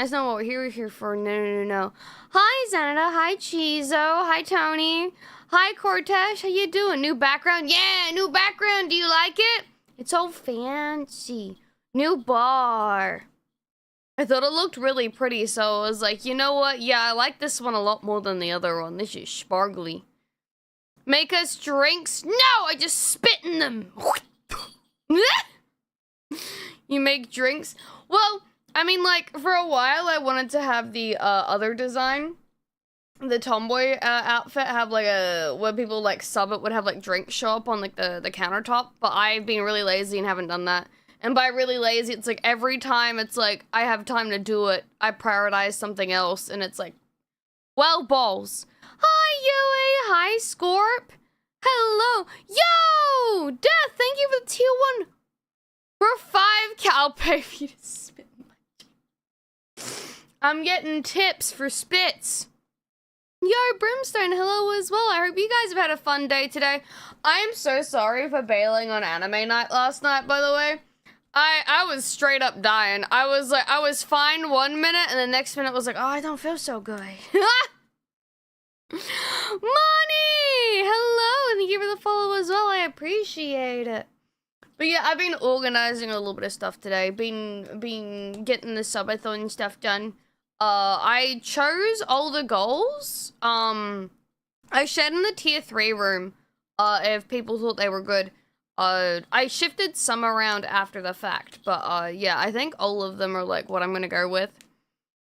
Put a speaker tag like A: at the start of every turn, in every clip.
A: That's not what we're here for. No. Hi, Xanada. Hi, Chizo. Hi, Tony. Hi, Cortesh. How you doing? New background? Yeah, new background. Do you like it? It's all fancy. New bar. I thought it looked really pretty, so I was like, you know what? Yeah, I like this one a lot more than the other one. This is sparkly. Make us drinks? No, I just spit in them. You make drinks? Well, I mean, like, for a while I wanted to have the other design. The tomboy outfit have like where people like sub it would have like drinks show up on like the countertop, but I've been really lazy and haven't done that. And by really lazy, it's like every time it's like I have time to do it, I prioritize something else, and it's like, well, balls. Hi, Yui. Hi, Scorp. Hello. Yo! Death, thank you for the tier 1. For 5K, I'll pay for you to spit in my I'm getting tips for spits. Yo, Brimstone, hello as well. I hope you guys have had a fun day today. I am so sorry for bailing on anime night last night, by the way. I was straight up dying. I was fine 1 minute, and the next minute was like, oh, I don't feel so good. Money! Hello, thank you for the follow as well. I appreciate it. But yeah, I've been organizing a little bit of stuff today. Been getting the subathon stuff done. I chose all the goals. I shared in the tier 3 room, if people thought they were good. I shifted some around after the fact, but, yeah, I think all of them are, like, what I'm gonna go with.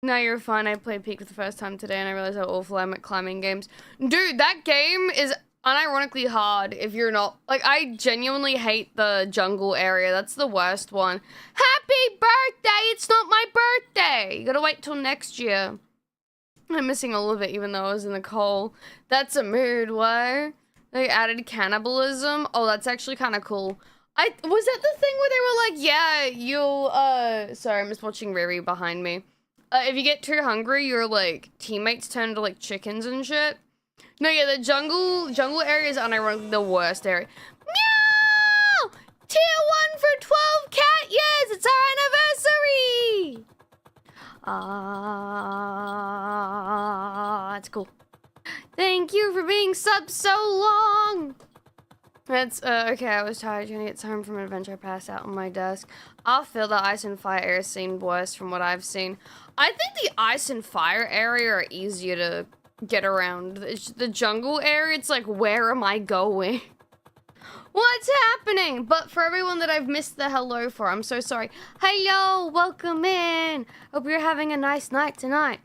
A: No, you're fine. I played Peak for the first time today, and I realized how awful I am at climbing games. Dude, that game is unironically hard if you're not... Like, I genuinely hate the jungle area. That's the worst one. Happy birthday! It's not my birthday! You gotta wait till next year. I'm missing all of it, even though I was in the coal. That's a mood, what? They added cannibalism? Oh, that's actually kind of cool. Was that the thing where they were like, yeah, you'll, sorry, I'm just watching Riri behind me. If you get too hungry, your, like, teammates turn into, like, chickens and shit. No, yeah, the jungle area is unironically the worst area. Meow! Tier 1 for 12 cat years! It's our anniversary! That's cool. Thank you for being sub so long! That's, okay, I was tired trying to get home from an adventure I passed out on my desk. I'll feel the ice and fire area scene worse from what I've seen. I think the ice and fire area are easier to get around. The jungle area, it's like, where am I going? What's happening? But for everyone that I've missed the hello for, I'm so sorry. Hello, welcome in. Hope you're having a nice night tonight.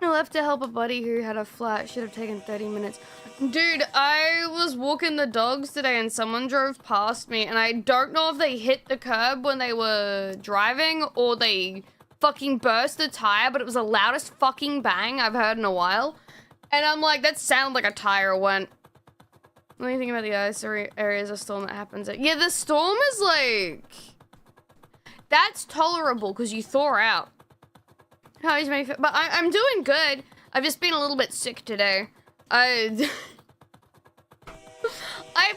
A: I left to help a buddy who had a flat. Should have taken 30 minutes. Dude, I was walking the dogs today and someone drove past me, and I don't know if they hit the curb when they were driving or they fucking burst the tire, but it was the loudest fucking bang I've heard in a while. And I'm like, that sounded like a tire went. What do you think about the ice areas of storm that happens? Yeah, the storm is like... That's tolerable because you thaw out. How is my... But I'm doing good. I've just been a little bit sick today. I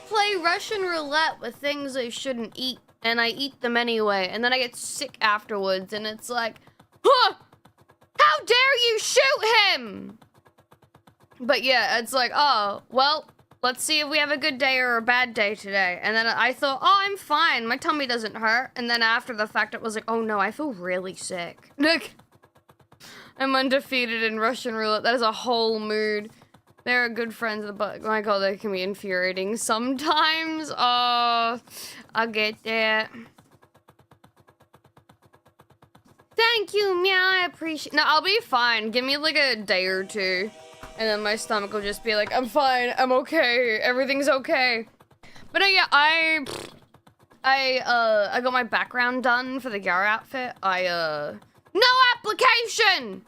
A: play Russian roulette with things I shouldn't eat, and I eat them anyway, and then I get sick afterwards, and it's like, huh! How dare you shoot him! But yeah, it's like, oh, well, let's see if we have a good day or a bad day today. And then I thought, oh, I'm fine, my tummy doesn't hurt. And then after the fact, it was like, oh no, I feel really sick. I'm undefeated in Russian roulette. That is a whole mood. They're good friends, but my god, they can be infuriating sometimes. Oh, I'll get that. Thank you, meow, I appreciate... No, I'll be fine. Give me like a day or two. And then my stomach will just be like, I'm fine, I'm okay, everything's okay. But yeah, I got my background done for the Gyara outfit. No application!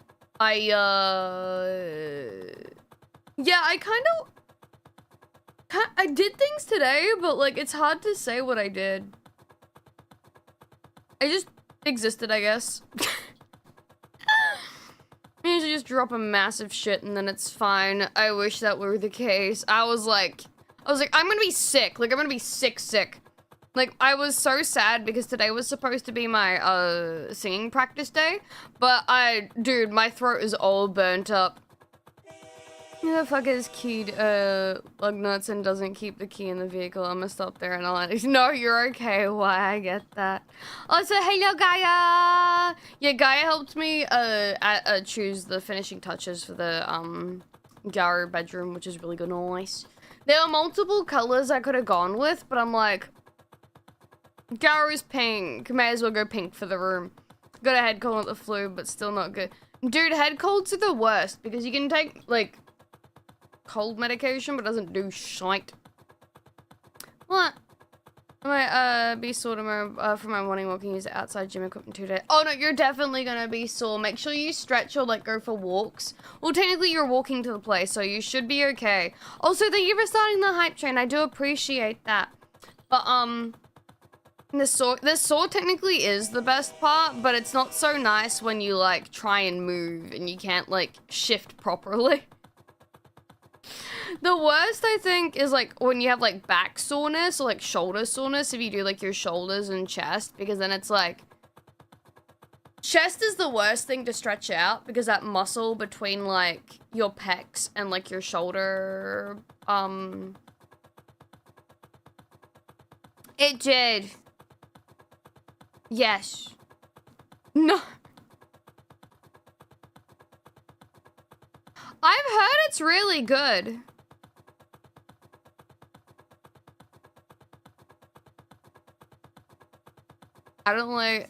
A: Yeah, I did things today, but, like, it's hard to say what I did. I just existed, I guess. I usually just drop a massive shit and then it's fine. I wish that were the case. I was like, I'm gonna be sick. Like, I'm gonna be sick. Like, I was so sad because today was supposed to be my, singing practice day. But dude, my throat is all burnt up. Who the fuck is keyed, lug nuts and doesn't keep the key in the vehicle? I'm gonna stop there and I'll let you know you're okay. Why, I get that. Also, hello, Gaia! Yeah, Gaia helped me, choose the finishing touches for the, Garu bedroom, which is really good, nice. There are multiple colors I could have gone with, but I'm like, Garu's pink. May as well go pink for the room. Got a head cold with the flu, but still not good. Dude, head colds are the worst because you can take, like, cold medication, but doesn't do shite. What? I might, be sore tomorrow, for my morning walking, use outside gym equipment today. Oh, no, you're definitely gonna be sore. Make sure you stretch or, like, go for walks. Well, technically, you're walking to the place, so you should be okay. Also, thank you for starting the hype train. I do appreciate that. But, the sore technically is the best part, but it's not so nice when you, like, try and move and you can't, like, shift properly. The worst, I think, is, like, when you have, like, back soreness or, like, shoulder soreness if you do, like, your shoulders and chest, because then it's, like... Chest is the worst thing to stretch out, because that muscle between, like, your pecs and, like, your shoulder, It did. Yes. No. I've heard it's really good. I don't like...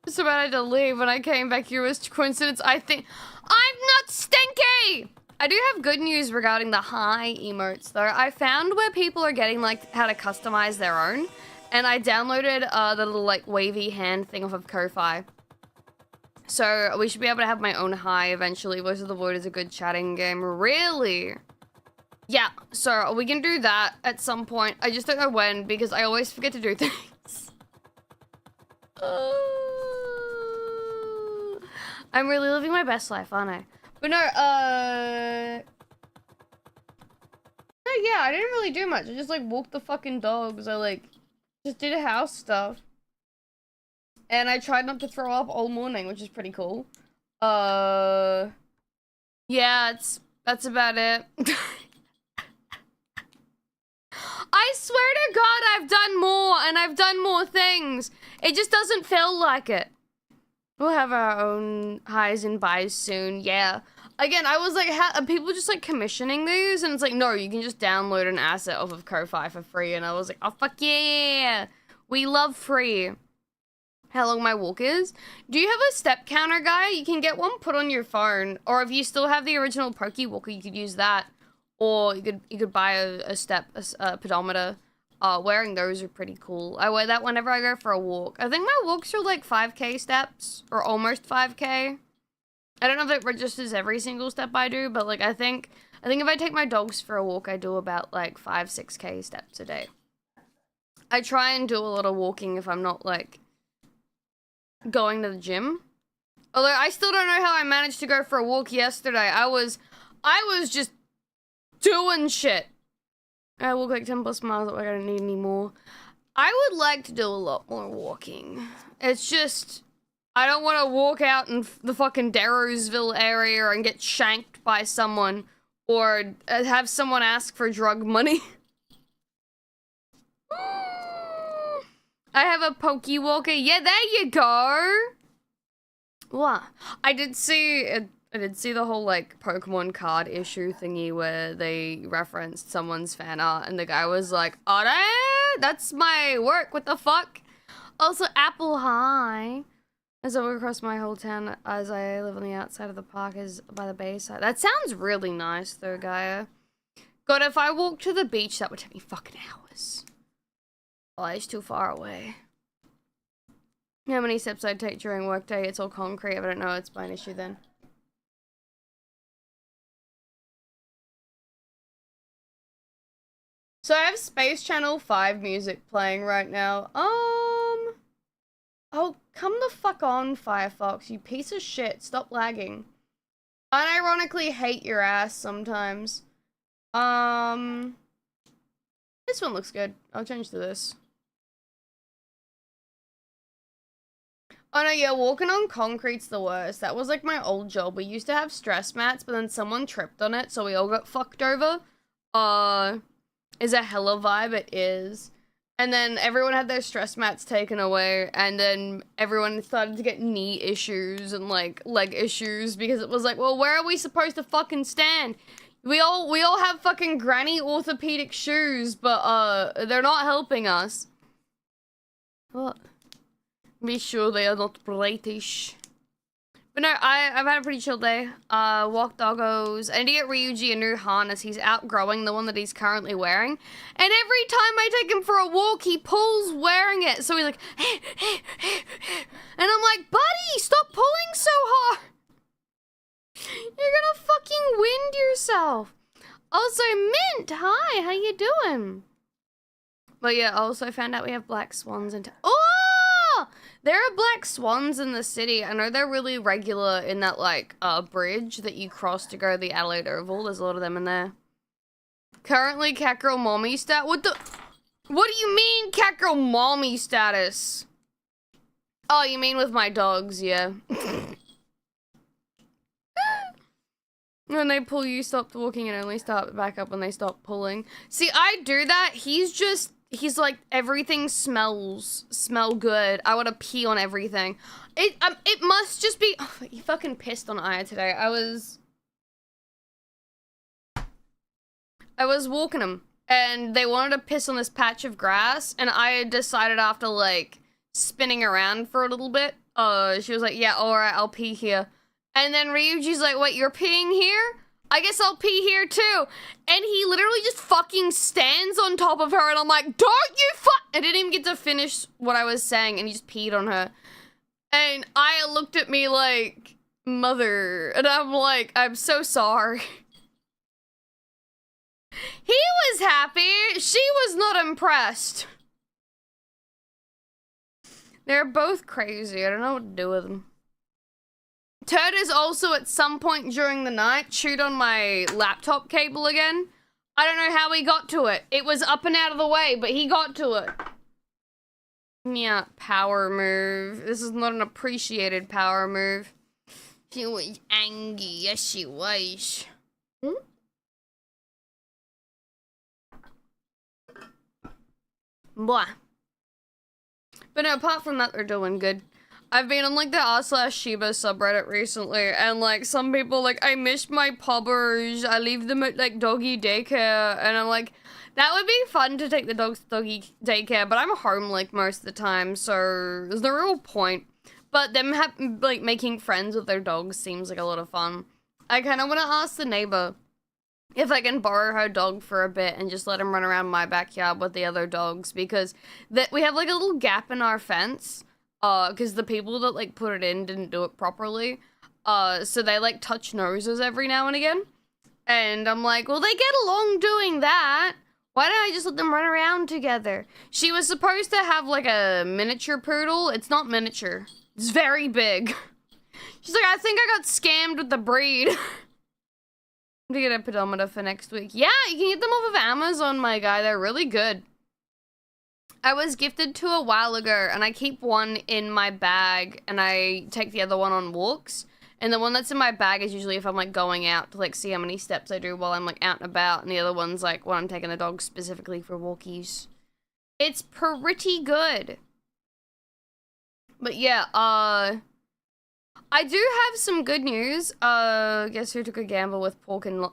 A: So bad I had to leave. When I came back here, it was coincidence. I think... I'm not stinky! I do have good news regarding the hi emotes, though. I found where people are getting, like, how to customize their own. And I downloaded, the little, like, wavy hand thing off of Ko-Fi. So, we should be able to have my own hi eventually. Voice of the Void is a good chatting game. Really? Yeah, so we can do that at some point. I just don't know when, because I always forget to do things. I'm really living my best life, aren't I? But no, no, yeah, I didn't really do much. I just, like, walked the fucking dogs. I, like, just did house stuff. And I tried not to throw up all morning, which is pretty cool. Yeah, that's about it. I swear to God, I've done more, and I've done more things. It just doesn't feel like it. We'll have our own highs and buys soon, yeah. Again, I was like, are people just, like, commissioning these? And it's like, no, you can just download an asset off of Ko-Fi for free. And I was like, oh, fuck yeah! We love free. How long my walk is? Do you have a step counter, guy? You can get one put on your phone. Or if you still have the original Poke Walker, you could use that. Or you could buy a pedometer. Wearing those are pretty cool. I wear that whenever I go for a walk. I think my walks are like 5K steps, or almost 5K. I don't know if it registers every single step I do, but like I think if I take my dogs for a walk, I do about like 5-6K steps a day. I try and do a lot of walking if I'm not like going to the gym. Although I still don't know how I managed to go for a walk yesterday. I was just doing shit. I walk like 10 plus miles, like I don't need any more. I would like to do a lot more walking. It's just, I don't want to walk out in the fucking Darrowsville area and get shanked by someone or have someone ask for drug money. I have a Poke Walker. Yeah, there you go. What? I did see the whole, like, Pokemon card issue thingy where they referenced someone's fan art and the guy was like, oh, that's my work, what the fuck? Also, Apple High. As I walk across my whole town as I live on the outside of the park is by the bayside. That sounds really nice, though, Gaia. God, if I walked to the beach, that would take me fucking hours. Oh, it's too far away. How many steps I'd take during workday? It's all concrete. I don't know. It's my issue then. So I have Space Channel 5 music playing right now. Oh, come the fuck on, Firefox, you piece of shit. Stop lagging. Unironically hate your ass sometimes. This one looks good. I'll change to this. Oh no, yeah, walking on concrete's the worst. That was like my old job. We used to have stress mats, but then someone tripped on it, so we all got fucked over. Is a hella vibe, it is. And then everyone had their stress mats taken away, and then everyone started to get knee issues and like leg issues because it was like, well, where are we supposed to fucking stand? We all have fucking granny orthopedic shoes, but they're not helping us. What? Be sure they are not British. But no, I've had a pretty chill day. Walked doggos. I need to get Ryuji a new harness. He's outgrowing the one that he's currently wearing. And every time I take him for a walk, he pulls wearing it. So he's like, and I'm like, buddy, stop pulling so hard. You're gonna fucking wind yourself. Also, Mint, hi, how you doing? But yeah, I also found out we have black swans in oh! There are black swans in the city. I know they're really regular in that, like, bridge that you cross to go to the Adelaide Oval. There's a lot of them in there. Currently, Catgirl mommy what do you mean, Catgirl mommy status? Oh, you mean with my dogs, yeah. When they pull you, stop walking and only start back up when they stop pulling. See, I do that. He's like, everything smell good. I want to pee on everything. It must just be, oh, he fucking pissed on Aya today. I was walking him and they wanted to piss on this patch of grass and I decided after like spinning around for a little bit, she was like, yeah, alright, I'll pee here. And then Ryuji's like, wait, you're peeing here? I guess I'll pee here too. And he literally just fucking stands on top of her and I'm like, don't you I didn't even get to finish what I was saying and he just peed on her. And Aya looked at me like, mother. And I'm like, I'm so sorry. He was happy. She was not impressed. They're both crazy. I don't know what to do with them. Turd is also at some point during the night chewed on my laptop cable again. I don't know how he got to it. It was up and out of the way, but he got to it. Yeah, power move. This is not an appreciated power move. She was angry. Yes, she was. Blah. But no, apart from that, they're doing good. I've been on, like, the r/Shiba subreddit recently, and, like, some people, like, I miss my pubbers, I leave them at, like, doggy daycare, and I'm like, that would be fun to take the dogs to doggy daycare, but I'm home, like, most of the time, so there's no real point. But them, like, making friends with their dogs seems like a lot of fun. I kind of want to ask the neighbor if I can borrow her dog for a bit and just let him run around my backyard with the other dogs, because we have, like, a little gap in our fence. Because the people that, like, put it in didn't do it properly. So they, like, touch noses every now and again. And I'm like, well, they get along doing that. Why don't I just let them run around together? She was supposed to have, like, a miniature poodle. It's not miniature. It's very big. She's like, I think I got scammed with the breed. I'm gonna get a pedometer for next week. Yeah, you can get them off of Amazon, my guy. They're really good. I was gifted 2 a while ago, and I keep one in my bag, and I take the other one on walks. And the one that's in my bag is usually if I'm, like, going out to, like, see how many steps I do while I'm, like, out and about. And the other one's, like, when I'm taking the dog specifically for walkies. It's pretty good. But, yeah, I do have some good news. Guess who took a gamble with pork and...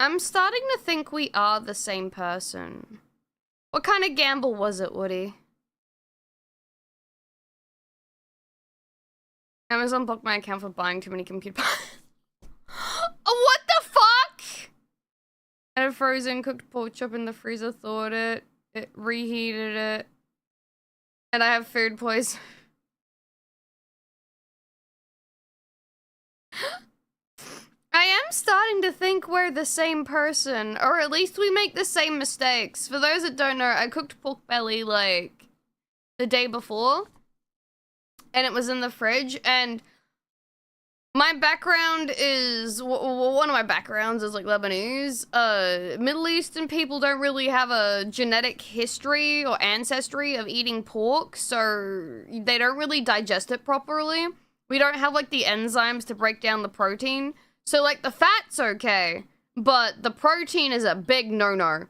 A: I'm starting to think we are the same person. What kind of gamble was it, Woody? Amazon blocked my account for buying too many computer parts. What the fuck? I had a frozen cooked pork chop in the freezer, thawed it, reheated it, and I have food poisoning. I am starting to think we're the same person, or at least we make the same mistakes. For those that don't know, I cooked pork belly, like, the day before, and it was in the fridge, and My background is, one of my backgrounds is like Lebanese. Middle Eastern people don't really have a genetic history or ancestry of eating pork, so they don't really digest it properly. We don't have like the enzymes to break down the protein. So like the fat's okay, but the protein is a big no-no.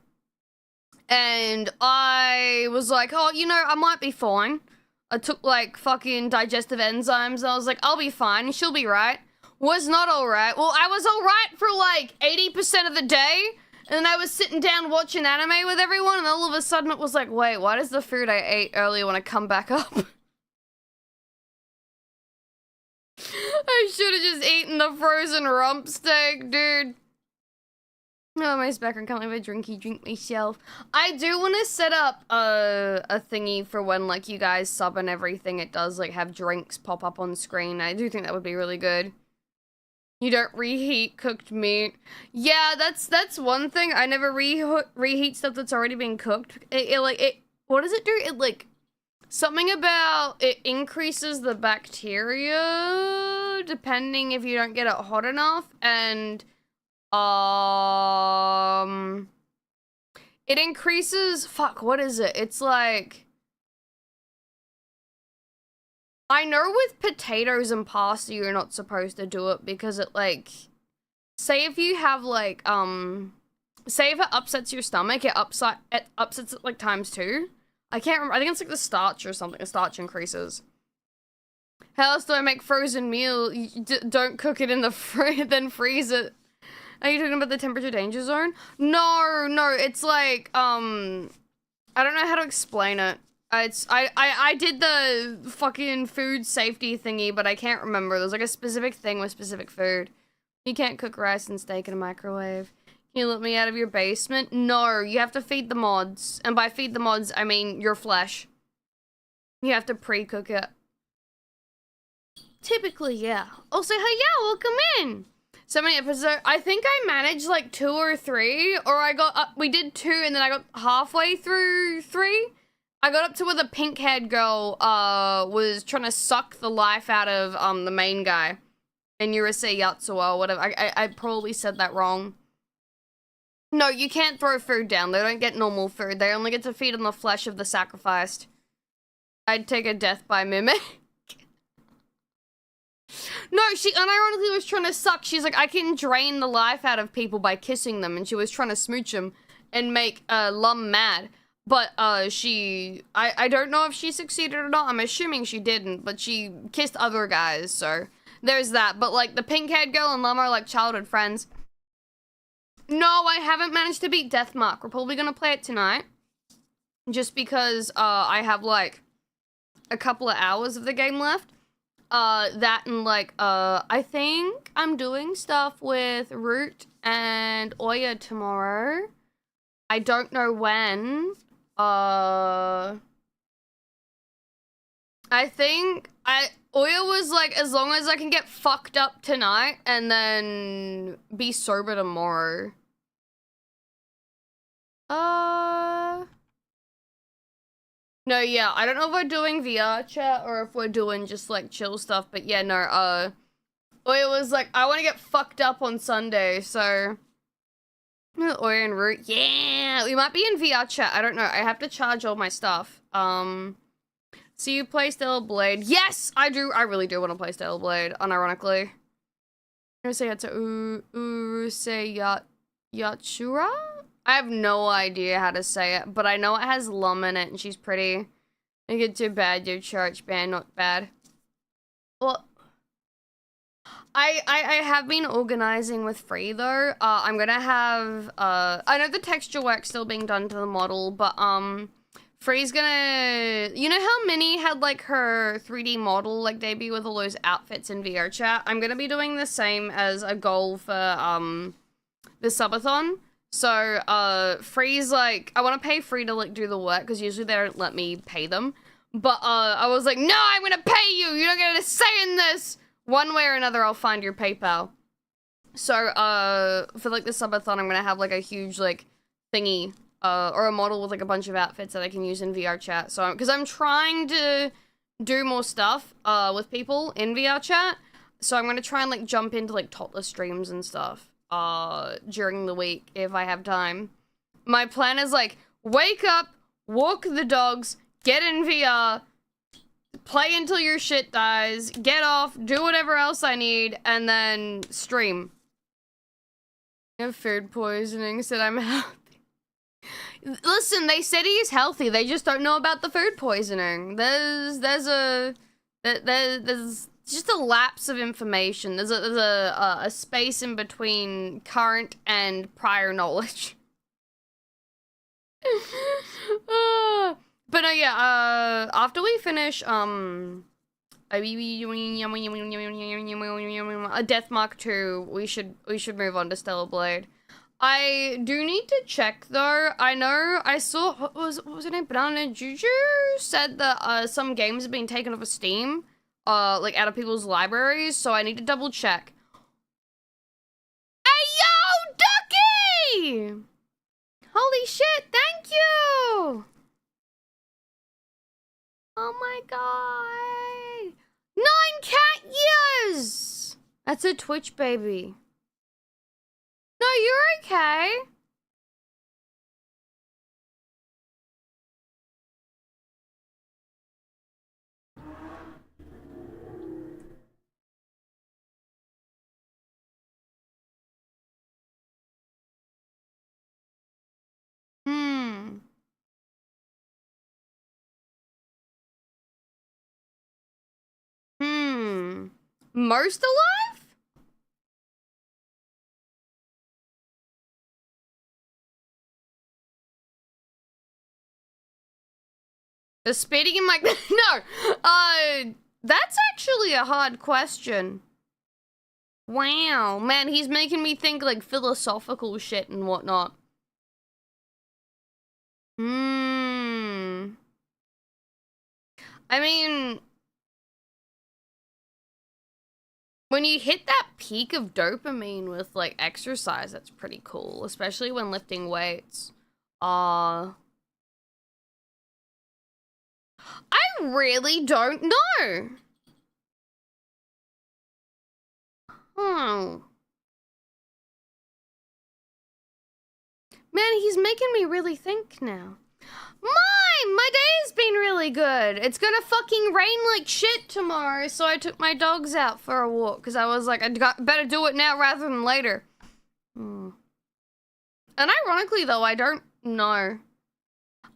A: And I was like, oh, you know, I might be fine. I took like fucking digestive enzymes and I was like, I'll be fine. She'll be right. Was not alright. Well, I was alright for like 80% of the day. And then I was sitting down watching anime with everyone. And all of a sudden it was like, wait, why does the food I ate earlier want to come back up? I should have just eaten the frozen rump steak, dude. Oh, my background, can't leave a drink myself. I do want to set up a thingy for when, like, you guys sub and everything. It does, like, have drinks pop up on screen. I do think that would be really good. You don't reheat cooked meat. Yeah, that's one thing. I never reheat stuff that's already been cooked. What does it do? It, like, something about it increases the bacteria depending if you don't get it hot enough, and it increases, fuck, what is it? It's like, I know with potatoes and pasta you're not supposed to do it because it, like, say if you have, like, say if it upsets your stomach, it upsets it, like, times 2. I can't remember, I think it's, like, the starch or something, the starch increases. How else do I make frozen meal? You don't cook it in the then freeze it. Are you talking about the temperature danger zone? No, it's like, I don't know how to explain it. I did the fucking food safety thingy, but I can't remember. There's like a specific thing with specific food. You can't cook rice and steak in a microwave. Can you let me out of your basement? No, you have to feed the mods. And by feed the mods, I mean your flesh. You have to pre-cook it. Typically, yeah. Also, hey, yeah, welcome in. So many episodes. I think I managed like 2 or 3, or I got up, we did 2 and then I got halfway through 3. I got up to where the pink-haired girl was trying to suck the life out of the main guy. And Yurusei Yatsuwa or whatever. I probably said that wrong. No, you can't throw food down. They don't get normal food. They only get to feed on the flesh of the sacrificed. I'd take a death by mimic. No, she unironically was trying to suck. She's like, I can drain the life out of people by kissing them. And she was trying to smooch them and make Lum mad. But I don't know if she succeeded or not. I'm assuming she didn't, but she kissed other guys, so there's that. But like the pink-haired girl and Lum are like childhood friends. No, I haven't managed to beat Deathmark. We're probably gonna play it tonight. Just because I have like a couple of hours of the game left. That and like, I think I'm doing stuff with Root and Oya tomorrow. I don't know when. I think Oya was like, as long as I can get fucked up tonight and then be sober tomorrow. No, yeah, I don't know if we're doing VR chat or if we're doing just, like, chill stuff, but yeah, no, Oya was like, I want to get fucked up on Sunday, so... Oya and Root, yeah! We might be in VR chat, I don't know, I have to charge all my stuff. So you play Stellar Blade? Yes! I really do want to play Stellar Blade, unironically. Urusei Yatsura? I have no idea how to say it, but I know it has Lum in it, and she's pretty. I get too bad, your church band, not bad. Well, I have been organizing with Free, though. I'm gonna have, I know the texture work's still being done to the model, but, Free's gonna, you know how Minnie had, like, her 3D model, like, debut with all those outfits in VR chat? I'm gonna be doing the same as a goal for, the Subathon. So, Free's like, I want to pay Free to, like, do the work, because usually they don't let me pay them. But, I was like, no, I'm gonna pay you! You don't get a say in this! One way or another, I'll find your PayPal. So, for, like, the Subathon, I'm gonna have, like, a huge, like, thingy, or a model with, like, a bunch of outfits that I can use in VR chat. So, because I'm trying to do more stuff, with people in VR chat. So I'm gonna try and like jump into like topless streams and stuff during the week if I have time. My plan is like wake up, walk the dogs, get in VR, play until your shit dies, get off, do whatever else I need, and then stream. I have food poisoning, said I'm healthy. Listen, they said he's healthy, they just don't know about the food poisoning. There's just a lapse of information. There's a space in between current and prior knowledge. But no, yeah, after we finish, a Death Mark 2, we should move on to Stellar Blade. I do need to check though. I know I saw, what was her name? Banana Juju said that some games have been taken off of Steam, like out of people's libraries, so I need to double check. Hey yo, Ducky! Holy shit, thank you! Oh my god. 9 cat years! That's a Twitch baby. No, you're okay. Most alive? The speeding in my... No! That's actually a hard question. Wow. Man, he's making me think, like, philosophical shit and whatnot. I mean... When you hit that peak of dopamine with, like, exercise, that's pretty cool. Especially when lifting weights. I really don't know. Man, he's making me really think now. My day's been really good. It's gonna fucking rain like shit tomorrow, so I took my dogs out for a walk, because I was like, better do it now rather than later. And ironically, though, I don't know.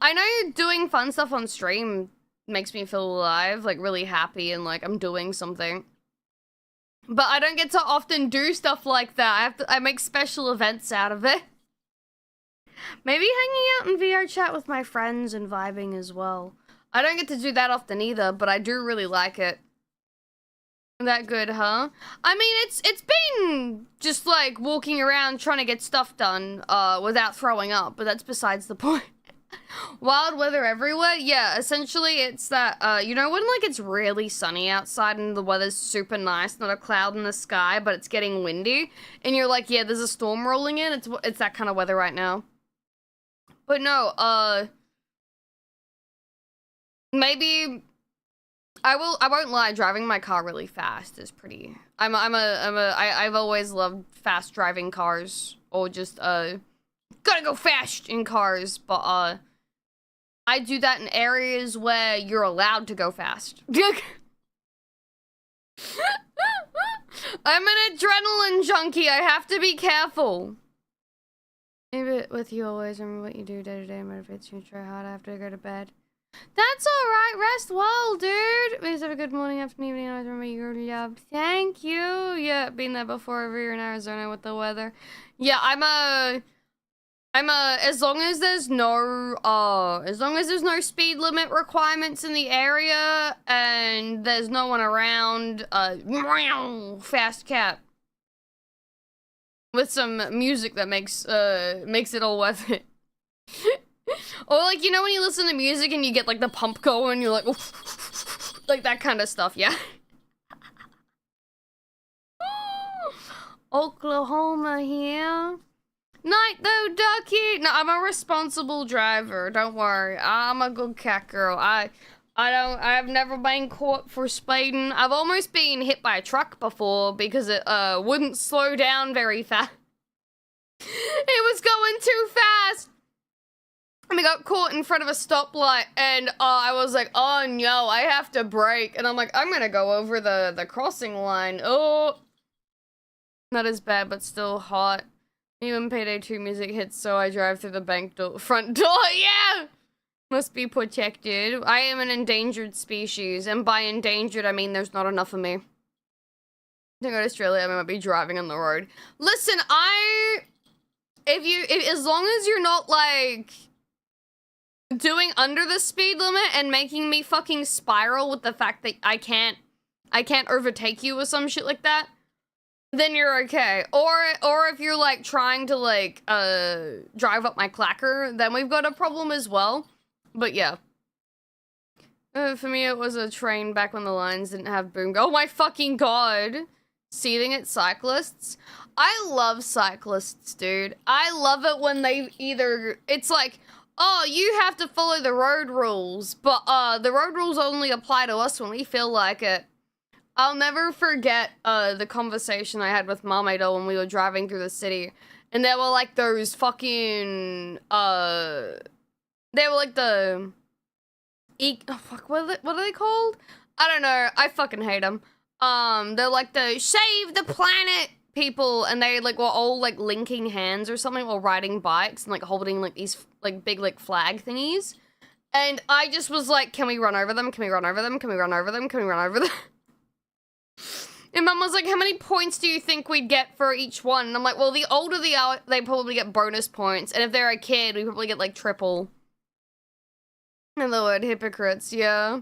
A: I know doing fun stuff on stream makes me feel alive, like really happy and like I'm doing something. But I don't get to often do stuff like that. I make special events out of it. Maybe hanging out in VR chat with my friends and vibing as well. I don't get to do that often either, but I do really like it. That good, huh? I mean, it's been just like walking around trying to get stuff done without throwing up, but that's besides the point. Wild weather everywhere? Yeah, essentially it's that, you know when like it's really sunny outside and the weather's super nice, not a cloud in the sky, but it's getting windy, and you're like, yeah, there's a storm rolling in, it's that kind of weather right now. But no, maybe I won't lie, driving my car really fast is pretty, I've always loved fast driving cars, or just, gotta go fast in cars, but, I do that in areas where you're allowed to go fast. I'm an adrenaline junkie, I have to be careful. Maybe with you always, remember what you do day to day motivates you to try hard after I go to bed. That's alright, rest well, dude. Please have a good morning, afternoon, evening, always remember your job. Thank you. Yeah, been there before over here in Arizona with the weather. Yeah, as long as there's no speed limit requirements in the area and there's no one around, fast cat. With some music that makes it all worth it. Or like, you know when you listen to music and you get like the pump going, you're like, like that kind of stuff, yeah. Oklahoma here. Night though, Ducky. No, I'm a responsible driver. Don't worry. I'm a good cat girl. I've never been caught for speeding. I've almost been hit by a truck before because it, wouldn't slow down very fast. It was going too fast. And we got caught in front of a stoplight, and I was like, oh no, I have to brake. And I'm like, I'm gonna go over the crossing line. Oh, not as bad, but still hot. Even Payday 2 music hits, so I drive through the front door. Yeah! Must be protected. I am an endangered species, and by endangered, I mean there's not enough of me. To go to Australia, I might be driving on the road. Listen, as long as you're not, like, doing under the speed limit and making me fucking spiral with the fact that I can't overtake you or some shit like that, then you're okay. Or if you're, like, trying to, like, drive up my clacker, then we've got a problem as well. But yeah. For me, it was a train back when the lines didn't have boom. Oh my fucking god. Seething at cyclists. I love cyclists, dude. I love it when they either... It's like, oh, you have to follow the road rules, but the road rules only apply to us when we feel like it. I'll never forget the conversation I had with Mom Idol when we were driving through the city. And there were like those fucking, they were like the, oh fuck, what are they called? I don't know, I fucking hate them. They're like the save the planet people, and they like were all like linking hands or something while riding bikes and like holding like these like big like flag thingies. And I just was like, can we run over them? Can we run over them? Can we run over them? Can we run over them? And Mum was like, how many points do you think we'd get for each one? And I'm like, well, the older they are, they probably get bonus points. And if they're a kid, we probably get like triple. And the word hypocrites, yeah.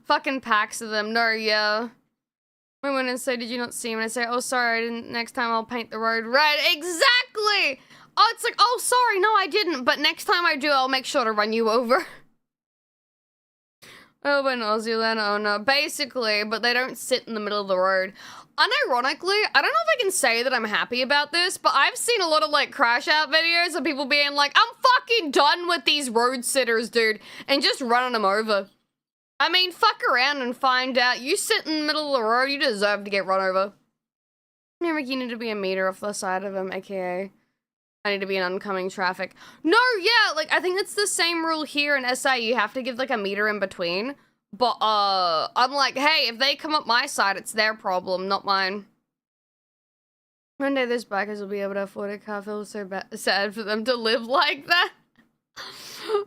A: Fucking packs of them, no, yeah. I went and say, did you not see him? And I say, oh, sorry, I didn't. Next time I'll paint the road red. Exactly! Oh, it's like, oh, sorry, no, I didn't. But next time I do, I'll make sure to run you over. Oh, in Aussie land, oh no. Basically, but they don't sit in the middle of the road. Unironically, I don't know if I can say that I'm happy about this, but I've seen a lot of, like, crash out videos of people being like, I'm fucking done with these road sitters, dude, and just running them over. I mean, fuck around and find out. You sit in the middle of the road, you deserve to get run over. Never you need to be a meter off the side of them, aka I need to be in oncoming traffic. No, yeah, like, I think it's the same rule here in SI. You have to give, like, a meter in between. But, I'm like, hey, if they come up my side, it's their problem, not mine. One day those bikers will be able to afford a car. I feel so sad for them to live like that.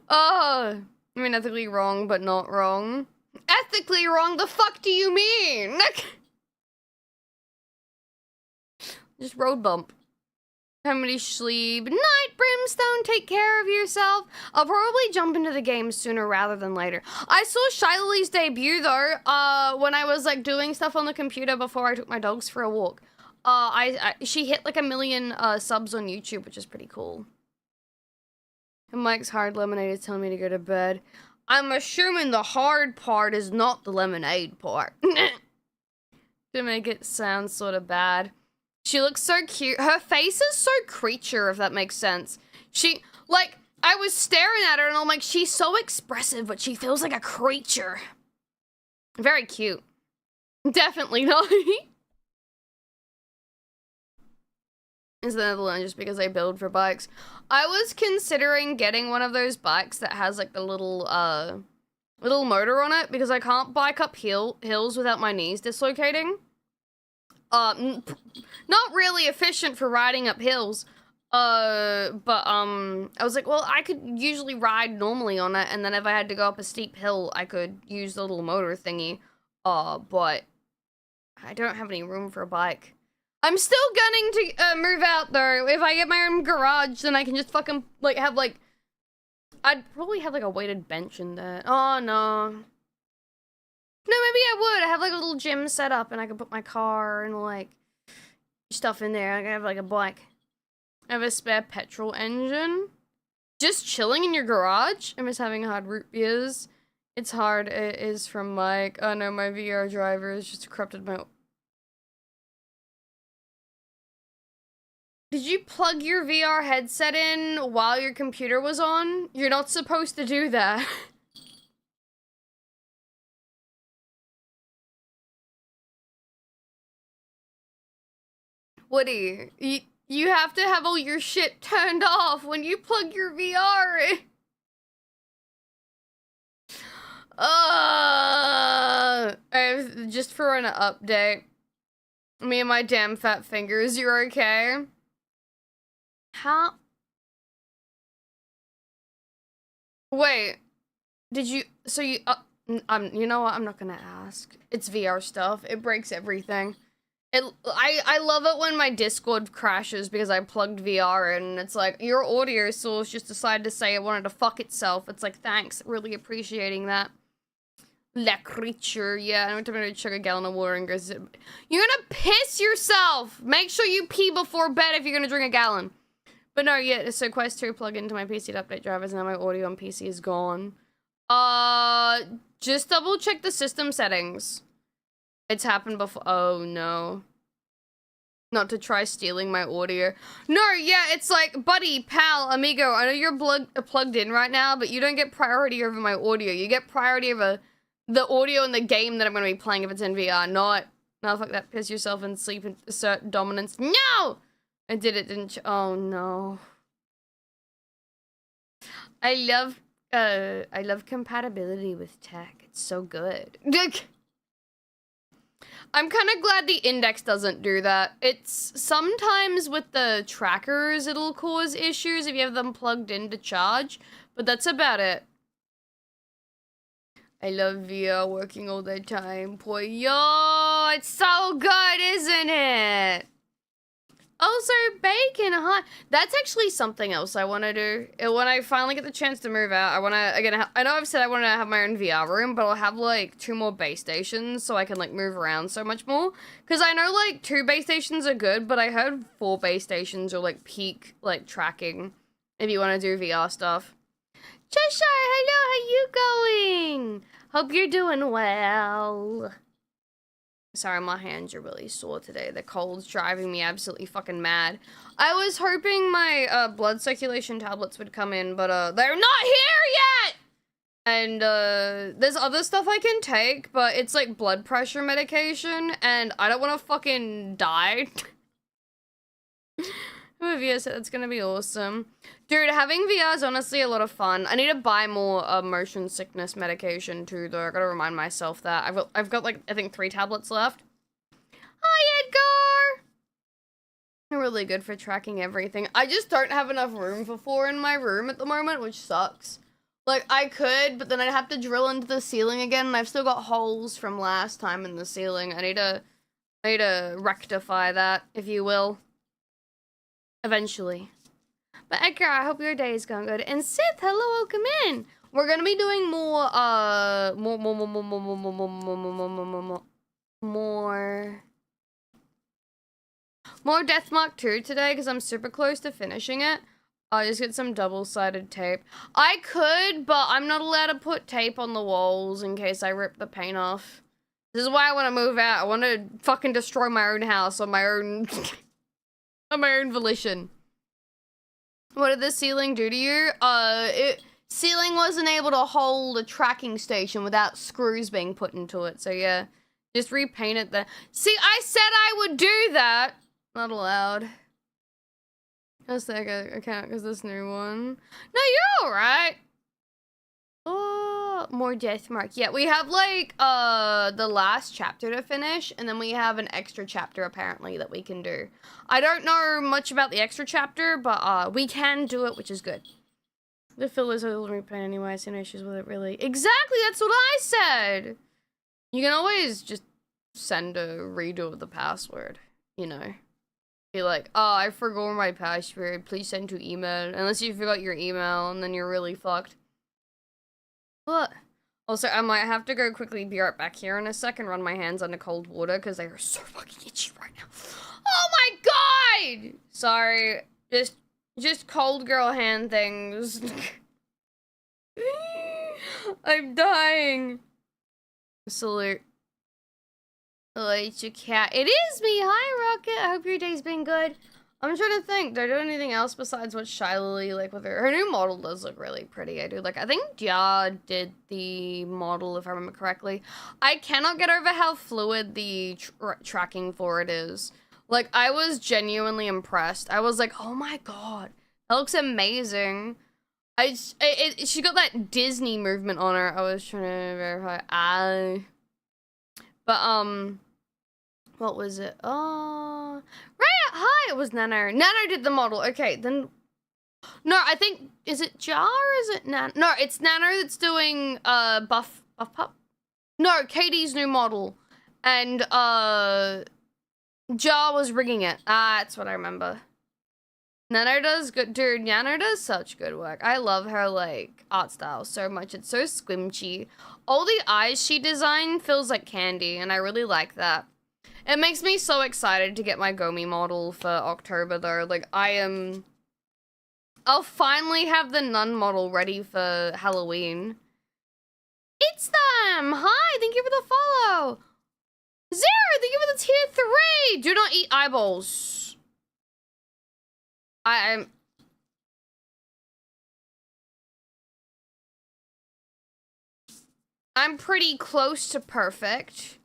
A: Oh, I mean, ethically wrong, but not wrong. Ethically wrong? The fuck do you mean? Just road bump. Comedy sleep. Night, Brimstone, take care of yourself. I'll probably jump into the game sooner rather than later. I saw Shiley's debut though, when I was like doing stuff on the computer before I took my dogs for a walk. She hit like 1 million subs on YouTube, which is pretty cool. And Mike's hard lemonade is telling me to go to bed. I'm assuming the hard part is not the lemonade part. To make it sound sort of bad. She looks so cute. Her face is so creature, if that makes sense. She, like, I was staring at her and I'm like, she's so expressive, but she feels like a creature. Very cute. Definitely not. Is the Netherlands just because they build for bikes? I was considering getting one of those bikes that has, like, the little motor on it, because I can't bike up hills without my knees dislocating. Not really efficient for riding up hills, I was like, well, I could usually ride normally on it, and then if I had to go up a steep hill, I could use the little motor thingy, but I don't have any room for a bike. I'm still gunning to, move out, though. If I get my own garage, then I can just fucking, like, have, like, I'd probably have, like, a weighted bench in there. Oh, no. No, maybe I would. I have, like, a little gym set up, and I could put my car and, like, stuff in there. I could have, like, a bike. I have a spare petrol engine. Just chilling in your garage? I miss having hard root beers. It's hard. It is from Mike. Oh, no, my VR driver has just corrupted my... Did you plug your VR headset in while your computer was on? You're not supposed to do that. Woody, you have to have all your shit turned off when you plug your VR in. Just for an update. Me and my damn fat fingers, you're okay? How? Wait, did you, so you, you know what, I'm not gonna ask. It's VR stuff, it breaks everything. I love it when my Discord crashes because I plugged VR in and it's like, your audio source just decided to say it wanted to fuck itself. It's like, thanks, really appreciating that. La creature, yeah, I'm gonna chug a gallon of water and goes, you're gonna piss yourself! Make sure you pee before bed if you're gonna drink a gallon. But no, yeah, so Quest 2 plug into my PC to update drivers and now my audio on PC is gone. Just double check the system settings. It's happened before. Oh no. Not to try stealing my audio. No, yeah, it's like, buddy, pal, amigo, I know you're plugged in right now, but you don't get priority over my audio. You get priority over the audio in the game that I'm gonna be playing if it's in VR, not, no, fuck that, piss yourself and sleep and assert dominance. No! I did it, didn't you? Oh no. I love compatibility with tech. It's so good. I'm kind of glad the index doesn't do that. It's sometimes with the trackers, it'll cause issues if you have them plugged in to charge, but that's about it. I love VR working all the time. Boy, yo, it's so good, isn't it? Also, bacon hot. That's actually something else I want to do. When I finally get the chance to move out, I want to, again, I know I've said I want to have my own VR room, but I'll have, like, 2 more base stations so I can, like, move around so much more. Because I know, like, 2 base stations are good, but I heard 4 base stations are, like, peak, like, tracking if you want to do VR stuff. Cheshire, hello, how you going? Hope you're doing well. Sorry, my hands are really sore today. The cold's driving me absolutely fucking mad. I was hoping my blood circulation tablets would come in, but they're not here yet! And there's other stuff I can take, but it's like blood pressure medication, and I don't want to fucking die. With VR set, that's gonna be awesome. Dude, having VR is honestly a lot of fun. I need to buy more motion sickness medication too, though. I gotta remind myself that. I've got like, I think 3 tablets left. Hi, Edgar! They're really good for tracking everything. I just don't have enough room for 4 in my room at the moment, which sucks. Like, I could, but then I'd have to drill into the ceiling again, and I've still got holes from last time in the ceiling. I need to rectify that, if you will. Eventually. But Edgar, I hope your day is going good. And Sith, hello, welcome in. We're gonna be doing more Deathmark 2 today because I'm super close to finishing it. I'll just get some double-sided tape. I could, but I'm not allowed to put tape on the walls in case I rip the paint off. This is why I want to move out. I want to fucking destroy my own house on my own on my own volition. What did the ceiling do to you? Ceiling wasn't able to hold a tracking station without screws being put into it. So yeah, just repaint it there. See, I said I would do that. Not allowed. Just like I can't because this new one. No, you're alright. Oh, more Deathmark. Yeah, we have like the last chapter to finish, and then we have an extra chapter apparently that we can do. I don't know much about the extra chapter, but we can do it, which is good. The fillers are a little repaint anyway. I see no issues with it really. Exactly, that's what I said. You can always just send a redo of the password, you know. Be like, oh, I forgot my password. Please send to email. Unless you forgot your email, and then you're really fucked. What? Also, I might have to go quickly be right back here in a second, run my hands under cold water, because they are so fucking itchy right now. Oh my god! Sorry. Just cold girl hand things. I'm dying. Salute. Oh, it's your cat. It is me! Hi, Rocket! I hope your day's been good. I'm trying to think. Do I do anything else besides what Shiley, like, with her new model does look really pretty. I do, like, I think Dia did the model, if I remember correctly. I cannot get over how fluid the tracking for it is. Like, I was genuinely impressed. I was like, oh my god, that looks amazing. She got that Disney movement on her. I was trying to verify. But, what was it? Oh, right, hi, it was Nano. Nano did the model. Okay, then, no, I think, is it Jar or is it Nano? No, it's Nano that's doing, Buff Pup? No, Katie's new model. And, Jar was rigging it. Ah, that's what I remember. Nano does good, dude, Nano does such good work. I love her, like, art style so much. It's so squinchy. All the eyes she designed feels like candy, and I really like that. It makes me so excited to get my Gomi model for October, though. Like, I'll finally have the Nun model ready for Halloween. It's them! Hi, thank you for the follow! Zero, thank you for the tier 3! Do not eat eyeballs. I'm pretty close to perfect.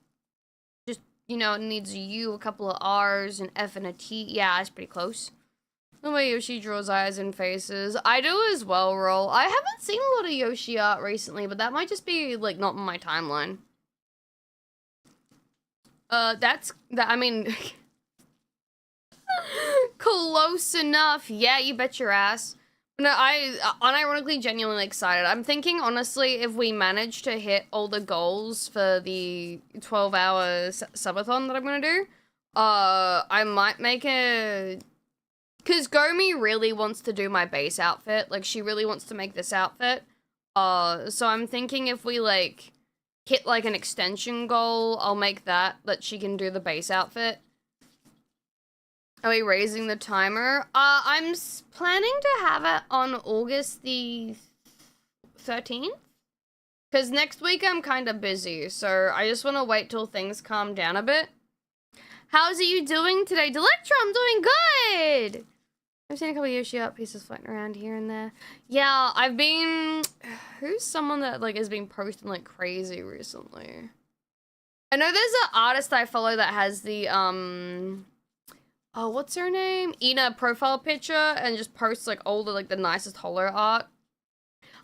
A: Just, you know, it needs a U, a couple of R's, an F, and a T. Yeah, it's pretty close. The way Yoshi draws eyes and faces. I do as well, Roll. I haven't seen a lot of Yoshi art recently, but that might just be, like, not in my timeline. I mean... Close enough. Yeah, you bet your ass. No, I unironically genuinely excited. I'm thinking, honestly, if we manage to hit all the goals for the 12-hour subathon that I'm gonna do, I might make a... Because Gomi really wants to do my base outfit. Like, she really wants to make this outfit. So I'm thinking if we, like, hit, like, an extension goal, I'll make that she can do the base outfit. Are we raising the timer? I'm planning to have it on August the 13th. Because next week I'm kind of busy, so I just want to wait till things calm down a bit. How's you doing today? Delectra, I'm doing good! I've seen a couple of Yoshi art pieces floating around here and there. Yeah, I've been... Who's someone that, like, has been posting like crazy recently? I know there's an artist I follow that has the, oh, what's her name? Ina profile picture and just posts like all the the nicest holo art.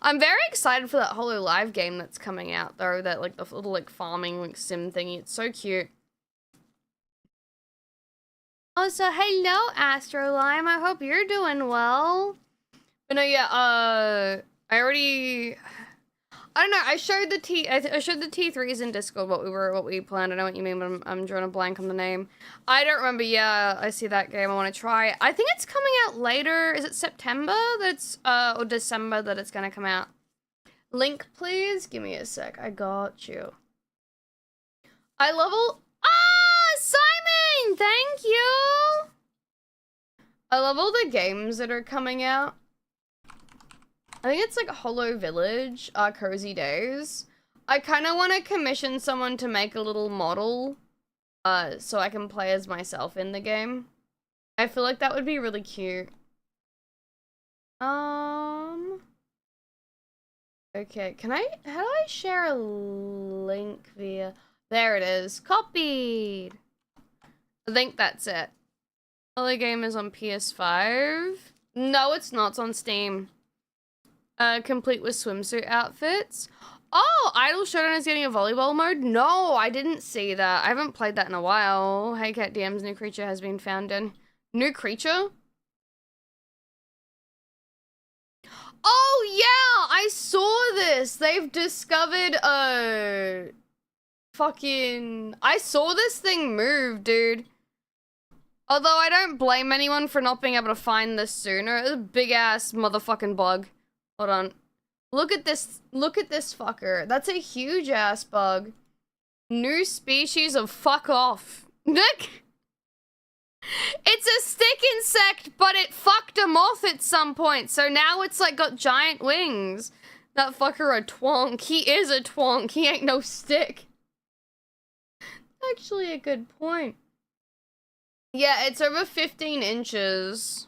A: I'm very excited for that Holo Live game that's coming out though, that like the little like farming like sim thingy. It's so cute. Also, hello Astrolime. I hope you're doing well. But no, yeah, I don't know. I showed the T3s in Discord what we planned. I know what you mean, but I'm drawing a blank on the name. I don't remember. Yeah, I see that game. I want to try it. I think it's coming out later. Is it September that's or December that it's gonna come out? Link, please. Give me a sec. I got you. I love all. Simon, thank you. I love all the games that are coming out. I think it's like Holo Village, Cozy Days. I kind of want to commission someone to make a little model, so I can play as myself in the game. I feel like that would be really cute. Okay, how do I share a link via, there it is, copied. I think that's it. The game is on PS5. No, it's not, it's on Steam. Complete with swimsuit outfits. Oh, Idol Showdown is getting a volleyball mode? No, I didn't see that. I haven't played that in a while. Hey Cat DM's new creature has been found in. New creature? Oh yeah, I saw this. They've discovered I saw this thing move, dude. Although I don't blame anyone for not being able to find this sooner. It's a big ass motherfucking bug. Hold on. Look at this fucker. That's a huge ass bug. New species of fuck off. Nick! It's a stick insect, but it fucked him off at some point, so now it's like got giant wings. That fucker a twonk. He is a twonk. He ain't no stick. Actually a good point. Yeah, it's over 15 inches.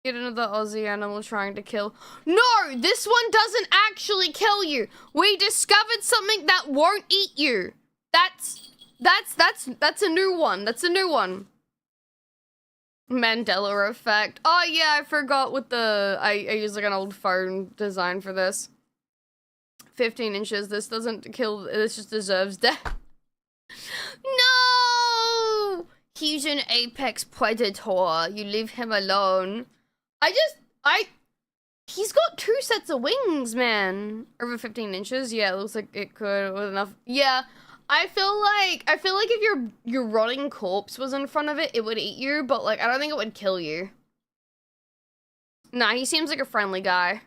A: Get another Aussie animal trying to kill. No, this one doesn't actually kill you. We discovered something that won't eat you. That's That's a new one. That's a new one. Mandela effect. Oh yeah, I forgot with the I used like an old phone design for this. 15 inches. This doesn't kill. This just deserves death. No! He's an apex predator. You leave him alone. He's got 2 sets of wings, man. Over 15 inches. Yeah, it looks like it could with enough. Yeah. I feel like if your rotting corpse was in front of it, it would eat you, but like I don't think it would kill you. Nah, he seems like a friendly guy.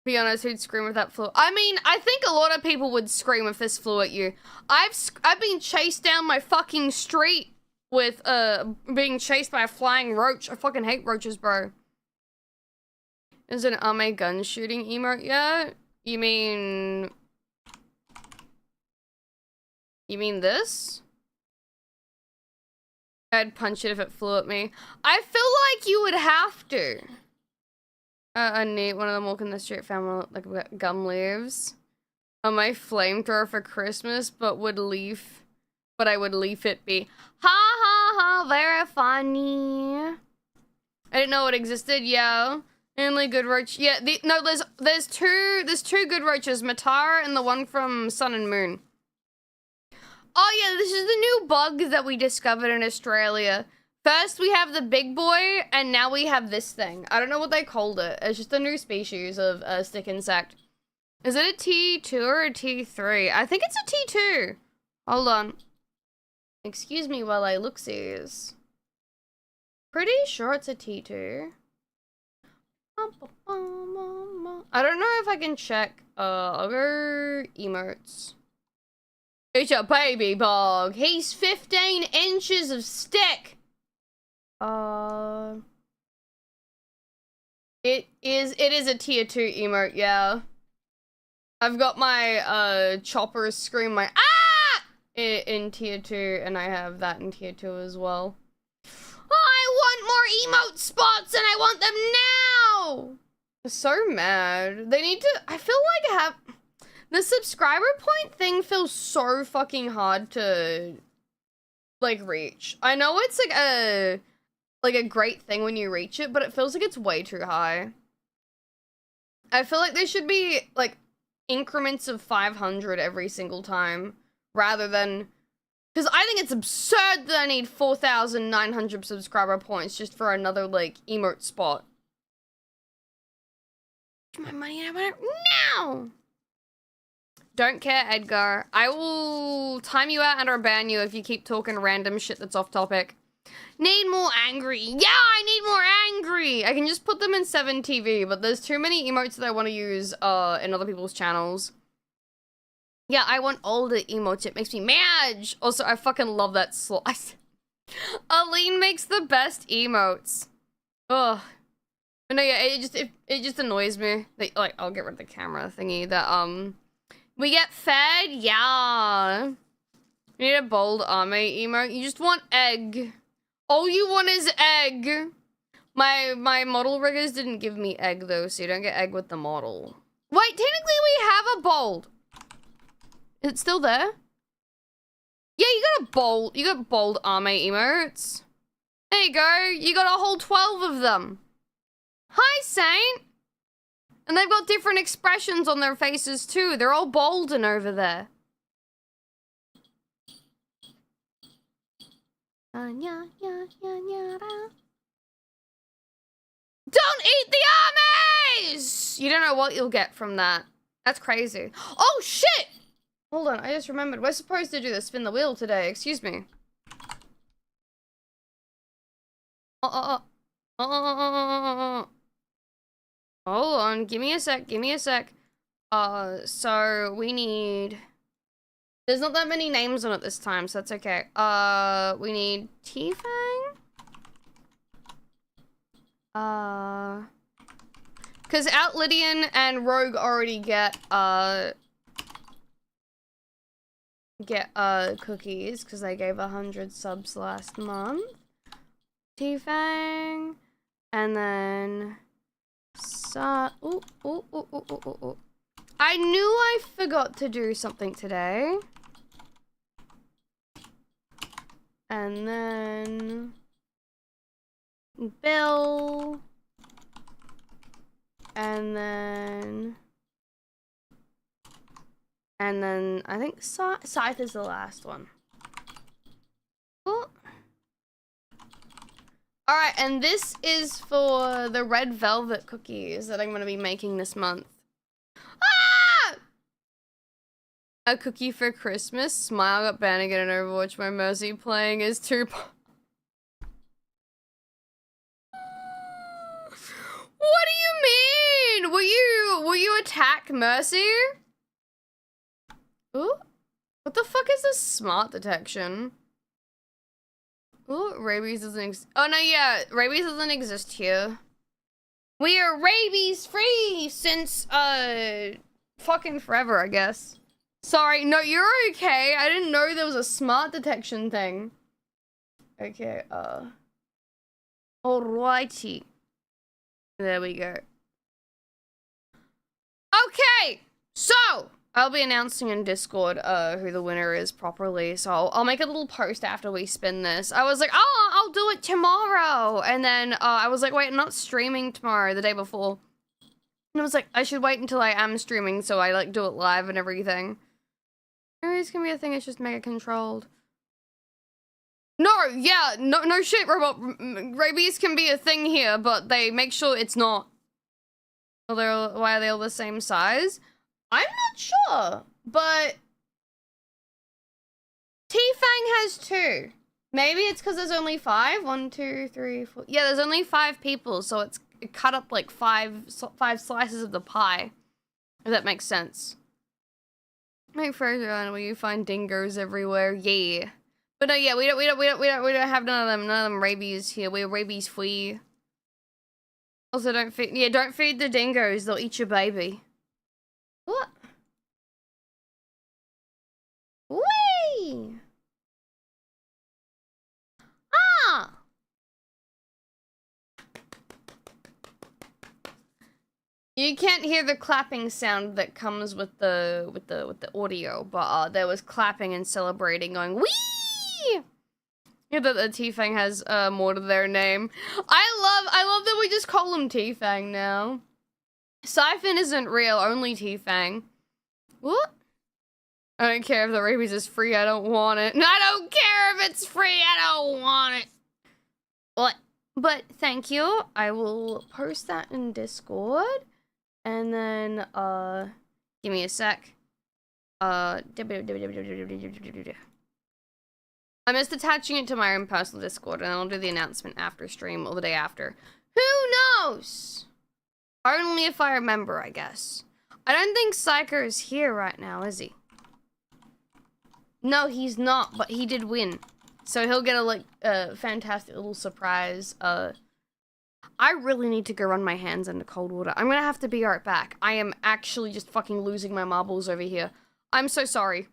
A: Be honest, who'd scream if that flew? I mean, I think a lot of people would scream if this flew at you. I've been chased down my fucking street with being chased by a flying roach. I fucking hate roaches, bro. Is an Ame gun shooting emote yet? You mean this? I'd punch it if it flew at me. I feel like you would have to. I need one of them walking the street, found like gum leaves. On my flamethrower for Christmas, but I would leave it be. Ha ha ha, very funny. I didn't know it existed, yeah. Only good roach. Yeah, no, there's two good roaches, Matara and the one from Sun and Moon. Oh yeah, this is the new bug that we discovered in Australia. First we have the big boy, and now we have this thing. I don't know what they called it. It's just a new species of stick insect. Is it a T2 or a T3? I think it's a T2. Hold on. Excuse me while I look-sees. Pretty sure it's a T2. I don't know if I can check. I'll go emotes. It's a baby bug. He's 15 inches of stick. It is a tier 2 emote, yeah. I've got my chopper scream my ah in tier 2, and I have that in tier 2 as well. I want more emote spots, and I want them now. I'm so mad. They need to. I feel like the subscriber point thing feels so fucking hard to like reach. I know it's like a great thing when you reach it, but it feels like it's way too high. I feel like there should be like increments of 500 every single time rather than, because I think it's absurd that I need 4,900 subscriber points just for another like emote spot. My money and I want it now. Don't care, Edgar. I will time you out and or ban you if you keep talking random shit that's off topic. Need more angry. Yeah, I need more angry. I can just put them in 7TV, but there's too many emotes that I want to use in other people's channels. Yeah, I want all the emotes. It makes me mad. Also, I fucking love that slice. Aline makes the best emotes. Ugh. But no, yeah, it just annoys me. Like, I'll get rid of the camera thingy. That we get fed. Yeah. You need a bold Ame emote. You just want egg. All you want is egg. My model riggers didn't give me egg though, so you don't get egg with the model. Wait, technically we have a bold. Is it still there? Yeah, you got a bold. You got bold Ame emotes. There you go. You got a whole 12 of them. Hi, Saint. And they've got different expressions on their faces too. They're all bolden over there. Don't eat the armies! You don't know what you'll get from that. That's crazy. Oh, shit! Hold on, I just remembered. We're supposed to do the spin the wheel today. Excuse me. Hold on, give me a sec, give me a sec. So we need... There's not that many names on it this time, so that's okay. We need T-Fang? Because Outlydian and Rogue already get cookies, because I gave 100 subs last month. T-Fang, and then... Ooh. I knew I forgot to do something today. And then Bill. And then I think Scythe is the last one. Oh. Alright, and this is for the red velvet cookies that I'm gonna be making this month. Ah! A cookie for Christmas. Smile got banned again in Overwatch. My Mercy playing is too. What do you mean? Will you attack Mercy? Ooh. What the fuck is this smart detection? Ooh, rabies doesn't oh no, yeah, rabies doesn't exist here. We are rabies free since fucking forever, I guess. Sorry, no, you're okay. I didn't know there was a smart detection thing. Okay, alrighty. There we go. Okay, so I'll be announcing in Discord who the winner is properly, so I'll make a little post after we spin this. I was like, oh, I'll do it tomorrow, and then I was like, wait, I'm not streaming tomorrow, the day before. And I was like, I should wait until I am streaming so I like do it live and everything. It's gonna be a thing, it's just mega controlled. No, yeah, no shit, Robot. Rabies can be a thing here, but they make sure it's not. Why are they all the same size? I'm not sure, but T-Fang has 2. Maybe it's because there's only 5. 1, 2, 3, 4. Yeah, there's only 5 people, so it's cut up like 5 slices of the pie. If that makes sense. Make further on where you find dingoes everywhere. Yeah. But no, yeah, we don't have none of them rabies here. We're rabies free. Also, don't feed the dingoes. They'll eat your baby. What? Whee! Ah! You can't hear the clapping sound that comes with the audio, but there was clapping and celebrating, going whee! Yeah, that the T-Fang has more to their name. I love that we just call him T-Fang now. Siphon isn't real, only T-Fang. What? I don't care if the rabies is free, I don't want it. I don't care if it's free, I don't want it. What? But thank you. I will post that in Discord. And then, give me a sec. I missed attaching it to my own personal Discord, and I'll do the announcement after stream or the day after. Who knows? Only if I remember, I guess. I don't think Psycho is here right now, is he? No, he's not, but he did win. So he'll get a, like, fantastic little surprise. I really need to go run my hands into cold water. I'm gonna have to be right back. I am actually just fucking losing my marbles over here. I'm so sorry.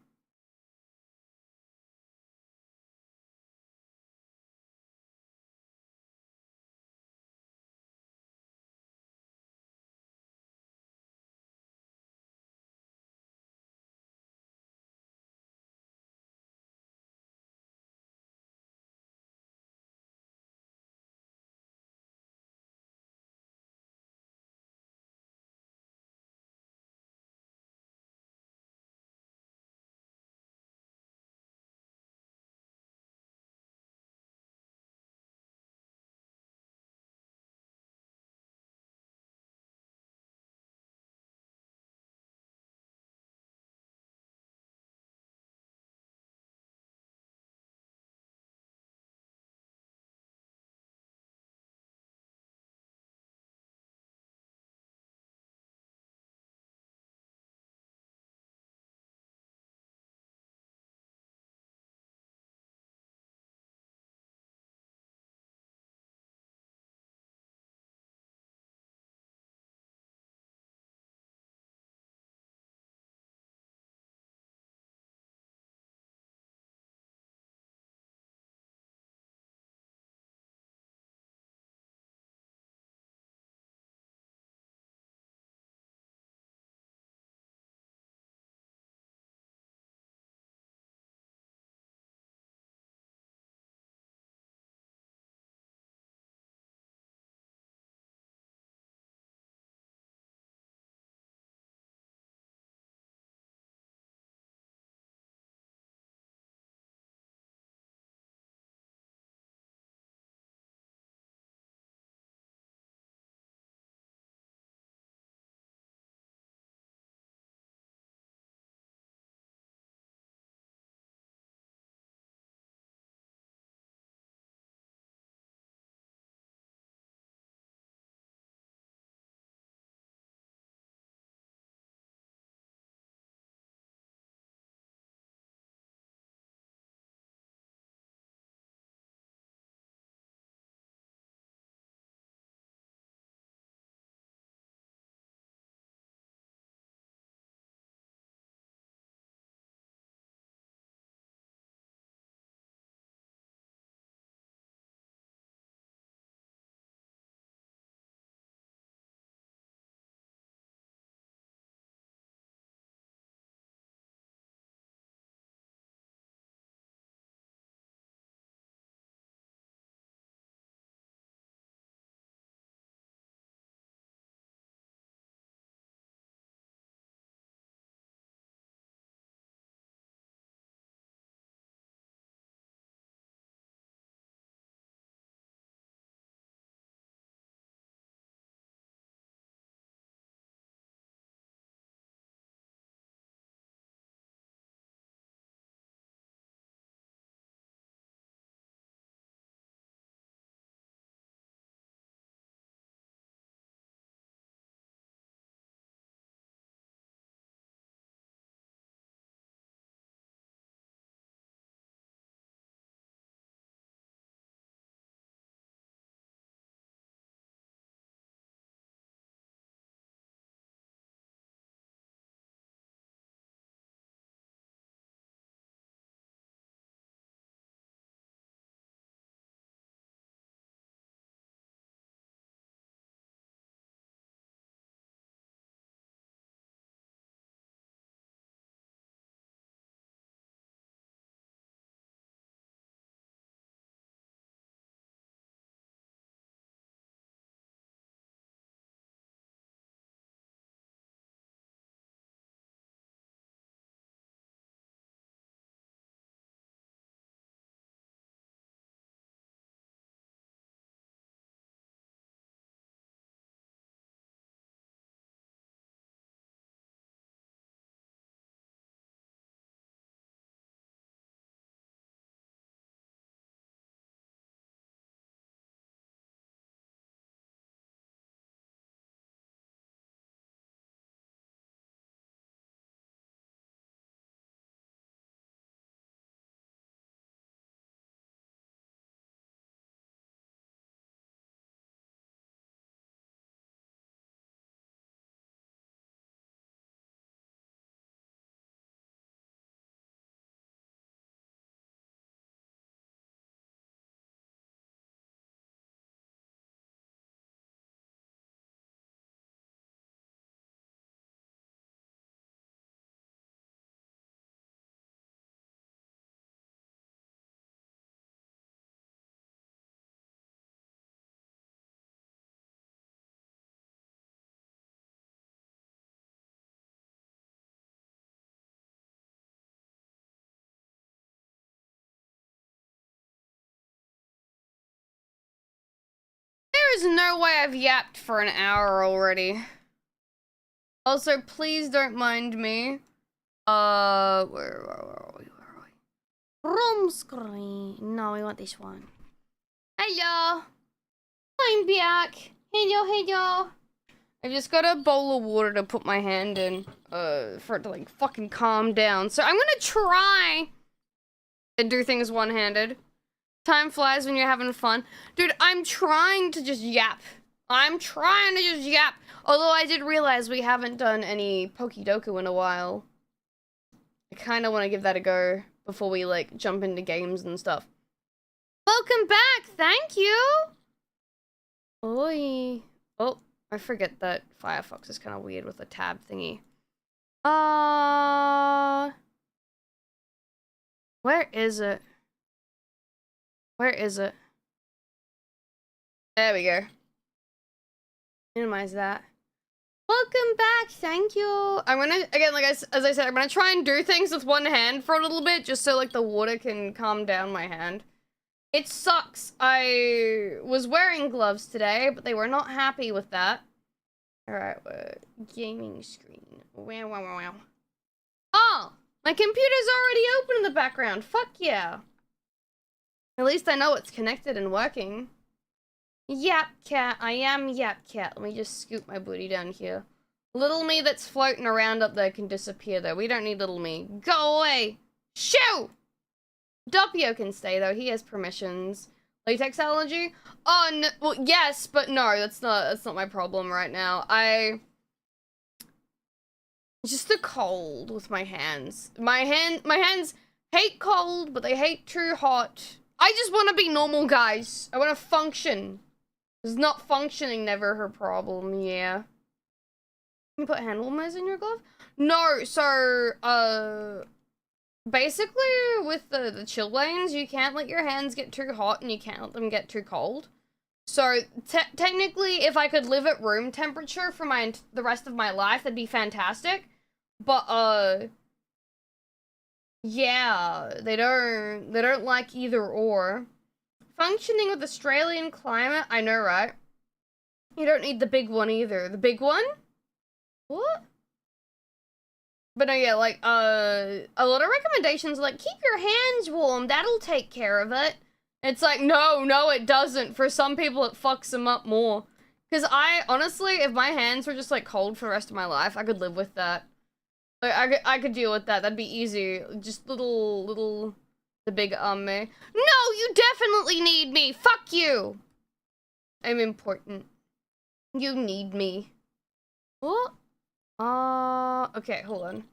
A: There's no way I've yapped for an hour already. Also, please don't mind me. Where are we? Room screen. No, we want this one. Hello. I'm back. Hello. I just got a bowl of water to put my hand in, for it to, like, fucking calm down. So I'm gonna try and do things one-handed. Time flies when you're having fun. Dude, I'm trying to just yap. Although I did realize we haven't done any Pokédoku in a while. I kind of want to give that a go before we, like, jump into games and stuff. Welcome back! Thank you! Oi. Oh, I forget that Firefox is kind of weird with a tab thingy. Where is it? There we go. Minimize that. Welcome back, thank you. I'm gonna, again, like as I said, I'm gonna try and do things with one hand for a little bit, just so, like, the water can calm down my hand. It sucks. I was wearing gloves today, but they were not happy with that. Alright, gaming screen. Wow. Oh! My computer's already open in the background. Fuck yeah. At least I know it's connected and working. Yap cat, I am Yap cat. Let me just scoop my booty down here. Little me that's floating around up there can disappear though. We don't need little me. Go away! Shoo! Doppio can stay though, he has permissions. Latex allergy? Oh, no, well, yes, but no, that's not my problem right now. Just the cold with my hands. My hands hate cold, but they hate too hot. I just want to be normal, guys. I want to function. Is not functioning never her problem, yeah. Can you put hand warmers in your glove? No, so, basically, with the chill lanes, you can't let your hands get too hot and you can't let them get too cold. So, technically, if I could live at room temperature for the rest of my life, that'd be fantastic. But, yeah, they don't like either or. Functioning with Australian climate, I know, right? You don't need the big one either. The big one? What? But no, yeah, like, a lot of recommendations are like, keep your hands warm, that'll take care of it. It's like, no, it doesn't. For some people, it fucks them up more. Because honestly, if my hands were just, like, cold for the rest of my life, I could live with that. Like, I could deal with that. That'd be easy. Just the big me. No, you definitely need me. Fuck you. I'm important. You need me. What? Okay, hold on.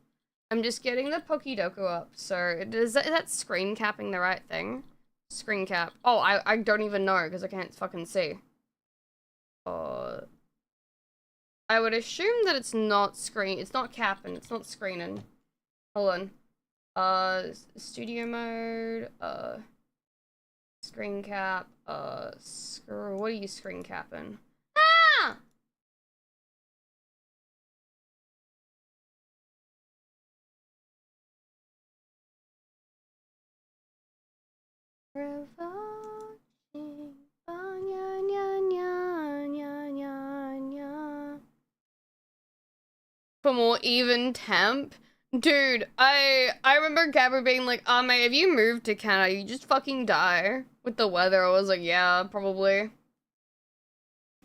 A: I'm just getting the Pokédoku up. So, is that screen capping the right thing? Screen cap. Oh, I don't even know because I can't fucking see. I would assume that it's not capping, it's not screening. Hold on. Studio mode, screen cap, what are you screen capping? Ah! For more even temp? Dude, I remember Gabby being like, oh mate, if you move to Canada, you just fucking die. With the weather, I was like, yeah, probably.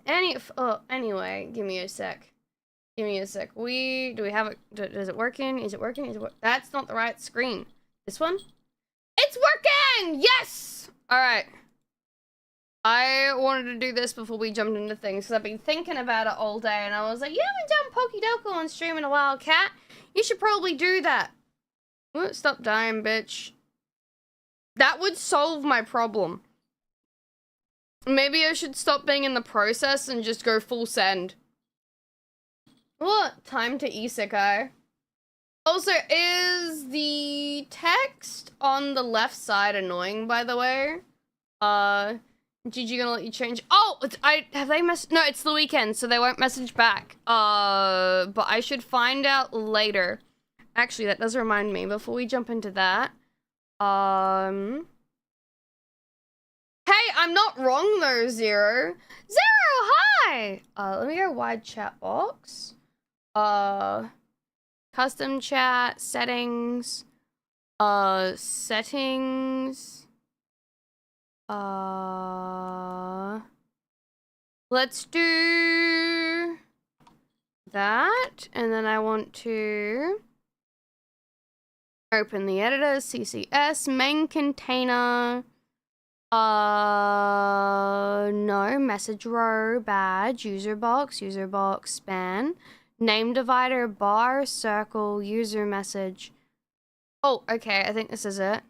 A: Anyway, give me a sec. Do we have it? Is it working? That's not the right screen. This one? It's working! Yes! Alright. I wanted to do this before we jumped into things, because I've been thinking about it all day, and I was like, you haven't done Pokédoku on stream in a while, cat. You should probably do that. Stop dying, bitch. That would solve my problem. Maybe I should stop being in the process and just go full send. What? Time to isekai. Also, is the text on the left side annoying, by the way? Gigi gonna let you change? Oh, have they no, it's the weekend, so they won't message back. But I should find out later. Actually, that does remind me, before we jump into that, hey, I'm not wrong though, Zero. Zero, hi! Let me go wide chat box. Custom chat, settings. Settings. Let's do that, and then I want to open the editor, CCS, main container, no, message row, badge, user box, span, name divider, bar, circle, user message. Oh, okay, I think this is it.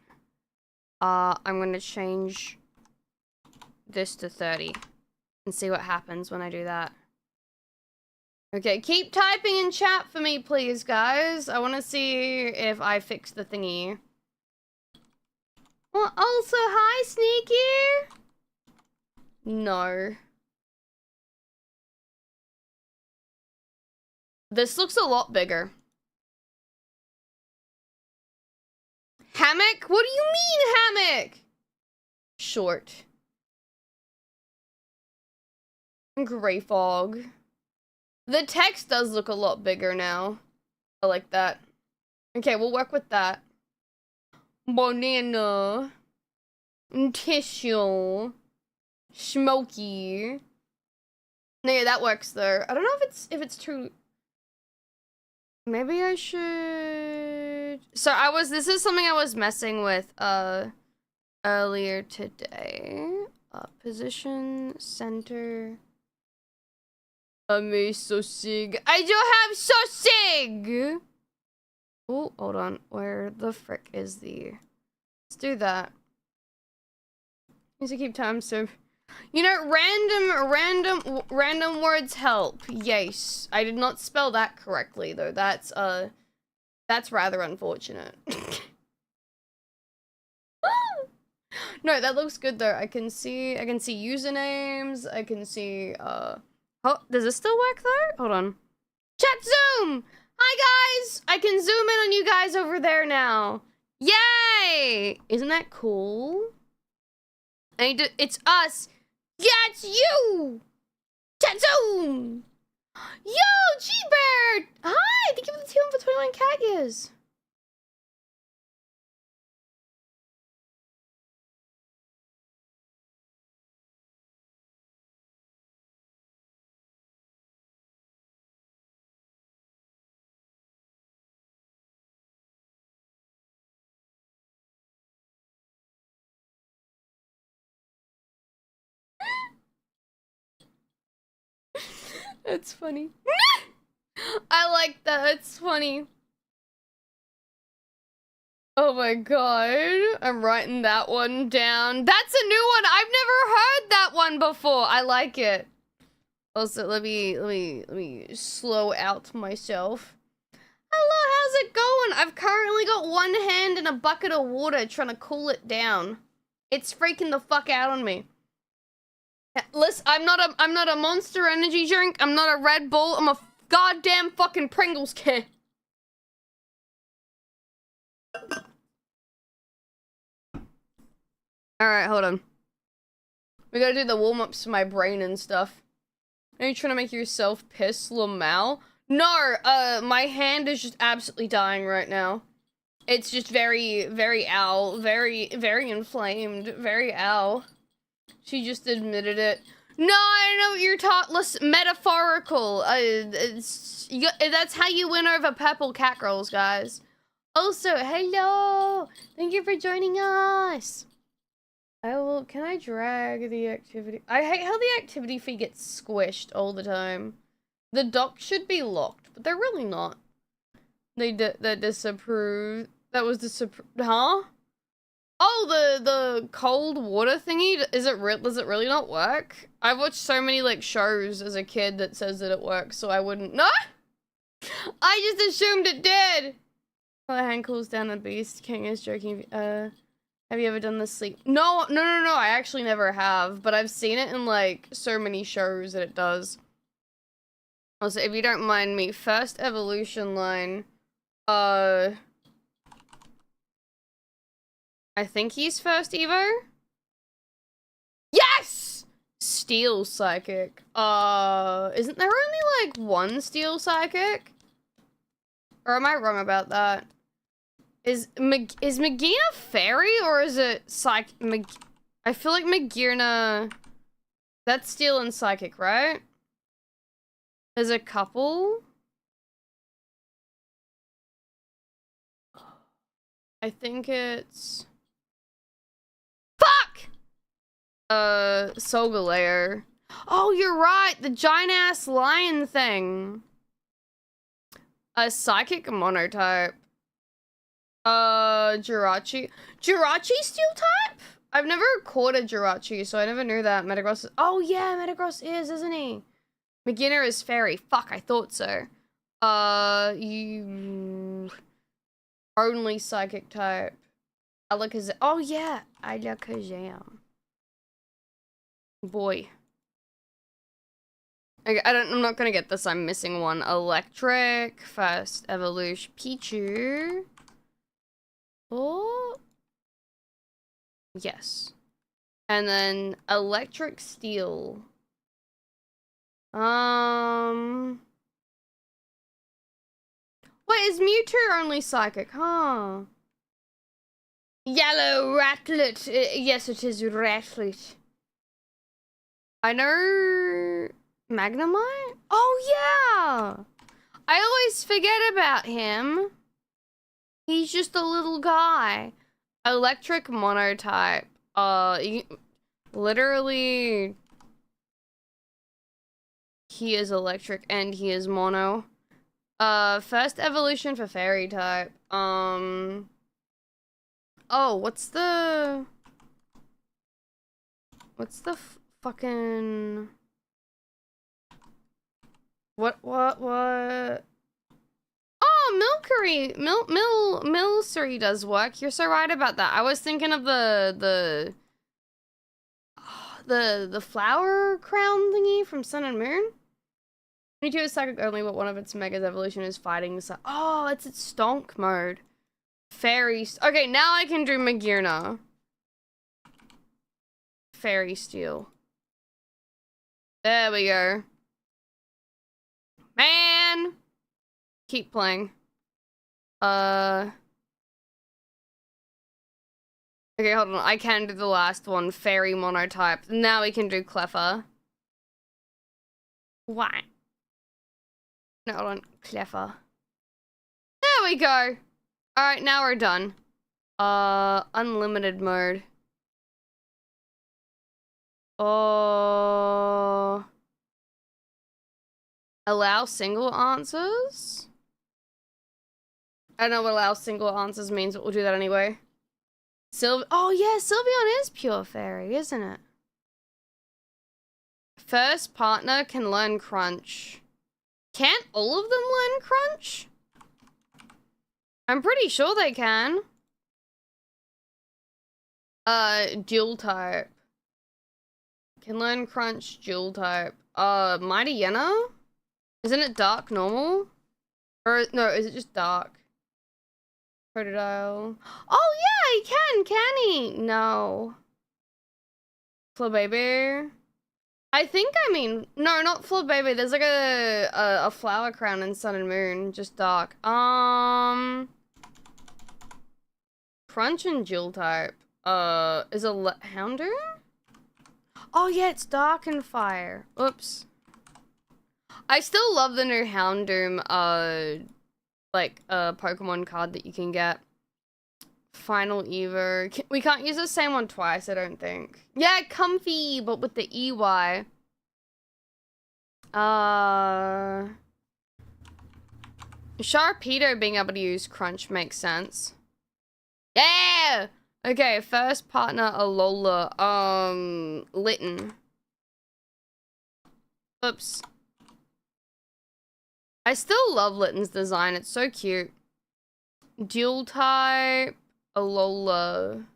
A: I'm gonna change this to 30 and see what happens when I do that. Okay, keep typing in chat for me, please, guys. I want to see if I fix the thingy. Well, also, hi, Sneaky. No. This looks a lot bigger. Hammock? What do you mean, hammock? Short. Gray fog. The text does look a lot bigger now. I like that. Okay, we'll work with that. Banana. Tissue. Smoky. No, yeah, that works though. I don't know if it's too... Maybe I should... So this is something I was messing with, earlier today. Position, center... I'm so sick. I don't have so sick! Oh, hold on. Where the frick is the... Let's do that. Need to keep time, so... You know, random words help. Yes. I did not spell that correctly, though. That's rather unfortunate. No, that looks good, though. I can see usernames. I can see, Oh, does this still work though? Hold on. Chat zoom! Hi guys! I can zoom in on you guys over there now. Yay! Isn't that cool? It's us. Yeah, it's you! Chat zoom! Yo, G-Bird! Hi! Thank you for the 2 for 21 cat years. That's funny. I like that. It's funny. Oh my god. I'm writing that one down. That's a new one. I've never heard that one before. I like it. Also, let me slow out myself. Hello, how's it going? I've currently got one hand in a bucket of water trying to cool it down. It's freaking the fuck out on me. Listen, I'm not a Monster Energy drink. I'm not a Red Bull. I'm a goddamn fucking Pringles kid. Alright, hold on. We gotta do the warm-ups to my brain and stuff. Are you trying to make yourself piss, Lamau? No, my hand is just absolutely dying right now. It's just very, very ow. Very, very inflamed. Very ow. She just admitted it. No, I know what you're talking. Listen, metaphorical. That's how you win over purple catgirls, guys. Also, hello. Thank you for joining us. Can I drag the activity? I hate how the activity fee gets squished all the time. The dock should be locked, but they're really not. They disapprove. That was disapprove. Huh? Oh, the cold water thingy? Does it really not work? I've watched so many, like, shows as a kid that says that it works, so I wouldn't- No! I just assumed it did! Oh, the hand cools down the beast. King is joking. Have you ever done the sleep? No, I actually never have, but I've seen it in, like, so many shows that it does. Also, if you don't mind me, first evolution line, I think he's first Evo? Yeah! steel psychic. Isn't there only like one steel psychic? Or am I wrong about that? Is Magearna fairy or is it I feel like Magearna, that's steel and psychic, right? There's a couple. I think it's... Fuck! Solgaleo. Oh, you're right! The giant-ass lion thing. A psychic monotype. Jirachi. Jirachi steel type? I've never caught a Jirachi, so I never knew that. Metagross is... Oh, yeah, Metagross is, isn't he? Magearna is fairy. Fuck, I thought so. You... Only psychic type. Alakazam. Oh, yeah. Alakazam. Boy. Okay, I'm not gonna get this. I'm missing one. Electric. First evolution. Pichu. Oh. Yes. And then electric steel. Wait, is Mewtwo only psychic? Huh. Yellow Ratlet. Yes, it is Ratlet. I know... Magnemite? Oh, yeah! I always forget about him. He's just a little guy. Electric monotype. Literally... He is electric and he is mono. First evolution for fairy type. Oh, what's the fucking... What? Oh, Milcery does work. You're so right about that. I was thinking of the flower crown thingy from Sun and Moon. Mewtwo is psychic only, but one of its mega's evolution is fighting the oh, it's its stonk mode. Fairy. Okay, now I can do Magearna. Fairy steel. There we go. Man! Keep playing. Okay, hold on. I can do the last one. Fairy monotype. Now we can do Cleffa. What? No, hold on. Cleffa. There we go! Alright, now we're done. Unlimited mode. Oh... Allow single answers? I don't know what allow single answers means, but we'll do that anyway. Oh yeah, Sylveon is pure fairy, isn't it? First partner can learn Crunch. Can't all of them learn Crunch? I'm pretty sure they can. Dual type. Can learn Crunch, dual type. Mighty Yenna? Isn't it dark normal? Or, no, is it just dark? Crocodile. Oh, yeah, he can he? No. Flabébé. I mean, no, not Flabébé. There's like a flower crown in Sun and Moon, just dark. Crunch and dual type. Is a Houndoom? Oh, yeah, it's dark and fire. Oops. I still love the new Houndoom, Pokemon card that you can get. Final Evo. We can't use the same one twice, I don't think. Yeah, Comfy, but with the EY. Sharpedo being able to use Crunch makes sense. Yeah! Okay, first partner, Alola. Litten. Oops. I still love Litten's design. It's so cute. Dual type, Alola.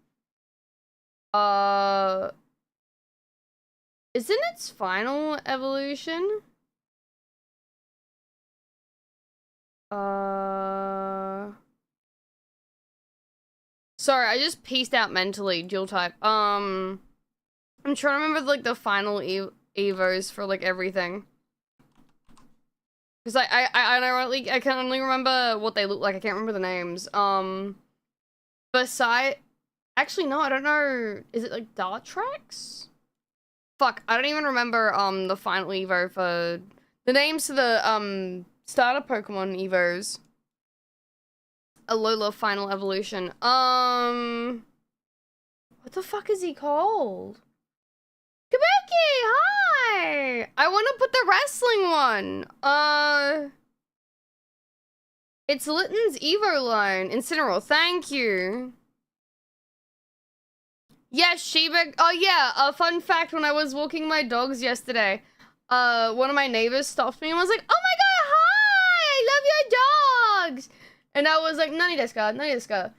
A: Isn't its final evolution? Sorry, I just pieced out mentally. Dual type. I'm trying to remember like the final evos for like everything. Because I can only remember what they look like. I can't remember the names. Actually, no, I don't know. Is it like Dart Tracks? Fuck, I don't even remember, the final Evo for the names to the, starter Pokemon Evos. Alola Final Evolution. What the fuck is he called? Kabuki, hi! I want to put the wrestling one. It's Litton's Evo line. Incineroar, thank you. Yes, Shiba. Oh yeah, a fun fact, when I was walking my dogs yesterday, one of my neighbors stopped me and was like, "Oh my god, hi! I love your dogs!" And I was like, "Nani desu ka? Nani desu ka?"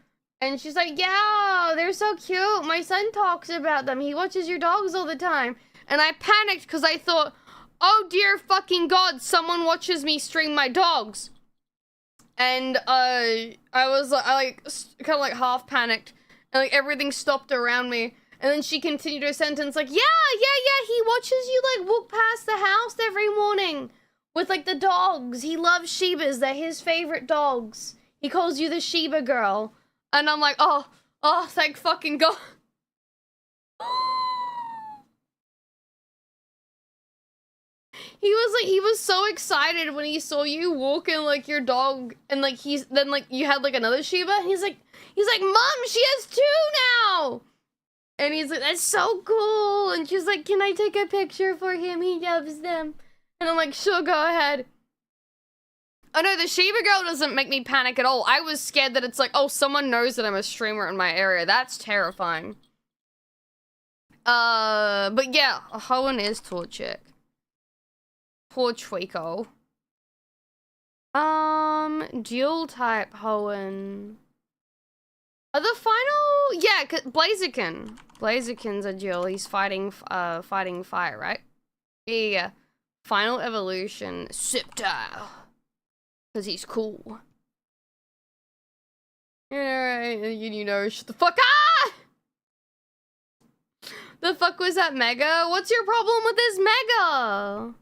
A: And she's like, "Yeah, they're so cute. My son talks about them. He watches your dogs all the time." And I panicked because I thought, "Oh dear fucking god, someone watches me stream my dogs." And I like kind of like half panicked. And, like, everything stopped around me. And then she continued her sentence, like, yeah, he watches you, like, walk past the house every morning. With, like, the dogs. He loves Shibas. They're his favorite dogs. He calls you the Shiba girl. And I'm like, oh, thank fucking God. He was so excited when he saw you walking, like, your dog. And, like, then, like, you had, like, another Shiba. And he's like, Mom, she has 2 now! And he's like, that's so cool! And she's like, can I take a picture for him? He loves them. And I'm like, sure, go ahead. Oh no, the Shiba girl doesn't make me panic at all. I was scared that it's like, oh, someone knows that I'm a streamer in my area. That's terrifying. But yeah, Hoenn is Torchic. Poor Trico. Dual type Hoenn. The final, yeah, Blaziken. Blaziken's a duel. He's fighting fire, right? Yeah. Final evolution, Sceptile. Cause he's cool. You know, shut the fuck up! The fuck was that, Mega? What's your problem with this Mega?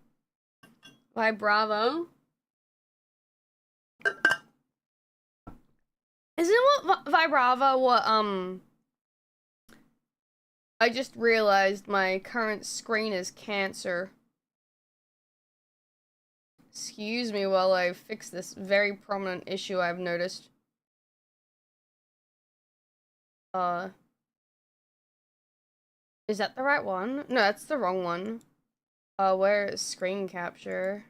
A: Why, bravo. Isn't what Vibrava what, I just realized my current screen is cancer. Excuse me while I fix this very prominent issue I've noticed. Is that the right one? No, that's the wrong one. Where is screen capture?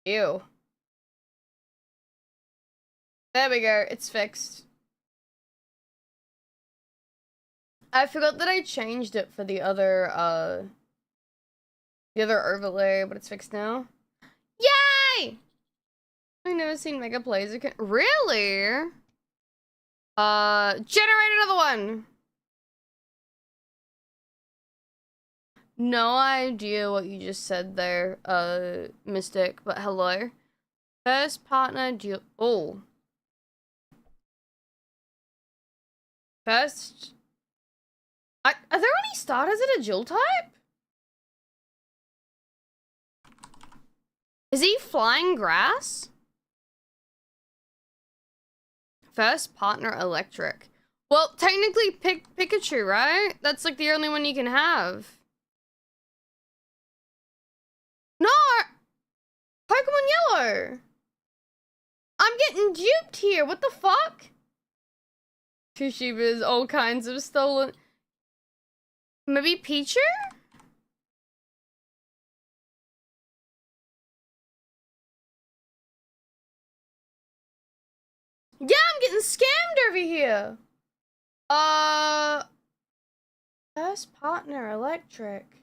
A: Ew. There we go, it's fixed. I forgot that I changed it for the other overlay, but it's fixed now. Yay! I've never seen Mega Blaziken. Really? Generate another one! No idea what you just said there, Mystic, but hello. First partner duel. Oh. First. Are there any starters at a dual type? Is he flying grass? First partner electric. Well, technically Pikachu, right? That's like the only one you can have. No! Pokemon Yellow! I'm getting duped here, what the fuck? Tushibas, all kinds of stolen. Maybe Pichu? Yeah, I'm getting scammed over here. First partner electric.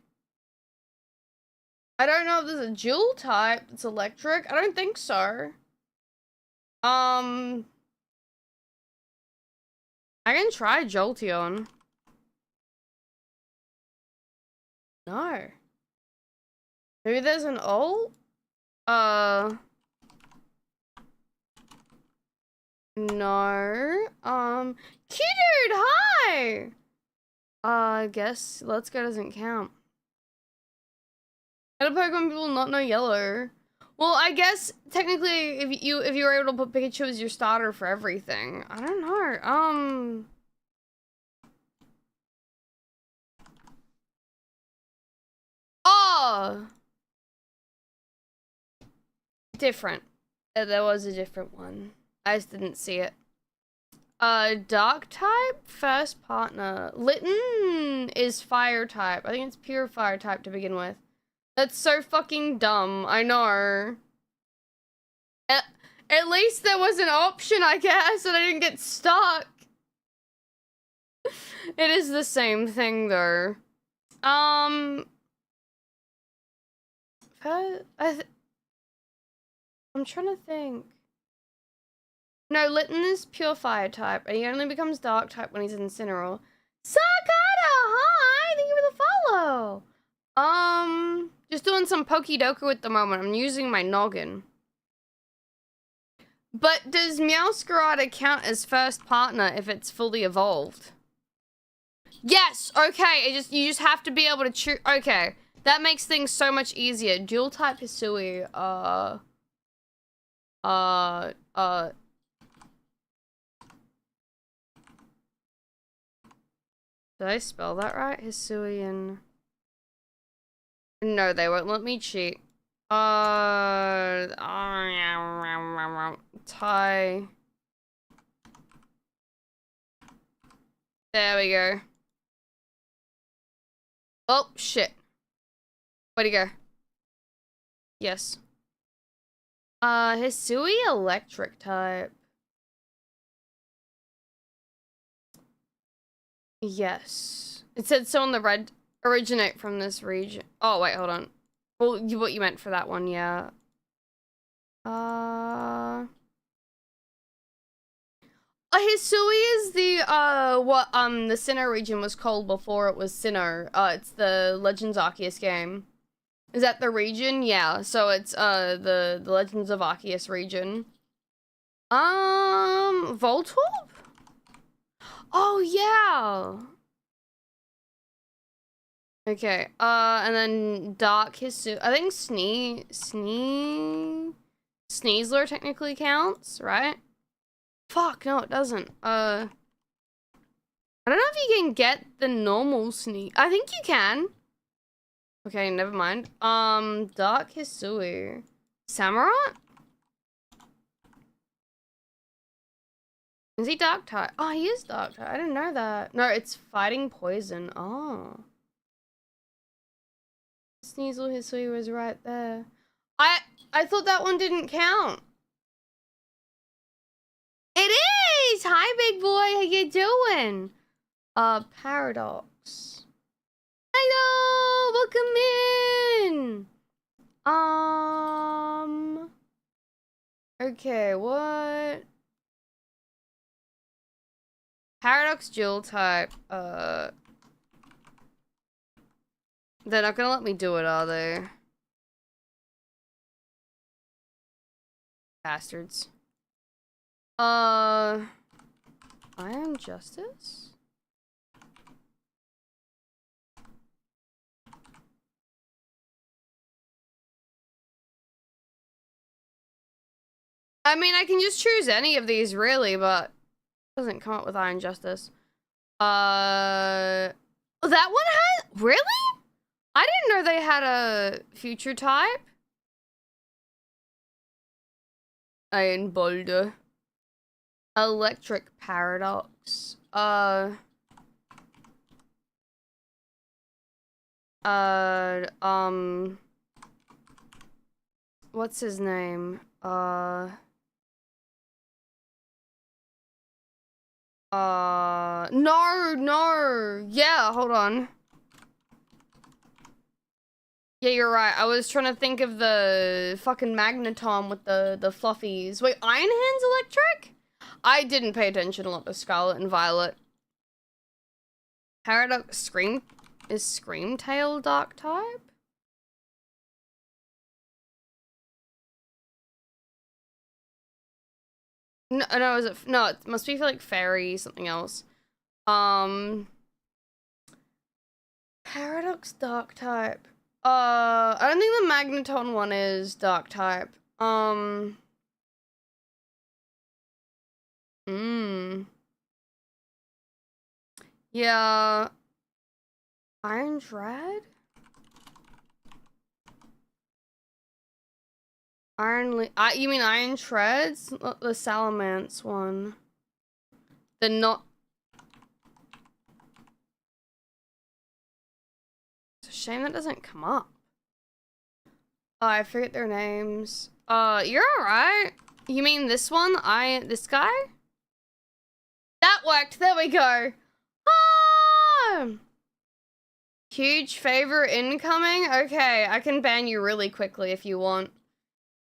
A: I don't know if there's a dual type that's electric. I don't think so. I can try Jolteon. No. Maybe there's an ult? No. Cute dude, hi! I guess Let's Go doesn't count. How do Pokemon people not know yellow? Well, I guess technically if you were able to put Pikachu as your starter for everything. I don't know. Oh! Different. There was a different one. I just didn't see it. Dark type? First partner. Litten is fire type. I think it's pure fire type to begin with. That's so fucking dumb. I know. At least there was an option, I guess, and I didn't get stuck. It is the same thing, though. I'm trying to think. No, Litten is pure fire type, and he only becomes dark type when he's Incineroar. Sakata, hi! Thank you for the follow! Just doing some Pokedoku at the moment. I'm using my noggin. But does Meowscarada count as first partner if it's fully evolved? Yes! Okay, you just have to be able to choose. Okay, that makes things so much easier. Dual type Hisui, did I spell that right? Hisuian. No, they won't let me cheat. Thai. There we go. Oh, shit. Where'd he go? Yes. Hisui electric type. Yes. It said so on the red. Originate from this region. Oh, wait, hold on. Well, what you meant for that one, yeah. Hisui is the, what, the Sinnoh region was called before it was Sinnoh. It's the Legends Arceus game. Is that the region? Yeah, so it's, the Legends of Arceus region. Voltorb? Oh, yeah! Okay, and then Dark Hisu. I think Sneasler technically counts, right? Fuck, no, it doesn't. I don't know if you can get the normal Sneak. I think you can. Okay, never mind. Dark Hisui. Samurott? Is he dark type? Oh, he is dark type. I didn't know that. No, it's fighting poison. Oh. Sneasel Hisui was right there. I thought that one didn't count. It is! Hi, big boy. How you doing? Paradox. Hello! Welcome in! Okay, what? Paradox dual type. They're not gonna let me do it, are they? Bastards. Iron Justice? I mean, I can just choose any of these, really, but it doesn't come up with Iron Justice. That one has... Really? I didn't know they had a future type. Iron Boulder. Electric Paradox. What's his name? No. Yeah, hold on. Yeah, you're right. I was trying to think of the fucking Magneton with the fluffies. Wait, Iron Hand's electric? I didn't pay attention a lot to Scarlet and Violet. Paradox Scream... Is Screamtail dark type? No, is it... No, it must be for, like, fairy, something else. Paradox dark type. I don't think the Magneton one is dark type. Yeah. Iron Dread? You mean Iron Treads? Not the Salamence one. The not... It's a shame that doesn't come up. Oh, I forget their names. You're alright. You mean this one? This guy? That worked. There we go. Ah! Huge favor incoming? Okay, I can ban you really quickly if you want.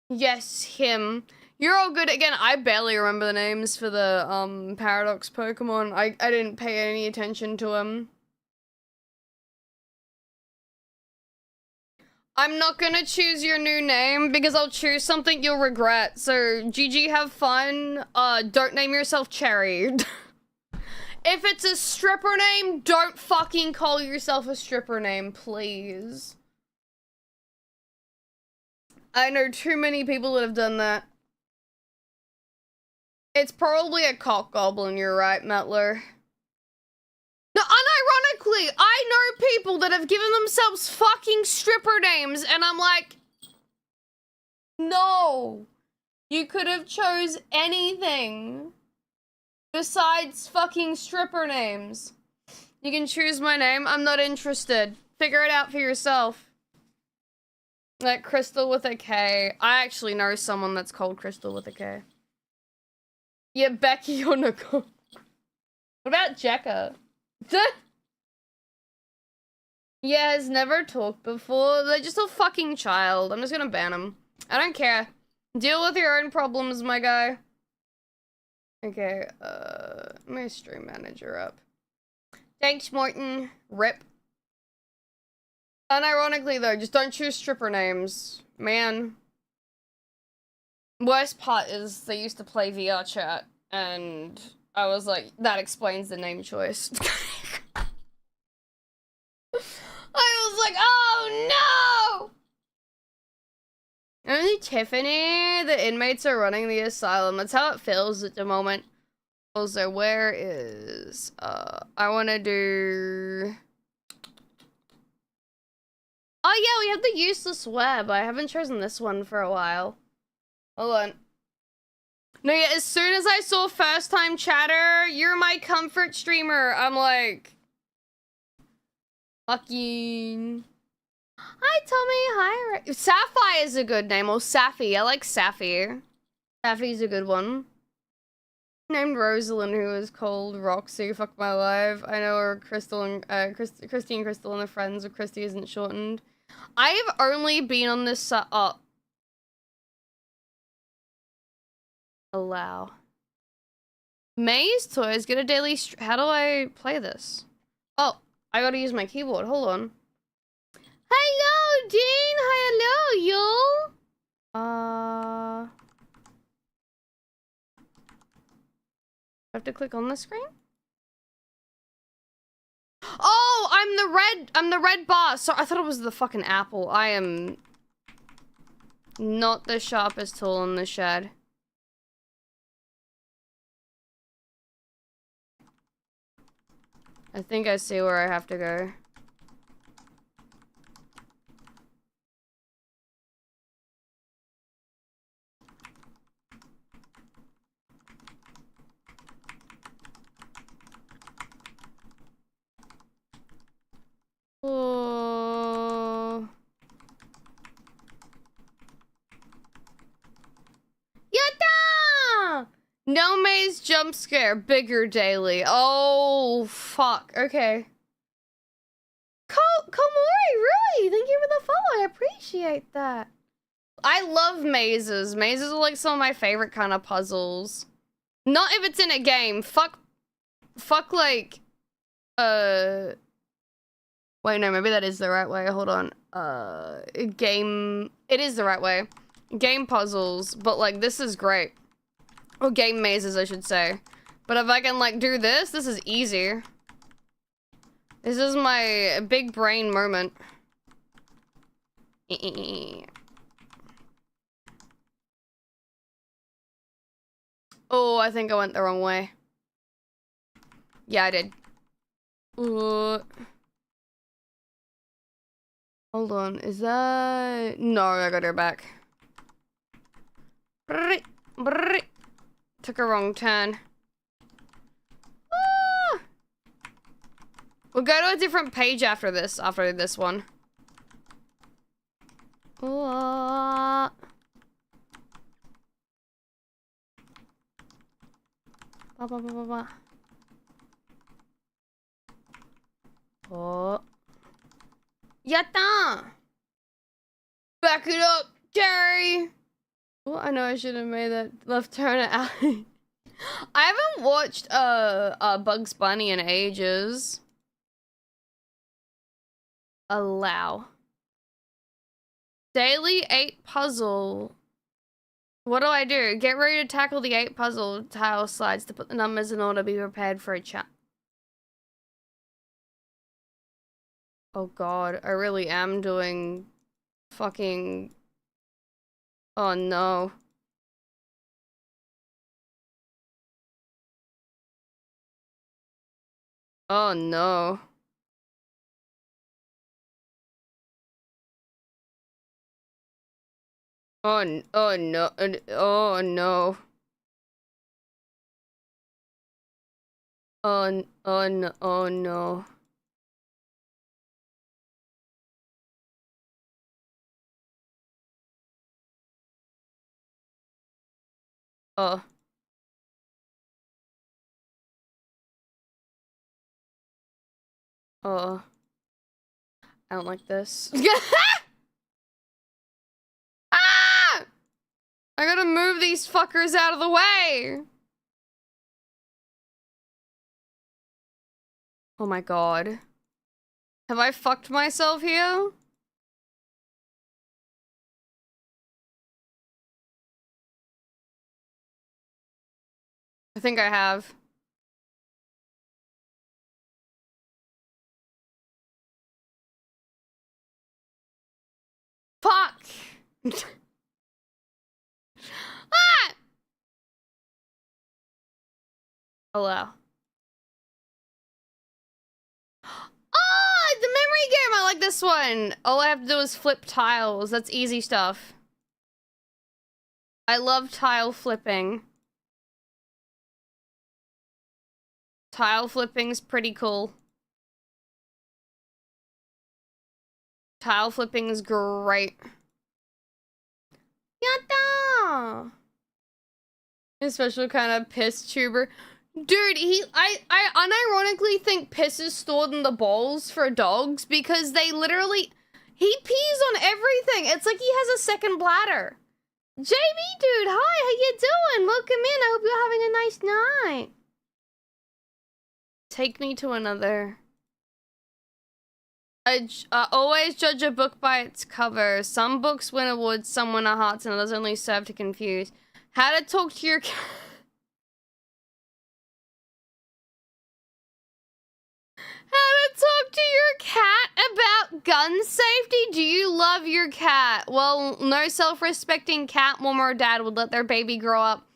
A: Yes, him. You're all good. Again, I barely remember the names for the, Paradox Pokemon. I didn't pay any attention to them. I'm not gonna choose your new name because I'll choose something you'll regret. So, GG, have fun. Don't name yourself Cherry. If it's a stripper name, don't fucking call yourself a stripper name, please. I know too many people that have done that. It's probably a cock goblin, you're right, Metler. No, unironically, I know people that have given themselves fucking stripper names, and I'm like, no. You could have chose anything besides fucking stripper names. You can choose my name, I'm not interested. Figure it out for yourself. Like Crystal with a K. I actually know someone that's called Crystal with a K. Yeah, Becky or Nicole. What about Jekka? Yeah, has never talked before. They're just a fucking child. I'm just gonna ban them. I don't care. Deal with your own problems, my guy. Okay, my stream manager up. Thanks, Morton. RIP. Unironically, though, just don't choose stripper names. Man. Worst part is they used to play VR chat, and I was like, that explains the name choice. I was like, oh no! Only Tiffany, the inmates are running the asylum. That's how it feels at the moment. Also, where is, I wanna do... Oh yeah, we have the useless web. I haven't chosen this one for a while. Hold on. No, yeah, as soon as I saw first time chatter, you're my comfort streamer, I'm like... Fucking... Hi, Tommy. Hi. Sapphire is a good name. Or Sappy. I like Sappy. Sappy's a good one. Named Rosalind, who is called Roxy. Fuck my life. I know her Crystal and Christy and Crystal and the friends of Christy isn't shortened. I've only been on this allow. May's toys get a daily how do I play this? Oh, I gotta use my keyboard. Hold on. Hello, Dean. Hello, y'all. I have to click on the screen? Oh, I'm the red boss. So I thought it was the fucking apple. I am not the sharpest tool in the shed. I think I see where I have to go. Oh. Yatta! No maze jump scare, bigger daily. Oh, fuck. Okay. Komori, really? Thank you for the follow. I appreciate that. I love mazes. Mazes are like some of my favorite kind of puzzles. Not if it's in a game. Fuck like, wait, no, maybe that is the right way. Hold on. Game... It is the right way. Game puzzles, but, like, this is great. Or game mazes, I should say. But if I can, like, do this, this is easy. This is my big brain moment. Oh, I think I went the wrong way. Yeah, I did. Hold on, is that... No, I got her back. Took a wrong turn. Ah! We'll go to a different page after this one. Oh. Yatta! Back it up, Jerry! Well, I know I should have made that left turn out. I haven't watched Bugs Bunny in ages. Allow. Daily 8 puzzle. What do I do? Get ready to tackle the 8 puzzle tile slides to put the numbers in order. Be prepared for a chat. Oh god, I really am doing fucking... Oh no. Oh no. Oh no. Oh no. Oh no. Oh no. Oh no. Oh. Oh. I don't like this. Ah! I gotta move these fuckers out of the way. Oh my god. Have I fucked myself here? I think I have. Fuck! Ah! Allow. Oh, the memory game! I like this one! All I have to do is flip tiles. That's easy stuff. I love tile flipping. Tile flipping's pretty cool. Tile flipping's great. Yatta! A special kind of piss tuber. Dude, I unironically think piss is stored in the bowls for dogs because they literally... He pees on everything. It's like he has a second bladder. JB, dude, hi, how you doing? Welcome in. I hope you're having a nice night. Take me to another. I always judge a book by its cover. Some books win awards, some win hearts, and others only serve to confuse. How to talk to your cat. How to talk to your cat about gun safety? Do you love your cat? Well, no self-respecting cat mom or dad would let their baby grow up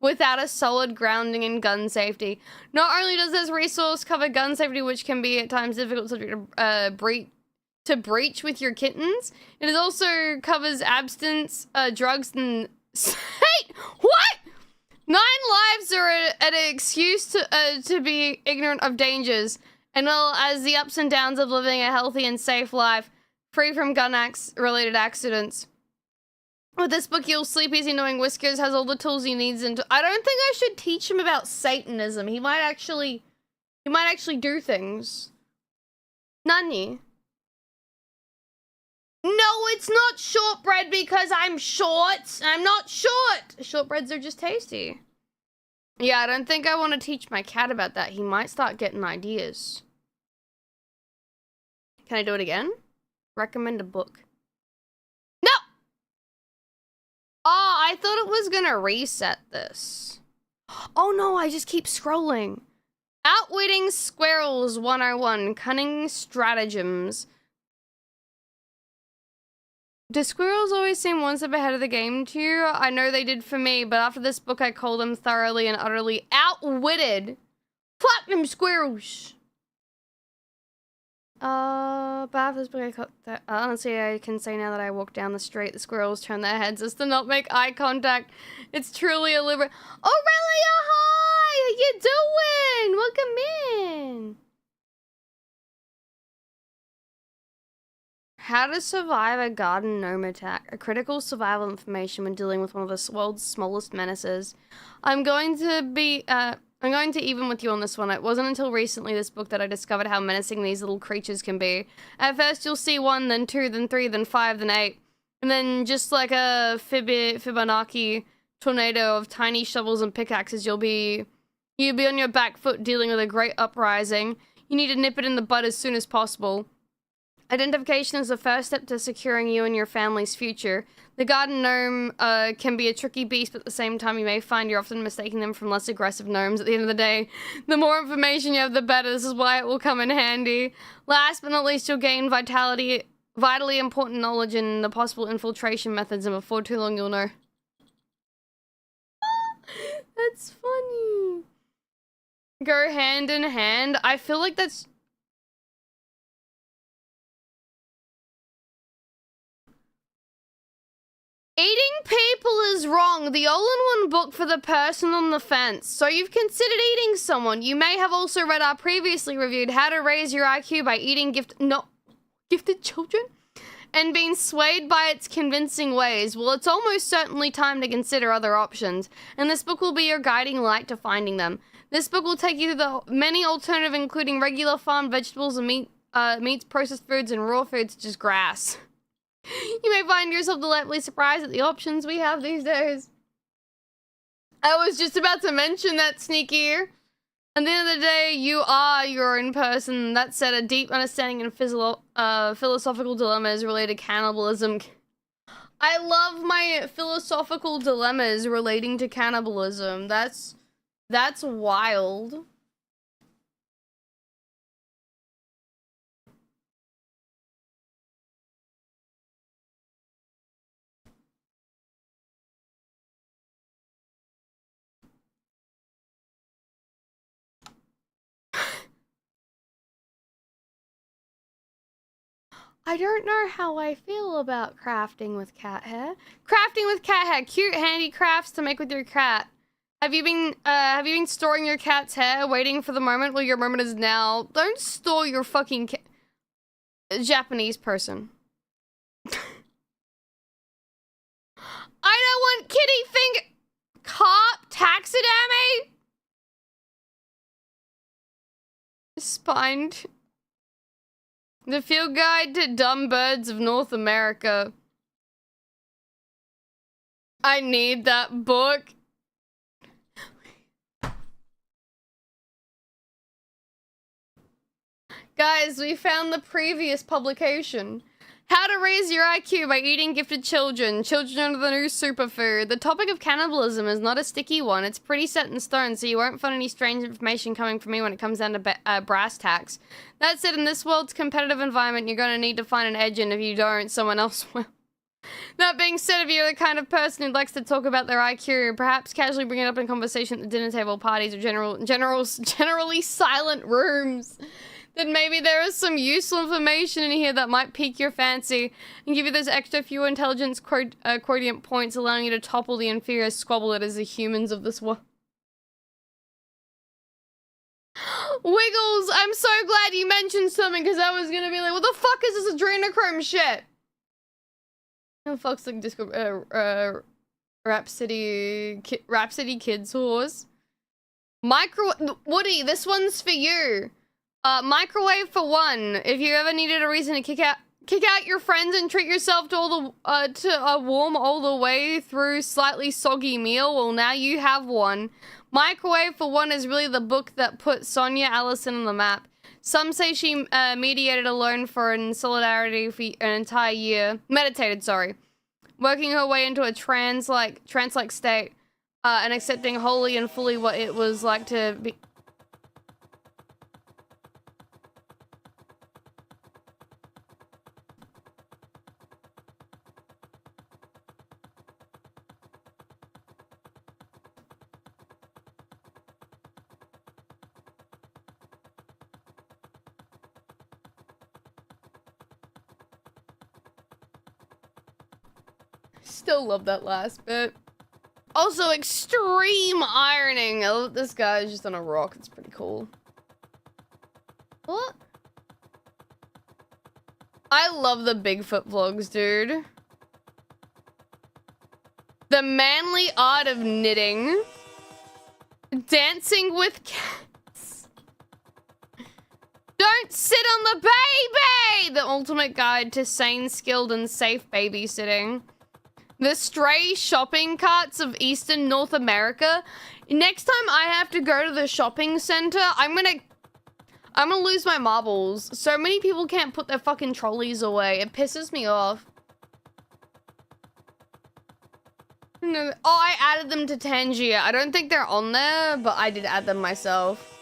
A: without a solid grounding in gun safety. Not only does this resource cover gun safety, which can be at times difficult to breach with your kittens, it also covers abstinence, drugs, and... Hey! What?! 9 lives are an excuse to be ignorant of dangers, and well as the ups and downs of living a healthy and safe life, free from gun-related accidents. With this book, you'll sleep easy knowing Whiskers has all the tools he needs. And I don't think I should teach him about Satanism. He might actually do things. Nani? No, it's not shortbread because I'm short. I'm not short. Shortbreads are just tasty. Yeah, I don't think I want to teach my cat about that. He might start getting ideas. Can I do it again? Recommend a book. No! Oh, I thought it was gonna reset this. Oh no, I just keep scrolling. Outwitting Squirrels 101. Cunning Stratagems. Do squirrels always seem one step ahead of the game to you? I know they did for me, but after this book I call them thoroughly and utterly outwitted. Fuck them squirrels! But after this book I call that, honestly I can say now that I walk down the street, the squirrels turn their heads as to not make eye contact. It's truly a liber- Aurelia, hi! How you doing? Welcome in! How to survive a garden gnome attack. A critical survival information when dealing with one of the world's smallest menaces. I'm going to even with you on this one. It wasn't until recently this book that I discovered how menacing these little creatures can be. At first you'll see 1, then 2, then 3, then 5, then 8. And then just like a Fibonacci tornado of tiny shovels and pickaxes, you'll be on your back foot dealing with a great uprising. You need to nip it in the bud as soon as possible. Identification is the first step to securing you and your family's future. The garden gnome can be a tricky beast, but at the same time you may find you're often mistaking them from less aggressive gnomes. At the end of the day, the more information you have, the better. This is why it will come in handy. Last but not least, you'll gain vitally important knowledge in the possible infiltration methods, and before too long you'll know. That's funny. Go hand in hand. I feel like that's... Eating people is wrong. The all-in-one book for the person on the fence. So you've considered eating someone. You may have also read our previously reviewed How to Raise Your IQ by Eating Gifted Children and being swayed by its convincing ways. Well, it's almost certainly time to consider other options, and this book will be your guiding light to finding them. This book will take you to the many alternatives, including regular farmed vegetables and meats, processed foods, and raw foods such as grass. You may find yourself delightfully surprised at the options we have these days. I was just about to mention that, sneaky ear. At the end of the day, you are your own person. That said, a deep understanding in philosophical dilemmas related to cannibalism. I love my philosophical dilemmas relating to cannibalism. That's wild. I don't know how I feel about crafting with cat hair. Crafting with cat hair. Cute handicrafts to make with your cat. Have you been storing your cat's hair, waiting for the moment? Well, your moment is now. Don't store your fucking Japanese person. I don't want kitty finger... Cop taxidermy? Spined... The Field Guide to Dumb Birds of North America. I need that book. Guys, we found the previous publication. How to Raise Your IQ by Eating Gifted Children. Children are the new superfood. The topic of cannibalism is not a sticky one. It's pretty set in stone, so you won't find any strange information coming from me when it comes down to brass tacks. That said, in this world's competitive environment, you're going to need to find an edge, and if you don't, someone else will. That being said, if you're the kind of person who likes to talk about their IQ, perhaps casually bring it up in conversation at the dinner table, parties, or generally silent rooms, then maybe there is some useful information in here that might pique your fancy and give you those extra few intelligence quotient points, allowing you to topple the inferior squabble that is the humans of this world. Wiggles, I'm so glad you mentioned something, because I was gonna be like, what the fuck is this adrenochrome shit? Oh, fuck's like Disco, Rhapsody Kids Horse. Woody, this one's for you. Microwave for one. If you ever needed a reason to kick out your friends and treat yourself to a warm all the way through slightly soggy meal, well, now you have one. Microwave for one is really the book that put Sonia Allison on the map. Some say she mediated alone in solidarity for an entire year. Meditated, sorry. Working her way into a trance-like state, and accepting wholly and fully what it was like to be... Still love that last bit. Also, extreme ironing. I love this guy is just on a rock. It's pretty cool. What? I love the Bigfoot vlogs, dude. The manly art of knitting. Dancing with cats. Don't sit on the baby! The ultimate guide to sane, skilled, and safe babysitting. The stray shopping carts of Eastern North America. Next time I have to go to the shopping center, I'm gonna lose my marbles. So many people can't put their fucking trolleys away. It pisses me off. No. Oh, I added them to Tangier. I don't think they're on there, but I did add them myself.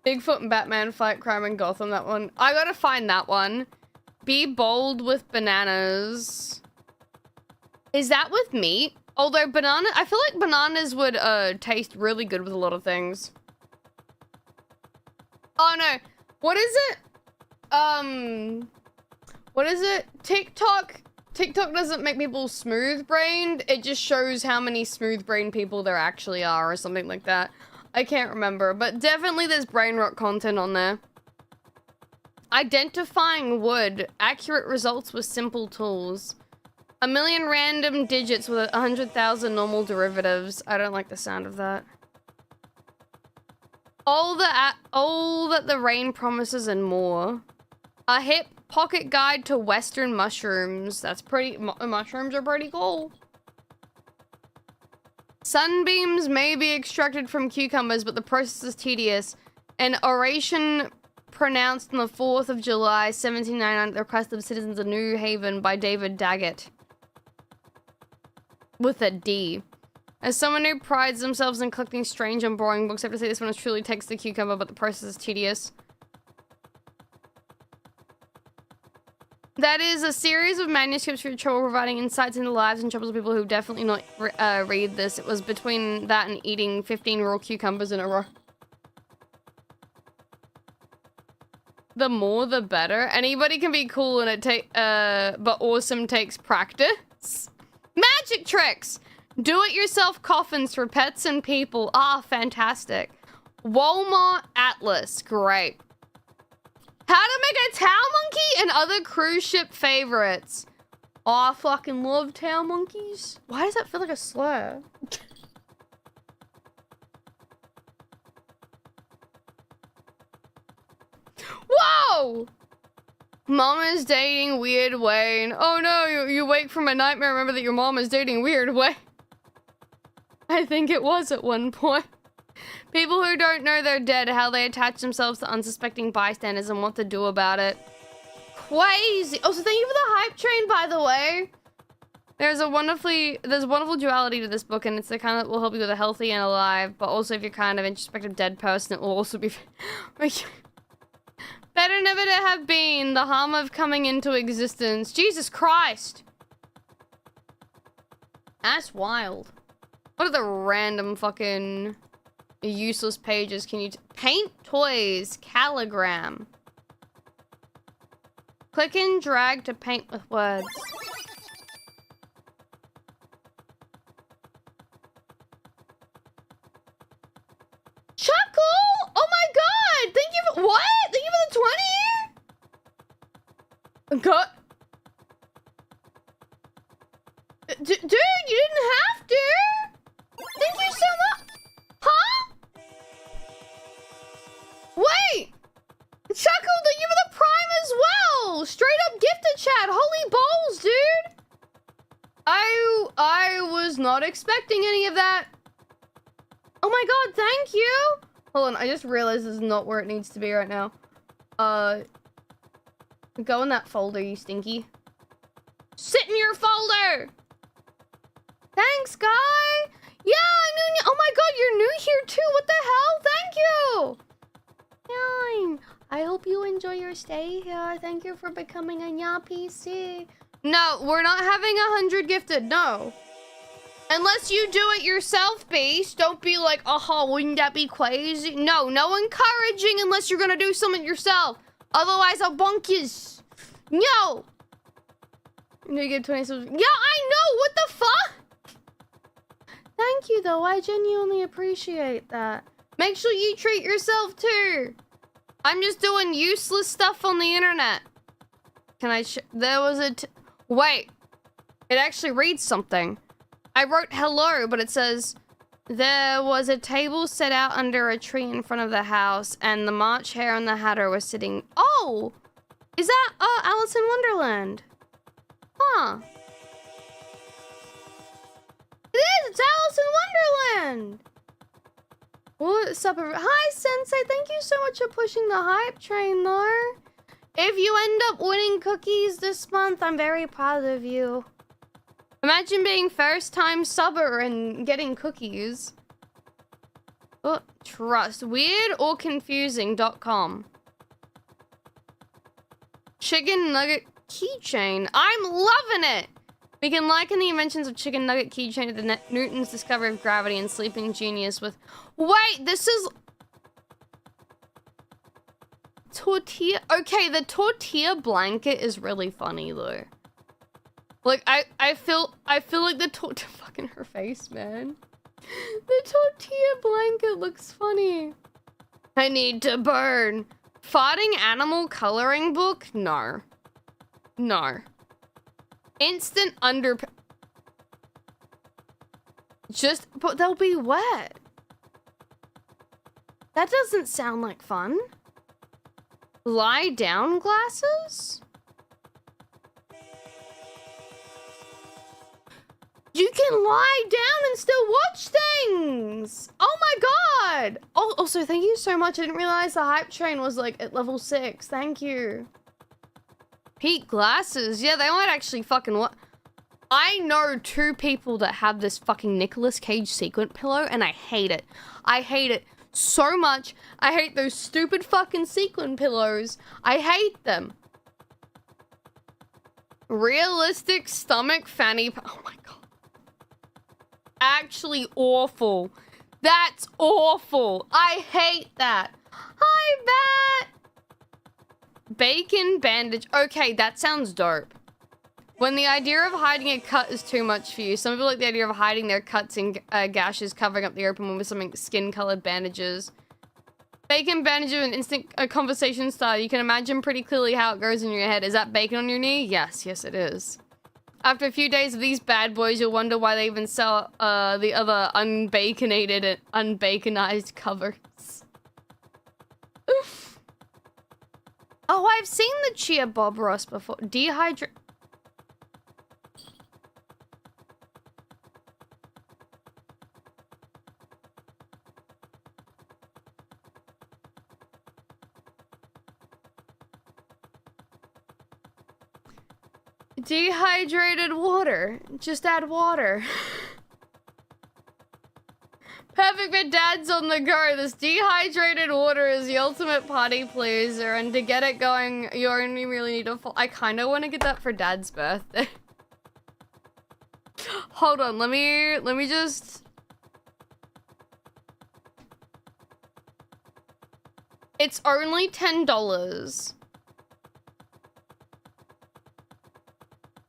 A: Bigfoot and Batman fight crime in Gotham, that one. I gotta find that one. Be bold with bananas. Is that with meat? Although I feel like bananas would taste really good with a lot of things. Oh no, what is it? What is it? TikTok doesn't make people smooth-brained. It just shows how many smooth-brained people there actually are or something like that. I can't remember, but definitely there's brain rot content on there. Identifying wood. Accurate results with simple tools. 1 million random digits with 100,000 normal derivatives. I don't like the sound of that. All that the rain promises and more. A hip pocket guide to Western mushrooms. That's pretty. Mushrooms are pretty cool. Sunbeams may be extracted from cucumbers, but the process is tedious. An oration pronounced on the 4th of July, 1799, at the request of citizens of New Haven by David Daggett. With a D. As someone who prides themselves in collecting strange and boring books, I have to say this one truly takes the cucumber, but the process is tedious. That is a series of manuscripts for trouble providing insights into the lives and troubles of people who definitely not read this. It was between that and eating 15 raw cucumbers in a row. The more, the better. Anybody can be cool and but awesome takes practice. Magic tricks! Do-it-yourself coffins for pets and people. Ah, fantastic. Walmart Atlas. Great. How to make a towel monkey and other cruise ship favorites. Oh, I fucking love towel monkeys. Why does that feel like a slur? Whoa! Mama's dating Weird Wayne. Oh no, you wake from a nightmare, remember that your mom is dating Weird Wayne. I think it was at one point. People who don't know they're dead, how they attach themselves to unsuspecting bystanders and what to do about it. Crazy. Oh, so thank you for the hype train, by the way. There's a wonderful duality to this book, and it's the kind that will help you with a healthy and alive, but also if you're kind of introspective dead person, it will also be better never to have been. The harm of coming into existence. Jesus Christ. That's wild. What are the random fucking useless pages can you paint toys, calligram. Click and drag to paint with words. Chuckle! Oh my god! Thank you for what? Thank you for the 20? God. Dude, you didn't have to! Thank you so much! Huh? Wait! Chuckle, thank you for the prime as well! Straight up gifted chat! Holy balls, dude! I was not expecting any of that. Oh my god, thank you! Hold on, I just realized this is not where it needs to be right now. Go in that folder, you stinky. Sit in your folder! Thanks, guy! Yeah, oh my god, you're new here too! What the hell? Thank you! Yeah, I hope you enjoy your stay here. Thank you for becoming a Nya PC. No, we're not having 100 gifted, no. Unless you do it yourself, Beast. Don't be like, oh, wouldn't that be crazy? No, no encouraging unless you're gonna do something yourself. Otherwise, I'll bonk yous. No! You get 20 subs. Yeah, I know! What the fuck? Thank you, though. I genuinely appreciate that. Make sure you treat yourself, too. I'm just doing useless stuff on the internet. Can I there was a wait. It actually reads something. I wrote hello, but it says, there was a table set out under a tree in front of the house, and the March Hare and the Hatter were sitting. Oh! Is that, Alice in Wonderland? Huh. It is! It's Alice in Wonderland! What's up, hi, Sensei! Thank you so much for pushing the hype train, though. If you end up winning cookies this month, I'm very proud of you. Imagine being first-time subber and getting cookies. Oh, trust. Weird or confusing.com. Chicken nugget keychain. I'm loving it! We can liken the inventions of chicken nugget keychain to the Newton's discovery of gravity and sleeping genius with... Wait, this is... Tortilla... Okay, the tortilla blanket is really funny, though. Like, I feel like the fucking her face, man. The tortilla blanket looks funny. I need to burn. Farting animal coloring book? No. No. Instant under... Just... But they'll be wet. That doesn't sound like fun. Lie down glasses? You can lie down and still watch things! Oh my god! Oh, also, thank you so much. I didn't realize the hype train was, like, at level 6. Thank you. Peak glasses. Yeah, they might actually fucking what? I know 2 people that have this fucking Nicolas Cage sequin pillow, and I hate it. I hate it so much. I hate those stupid fucking sequin pillows. I hate them. Realistic stomach fanny. Oh my god. Actually awful. That's awful. I hate that. Hi, Bat. Bacon bandage. Okay, that sounds dope. When the idea of hiding a cut is too much for you, some people like the idea of hiding their cuts and gashes, covering up the open wound with something skin-colored bandages. Bacon bandage with an instant conversation style. You can imagine pretty clearly how it goes in your head. Is that bacon on your knee? Yes, yes it is. After a few days of these bad boys, you'll wonder why they even sell the other unbaconated and unbaconized covers. Oh, I've seen the Chia Bob Ross before. Dehydrate. Dehydrated water. Just add water. Perfect for dads on the go. This dehydrated water is the ultimate party pleaser, and to get it going, you only really need a full... I kind of want to get that for Dad's birthday. Hold on, let me just... It's only $10.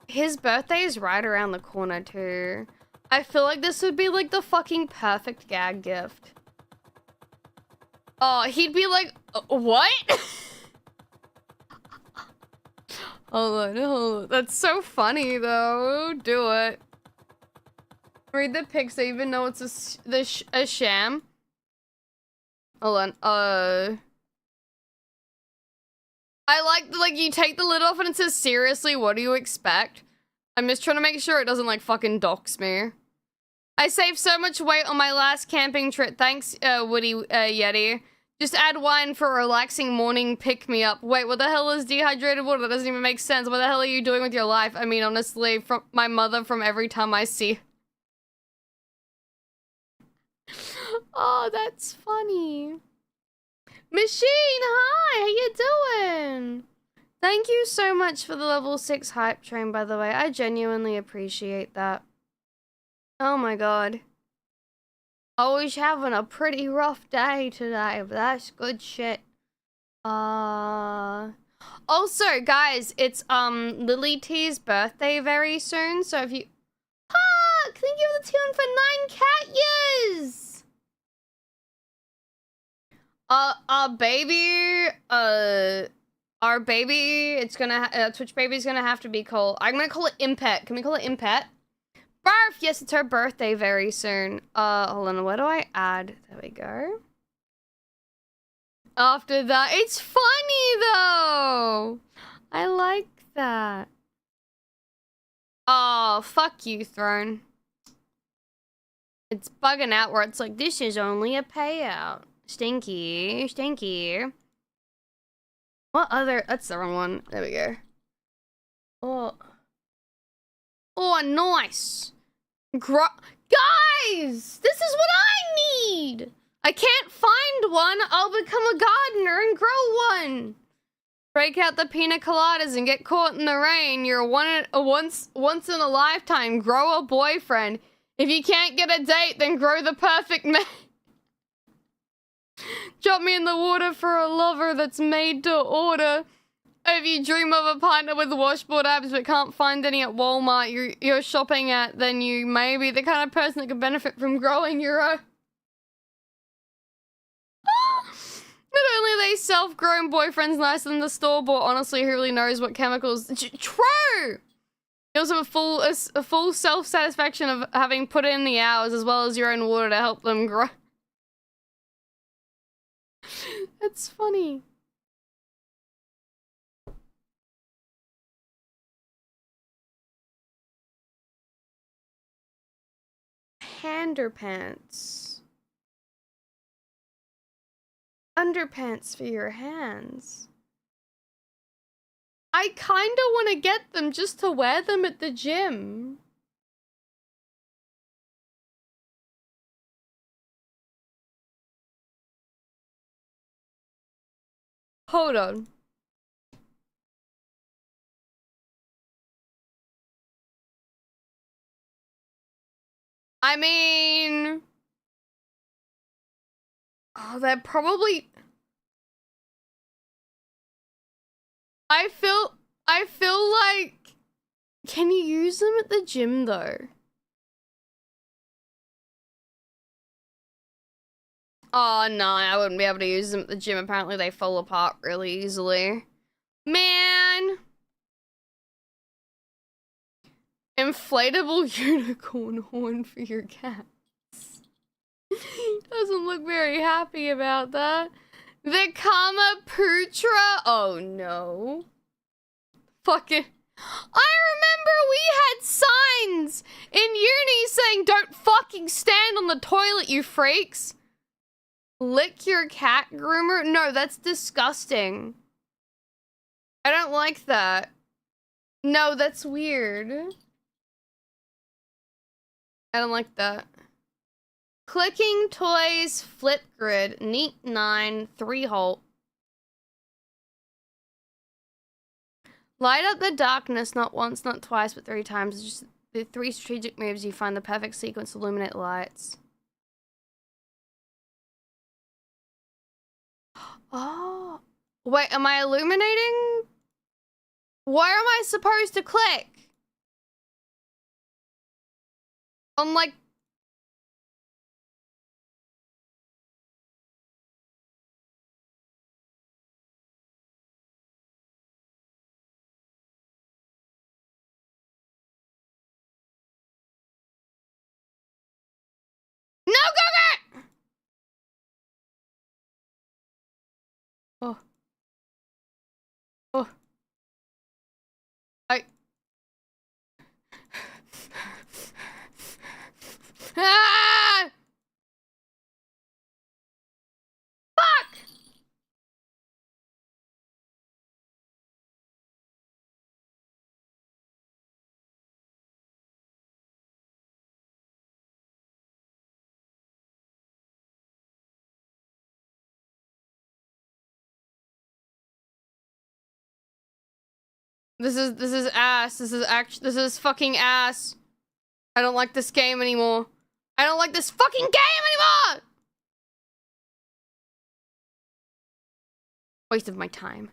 A: His birthday is right around the corner too. I feel like this would be like the fucking perfect gag gift. Oh, he'd be like, what? Hold on. That's so funny though. Do it. Read the pics so you even know it's a sham. Hold on. I like you take the lid off and it says, seriously, what do you expect? I'm just trying to make sure it doesn't like fucking dox me. I saved so much weight on my last camping trip. Thanks, Woody Yeti. Just add wine for a relaxing morning pick-me-up. Wait, what the hell is dehydrated water? That doesn't even make sense. What the hell are you doing with your life? I mean, honestly, from my mother from every time I see. Oh, that's funny. Machine, hi! How you doing? Thank you so much for the level 6 hype train, by the way. I genuinely appreciate that. Oh my god. Always having a pretty rough day today, but that's good shit. Also, guys, it's Lily T's birthday very soon, so if you thank you for the tune for 9 cat years! Our baby, it's gonna, Twitch baby's gonna have to be called, I'm gonna call it Impet. Can we call it Impet? Barf! Yes, it's her birthday very soon. Hold on, what do I add? There we go. After that, it's funny though! I like that. Oh, fuck you, Throne. It's bugging out where it's like, this is only a payout. Stinky, stinky. What other? That's the wrong one. There we go. Oh. Oh, nice. Guys, this is what I need. I can't find one. I'll become a gardener and grow one. Break out the pina coladas and get caught in the rain. You're once in a lifetime. Grow a boyfriend. If you can't get a date, then grow the perfect man. Drop me in the water for a lover that's made to order. If you dream of a partner with washboard abs but can't find any at Walmart you're shopping at, then you may be the kind of person that could benefit from growing your own. Not only are they self-grown boyfriends nicer than the store-bought, honestly, who really knows what chemicals... True! You also have a full self-satisfaction of having put in the hours as well as your own water to help them grow. That's funny. Handerpants. Underpants for your hands. I kinda want to get them just to wear them at the gym. Hold on. I mean... Oh, they're probably... I feel like... Can you use them at the gym, though? Oh, no, I wouldn't be able to use them at the gym. Apparently, they fall apart really easily. Man! Inflatable unicorn horn for your cats. Doesn't look very happy about that. The Kamaputra? Oh, no. Fucking... I remember we had signs in uni saying, don't fucking stand on the toilet, you freaks. Lick your cat groomer? No, that's disgusting. I don't like that. No, that's weird. I don't like that. Clicking toys, flip grid, neat 9, 3 hole. Light up the darkness, not once, not twice, but 3 times. It's just the 3 strategic moves. You find the perfect sequence to illuminate lights. Oh. Wait, am I illuminating? Where am I supposed to click? On like... No, go! Oh. Oh. Ah! Fuck! This is ass. This is fucking ass. I don't like this game anymore. I don't like this fucking game anymore! Waste of my time.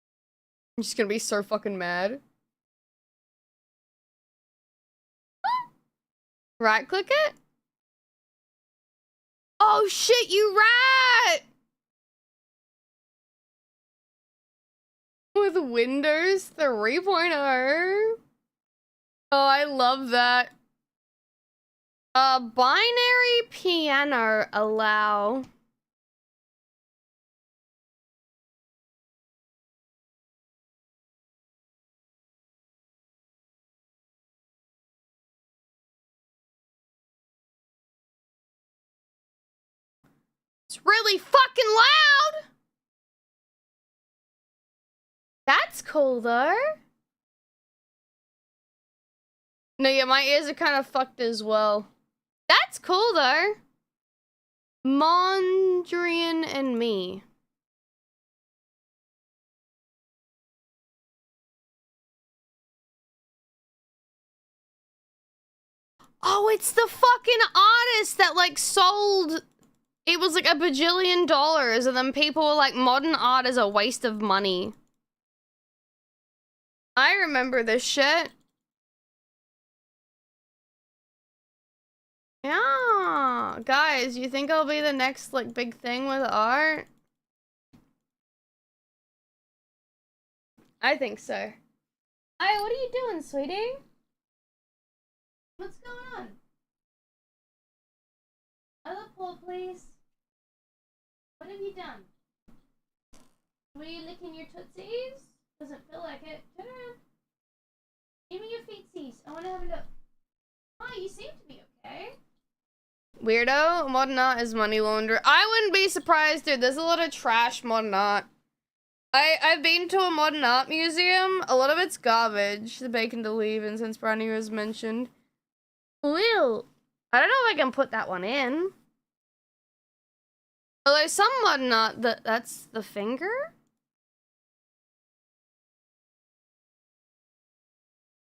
A: I'm just gonna be so fucking mad. Right click it? Oh shit, you rat! With Windows 3.0. Oh, I love that. Binary piano allow. It's really fucking loud! That's cool, though. No, yeah, my ears are kind of fucked as well. That's cool, though. Mondrian and me. Oh, it's the fucking artist that, like, sold... It was, like, $1 bajillion, and then people were like, modern art is a waste of money. I remember this shit. Yeah. Guys, you think I'll be the next, like, big thing with art? I think so. Hi, what are you doing, sweetie? What's going on? Other pull, please. What have you done? Were you licking your tootsies? Doesn't feel like it. Turn around. Give me your feetsies. I want to have a look. Oh, you seem to be okay. Weirdo. Modern art is money launderer. I wouldn't be surprised, dude. There's a lot of trash modern art. I've been to a modern art museum. A lot of it's garbage. The bacon to leave, and since Brownie was mentioned. Will. I don't know if I can put that one in. Although some modern art, that's the finger?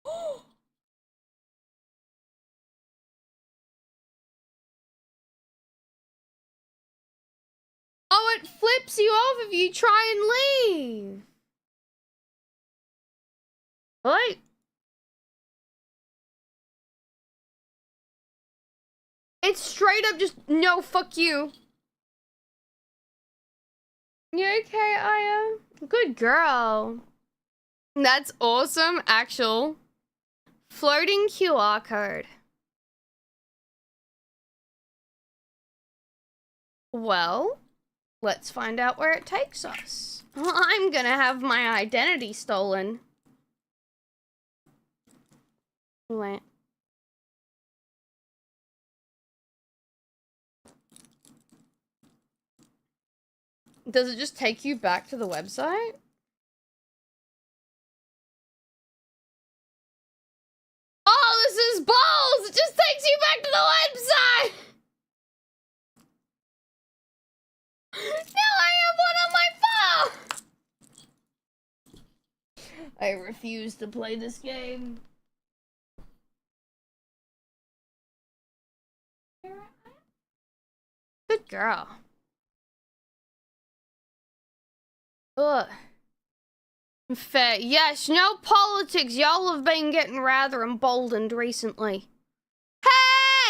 A: Oh, it flips you off if you try and leave. What? It's straight up just, no, fuck you. You okay, Aya? Good girl. That's awesome, actual. Floating QR code. Well, let's find out where it takes us. I'm gonna have my identity stolen. Wait. Does it just take you back to the website? Oh, this is balls! It just takes you back to the website! Now I have one on my phone! I refuse to play this game. Good girl. Ugh. Fair. Yes, no politics. Y'all have been getting rather emboldened recently.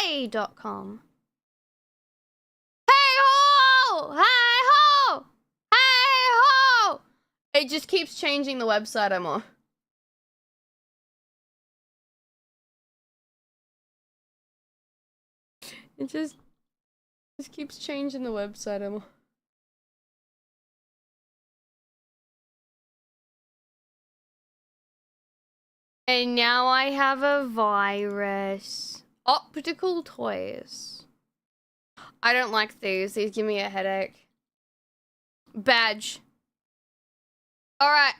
A: Hey.com. Hey ho! Hey ho! Hey ho! It just keeps changing the website I'm on. It just keeps changing the website I'm on. And now I have a virus. Optical toys. I don't like these. These give me a headache. Badge. Alright,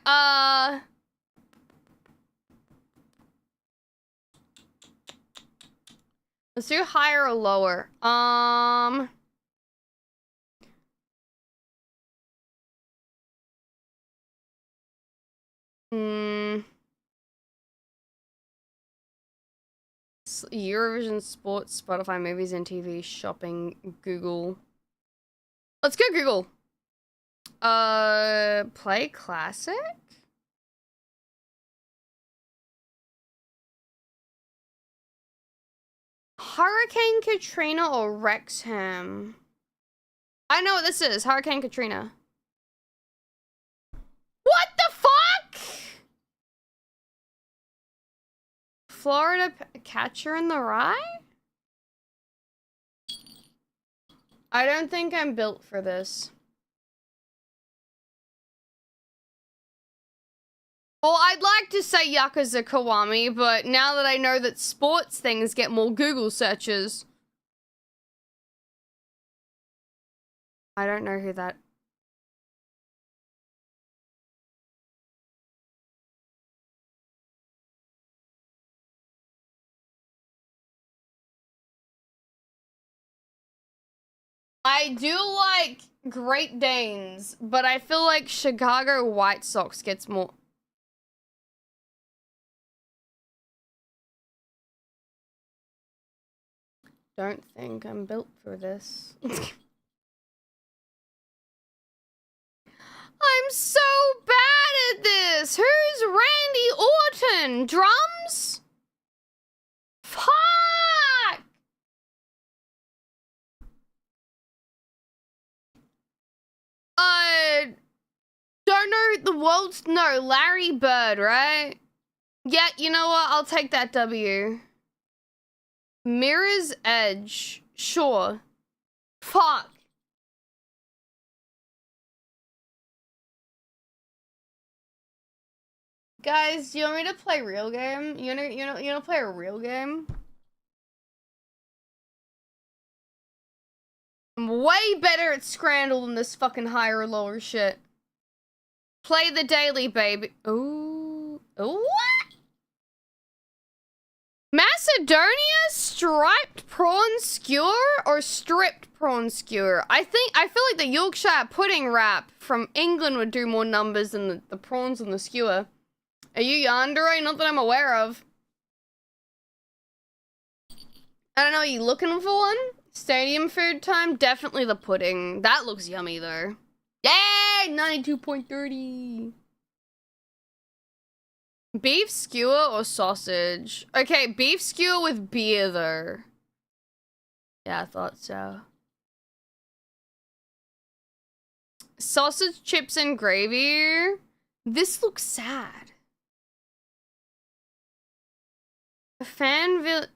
A: let's do higher or lower. Eurovision Sports, Spotify, movies and TV, shopping, Google. Let's go Google. Play classic? Hurricane Katrina or Wrexham? I know what this is. Hurricane Katrina. What the fuck? Florida Catcher in the Rye? I don't think I'm built for this. Well, I'd like to say Yakuza Kiwami, but now that I know that sports things get more Google searches. I don't know who that... I do like Great Danes, but I feel like Chicago White Sox gets more... Don't think I'm built for this. I'm so bad at this! Who's Randy Orton? Drums? Fuck! Don't know the world's... No, Larry Bird, right? Yeah, you know what? I'll take that W. Mirror's Edge. Sure. Fuck. Guys, do you want me to play real game? You wanna play a real game? I'm way better at Scrandle than this fucking higher or lower shit. Play the daily, baby. Ooh. What? Macedonia striped prawn skewer or stripped prawn skewer? I feel like the Yorkshire pudding wrap from England would do more numbers than the prawns and the skewer. Are you yandere? Not that I'm aware of. I don't know, are you looking for one? Stadium food time? Definitely the pudding. That looks yummy though. Yay! 92.30. Beef skewer or sausage? Okay, beef skewer with beer though. Yeah, I thought so. Sausage, chips, and gravy. This looks sad. Fanville.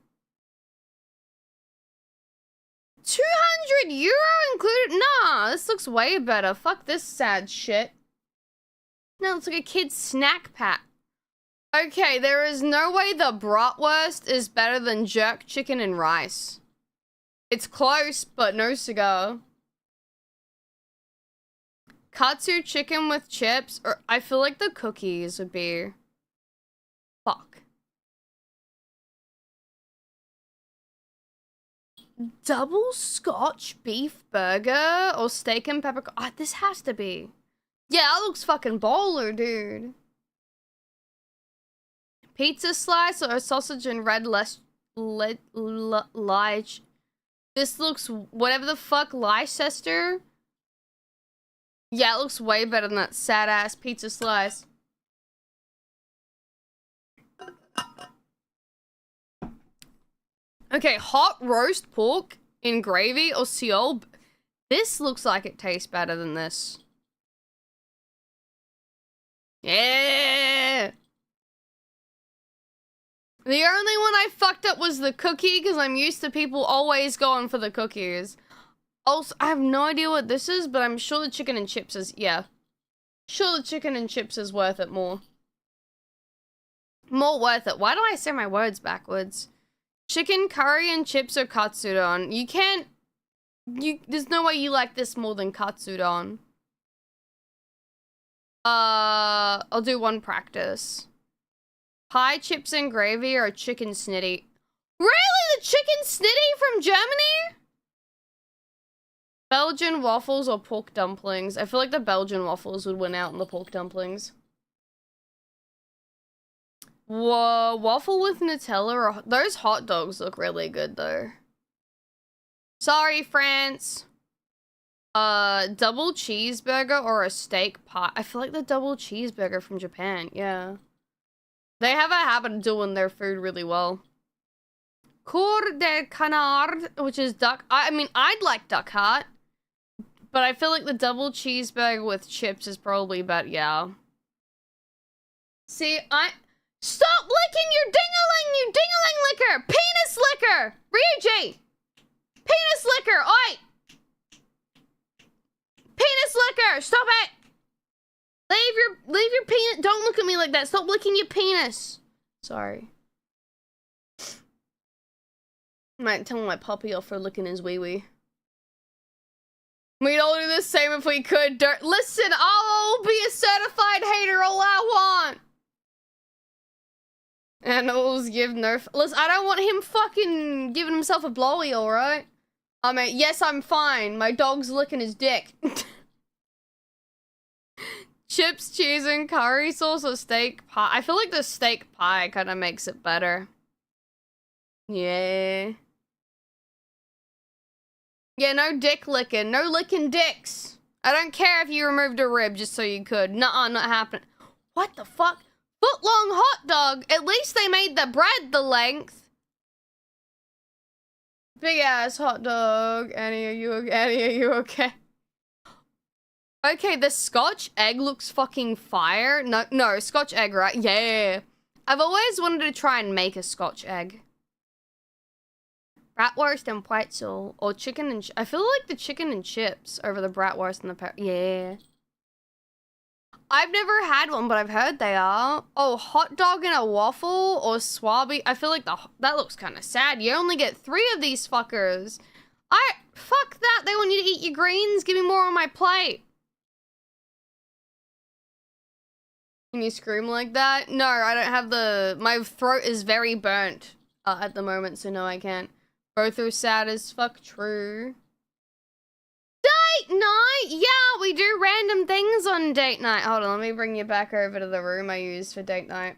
A: 200 euro included? Nah, this looks way better. Fuck this sad shit. No, it's like a kid's snack pack. Okay, there is no way the bratwurst is better than jerk chicken and rice. It's close, but no cigar. Katsu chicken with chips, or I feel like the cookies would be... Fuck. Double Scotch beef burger or steak and pepper... Oh, this has to be. Yeah, that looks fucking baller, dude. Pizza slice or a sausage and red Leicester. This looks whatever the fuck Leicester. Yeah, it looks way better than that sad ass pizza slice. Okay, hot roast pork in gravy or Seoul. This looks like it tastes better than this. Yeah. The only one I fucked up was the cookie because I'm used to people always going for the cookies. Also, I have no idea what this is, but I'm sure the chicken and chips is, yeah. Sure the chicken and chips is worth it more. More worth it. Why do I say my words backwards? Chicken curry and chips or katsudon. You can't, there's no way you like this more than katsudon. I'll do one practice. Pie, chips, and gravy or chicken snitty? Really? The chicken snitty from Germany? Belgian waffles or pork dumplings? I feel like the Belgian waffles would win out in the pork dumplings. Whoa, waffle with Nutella or... Those hot dogs look really good, though. Sorry, France. Double cheeseburger or a steak pie? I feel like the double cheeseburger from Japan, yeah. They have a habit of doing their food really well. cour de canard, which is duck. I mean, I'd like duck heart, but I feel like the double cheeseburger with chips is probably better. Yeah. See, stop licking your ding-a-ling, you ding-a-ling licker! Penis licker! Ryuji! Penis licker! Oi! Penis licker! Stop it! Leave your penis. Don't look at me like that. Stop licking your penis. Sorry. Might tell my puppy off for licking his wee-wee. We'd all do the same if we could. Listen, I'll be a certified hater all I want. Animals give no... Listen, I don't want him fucking giving himself a blowy, alright? I mean, yes, I'm fine. My dog's licking his dick. Chips, cheese, and curry sauce or steak pie. I feel like the steak pie kind of makes it better. Yeah. Yeah, no dick licking. No licking dicks. I don't care if you removed a rib just so you could. Nuh-uh, not happening. What the fuck? Foot-long hot dog. At least they made the bread the length. Big-ass hot dog. Annie, are you okay? Okay, the Scotch egg looks fucking fire. No, Scotch egg, right? Yeah. I've always wanted to try and make a Scotch egg. Bratwurst and pretzel. Or chicken and... I feel like the chicken and chips over the bratwurst and the... Yeah. I've never had one, but I've heard they are. Oh, hot dog and a waffle or swabby. I feel like that looks kind of sad. You only get 3 of these fuckers. Fuck that. They want you to eat your greens. Give me more on my plate. Can you scream like that? No, I don't have my throat is very burnt at the moment, so no, I can't. Both are sad as fuck, true. Date night! Yeah, we do random things on date night. Hold on, let me bring you back over to the room I used for date night.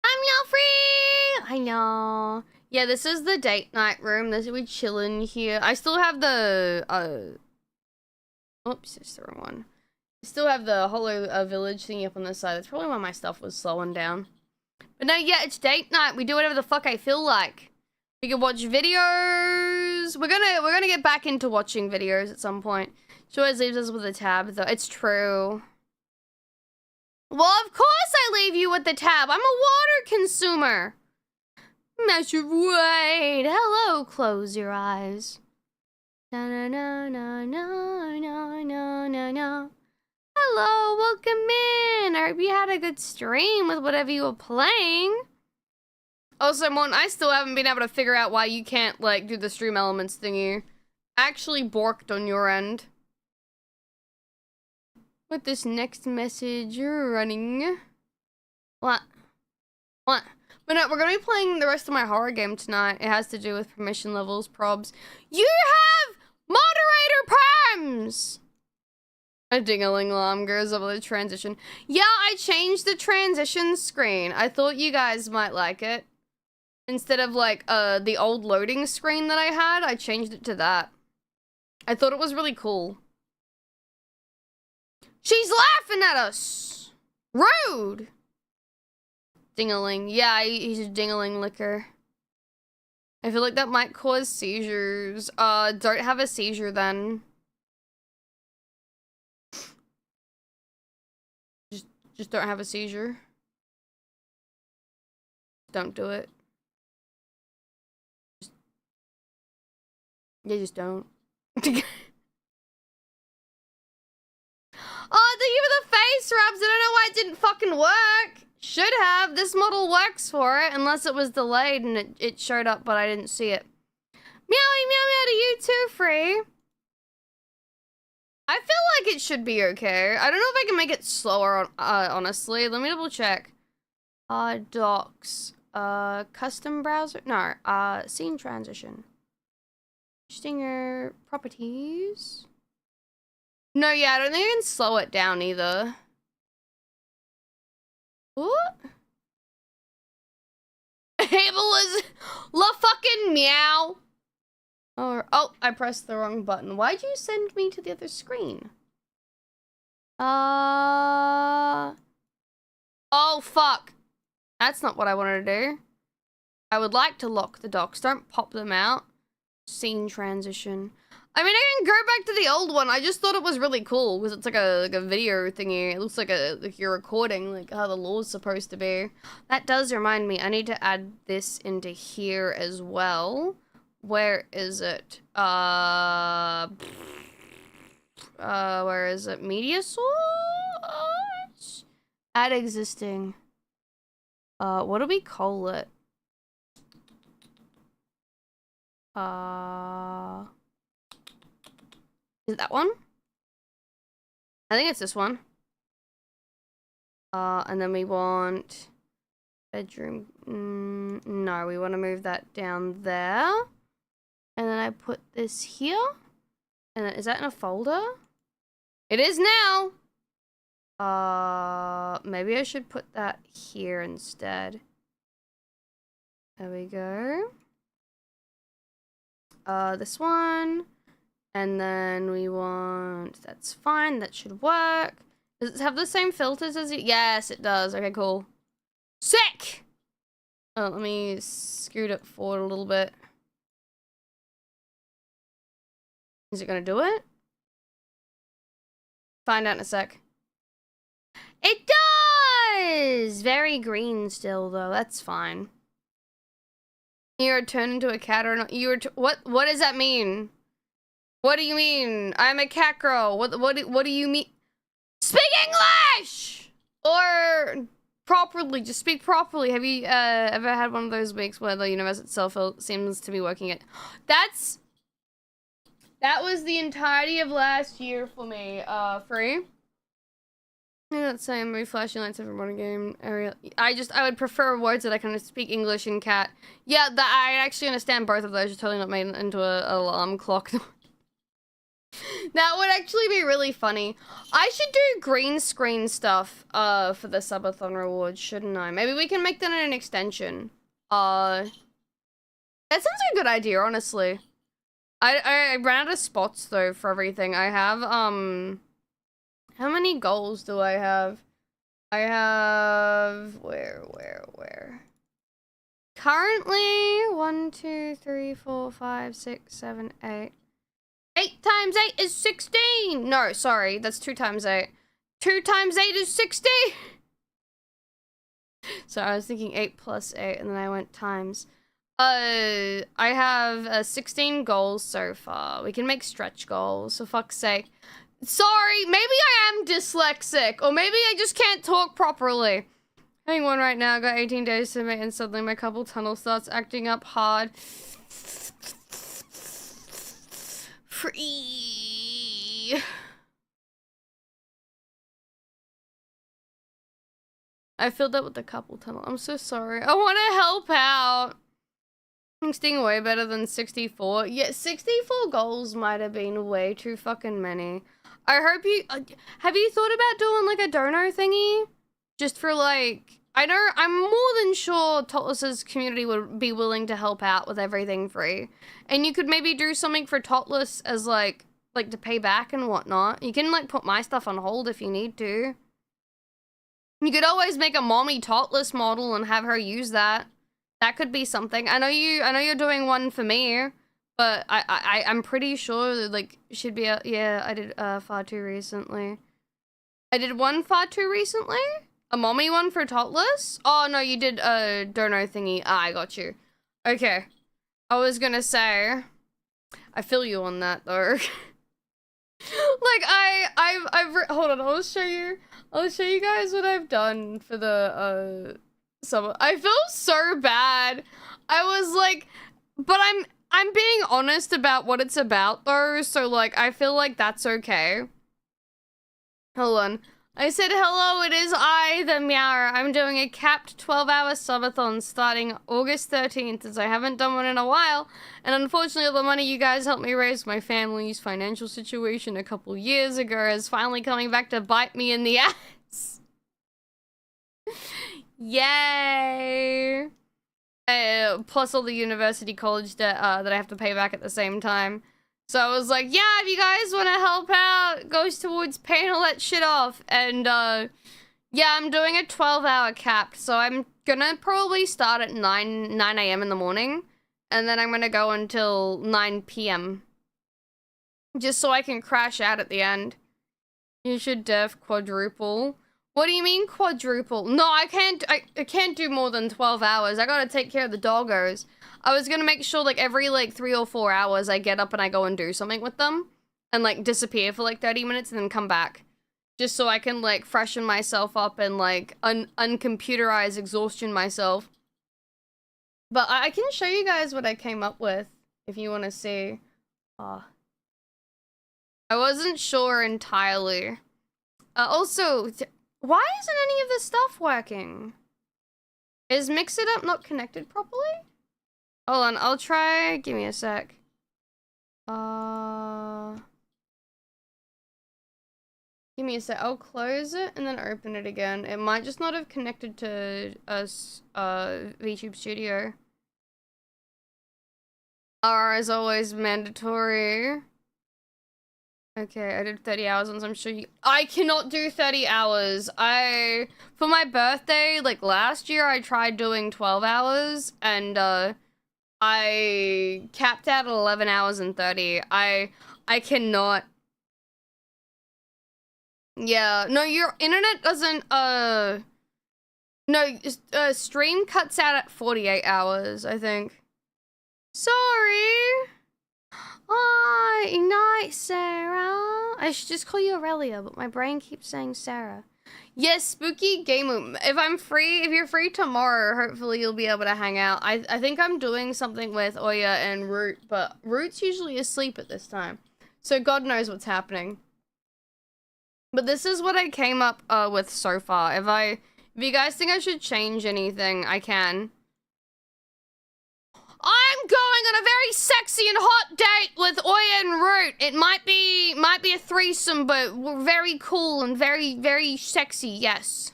A: I'm y'all free! I know. Yeah, this is the date night room. We chillin' here. I still have the, oops, it's the wrong one. I still have the Hollow Village thingy up on the side. That's probably why my stuff was slowing down. But no, yeah, it's date night. We do whatever the fuck I feel like. We can watch videos. We're gonna get back into watching videos at some point. She always leaves us with a tab, though. It's true. Well, of course I leave you with the tab. I'm a water consumer. Master Wade. Hello, close your eyes. Na na na na na na na na na. Hello, welcome in. I hope you had a good stream with whatever you were playing. Also, Mon, I still haven't been able to figure out why you can't, like, do the stream elements thingy. Actually borked on your end. With this next message, you're running. What? What? But no, we're gonna be playing the rest of my horror game tonight. It has to do with permission levels, probs. You have moderator perms! A ding-a-ling alarm goes over the transition. Yeah, I changed the transition screen. I thought you guys might like it. Instead of, like, the old loading screen that I had, I changed it to that. I thought it was really cool. She's laughing at us! Rude! Ding-a-ling. Yeah, he's a ding-a-ling licker. I feel like that might cause seizures. Don't have a seizure then. Just don't have a seizure. Don't do it. Just don't. Oh, thank you for the face rubs. I don't know why it didn't fucking work. Should have. This model works for it, unless it was delayed and it showed up, but I didn't see it. Meowie, meow, meow to you too, Free. I feel like it should be okay. I don't know if I can make it slower, honestly. Let me double check. Docs. Custom browser? No, scene transition. Stinger properties. No, yeah, I don't think I can slow it down either. What? Abel is la fucking meow. Or oh, I pressed the wrong button. Why'd you send me to the other screen? Oh fuck. That's not what I wanted to do. I would like to lock the docks. Don't pop them out. Scene transition. I mean, I can go back to the old one. I just thought it was really cool because it's like a video thingy. It looks like you're recording, like how the law's supposed to be. That does remind me. I need to add this into here as well. Where is it? Where is it? Media source? Add existing. What do we call it? Is it that one? I think it's this one. And then we want bedroom. No, we want to move that down there. And then I put this here. And then, is that in a folder? It is now. Maybe I should put that here instead. There we go. This one. And then we want, that's fine, that should work. Does it have the same filters as it? Yes, it does. Okay, cool. Sick! Oh, let me scoot it forward a little bit. Is it gonna do it? Find out in a sec. It does! Very green still, though. That's fine. You're turned into a cat or not? What does that mean? What do you mean? I'm a cat girl. What do you mean? Speak English! Or properly, just speak properly. Have you ever had one of those weeks where the universe itself seems to be working it? That was the entirety of last year for me, free. Let's say I'm flashing lights every morning game area. I would prefer words that I can speak English and cat. Yeah, I actually understand both of those. You're totally not made into an alarm clock. That would actually be really funny. I should do green screen stuff for the Subathon rewards, shouldn't I? Maybe we can make that an extension. That sounds like a good idea, honestly. I ran out of spots though for everything. I have how many goals do I have? I have where? Currently 1, 2, 3, 4, 5, 6, 7, 8. 8 times 8 is 16! No, sorry, that's 2 times 8. 2 times 8 is 60! So I was thinking 8 plus 8, and then I went times. I have 16 goals so far. We can make stretch goals, for fuck's sake. Sorry, maybe I am dyslexic, or maybe I just can't talk properly. Having one right now, got 18 days to make, and suddenly my carpal tunnel starts acting up hard. Free. I filled up with the carpal tunnel. I'm so sorry. I want to help out. Sting way better than 64. Yeah, 64 goals might have been way too fucking many. I hope you... have you thought about doing, like, a dono thingy? Just for, like... I'm more than sure Totless's community would be willing to help out with everything free. And you could maybe do something for Totless as, like to pay back and whatnot. You can, like, put my stuff on hold if you need to. You could always make a mommy Totless model and have her use that. That could be something. I know you're doing one for me, but I'm pretty sure that, like, should be yeah, I did far too recently. I did one far too recently? A mommy one for Totless? Oh no, you did a dono thingy. Ah, I got you. Okay. I was gonna say, I feel you on that though. Like hold on, I'll show you guys what I've done for the summer. I feel so bad. I was like, but I'm being honest about what it's about though, so like I feel like that's okay. Hold on. I said, hello, it is I, the Meower. I'm doing a capped 12-hour subathon starting August 13th, as I haven't done one in a while. And unfortunately, all the money you guys helped me raise my family's financial situation a couple years ago is finally coming back to bite me in the ass. Yay! Plus all the university college debt that I have to pay back at the same time. So I was like, yeah, if you guys want to help out, it goes towards paying all that shit off. And, Yeah, I'm doing a 12-hour cap, so I'm gonna probably start at 9 a.m. in the morning, and then I'm gonna go until 9 p.m. just so I can crash out at the end. You should quadruple. What do you mean quadruple? No, I can't do more than 12 hours. I gotta take care of the doggos. I was gonna make sure like every like 3 or 4 hours I get up and I go and do something with them and like disappear for like 30 minutes and then come back. Just so I can like freshen myself up and like uncomputerize exhaustion myself. But I can show you guys what I came up with if you want to see. I wasn't sure entirely. Also, why isn't any of this stuff working? Is Mix It Up not connected properly? Hold on, I'll try. Give me a sec. Give me a sec. I'll close it and then open it again. It might just not have connected to us, VTube Studio. R is always mandatory. Okay, I did 30 hours once. I'm sure you... I cannot do 30 hours. For my birthday, like last year, I tried doing 12 hours and, I capped out at 11 hours and 30. I cannot. Yeah, no, your internet doesn't, no, stream cuts out at 48 hours, I think. Sorry. Night, Sarah. I should just call you Aurelia, but my brain keeps saying Sarah. Yes, Spooky Game. If you're free tomorrow, hopefully you'll be able to hang out. I think I'm doing something with Oya and Root, but Root's usually asleep at this time. So God knows what's happening. But this is what I came up with so far. If you guys think I should change anything, I can. I'm going on a very sexy and hot date with Oya and Root. It might be a threesome, but we're very cool and very, very sexy, yes.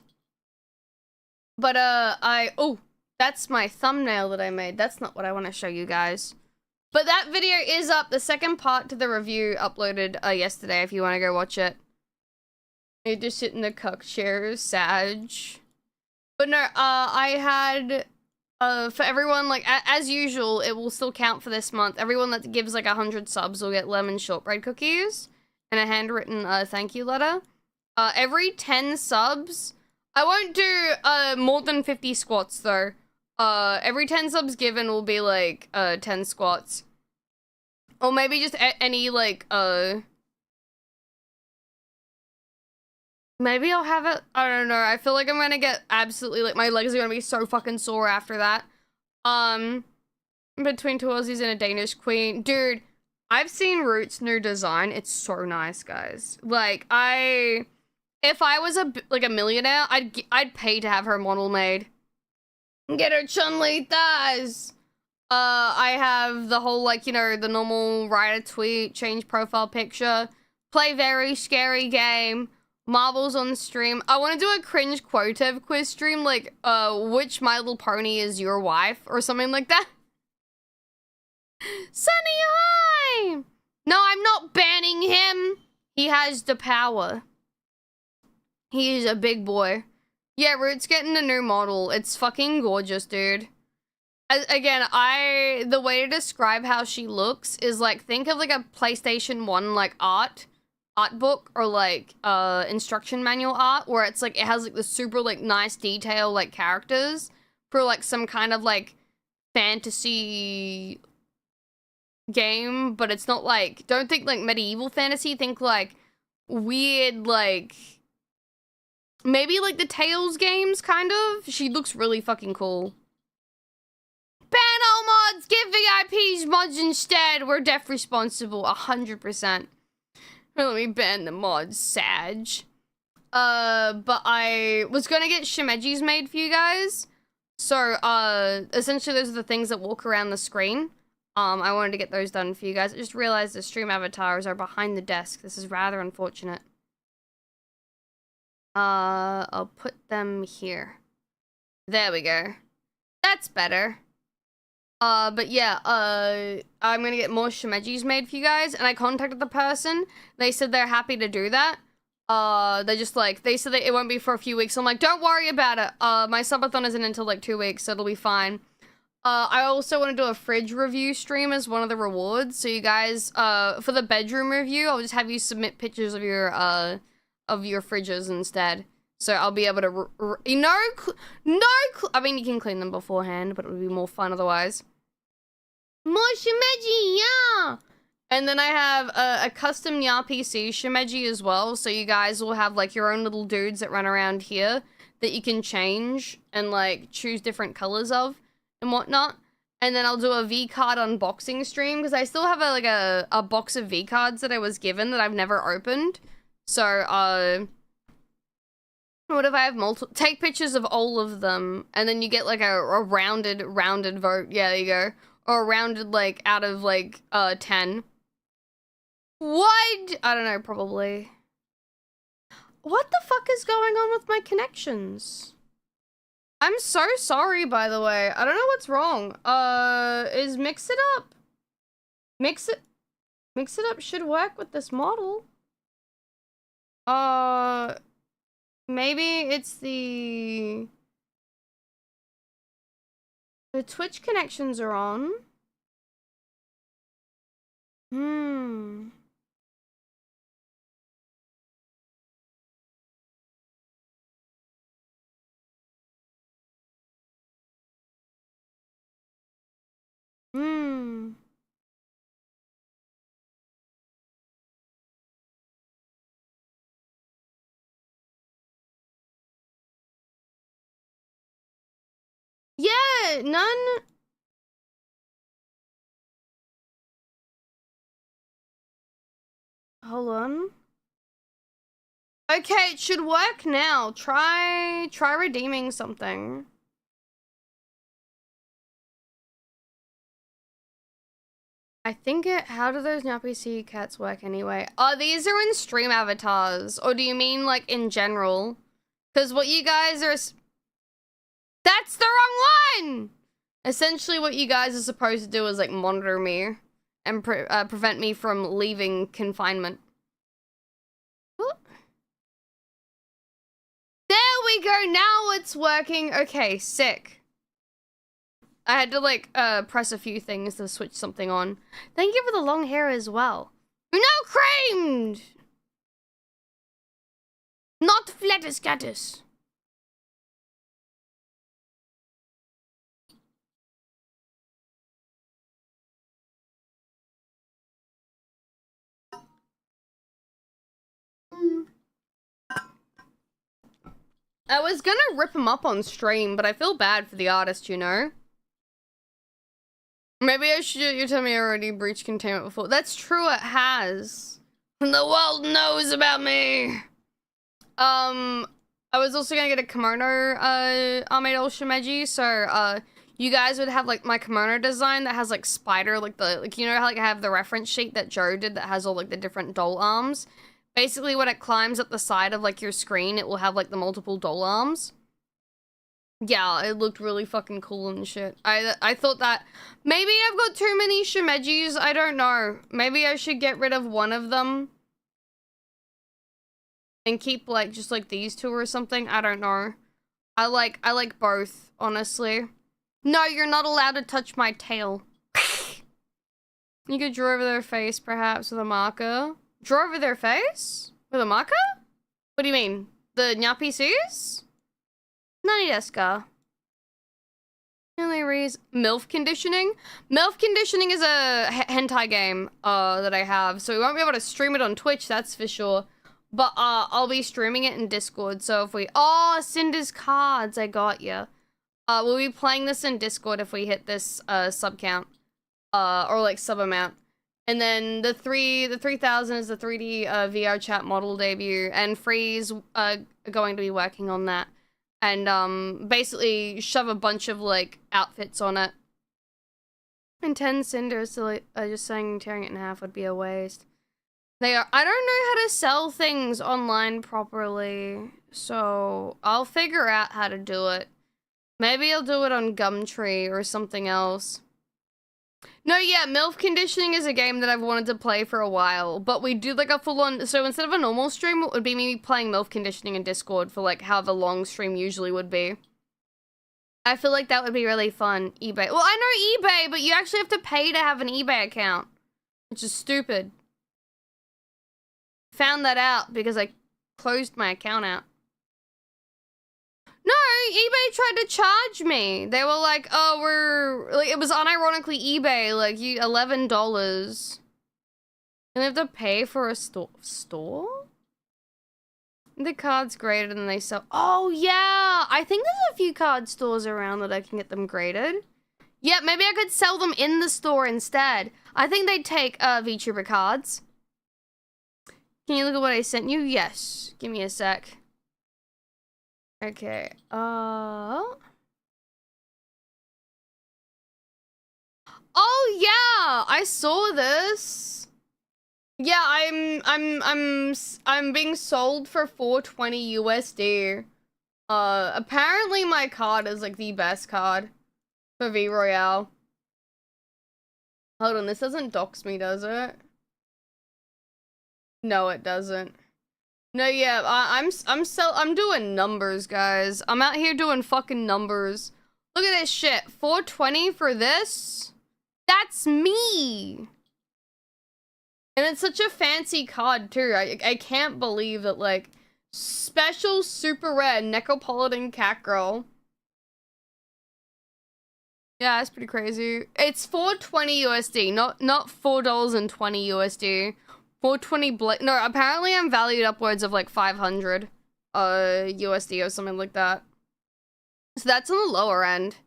A: But, oh, that's my thumbnail that I made. That's not what I want to show you guys. But that video is up. The second part to the review uploaded, yesterday, if you want to go watch it. You just sit in the cuck chair, Sag. But no, I had... for everyone, like, as usual, it will still count for this month. Everyone that gives, like, 100 subs will get lemon shortbread cookies and a handwritten, thank you letter. Every 10 subs, I won't do, more than 50 squats, though. Every 10 subs given will be, like, 10 squats. Or maybe just any, like, maybe I'll have it, I don't know, I feel like I'm gonna get absolutely, like, my legs are gonna be so fucking sore after that. Between two Aussies and a Danish queen. Dude, I've seen Root's new design, it's so nice, guys. Like, if I was a millionaire, I'd pay to have her model made. Get her Chun-Li thighs! I have the whole, like, you know, the normal write a tweet, change profile picture, play very scary game, marbles on stream. I want to do a cringe quote quiz stream, like, which My Little Pony is your wife, or something like that. Sunny, hi! No, I'm not banning him. He has the power. He is a big boy. Yeah, Root's getting a new model. It's fucking gorgeous, dude. Again, the way to describe how she looks is, like, think of, like, a PlayStation 1, like, art book or, like, instruction manual art, where it's, like, it has, like, the super, like, nice detail, like, characters for, like, some kind of, like, fantasy game, but it's not, like, don't think, like, medieval fantasy, think, like, weird, like, maybe, like, the Tales games, kind of. She looks really fucking cool. Ban all mods! Give VIPs mods instead! We're def responsible, 100%. Let me ban the mods, Sag. But I was gonna get shimejis made for you guys. So, essentially those are the things that walk around the screen. I wanted to get those done for you guys. I just realized the stream avatars are behind the desk. This is rather unfortunate. I'll put them here. There we go. That's better. But yeah, I'm gonna get more shimejis made for you guys, and I contacted the person. They said they're happy to do that. They just like, they said that it won't be for a few weeks. So I'm like, don't worry about it. My subathon isn't until like 2 weeks, so it'll be fine. I also want to do a fridge review stream as one of the rewards. So you guys, for the bedroom review, I'll just have you submit pictures of your fridges instead. So I'll be able to, I mean, you can clean them beforehand, but it would be more fun otherwise. More shimeji, yeah! And then I have a custom PC shimeji as well, so you guys will have, like, your own little dudes that run around here that you can change and, like, choose different colors of and whatnot. And then I'll do a V-card unboxing stream, because I still have, a box of V-cards that I was given that I've never opened. So, what if I have multiple? Take pictures of all of them, and then you get, like, a rounded vote. Yeah, there you go. Or rounded, like, out of, like, 10. What? I don't know, probably. What the fuck is going on with my connections? I'm so sorry, by the way. I don't know what's wrong. Is Mix It Up? Mix It Up should work with this model. Maybe it's the Twitch connections are on. Yeah, none. Hold on. Okay, it should work now. Try redeeming something. I think how do those NPC cats work anyway? Oh, these are in stream avatars. Or do you mean like in general? Because what you guys are... That's the wrong one! Essentially what you guys are supposed to do is like monitor me and prevent me from leaving confinement. Ooh. There we go, now it's working. Okay, sick. I had to, like, press a few things to switch something on. Thank you for the long hair as well. No creamed! Not flatus catus. I was gonna rip him up on stream, but I feel bad for the artist, you know? Maybe I should. You tell me I already breached containment before. That's true, it has. And the world knows about me. I was also gonna get a kimono, Amado Shimeji, so, you guys would have, like, my kimono design that has, like, spider, like, you know how, like, I have the reference sheet that Joe did that has all, like, the different doll arms? Basically, when it climbs up the side of, like, your screen, it will have, like, the multiple doll arms. Yeah, it looked really fucking cool and shit. I thought that maybe I've got too many Shimejis. I don't know. Maybe I should get rid of one of them and keep like just like these two or something. I don't know. I like both, honestly. No, you're not allowed to touch my tail. You could draw over their face, perhaps, with a marker. Draw over their face? With a marker? What do you mean? The NPCs? Nani desu ka? MILF conditioning? MILF conditioning is a hentai game that I have, so we won't be able to stream it on Twitch, that's for sure. But I'll be streaming it in Discord, so if we... Oh, Cinder's cards, I got ya. We'll be playing this in Discord if we hit this sub count. Or like sub amount. And then the 3000 is the 3D VR chat model debut, and Free's going to be working on that. And basically shove a bunch of like outfits on it. And 10 cinders, so like, just saying tearing it in half would be a waste. I don't know how to sell things online properly, so I'll figure out how to do it. Maybe I'll do it on Gumtree or something else. No, yeah, MILF Conditioning is a game that I've wanted to play for a while, but we do like a full-on, so instead of a normal stream, it would be me playing MILF Conditioning in Discord for like however long stream usually would be. I feel like that would be really fun. eBay. Well, I know eBay, but you actually have to pay to have an eBay account, which is stupid. Found that out because I closed my account out. No, eBay tried to charge me. They were like, oh, we're... Like, it was unironically eBay, like, you $11. And they have to pay for a store? The card's graded and they sell... Oh, yeah! I think there's a few card stores around that I can get them graded. Yeah, maybe I could sell them in the store instead. I think they'd take, VTuber cards. Can you look at what I sent you? Yes. Give me a sec. Okay, Oh yeah, I saw this. Yeah, I'm being sold for 420 USD. Apparently my card is like the best card for V Royale. Hold on, this doesn't dox me, does it? No, it doesn't. No, yeah, I'm doing numbers, guys. I'm out here doing fucking numbers. Look at this shit. 420 for this? That's me! And it's such a fancy card, too. I can't believe that, like, special super rare Necropolitan Catgirl. Yeah, that's pretty crazy. It's 420 USD, not $4.20 USD. 420 no, apparently I'm valued upwards of like 500 USD or something like that. So that's on the lower end.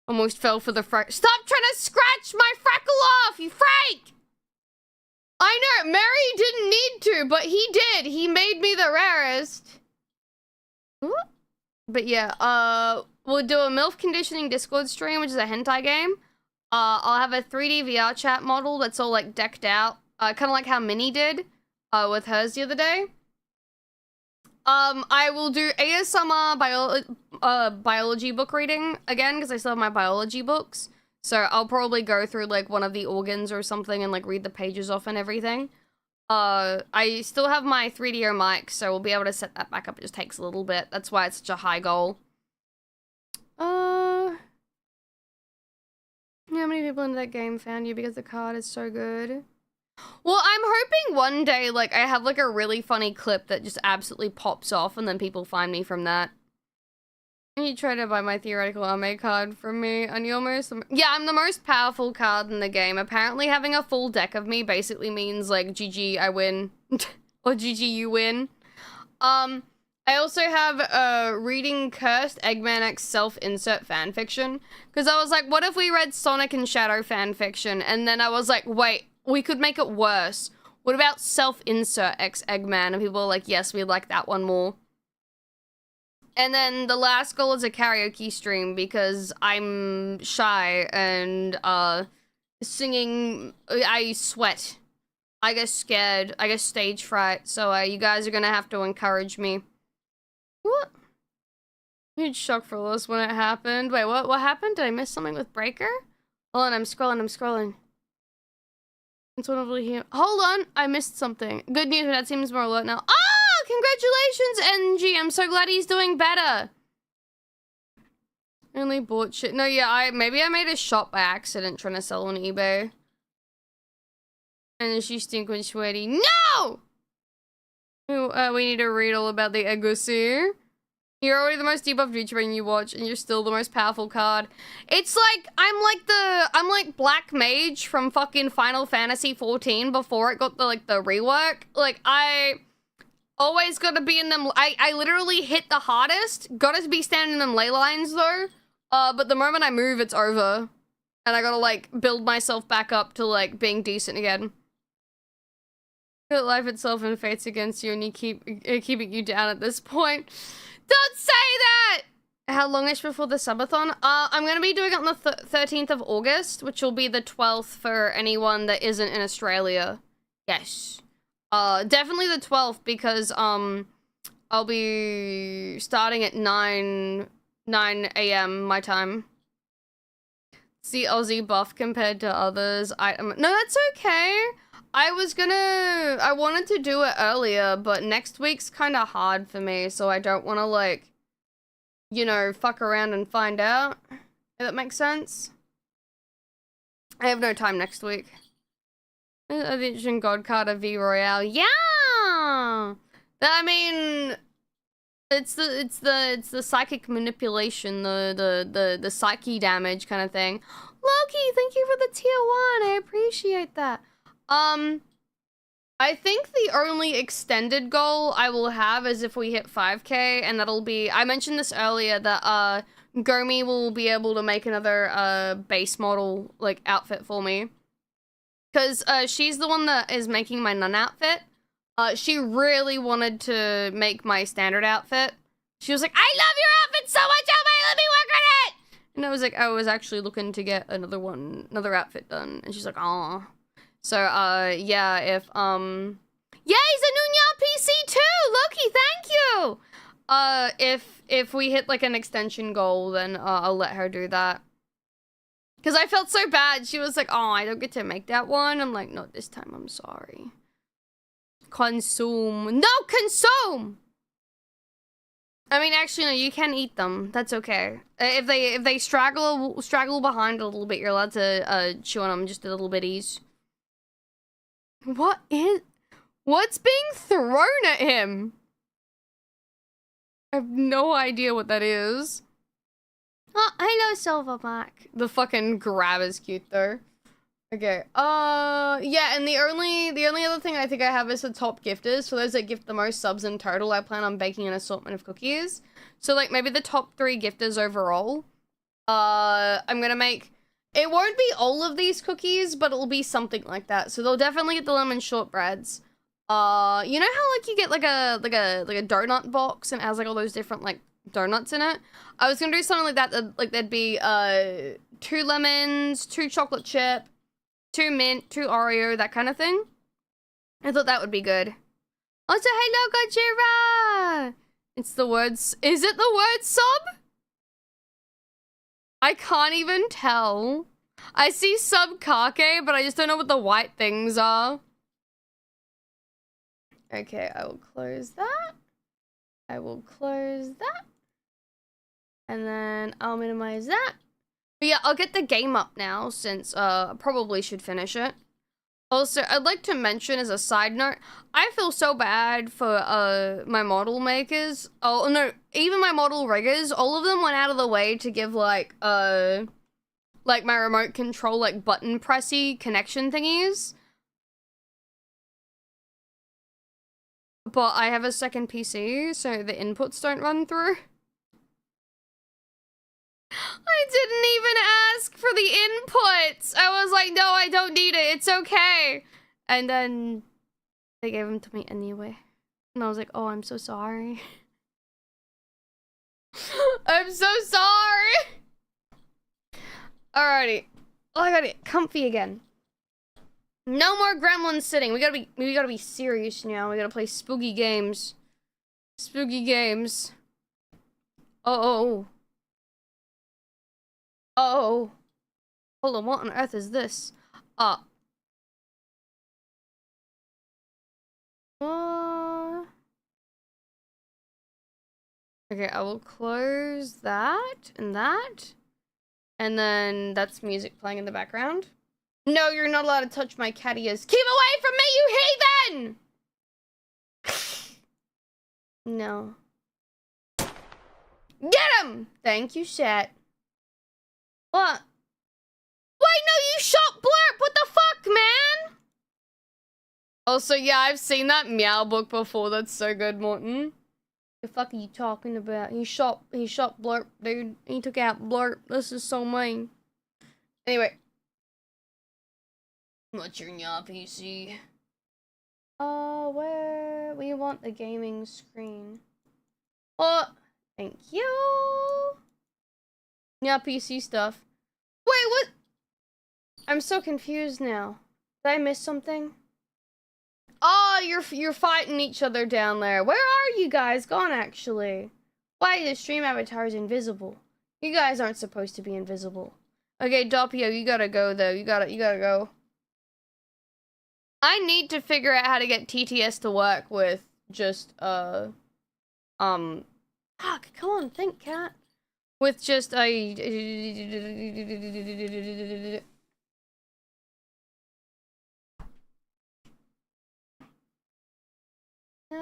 A: Almost fell for the Stop trying to scratch my freckle off, you freak! I know, Mary didn't need to, but he did. He made me the rarest. Ooh. But yeah, we'll do a MILF Conditioning Discord stream, which is a hentai game. I'll have a 3D VR chat model that's all like decked out. Kind of like how Minnie did with hers the other day. I will do ASMR biology book reading again because I still have my biology books. So I'll probably go through like one of the organs or something and like read the pages off and everything. I still have my 3DO mic, so we'll be able to set that back up. It just takes a little bit. That's why it's such a high goal. How many people in that game found you because the card is so good? Well, I'm hoping one day, like, I have, like, a really funny clip that just absolutely pops off, and then people find me from that. You try to buy my theoretical Ame card from me, and you're almost... Yeah, I'm the most powerful card in the game. Apparently, having a full deck of me basically means, like, GG, I win. Or GG, you win. I also have, reading Cursed Eggman X self-insert fanfiction. Because I was like, what if we read Sonic and Shadow fanfiction? And then I was like, wait... We could make it worse. What about self-insert X Eggman? And people are like, yes, we like that one more. And then the last goal is a karaoke stream because I'm shy and, singing, I sweat. I get scared. I get stage fright. So, you guys are gonna have to encourage me. What? Huge shock for us when it happened. Wait, what happened? Did I miss something with Breaker? Hold on, I'm scrolling. It's one over here. Hold on, I missed something. Good news, that seems more alert now. Oh, congratulations, NG. I'm so glad he's doing better. Only bought shit. No, yeah, maybe I made a shop by accident trying to sell on eBay. And then she stink when sweaty. No! We need to read all about the Egusi. You're already the most debuffed VTuber you watch, and you're still the most powerful card. It's like, I'm like Black Mage from fucking Final Fantasy XIV before it got the rework. Like, I always gotta be in them, I literally hit the hardest. Gotta be standing in them ley lines, though. But the moment I move, it's over. And I gotta, like, build myself back up to, like, being decent again. Life itself and fates against you, and you keeping you down at this point. Don't say that! How longish before the Subathon? I'm gonna be doing it on the 13th of August, which will be the 12th for anyone that isn't in Australia. Yes. Definitely the 12th because, I'll be starting at 9 a.m. my time. See Aussie buff compared to others. No, that's okay. I wanted to do it earlier, but next week's kind of hard for me, so I don't want to, like, you know, fuck around and find out. If that makes sense. I have no time next week. Addiction God Carter V Royale. Yeah! I mean, it's the psychic manipulation, the psyche damage kind of thing. Loki, thank you for the tier 1. I appreciate that. I think the only extended goal I will have is if we hit 5k, and that'll be, I mentioned this earlier, that Gomi will be able to make another base model, like, outfit for me. Because she's the one that is making my nun outfit. She really wanted to make my standard outfit. She was like, I love your outfit so much, Elma, let me work on it! And I was like, I was actually looking to get another outfit done. And she's like, aw. So, yeah, if, yeah, he's a Nunya PC too! Loki, thank you! If we hit, like, an extension goal, then, I'll let her do that. Because I felt so bad. She was like, oh, I don't get to make that one. I'm like, not this time, I'm sorry. Consume. No, consume! I mean, actually, no, you can eat them. That's okay. If they straggle behind a little bit, you're allowed to, chew on them just a little bitties. What's being thrown at him? I have no idea what that is. Oh, hello, Silverback. The fucking grab is cute, though. Okay, yeah, and the only other thing I think I have is the top gifters. For those that gift the most subs in total, I plan on baking an assortment of cookies. So, like, maybe the top 3 gifters overall. I'm gonna make... It won't be all of these cookies, but it'll be something like that. So they'll definitely get the lemon shortbreads. You know how, like, you get, like a donut box and it has, like, all those different, like, donuts in it? I was gonna do something like that, like, there'd be, 2 lemons, 2 chocolate chip, 2 mint, 2 Oreo, that kind of thing. I thought that would be good. Also, hello, Gojira! It's the words... Is it the word sub? I can't even tell. I see sub kake, but I just don't know what the white things are. Okay, I will close that. I will close that. And then I'll minimize that. But yeah, I'll get the game up now, since I probably should finish it. Also, I'd like to mention as a side note, I feel so bad for my model makers. Oh no, even my model riggers, all of them went out of the way to give like my remote control, like, button pressy connection thingies. But I have a second PC, so the inputs don't run through. I didn't even ask for the inputs. I was like, no, I don't need it. It's okay. And then they gave them to me anyway. And I was like, oh, I'm so sorry. I'm so sorry. Alrighty. Oh, I gotta get comfy again. No more gremlins sitting. We gotta be serious now. We gotta play spooky games. Spooky games. Oh. Oh. Hold on, what on earth is this? Okay, I will close that and that. And then that's music playing in the background. No, you're not allowed to touch my cat ears. Keep away from me, you heathen! No. Get him! Thank you, chat. What? Wait, no, you shot Blurp! What the fuck, man? Also, yeah, I've seen that Meow book before. That's so good, Morton. The fuck are you talking about? He shot Blurp, dude. He took out Blurp. This is so mean. Anyway. What's your PC? Where we want the gaming screen. Oh, thank you. Yeah, PC stuff. Wait, what? I'm so confused now. Did I miss something? Oh, you're fighting each other down there. Where are you guys gone, actually? Why the stream avatar is invisible? You guys aren't supposed to be invisible. Okay, Doppio, you gotta go though. You gotta go. I need to figure out how to get TTS to work with just fuck, come on, think, cat. With just a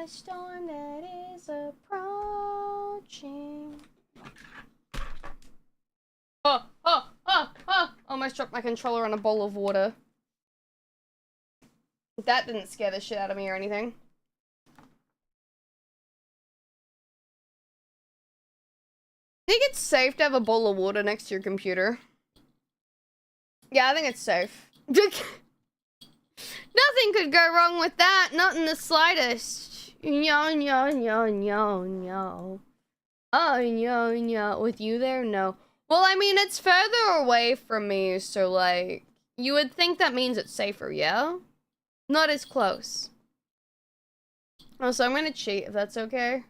A: storm that is approaching. Almost dropped my controller on a bowl of water. That didn't scare the shit out of me or anything. Think it's safe to have a bowl of water next to your computer? Yeah, I think it's safe. Nothing could go wrong with that, not in the slightest. No. Oh, no. With you there? No. Well, I mean, it's further away from me, so, like, you would think that means it's safer, yeah? Not as close. Oh, so I'm gonna cheat, if that's okay.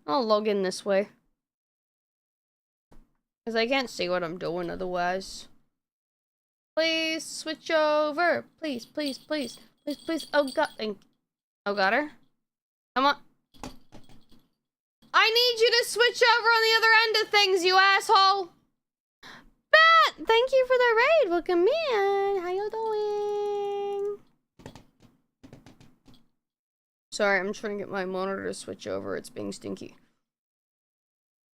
A: I'll log in this way. Because I can't see what I'm doing otherwise. Please switch over. Please. Oh, God. Oh, got her? Come on. I need you to switch over on the other end of things, you asshole. Bat, thank you for the raid. Welcome in. How you doing? Sorry, I'm trying to get my monitor to switch over. It's being stinky.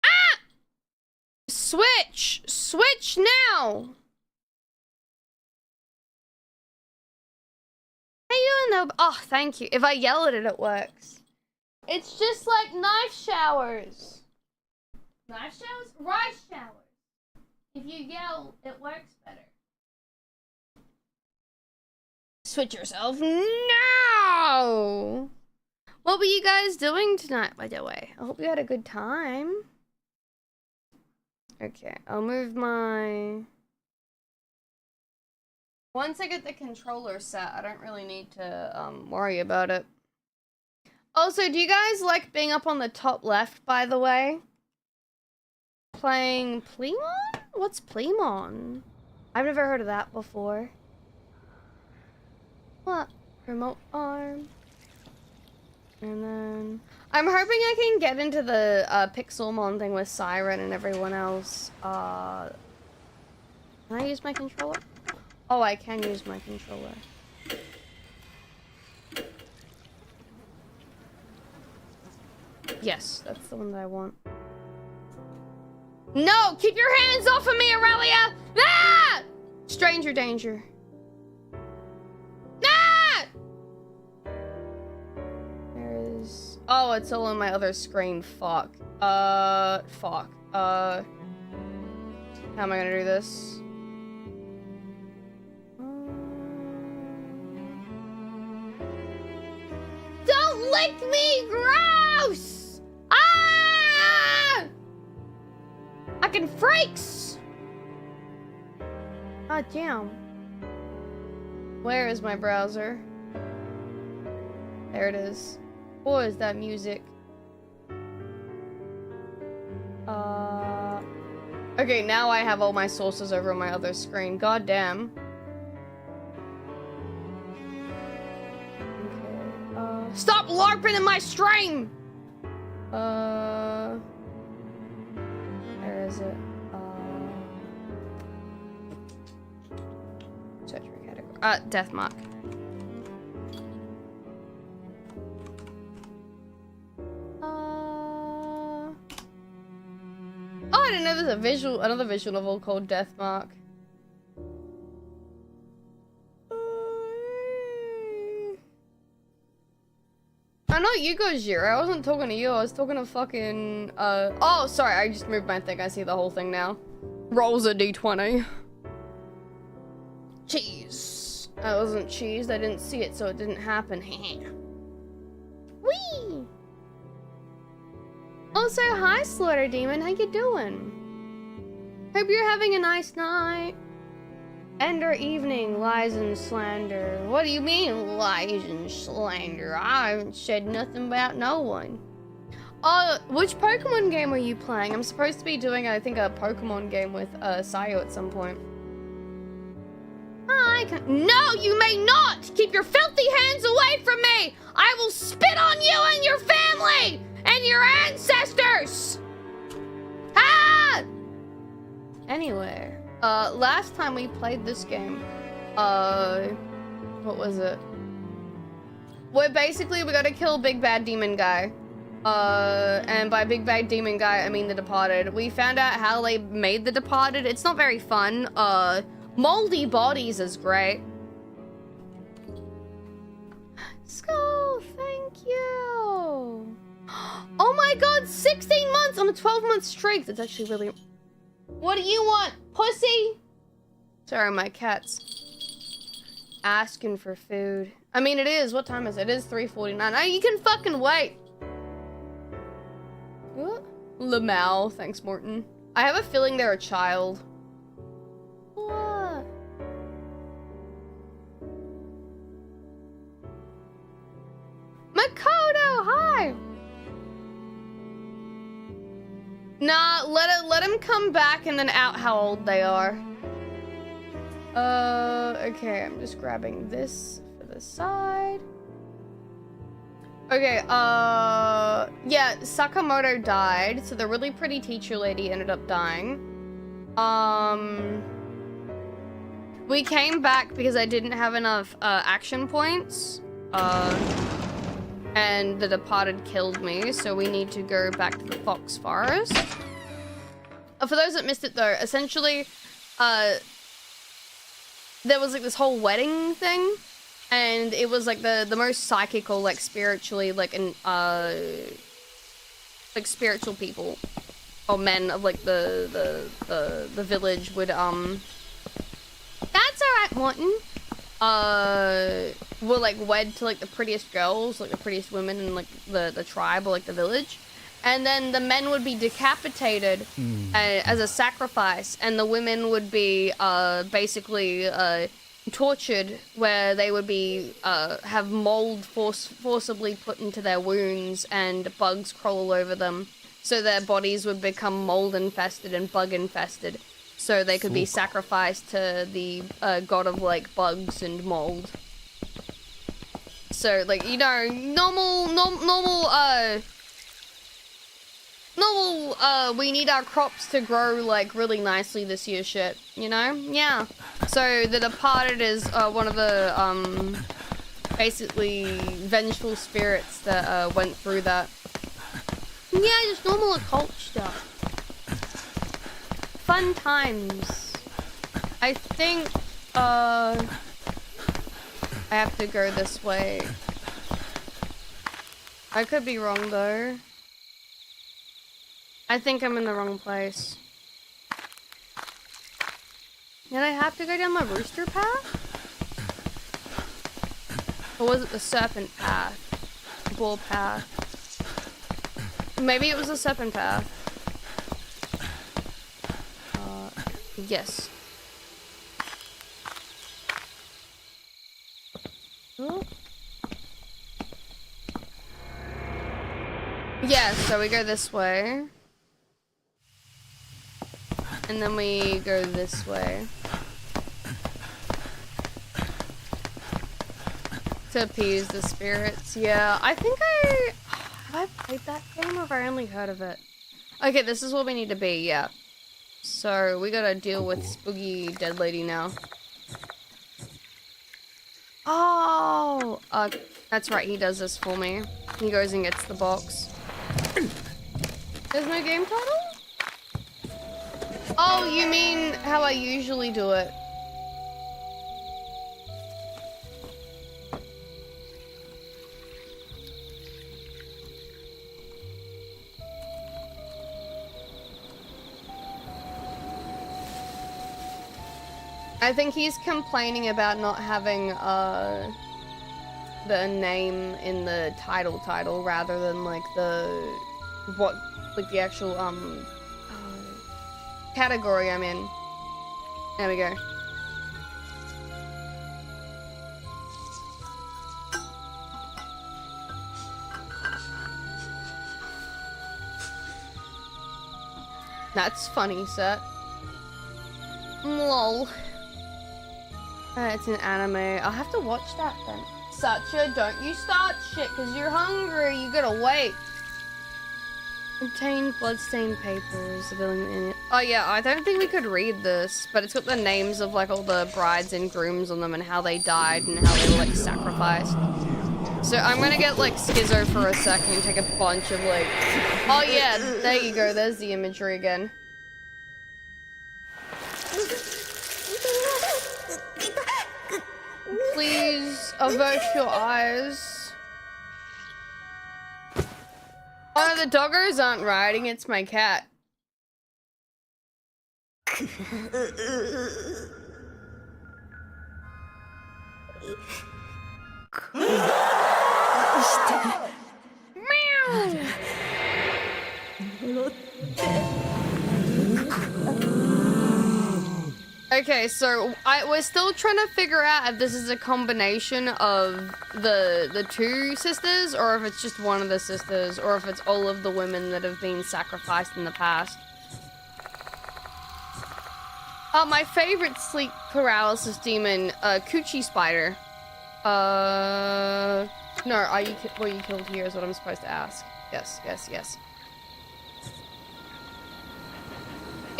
A: Ah! Switch! Switch now! How you doing though? Oh, thank you. If I yell at it, it works. It's just like knife showers. Knife showers? Rice showers. If you yell, it works better. Switch yourself. No! What were you guys doing tonight, by the way? I hope you had a good time. Okay, I'll move my... Once I get the controller set, I don't really need to worry about it. Also, do you guys like being up on the top left, by the way? Playing Plemon? What's Plemon? I've never heard of that before. What? Remote arm. And then... I'm hoping I can get into the Pixelmon thing with Siren and everyone else. Can I use my controller? Oh, I can use my controller. Yes, that's the one that I want. No! Keep your hands off of me, Aurelia! Ah! Stranger danger. Ah! There's... Oh, it's all on my other screen. Fuck. Fuck. How am I gonna do this? Don't lick me! Gross! Ah! I can freaks! God damn. Where is my browser? There it is. Boy, is that music. Okay, now I have all my sources over on my other screen. God damn. Okay, stop LARPing in my stream! Where is it? Search for category. Deathmark. Oh, I didn't know there's another visual novel called Deathmark. I know you go Zero. I wasn't talking to you. I was talking to fucking, oh, sorry. I just moved my thing. I see the whole thing now. Rolls a d20. Cheese. I wasn't cheesed. I didn't see it, so it didn't happen. Whee! Also, hi, Slaughter Demon. How you doing? Hope you're having a nice night. End or evening, lies and slander. What do you mean, lies and slander? I haven't said nothing about no one. Which Pokemon game are you playing? I'm supposed to be doing, I think, a Pokemon game with Sayo at some point. I can— No, you may not! Keep your filthy hands away from me! I will spit on you and your family! And your ancestors! Ah! Anyway, last time we played this game, what was it? Where basically we gotta kill Big Bad Demon Guy. And by Big Bad Demon Guy, I mean The Departed. We found out how they made The Departed. It's not very fun. Moldy Bodies is great. Skull, thank you. Oh my god, 16 months on a 12-month streak. That's actually really... What do you want, pussy? Sorry, my cat's asking for food. I mean, it is. What time is it? It is 3:49. Oh, you can fucking wait. Lamau, thanks, Morton. I have a feeling they're a child. What? Makoto, hi! Nah, let him come back and then out how old they are. Okay, I'm just grabbing this for the side. Okay, yeah, Sakamoto died, so the really pretty teacher lady ended up dying. We came back because I didn't have enough, action points, and the Departed killed me, so we need to go back to the Fox Forest. For those that missed it though, essentially, there was like this whole wedding thing, and it was like the most psychical, like spiritually, like like spiritual people or men of like the village would That's alright, Morton. Were like wed to like the prettiest girls, like the prettiest women in like the tribe or like the village. And then the men would be decapitated as a sacrifice, and the women would be basically tortured, where they would be have mold forcibly put into their wounds and bugs crawl all over them, so their bodies would become mold infested and bug infested, so they could be sacrificed to the god of like bugs and mold. So like, you know, normal, we need our crops to grow, like, really nicely this year shit, you know? Yeah. So, The Departed is, one of the, basically, vengeful spirits that, went through that. Yeah, just normal occult stuff. Fun times. I think, I have to go this way. I could be wrong, though. I think I'm in the wrong place. Did I have to go down the rooster path? Or was it the serpent path? Bull path? Maybe it was the serpent path. Yes. Ooh. Yeah, so we go this way. And then we go this way. To appease the spirits. Yeah, I think have I played that game or have I only heard of it? Okay, this is where we need to be, yeah. So, we gotta deal with spooky dead lady now. Oh! That's right, he does this for me. He goes and gets the box. There's no game title? Oh, you mean how I usually do it? I think he's complaining about not having the name in the title rather than like the actual category I'm in. There we go. That's funny, set. Lol. It's an anime. I'll have to watch that then. Satcha, don't you start shit because you're hungry. You gotta wait. Obtain bloodstained papers. Oh yeah, I don't think we could read this, but it's got the names of like all the brides and grooms on them and how they died and how they were like sacrificed. So I'm gonna get like schizo for a second and take a bunch of like... Oh yeah, there you go. There's the imagery again. Please avert your eyes. Oh, the doggos aren't riding, it's my cat. Meow. Okay, so we're still trying to figure out if this is a combination of the two sisters, or if it's just one of the sisters, or if it's all of the women that have been sacrificed in the past. My favorite sleep paralysis demon, Coochie Spider. No, were you killed here is what I'm supposed to ask. Yes, yes, yes.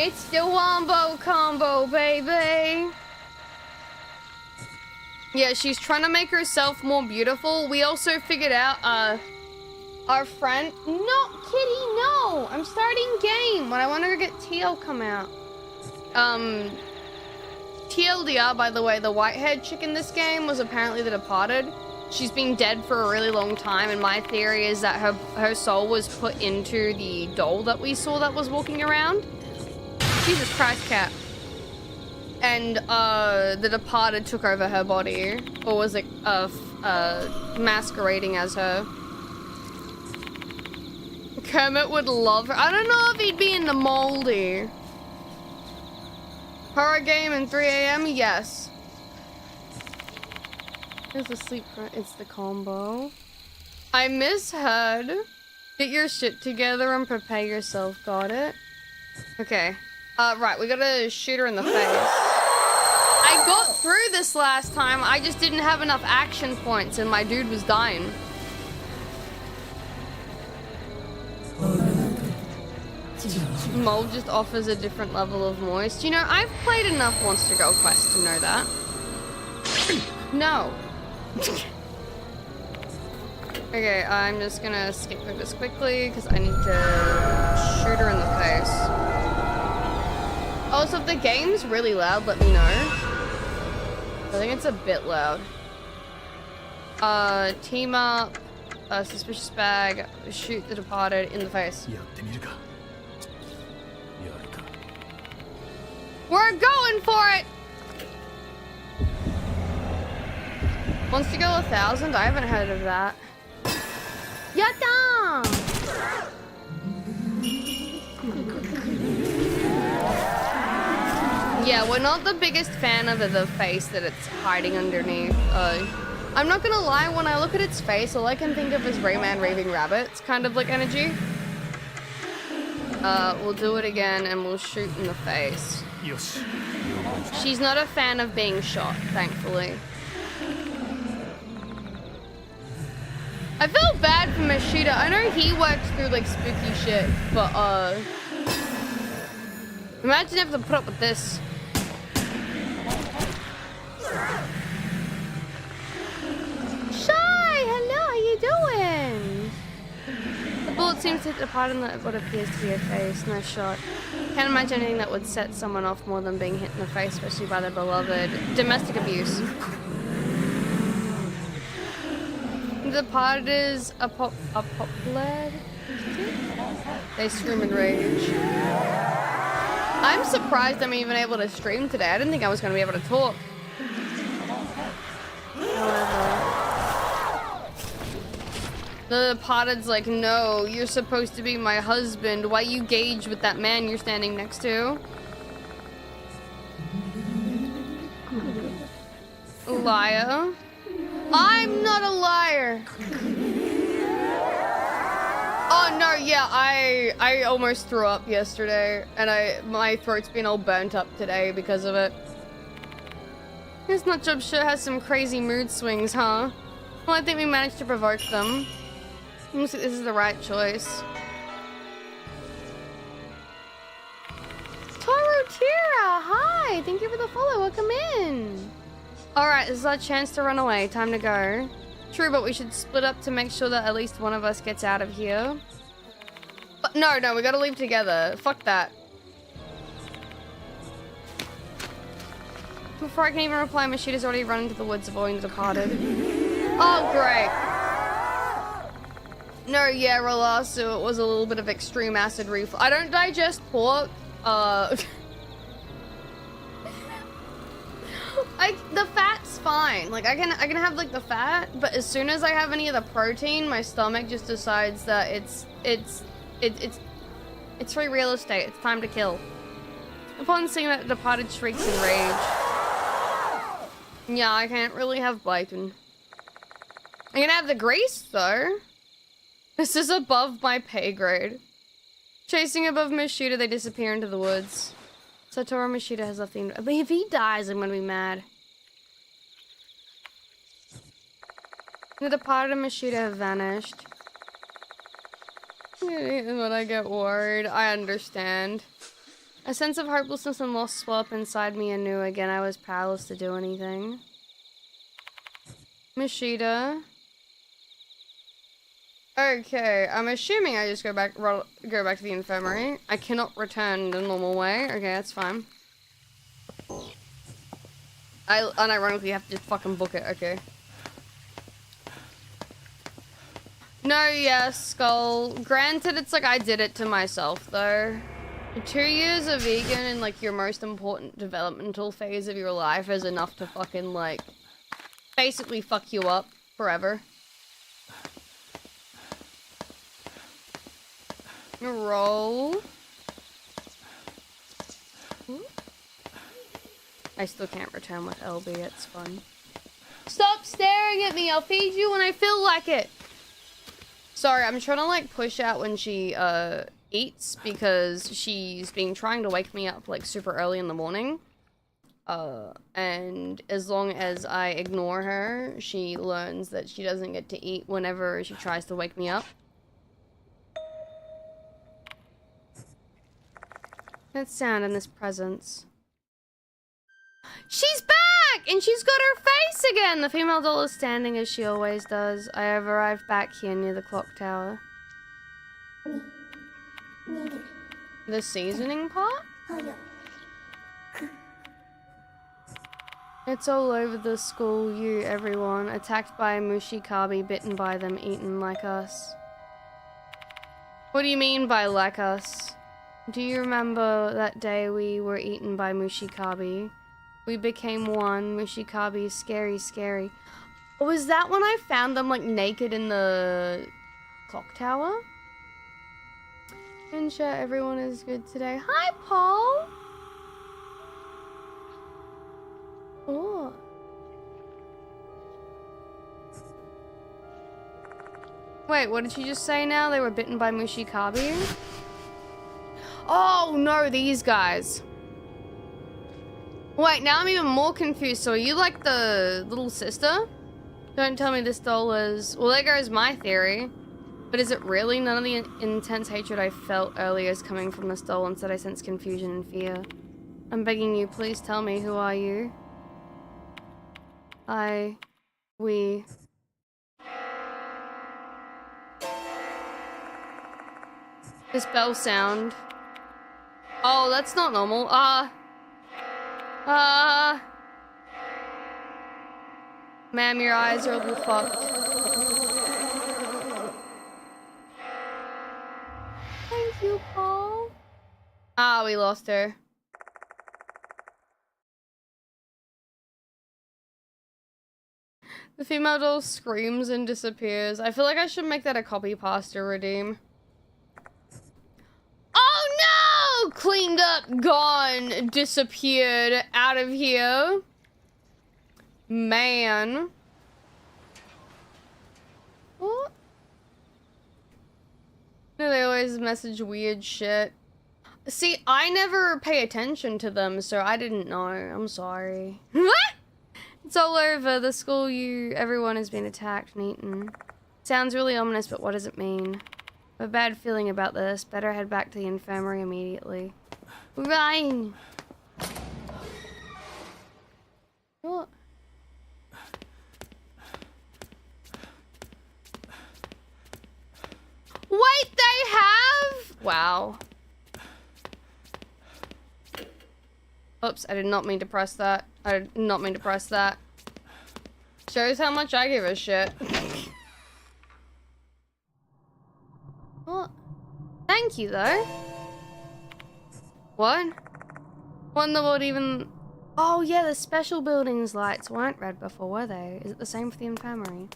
A: It's the Wombo combo, baby! Yeah, she's trying to make herself more beautiful. We also figured out, our friend... No, Kitty, no! I'm starting game when I want to get TL come out. TLDR, by the way, the white-haired chick in this game was apparently the Departed. She's been dead for a really long time, and my theory is that her soul was put into the doll that we saw that was walking around. Jesus Christ, cat. And, the Departed took over her body. Or was it, masquerading as her. Kermit would love her. I don't know if he'd be in the moldy. Horror game in 3 AM? Yes. Here's the sleep front. It's the combo. I misheard. Get your shit together and prepare yourself. Got it? Okay. Right, we gotta shoot her in the face. I got through this last time, I just didn't have enough action points and my dude was dying. Mold just offers a different level of moist. You know, I've played enough Monster Girl Quest to know that. No. Okay, I'm just gonna skip through this quickly because I need to shoot her in the face. Also, if the game's really loud, let me know. I think it's a bit loud. Team up, suspicious bag, shoot the Departed in the face. We're going for it! Wants to go 1,000? I haven't heard of that. Yatta! Yeah, we're not the biggest fan of the face that it's hiding underneath. I'm not gonna lie, when I look at its face, all I can think of is Rayman Raving Rabbit's kind of like energy. We'll do it again and we'll shoot in the face.
B: Yes.
A: She's not a fan of being shot, thankfully. I feel bad for Mashita. I know he works through like spooky shit, but imagine having to put up with this. Shy, hello, how you doing? The bullet seems to hit the part in what appears to be a face. Nice shot. Can't imagine anything that would set someone off more than being hit in the face, especially by their beloved. Domestic abuse. The part is a lad. They scream in rage. I'm surprised I'm even able to stream today. I didn't think I was going to be able to talk. However, the Departed's like, no, you're supposed to be my husband. Why you gauge with that man you're standing next to? Liar. I'm not a liar. Oh no, No, yeah, I almost threw up yesterday, and my throat's been all burnt up today because of it. This nutjob sure has some crazy mood swings, huh? Well, I think we managed to provoke them. Looks like this is the right choice. Toro Tira, hi! Thank you for the follow, welcome in! Alright, this is our chance to run away, time to go. True, but we should split up to make sure that at least one of us gets out of here. But no, we gotta leave together. Fuck that. Before I can even reply, Mashida's already run into the woods, avoiding the departed. Oh, great. No, yeah, Rolasu, it was a little bit of extreme acid reflux. I don't digest pork. The fat's fine. Like I can have like the fat, but as soon as I have any of the protein, my stomach just decides that it's free real estate. It's time to kill. Upon seeing that, the departed shrieks in rage. Yeah, I can't really have bacon. I can have the grease though. This is above my pay grade. Chasing above Mashida, they disappear into the woods. Satoru Mashida has left the... But if he dies, I'm gonna be mad. The departed and Mashida have vanished. When I get worried, I understand. A sense of hopelessness and loss swelled up inside me anew. Again, I was powerless to do anything. Mashida. Okay, I'm assuming I just go back to the infirmary. I cannot return the normal way. Okay, that's fine. I unironically have to just fucking book it. Okay. No, yes, Skull. Granted, it's like I did it to myself, though. 2 years of vegan in, like, your most important developmental phase of your life is enough to fucking, like, basically fuck you up forever. Roll. I still can't return with LB, it's fun. Stop staring at me, I'll feed you when I feel like it. Sorry, I'm trying to like push out when she eats because she's been trying to wake me up like super early in the morning. And as long as I ignore her, she learns that she doesn't get to eat whenever she tries to wake me up. That sound and this presence. She's back! And she's got her face again! The female doll is standing as she always does. I have arrived back here near the clock tower. The seasoning pot? It's all over the school, everyone. Attacked by Mushikabi, bitten by them, eaten like us. What do you mean by like us? Do you remember that day we were eaten by Mushikabi? We became one. Mushikabi, scary. Was that when I found them like naked in the clock tower? Insha, everyone is good today. Hi, Paul! Oh. Wait, what did she just say now? They were bitten by Mushikabi? Oh, no, these guys. Wait, now I'm even more confused. So are you like the little sister? Don't tell me this doll is... Well, there goes my theory. But is it really? None of the intense hatred I felt earlier is coming from this doll. Instead, I sense confusion and fear. I'm begging you, please tell me, who are you? We... This bell sound... Oh, that's not normal. Ma'am, your eyes are a little fucked. Thank you, Paul. Ah, we lost her. The female doll screams and disappears. I feel like I should make that a copy pasta redeem. Oh no! Cleaned up, gone, disappeared, out of here. Man. What? No, they always message weird shit. See, I never pay attention to them, so I didn't know. I'm sorry. What? It's all over. The school everyone has been attacked and eaten. Sounds really ominous, but what does it mean? I have a bad feeling about this. Better head back to the infirmary immediately. Ryan! What? Wait, they have? Wow. Oops, I did not mean to press that. I did not mean to press that. Shows how much I give a shit. What? Thank you, though. What? What in the world even... Oh, yeah, the special buildings lights weren't red before, were they? Is it the same for the infirmary?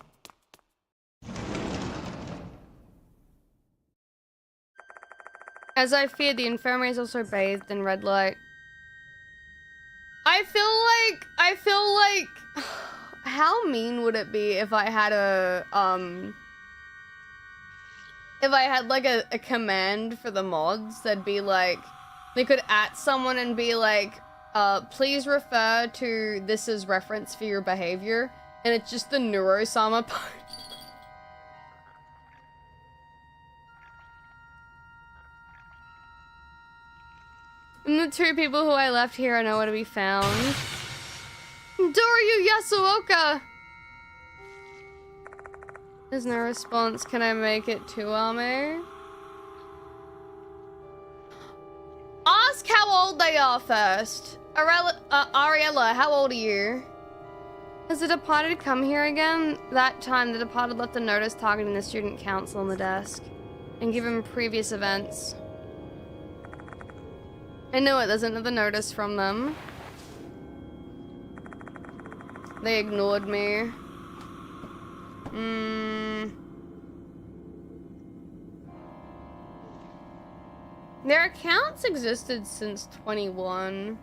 A: As I feared, the infirmary is also bathed in red light. I feel like, how mean would it be if I had like a command for the mods that'd be like, they could at someone and be like, please refer to this as reference for your behavior, and it's just the Neurosama part. And the two people who I left here are nowhere to be found. Doryu Yasuoka! There's no response. Can I make it to Ame? Ask how old they are first. Ariella, how old are you? Has the departed come here again? That time, the departed left a notice targeting the student council on the desk and given previous events. I know it, there's another notice from them. They ignored me. Their accounts existed since 21.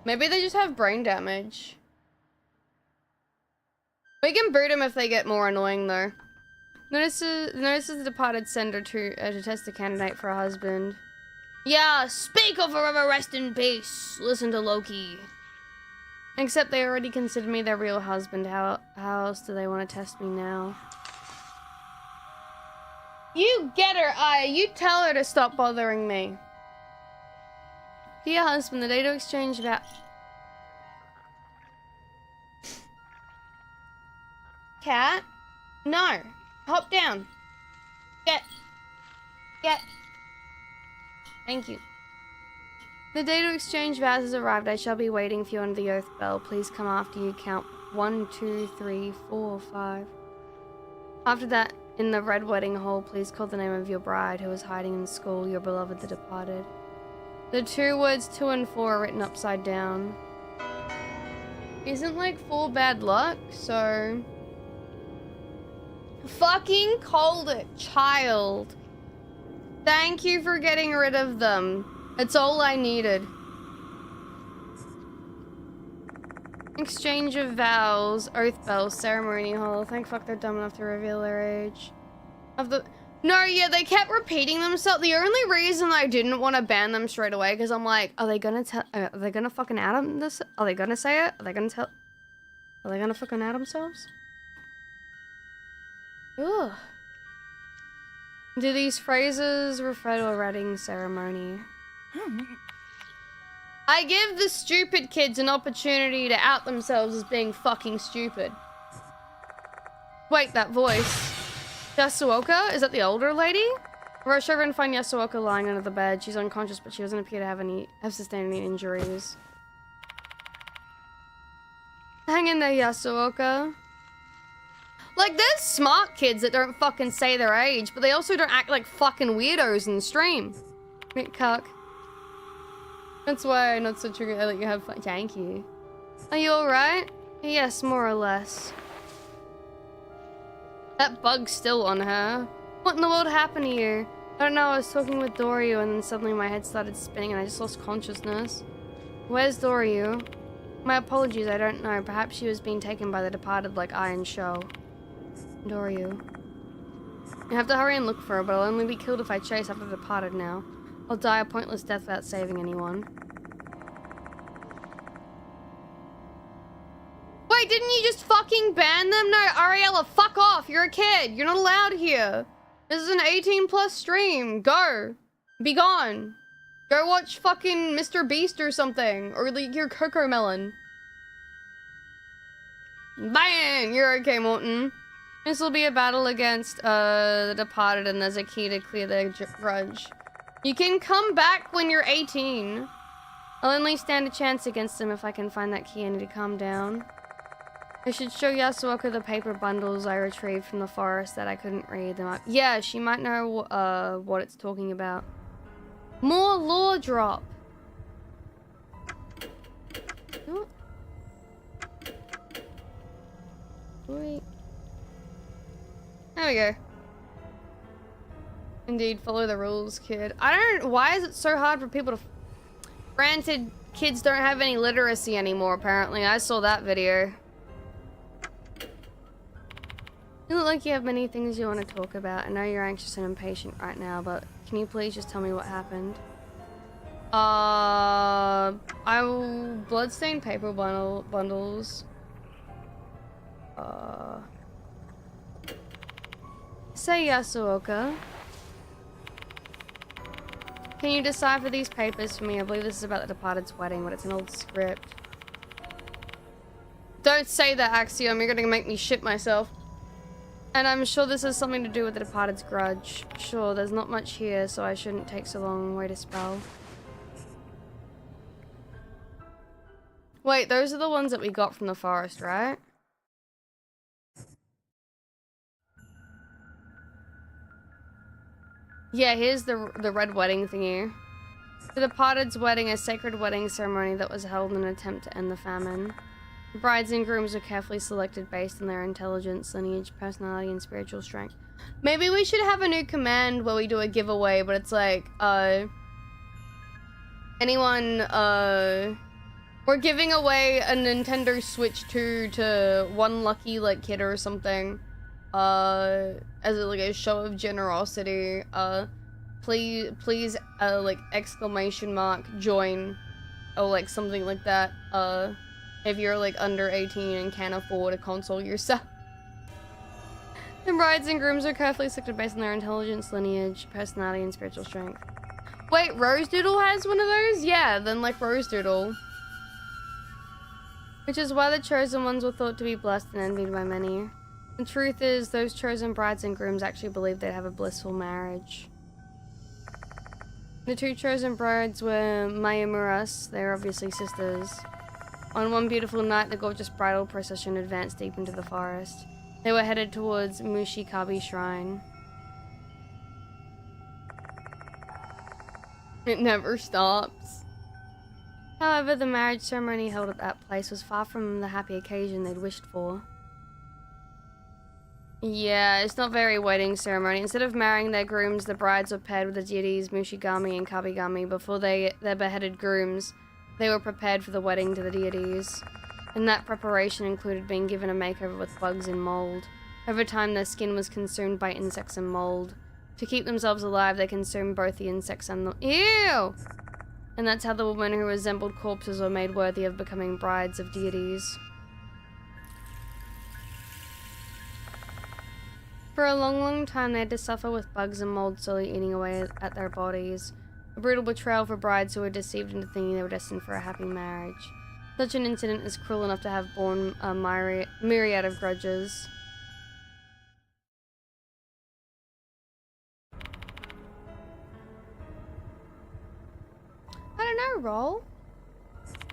A: Maybe they just have brain damage. We can boot them if they get more annoying though. Notices the departed sender to test the candidate for a husband. Yeah, speak of forever rest in peace. Listen to Loki. Except they already considered me their real husband. How else do they want to test me now? You get her, Aya. You tell her to stop bothering me. Dear husband, the data exchange about... Cat? No. Hop down. Get. Thank you. The data exchange vows has arrived. I shall be waiting for you under the oath bell. Please come after you count 1, 2, 3, 4, 5. After that, in the red wedding hall, please call the name of your bride who is hiding in school, your beloved the departed. The two words 2 and 4 are written upside down. Isn't like 4 bad luck, so... Fucking called it, child. Thank you for getting rid of them. It's all I needed. Exchange of vows, oath bells, ceremony hall. Thank fuck they're dumb enough to reveal their age. No, yeah, they kept repeating themselves. The only reason I didn't want to ban them straight away, because I'm like, are they gonna fucking out them this? Are they gonna say it? Are they gonna fucking out themselves? Ugh. Do these phrases refer to a wedding ceremony? I give the stupid kids an opportunity to out themselves as being fucking stupid. Wait, that voice. Yasuoka? Is that the older lady? Rush over and find Yasuoka lying under the bed. She's unconscious, but she doesn't appear to have sustained any injuries. Hang in there, Yasuoka. Like, there's smart kids that don't fucking say their age, but they also don't act like fucking weirdos in stream. Cuck. That's why I'm not so triggered. I let you have fun. Thank you. Are you alright? Yes, more or less. That bug's still on her. What in the world happened to you? I don't know, I was talking with Doryu and then suddenly my head started spinning and I just lost consciousness. Where's Doryu? My apologies, I don't know. Perhaps she was being taken by the departed like Iron Show. Doryu. You have to hurry and look for her, but I'll only be killed if I chase after the departed now. I'll die a pointless death without saving anyone. Wait, didn't you just fucking ban them? No, Ariella, fuck off. You're a kid. You're not allowed here. This is an 18+ stream. Go. Be gone. Go watch fucking Mr. Beast or something. Or like your Coco Melon. Bang! You're okay, Morton. This will be a battle against the departed, and there's a key to clear their grudge. You can come back when you're 18. I'll only stand a chance against them if I can find that key. I need to calm down. I should show Yasuoka the paper bundles I retrieved from the forest that I couldn't read them up. Yeah, she might know what it's talking about. More lore drop. Oh. Wait. There we go. Indeed, follow the rules, kid. I don't... Why is it so hard for people to... Granted, kids don't have any literacy anymore, apparently. I saw that video. You look like you have many things you want to talk about. I know you're anxious and impatient right now, but can you please just tell me what happened? Bloodstained paper bundles. Say Yasuoka. Can you decipher these papers for me? I believe this is about the departed's wedding, but it's an old script. Don't say that, Axiom. You're gonna make me shit myself. And I'm sure this has something to do with the departed's grudge. Sure, there's not much here, so I shouldn't take so long way to spell. Wait, those are the ones that we got from the forest, right? Yeah, here's the red wedding thingy. The departed's wedding, a sacred wedding ceremony that was held in an attempt to end the famine. The brides and grooms are carefully selected based on their intelligence, lineage, personality, and spiritual strength. Maybe we should have a new command where we do a giveaway, but it's like, anyone, we're giving away a Nintendo Switch 2 to one lucky, like, kid or something, as like a show of generosity. Please, like, exclamation mark, join, or like something like that, if you're like under 18 and can't afford a console yourself. The brides and grooms are carefully selected based on their intelligence, lineage, personality, and spiritual strength. Wait, Rose Doodle has one of those? Yeah, then like Rose Doodle. Which is why the chosen ones were thought to be blessed and envied by many. The truth is, those chosen brides and grooms actually believed they'd have a blissful marriage. The two chosen brides were Mayumuras, they're obviously sisters. On one beautiful night, the gorgeous bridal procession advanced deep into the forest. They were headed towards Mushikabi Shrine. It never stops. However, the marriage ceremony held at that place was far from the happy occasion they'd wished for. Yeah, it's not very wedding ceremony. Instead of marrying their grooms, the brides were paired with the deities Mushigami and Kabigami before their beheaded grooms. They were prepared for the wedding to the deities. And that preparation included being given a makeover with bugs and mold. Over time, their skin was consumed by insects and mold. To keep themselves alive, they consumed both the insects and the— Ew! And that's how the women who resembled corpses were made worthy of becoming brides of deities. For a long, long time, they had to suffer with bugs and mold slowly eating away at their bodies. A brutal betrayal for brides who were deceived into thinking they were destined for a happy marriage. Such an incident is cruel enough to have borne a myriad of grudges. I don't know, Roll.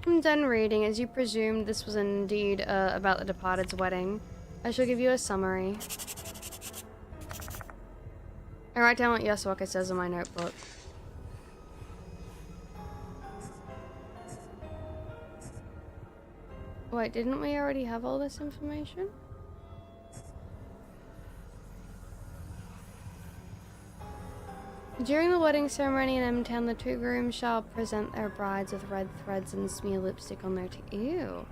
A: I'm done reading. As you presumed, this was indeed about the departed's wedding. I shall give you a summary. I write down what Yasuoka says in my notebook. Wait, didn't we already have all this information? During the wedding ceremony in M-Town, the two grooms shall present their brides with red threads and smear lipstick on their teeth. Ew.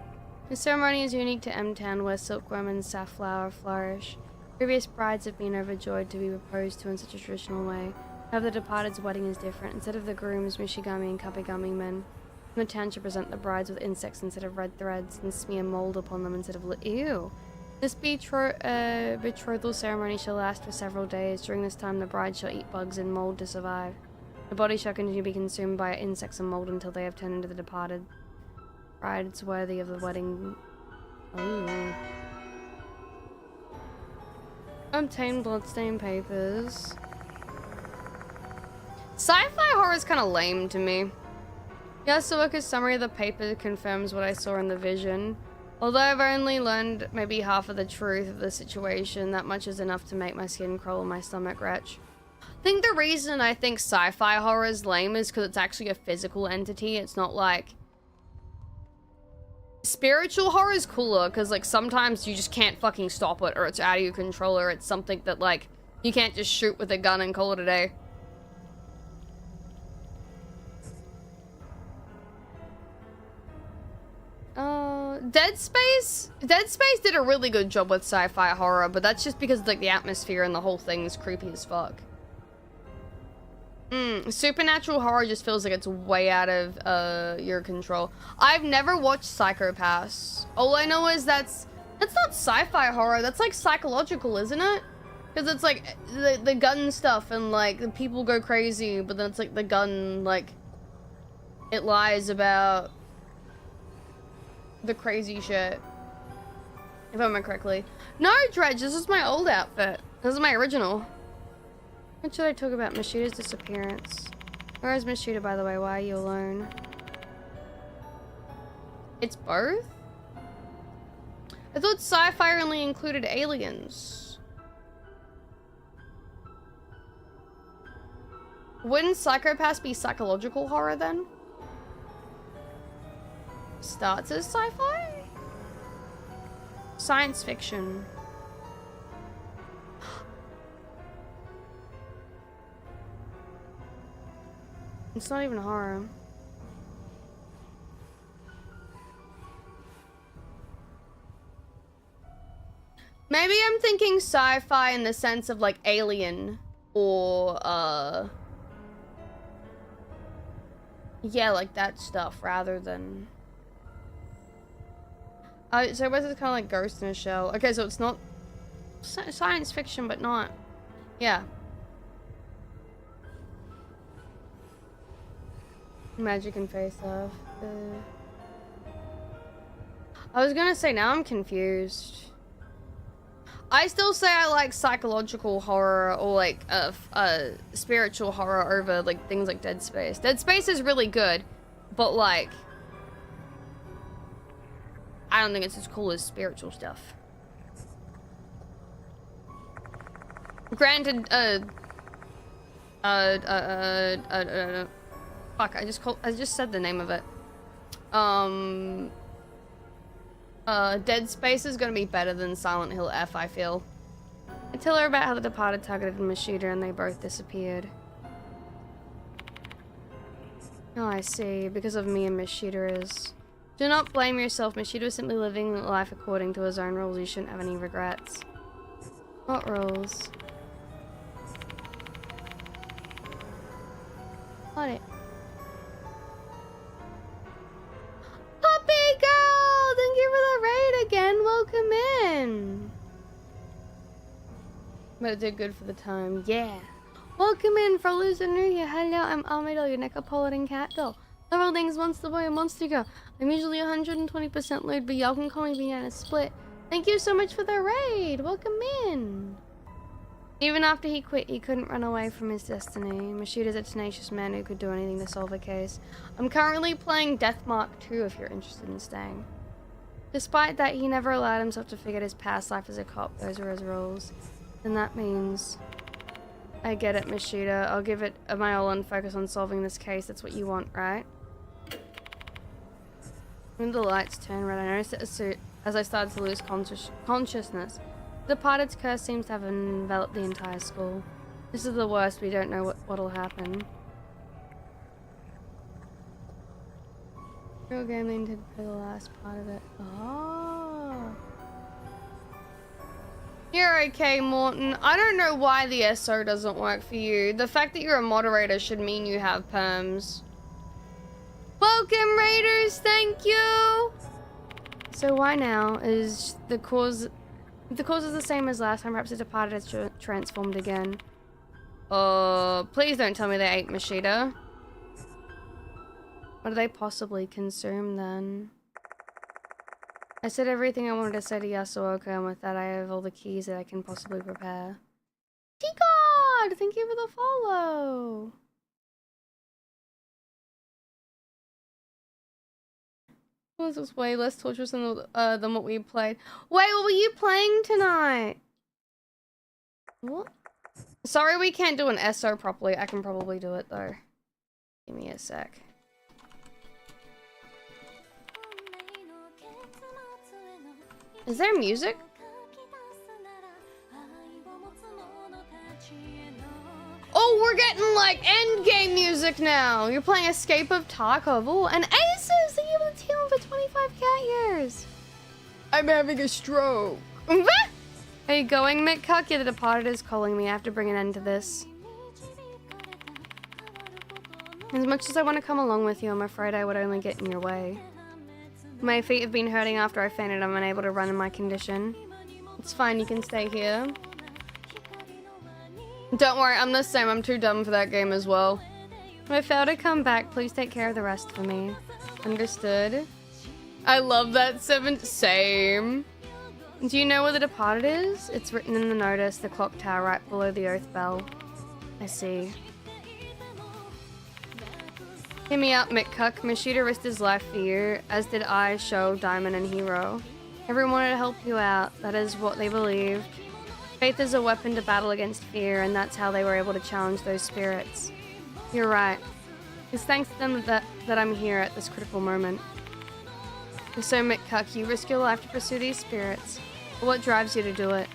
A: The ceremony is unique to M-Town, where silkworm and safflower flourish. Previous brides have been overjoyed to be proposed to in such a traditional way. However, the departed's wedding is different. Instead of the grooms, Mishigami and Kapigami men from the town should present the brides with insects instead of red threads and smear mold upon them instead of ew. This betrothal ceremony shall last for several days. During this time, the bride shall eat bugs and mold to survive. The body shall continue to be consumed by insects and mold until they have turned into the departed. Brides worthy of the wedding. Ooh. Obtain bloodstained papers. Sci-fi horror is kind of lame to me. Yasuoka's summary of the paper confirms what I saw in the vision. Although I've only learned maybe half of the truth of the situation, that much is enough to make my skin crawl and my stomach retch. I think the reason I think sci-fi horror is lame is because it's actually a physical entity. It's not like... Spiritual horror is cooler because like sometimes you just can't fucking stop it, or it's out of your control, or it's something that like you can't just shoot with a gun and call it a day. Dead Space? Dead Space did a really good job with sci-fi horror, but that's just because like the atmosphere and the whole thing's creepy as fuck. Supernatural horror just feels like it's way out of your control. I've never watched Psychopaths. All I know is that's not sci-fi horror, that's like psychological, isn't it? Because it's like the gun stuff and like the people go crazy, but then it's like the gun, like it lies about the crazy shit. If I remember correctly. No, Dredge, this is my old outfit. This is my original. What should I talk about? Mashida's disappearance. Where is Mashida, by the way? Why are you alone? It's both? I thought sci-fi only included aliens. Wouldn't Psychopaths be psychological horror then? Starts as sci-fi? Science fiction. It's not even horror. Maybe I'm thinking sci-fi in the sense of like Alien or yeah, like that stuff rather than so I suppose it's kind of like Ghost in a Shell. Okay, so it's not science fiction, but not, yeah. Magic and Face Off. I was gonna say, now I'm confused. I still say I like psychological horror or like spiritual horror over like things like Dead Space. Dead Space is really good, but like I don't think it's as cool as spiritual stuff. Granted, fuck, I just said the name of it. Dead Space is gonna be better than Silent Hill F, I feel. I tell her about how the Departed targeted Mashida and they both disappeared. Oh, I see. Because of me and Mashida is... Do not blame yourself. Mashida was simply living life according to his own rules. You shouldn't have any regrets. What rules? Got it. Puppy girl! Thank you for the raid again. Welcome in. But it did good for the time. Yeah. Welcome in for Loser New Year. Hello, I'm Almeida, your Necropolitan Catgirl. Several things, Monster Boy and Monster Girl. I'm usually 120% load, but y'all can call me Banana Split. Thank you so much for the raid. Welcome in. Even after he quit, he couldn't run away from his destiny. Mashida's a tenacious man who could do anything to solve a case. I'm currently playing Deathmark 2 if you're interested in staying. Despite that, he never allowed himself to forget his past life as a cop. Those were his rules. And that means... I get it, Mashida. I'll give it my all and focus on solving this case. That's what you want, right? When the lights turned red, I noticed it as I started to lose consciousness. The Departed's curse seems to have enveloped the entire school. This is the worst. We don't know what'll happen. Real game they intended to play the last part of it. Oh. You're okay, Morton. I don't know why the SO doesn't work for you. The fact that you're a moderator should mean you have perms. Welcome, Raiders, thank you! So why now is the cause... If the cause is the same as last time, perhaps the departed has transformed again. Please don't tell me they ate Mashita. What do they possibly consume then? I said everything I wanted to say to Yasuoka, and with that I have all the keys that I can possibly prepare. T-God! Thank you for the follow! This was way less torturous than what we played. Wait, what were you playing tonight? What? Sorry we can't do an SO properly. I can probably do it though. Give me a sec. Is there music? Oh, we're getting like endgame music now. You're playing Escape of Tarkov. Oh, and Aces! Thank you for the team for 25 cat years. I'm having a stroke. Are you going, Mitcuck? Yeah, the departed is calling me. I have to bring an end to this. As much as I want to come along with you, I'm afraid I would only get in your way. My feet have been hurting after I fainted. I'm unable to run in my condition. It's fine, you can stay here. Don't worry, I'm the same. I'm too dumb for that game as well. If I fail to come back, please take care of the rest for me. Understood? I love that same. Do you know where the departed is? It's written in the notice, the clock tower right below the oath bell. I see. Hear me out, Mitcuck. Mashita risked his life for you, as did I, Show, Diamond, and Hero. Everyone wanted to help you out. That is what they believed. Faith is a weapon to battle against fear, and that's how they were able to challenge those spirits. You're right. It's thanks to them that I'm here at this critical moment. So, Mitcuck, you risk your life to pursue these spirits. But what drives you to do it?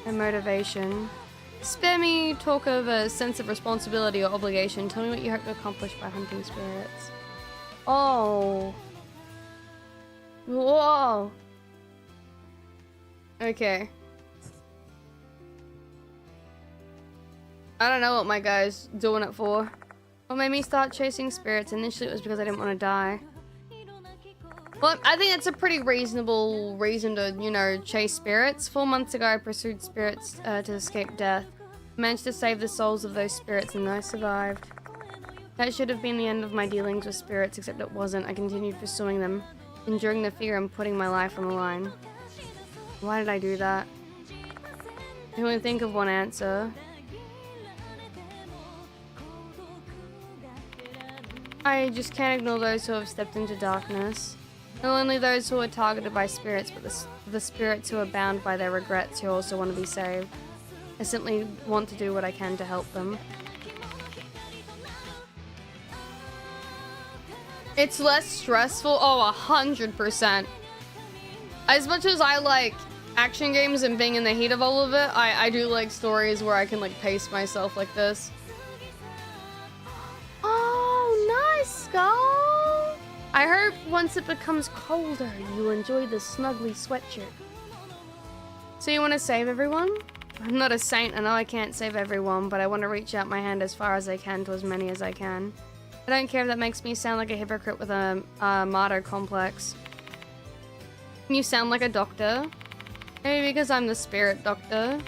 A: And motivation. Spare me talk of a sense of responsibility or obligation. Tell me what you hope to accomplish by hunting spirits. Oh. Whoa. Okay. I don't know what my guy's doing it for. What made me start chasing spirits? Initially it was because I didn't want to die. Well, I think it's a pretty reasonable reason to, you know, chase spirits. 4 months ago I pursued spirits to escape death. I managed to save the souls of those spirits and I survived. That should have been the end of my dealings with spirits, except it wasn't. I continued pursuing them, enduring the fear and putting my life on the line. Why did I do that? I can only think of one answer. I just can't ignore those who have stepped into darkness. Not only those who are targeted by spirits, but the spirits who are bound by their regrets who also want to be saved. I simply want to do what I can to help them. It's less stressful. Oh, 100%. As much as I like action games and being in the heat of all of it, I do like stories where I can like pace myself like this. Oh, nice, Skull! I hope once it becomes colder, you'll enjoy the snuggly sweatshirt. So you want to save everyone? I'm not a saint, I know I can't save everyone, but I want to reach out my hand as far as I can to as many as I can. I don't care if that makes me sound like a hypocrite with a martyr complex. You sound like a doctor. Maybe because I'm the spirit doctor.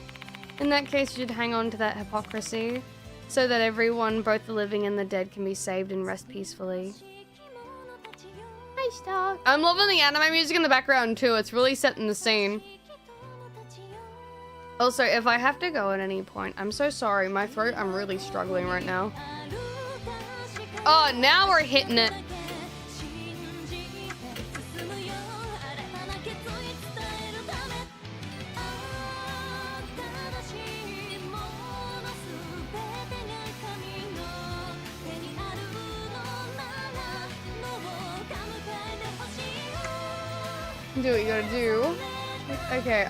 A: In that case, you should hang on to that hypocrisy, so that everyone, both the living and the dead, can be saved and rest peacefully. Nice dog. I'm loving the anime music in the background too, it's really setting the scene. Also, if I have to go at any point, I'm so sorry, my throat, I'm really struggling right now. Oh, now we're hitting it. Do what you gotta do. Okay,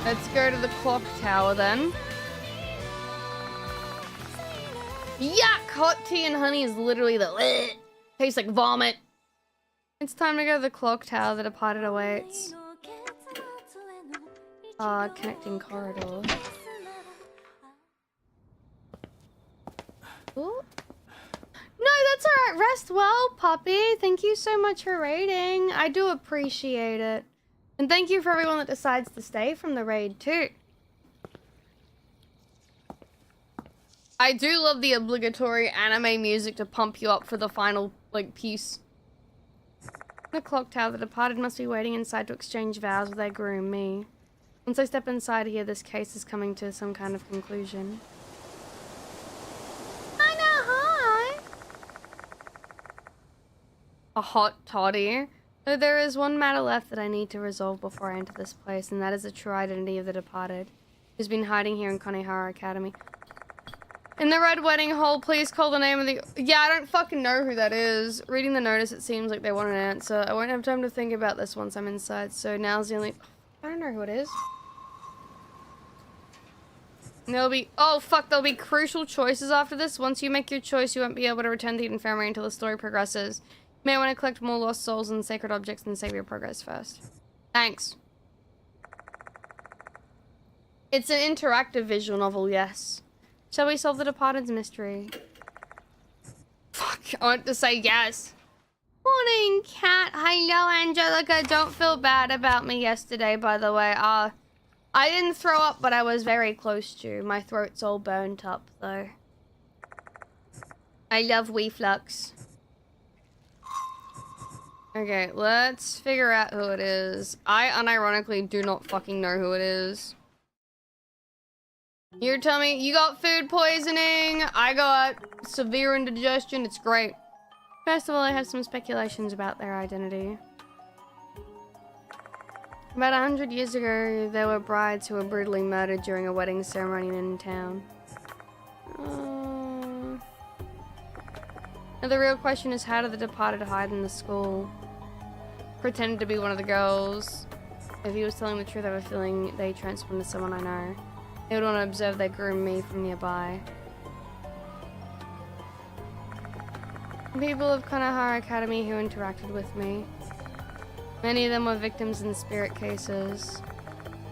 A: let's go to the clock tower then. Yuck! Hot tea and honey is literally the tastes like vomit. It's time to go to the clock tower. The departed awaits. Connecting corridor. Ooh. No, that's alright. Rest well, puppy. Thank you so much for raiding. I do appreciate it. And thank you for everyone that decides to stay from the raid, too. I do love the obligatory anime music to pump you up for the final, like, piece. The clock tower, the departed must be waiting inside to exchange vows with their groom, me. Once I step inside here, this case is coming to some kind of conclusion. I know, hi! A hot toddy. Though there is one matter left that I need to resolve before I enter this place, and that is the true identity of the departed, who's been hiding here in Konihara Academy. In the red wedding hall, please call the name of the... Yeah, I don't fucking know who that is. Reading the notice, it seems like they want an answer. I won't have time to think about this once I'm inside, so now's the only... I don't know who it is. And there'll be... Oh, fuck, there'll be crucial choices after this. Once you make your choice, you won't be able to return to the infirmary until the story progresses. You may want to collect more lost souls and sacred objects and save your progress first. Thanks. It's an interactive visual novel, yes. Shall we solve the departed's mystery? Fuck, I want to say yes. Morning, cat. Hello, Angelica. Don't feel bad about me yesterday, by the way. I didn't throw up, but I was very close to. My throat's all burnt up, though. I love Weeflux. Okay, let's figure out who it is. I unironically do not fucking know who it is. You're telling me you got food poisoning, I got severe indigestion, it's great. First of all, I have some speculations about their identity. About 100 years ago, there were brides who were brutally murdered during a wedding ceremony in town. Now the real question is, how did the departed hide in the school? Pretended to be one of the girls. If he was telling the truth, I have a feeling they transformed into someone I know. They would want to observe their groom me from nearby. People of Konihara Academy who interacted with me. Many of them were victims in spirit cases.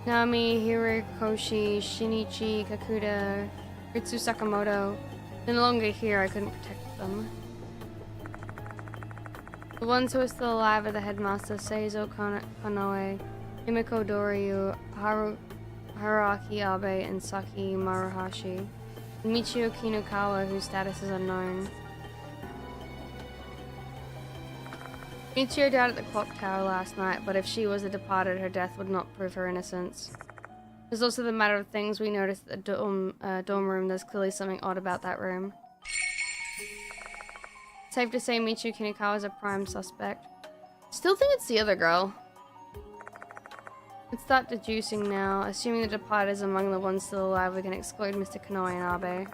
A: Nami, Hirokoshi, Shinichi, Kakuta, Ritsu Sakamoto. They're no longer here, I couldn't protect them. The ones who are still alive are the headmaster Seizo Konoe, Himiko Doryu, Haruaki Abe, and Saki Maruhashi. And Michio Kinukawa, whose status is unknown. Michio died at the clock tower last night, but if she was a departed, her death would not prove her innocence. There's also the matter of things we noticed at the dorm room. There's clearly something odd about that room. Safe to say Michio Kinukawa is a prime suspect. Still think it's the other girl. Let's start deducing now. Assuming the departed is among the ones still alive, we can exclude Mr. Konoe and Abe.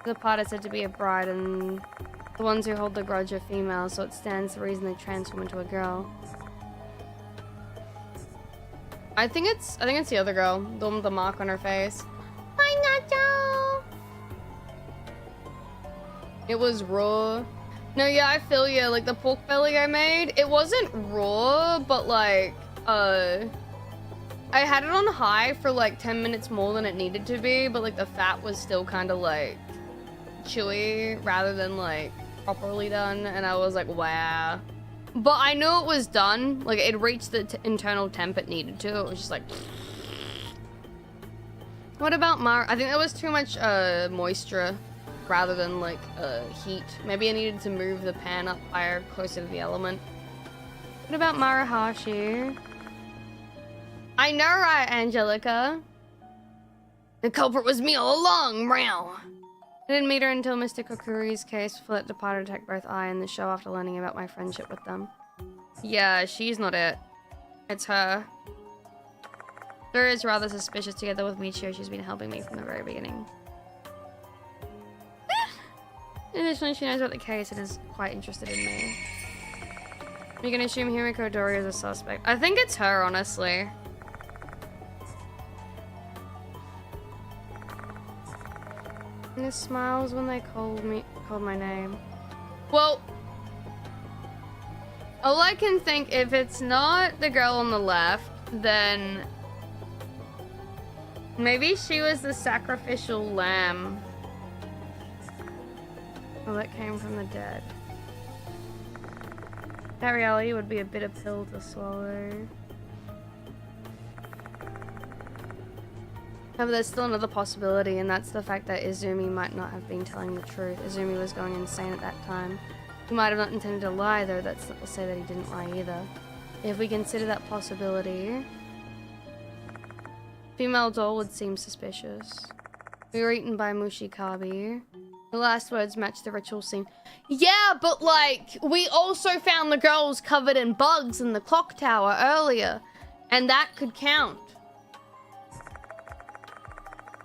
A: The departed is said to be a bride, and the ones who hold the grudge are female, so it stands to reason they transform into a girl. I think it's the other girl, the one with the mark on her face. Hi, Nacho! It was raw. No, yeah, I feel you. Like, the pork belly I made, it wasn't raw, but like, I had it on high for like 10 minutes more than it needed to be, but like the fat was still kind of like chewy rather than like properly done, and I was like, wow. But I knew it was done. Like, it reached the internal temp it needed to. It was just like... What about Mara? I think there was too much moisture rather than like heat. Maybe I needed to move the pan up higher, closer to the element. What about Maruhashi? I know, right, Angelica? The culprit was me all along, meow. I didn't meet her until Mr. Kokuri's case before that departed attacked both I and the show after learning about my friendship with them. Yeah, she's not it. It's her. Her is rather suspicious. Together with Michio, she's been helping me from the very beginning. Additionally, she knows about the case and is quite interested in me. You can assume Himiko Dori is a suspect. I think it's her, honestly. And it smiles when they called my name. Well, all I can think, if it's not the girl on the left, then Maybe she was the sacrificial lamb. Oh, that came from the dead. That reality would be a bitter pill to swallow. However, there's still another possibility, and that's the fact that Izumi might not have been telling the truth. Izumi was going insane at that time. He might have not intended to lie, though. That's not to say that he didn't lie either. If we consider that possibility, female doll would seem suspicious. We were eaten by Mushikabi. The last words match the ritual scene. Yeah, but like, we also found the girls covered in bugs in the clock tower earlier, and that could count.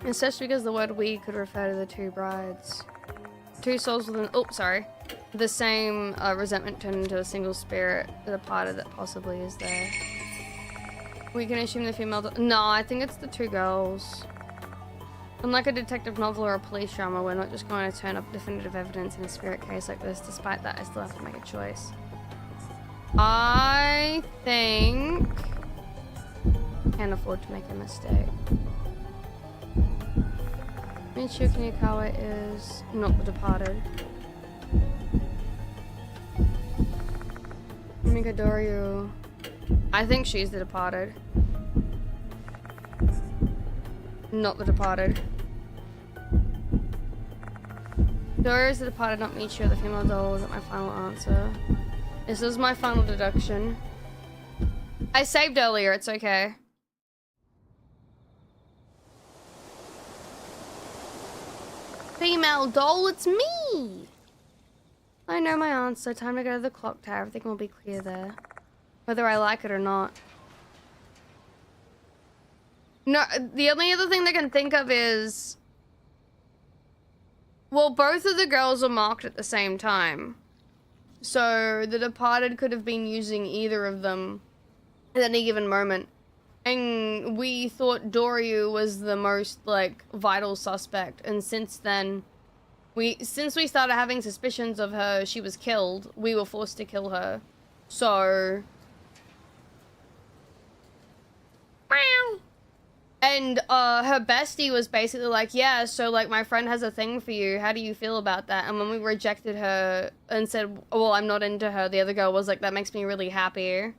A: Especially because the word we could refer to the two brides. Two souls with an, oh, sorry. The same resentment turned into a single spirit, the departed that possibly is there. We can assume the female, no, I think it's the two girls. Unlike a detective novel or a police drama, we're not just going to turn up definitive evidence in a spirit case like this. Despite that, I still have to make a choice. I think... can't afford to make a mistake. Michio Kinikawa is not the departed. Migadoryu. I think she's the departed. Not the departed. Doryu is the departed, not Michio, the female doll. Is that my final answer? This is my final deduction. I saved earlier, it's okay. Female doll, it's me! I know my answer. Time to go to the clock tower. Everything will be clear there. Whether I like it or not. No, the only other thing they can think of is... well, both of the girls are marked at the same time. So, the departed could have been using either of them at any given moment. And we thought Doryu was the most, like, vital suspect. And since then, since we started having suspicions of her, she was killed. We were forced to kill her. So... meow. And, her bestie was basically like, yeah, so, like, my friend has a thing for you. How do you feel about that? And when we rejected her and said, oh, well, I'm not into her, the other girl was like, that makes me really happy.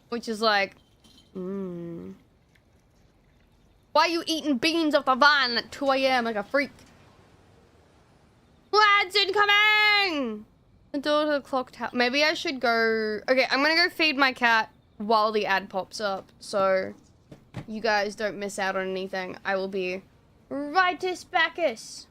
A: Which is like... Why are you eating beans off the vine at 2 AM like a freak? Lads incoming! The door to the clock tower. Maybe I should go... okay, I'm gonna go feed my cat while the ad pops up. So you guys don't miss out on anything. I will be rightus Bacchus.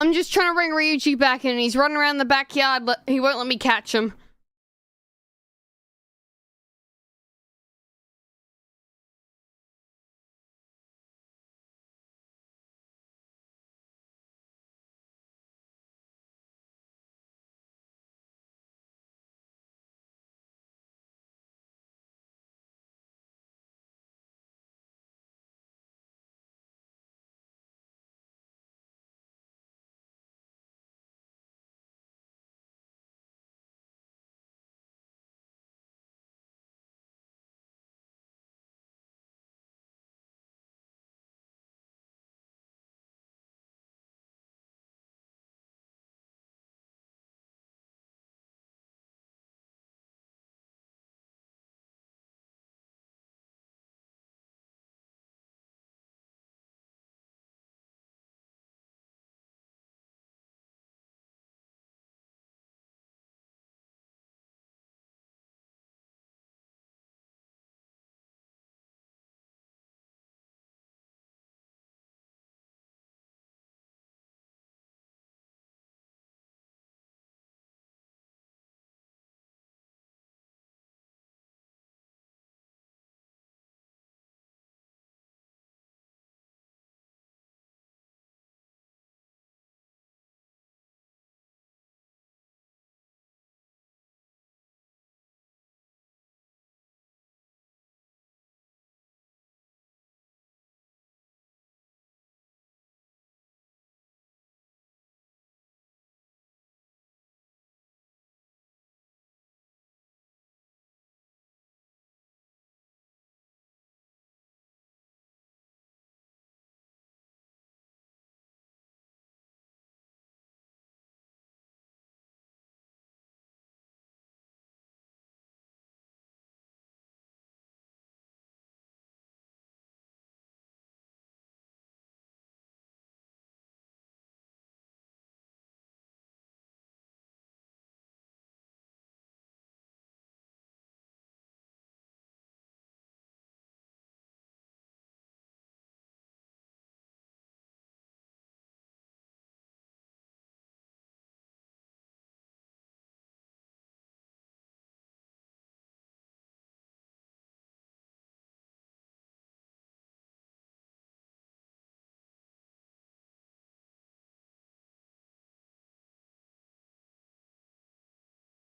A: I'm just trying to bring Ryuji back in and he's running around the backyard. He won't let me catch him.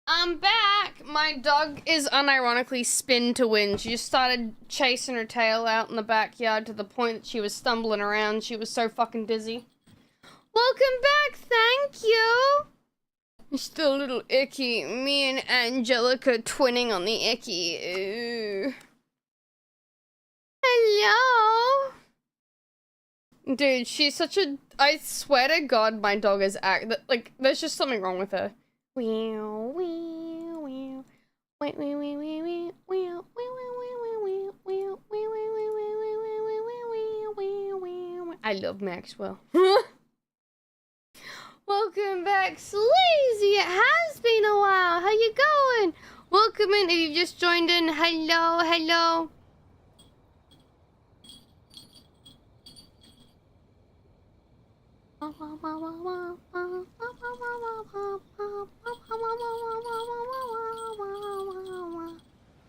A: I'm back! My dog is unironically spin to win. She just started chasing her tail out in the backyard to the point that she was stumbling around. She was so fucking dizzy. Welcome back, thank you! You're still a little icky. Me and Angelica twinning on the icky. Ooh. Hello! Dude, she's such a... I swear to God, my dog is like, there's just something wrong with her. I love Maxwell. Welcome back, Sleazy. It has been a while. How you going? Welcome in. If you've just joined in, hello, hello.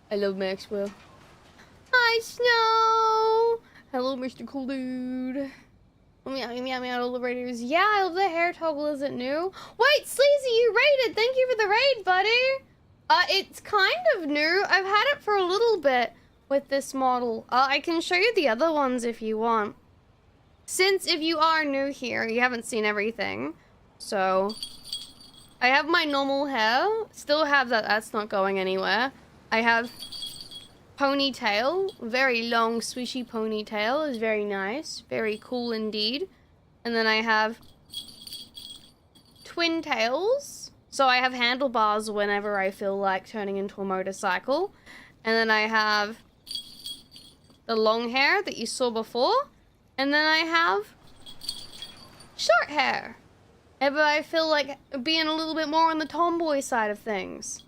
A: I love Maxwell. Hi, Snow. Hello, Mr. Cool Dude. Meow, meow, meow, all the raiders. Yeah, I love the hair toggle. Is it new? Wait, Sleazy, you raided. Thank you for the raid, buddy. It's kind of new. I've had it for a little bit with this model. I can show you the other ones if you want. Since if you are new here, you haven't seen everything. So, I have my normal hair. Still have that. That's not going anywhere. I have ponytail. Very long, swishy ponytail. Is very nice. Very cool indeed. And then I have twin tails. So I have handlebars whenever I feel like turning into a motorcycle. And then I have the long hair that you saw before. And then I have short hair. If I feel like being a little bit more on the tomboy side of things.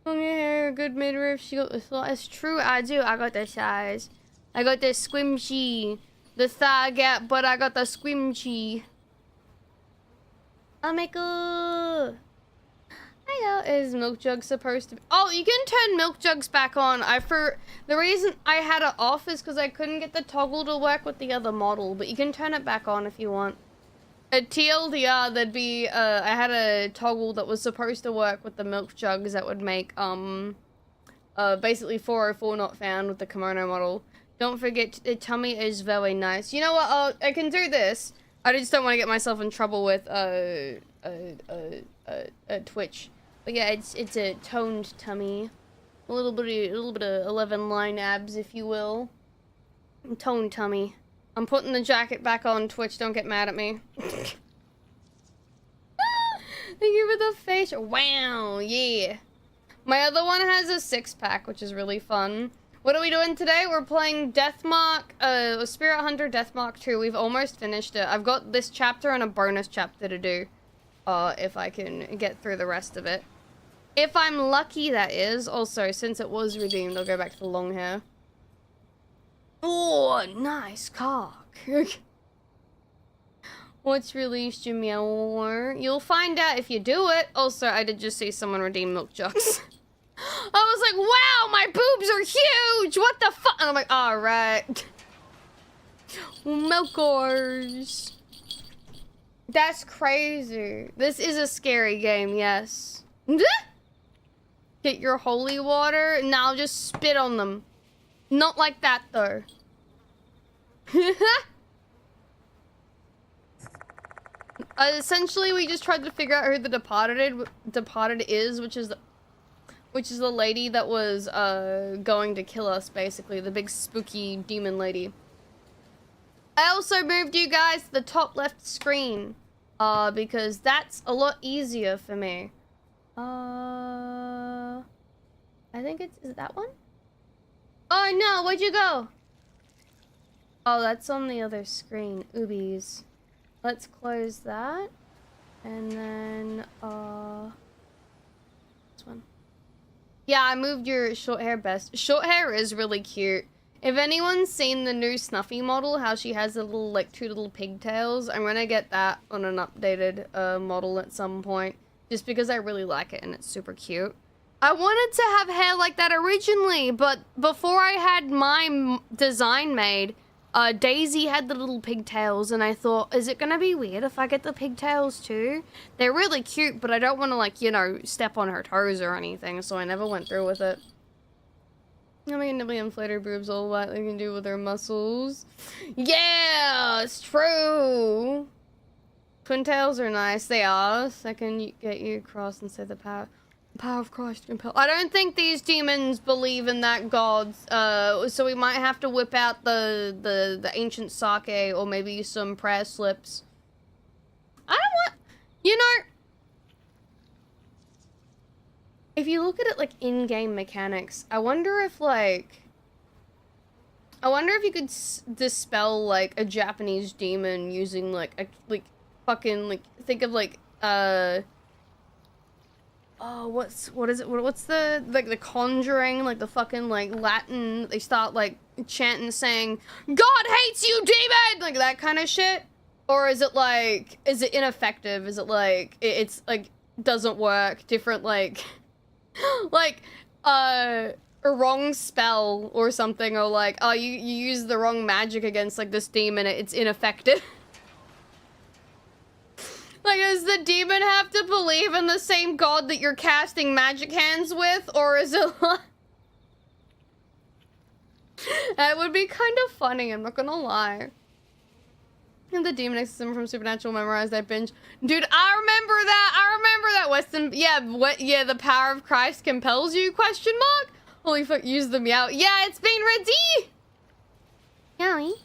A: Long hair, good midriff, she got the thought. It's true, I do. I got the size. I got the squimshy. The thigh gap, but I got the squimshy. Ameko. Hello, is milk jug supposed to be? Oh, you can turn milk jugs back on. The reason I had it off is because I couldn't get the toggle to work with the other model, but you can turn it back on if you want. At TLDR, there'd be, I had a toggle that was supposed to work with the milk jugs that would make, basically 404 not found with the kimono model. Don't forget, the tummy is very nice. You know what, I can do this. I just don't want to get myself in trouble with, Twitch. But yeah, it's a toned tummy. A little bit of 11 line abs, if you will. Toned tummy. I'm putting the jacket back on Twitch, don't get mad at me. Thank you for the face. Wow, yeah. My other one has a 6-pack, which is really fun. What are we doing today? We're playing Deathmark, Spirit Hunter Deathmark 2. We've almost finished it. I've got this chapter and a bonus chapter to do. If I can get through the rest of it. If I'm lucky, that is. Also, since it was redeemed, I'll go back to the long hair. Oh, nice cock. What's released, you meow? You'll find out if you do it. Also, I did just see someone redeem milk jugs. I was like, wow, my boobs are huge! What the fuck? And I'm like, alright. Milkers. That's crazy. This is a scary game, yes. Get your holy water, now just spit on them. Not like that, though. Essentially, we just tried to figure out who the departed is, which is the lady that was going to kill us, basically, the big spooky demon lady. I also moved you guys to the top left screen, because that's a lot easier for me. I think is it that one? Oh no, where'd you go? Oh, that's on the other screen. Oobies. Let's close that. And then, this one. Yeah, I moved your short hair best. Short hair is really cute. If anyone's seen the new Snuffy model, how she has the little, like, 2 little pigtails, I'm gonna get that on an updated, model at some point. Just because I really like it and it's super cute. I wanted to have hair like that originally, but before I had my design made, Daisy had the little pigtails, and I thought, is it gonna be weird if I get the pigtails too? They're really cute, but I don't want to, like, you know, step on her toes or anything, so I never went through with it. I mean, nibbly inflator boobs, all what they can do with their muscles. Yeah, it's true. Twin tails are nice, they are. Second, get you across and say the power of Christ compel. I don't think these demons believe in that god, so we might have to whip out the ancient sake or maybe some prayer slips. I don't want, you know, if you look at it like in-game mechanics, I wonder if you could dispel like a Japanese demon using like fucking like, think of like oh, what's the, like, the Conjuring, like, the fucking, like, Latin, they start, like, chanting, saying, God hates you, demon! Like, that kind of shit? Or is it, like, is it ineffective? Is it, like, it's, like, doesn't work? Different, like, like, a wrong spell or something, or, like, oh, you use the wrong magic against, like, this demon, it's ineffective. Like, does the demon have to believe in the same god that you're casting magic hands with? Or is it like... That would be kind of funny, I'm not gonna lie. And the demon exorcism from Supernatural memorized, I binge. Dude, I remember that! Weston, yeah, the power of Christ compels you, question mark? Holy fuck, use the meow. Yeah, it's been ready! Meowie.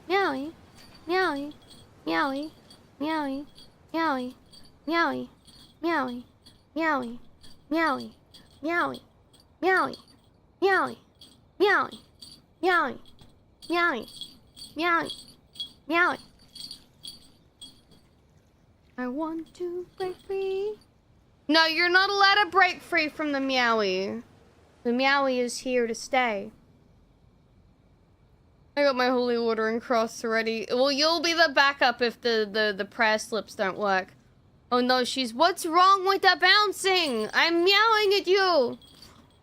A: Meowie. Meowie. Meowie. Meowie. Meowie, meowie, meowie, meowie, meowie, meowie, meowie, meowie, meowie, meowie, meowie, meowie, meowie. I want to break free. No, you're not allowed to break free from the meowie. The meowie is here to stay. I got my holy water and cross already. Well, you'll be the backup if the prayer slips don't work. Oh no, what's wrong with the bouncing? I'm meowing at you.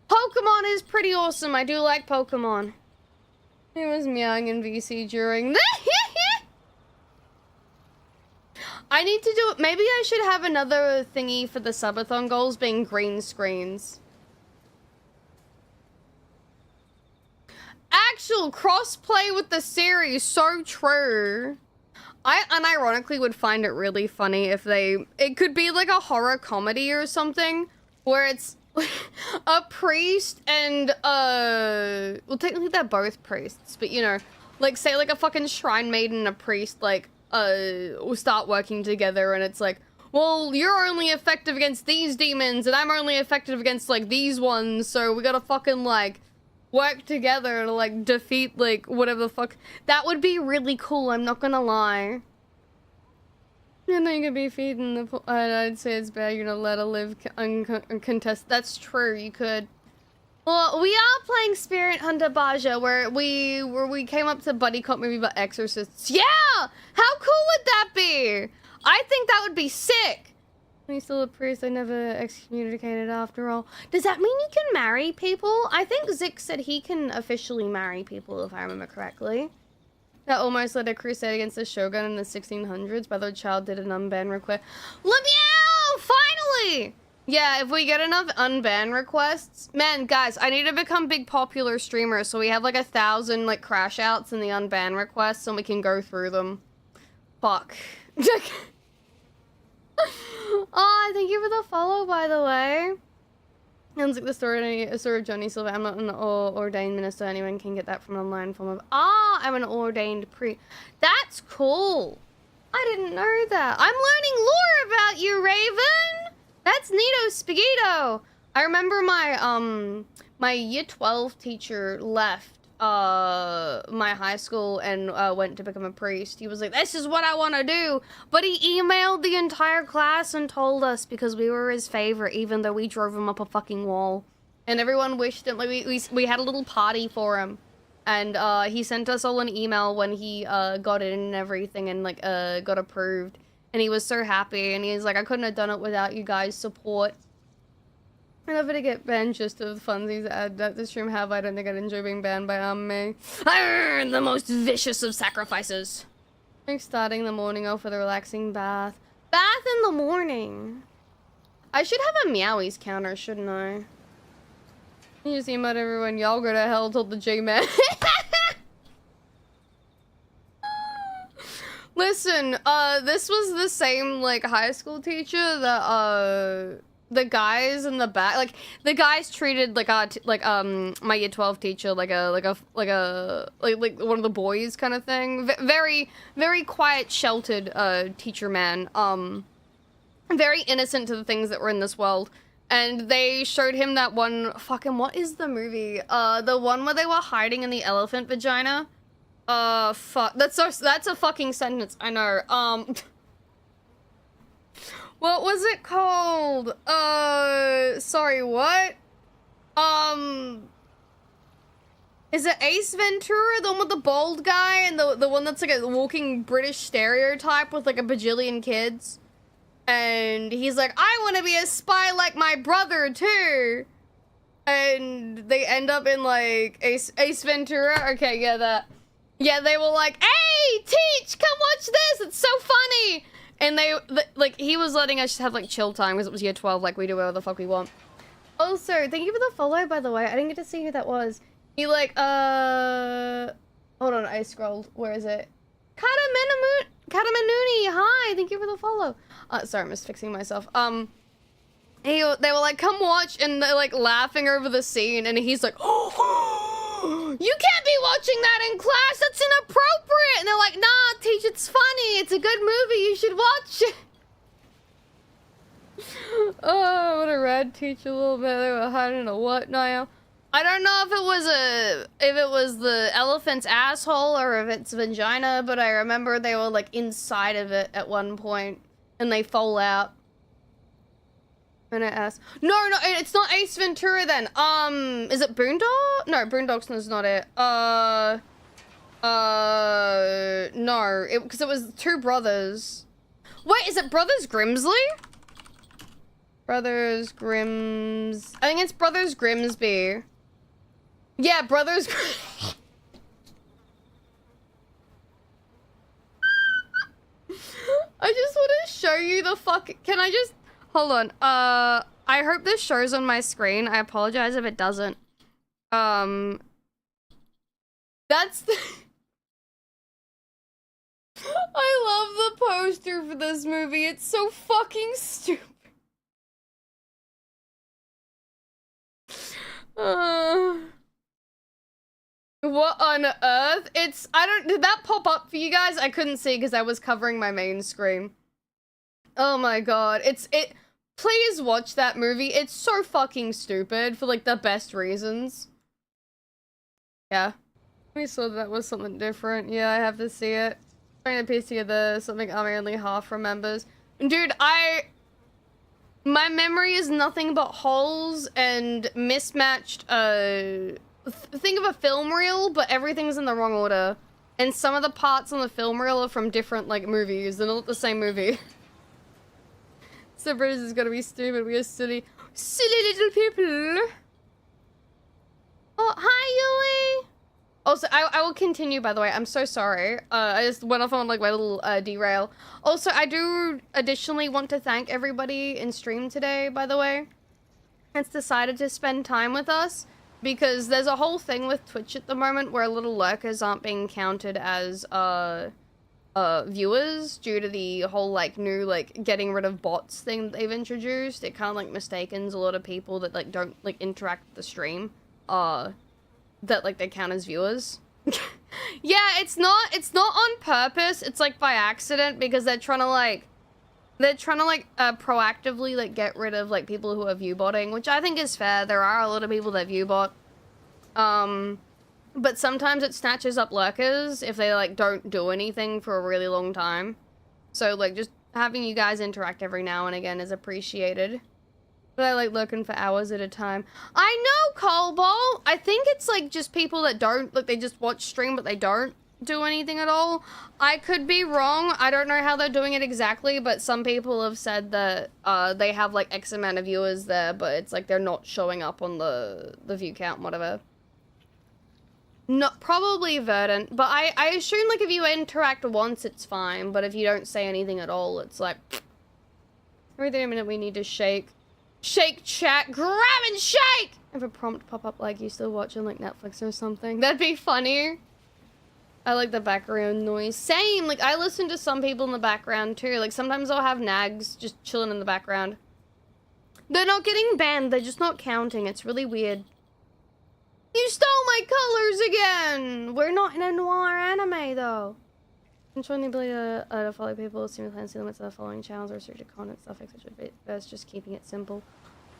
A: Pokemon is pretty awesome. I do like Pokemon. He was meowing in VC during the I need to do it. Maybe I should have another thingy for the subathon goals being green screens. Actual cross-play with the series, so true. I unironically would find it really funny if it could be like a horror comedy or something, where it's a priest and, well, technically they're both priests, but you know, like, say like a fucking shrine maiden and a priest, like, will start working together, and it's like, well, you're only effective against these demons, and I'm only effective against, like, these ones, so we gotta fucking, like, work together to, like, defeat, like, whatever the fuck. That would be really cool, I'm not gonna lie. And then you could be feeding the I'd say it's bad, you're gonna let her live uncontested. That's true, you could. Well, we are playing Spirit Hunter Baja, where we came up to buddy cop movie about exorcists. Yeah! How cool would that be? I think that would be sick. He's still a priest, I never excommunicated after all. Does that mean he can marry people? I think Zik said he can officially marry people, if I remember correctly. That almost led a crusade against the Shogun in the 1600s, but the child did an unban request. Lemieux! Finally! Yeah, if we get enough unban requests... Man, guys, I need to become big popular streamer, so we have like 1,000 like crash outs in the unban requests, and we can go through them. Fuck. Oh, thank you for the follow, by the way. Sounds like the story of Johnny Silver. I'm not an ordained minister. Anyone can get that from an online form of... Ah, I'm an ordained priest. That's cool. I didn't know that. I'm learning lore about you, Raven. That's neato spaghetto. I remember my year 12 teacher left my high school and went to become a priest. He was like, this is what I want to do, but he emailed the entire class and told us because we were his favorite, even though we drove him up a fucking wall, and everyone wished him, like, we had a little party for him, and he sent us all an email when he got in and everything, and like got approved, and he was so happy, and he's like, I couldn't have done it without you guys' support. I'm never to get banned just of the funsies that this stream have. I don't think I'd enjoy being banned by May. Arrgh, the most vicious of sacrifices. Like starting the morning off with a relaxing bath. Bath in the morning. I should have a meowies counter, shouldn't I? You just emote everyone, y'all go to hell, told the J-Man. Listen, this was the same, like, high school teacher that, the guys in the back, like, the guys treated like my year 12 teacher like one of the boys kind of thing. Very quiet, sheltered teacher man. Very innocent to the things that were in this world. And they showed him that one fucking, what is the movie? The one where they were hiding in the elephant vagina. Fuck. That's a fucking sentence. I know. What was it called? Sorry, what? Is it Ace Ventura, the one with the bald guy, and the one that's like a walking British stereotype with like a bajillion kids? And he's like, I want to be a spy like my brother too. And they end up in like Ace Ventura. Okay, yeah, that. Yeah, they were like, hey, Teach, come watch this. It's so funny. And like, he was letting us just have, like, chill time because it was year 12, like, we do whatever the fuck we want. Also, thank you for the follow, by the way. I didn't get to see who that was. He, like, hold on, I scrolled. Where is it? Katamanuni, hi, thank you for the follow. Sorry, I'm just fixing myself. They were like, come watch, and they're, like, laughing over the scene, and he's like, oh, you can't be watching that in class, that's inappropriate! And they're like, nah, Teach, it's funny, it's a good movie, you should watch it. Oh, what a rad teach a little bit, they were hiding in a what now? I don't know if it was the elephant's asshole or if it's vagina, but I remember they were, like, inside of it at one point, and they fall out. And I asked, no, it's not Ace Ventura then. Is it Boondock? No, Boondocks is not it. No, because it was two brothers. Wait, is it Brothers Grimsley? Brothers Grims... I think it's Brothers Grimsby. Yeah, Brothers... I just want to show you the fuck... Can I just... Hold on. I hope this shows on my screen. I apologize if it doesn't. That's the... I love the poster for this movie. It's so fucking stupid. What on earth? It's... Did that pop up for you guys? I couldn't see because I was covering my main screen. Oh my god. Please watch that movie. It's so fucking stupid for, like, the best reasons. Yeah. We saw that was something different. Yeah, I have to see it. Trying to piece together something Army only half remembers. Dude, my memory is nothing but holes and mismatched, think of a film reel, but everything's in the wrong order. And some of the parts on the film reel are from different, like, movies. They're not the same movie. So British is gonna be stupid. We are silly little people. Oh, hi, Yui. Also, I will continue, by the way. I'm so sorry. I just went off on, like, my little, derail. Also, I do additionally want to thank everybody in stream today, by the way. That's decided to spend time with us. Because there's a whole thing with Twitch at the moment where little lurkers aren't being counted as, viewers due to the whole, like, new, like, getting rid of bots thing that they've introduced. It kind of, like, mistakens a lot of people that, like, don't, like, interact with the stream, that, like, they count as viewers. Yeah, it's not on purpose. It's, like, by accident because they're trying to, proactively, like, get rid of, like, people who are viewbotting, which I think is fair. There are a lot of people that viewbot. But sometimes it snatches up lurkers if they, like, don't do anything for a really long time. So, like, just having you guys interact every now and again is appreciated. But I like lurking for hours at a time. I know, Cobalt! I think it's, like, just people that don't, like, they just watch stream, but they don't do anything at all. I could be wrong. I don't know how they're doing it exactly, but some people have said that, they have, like, X amount of viewers there, but it's, like, they're not showing up on the view count and whatever. Not probably Verdant, but I assume, like, if you interact once, it's fine, but if you don't say anything at all, it's like... Every 30 minutes we need to shake. Shake chat, grab and shake! Have a prompt pop up like you still watching, like, Netflix or something. That'd be funny. I like the background noise. Same, like, I listen to some people in the background, too. Like, sometimes I'll have nags just chilling in the background. They're not getting banned, they're just not counting. It's really weird. You stole my colors again! We're not in a noir anime, though. Controlling the ability to follow people, simultaneously limits the following channels, restricted content, stuff, etc. Best just keeping it simple.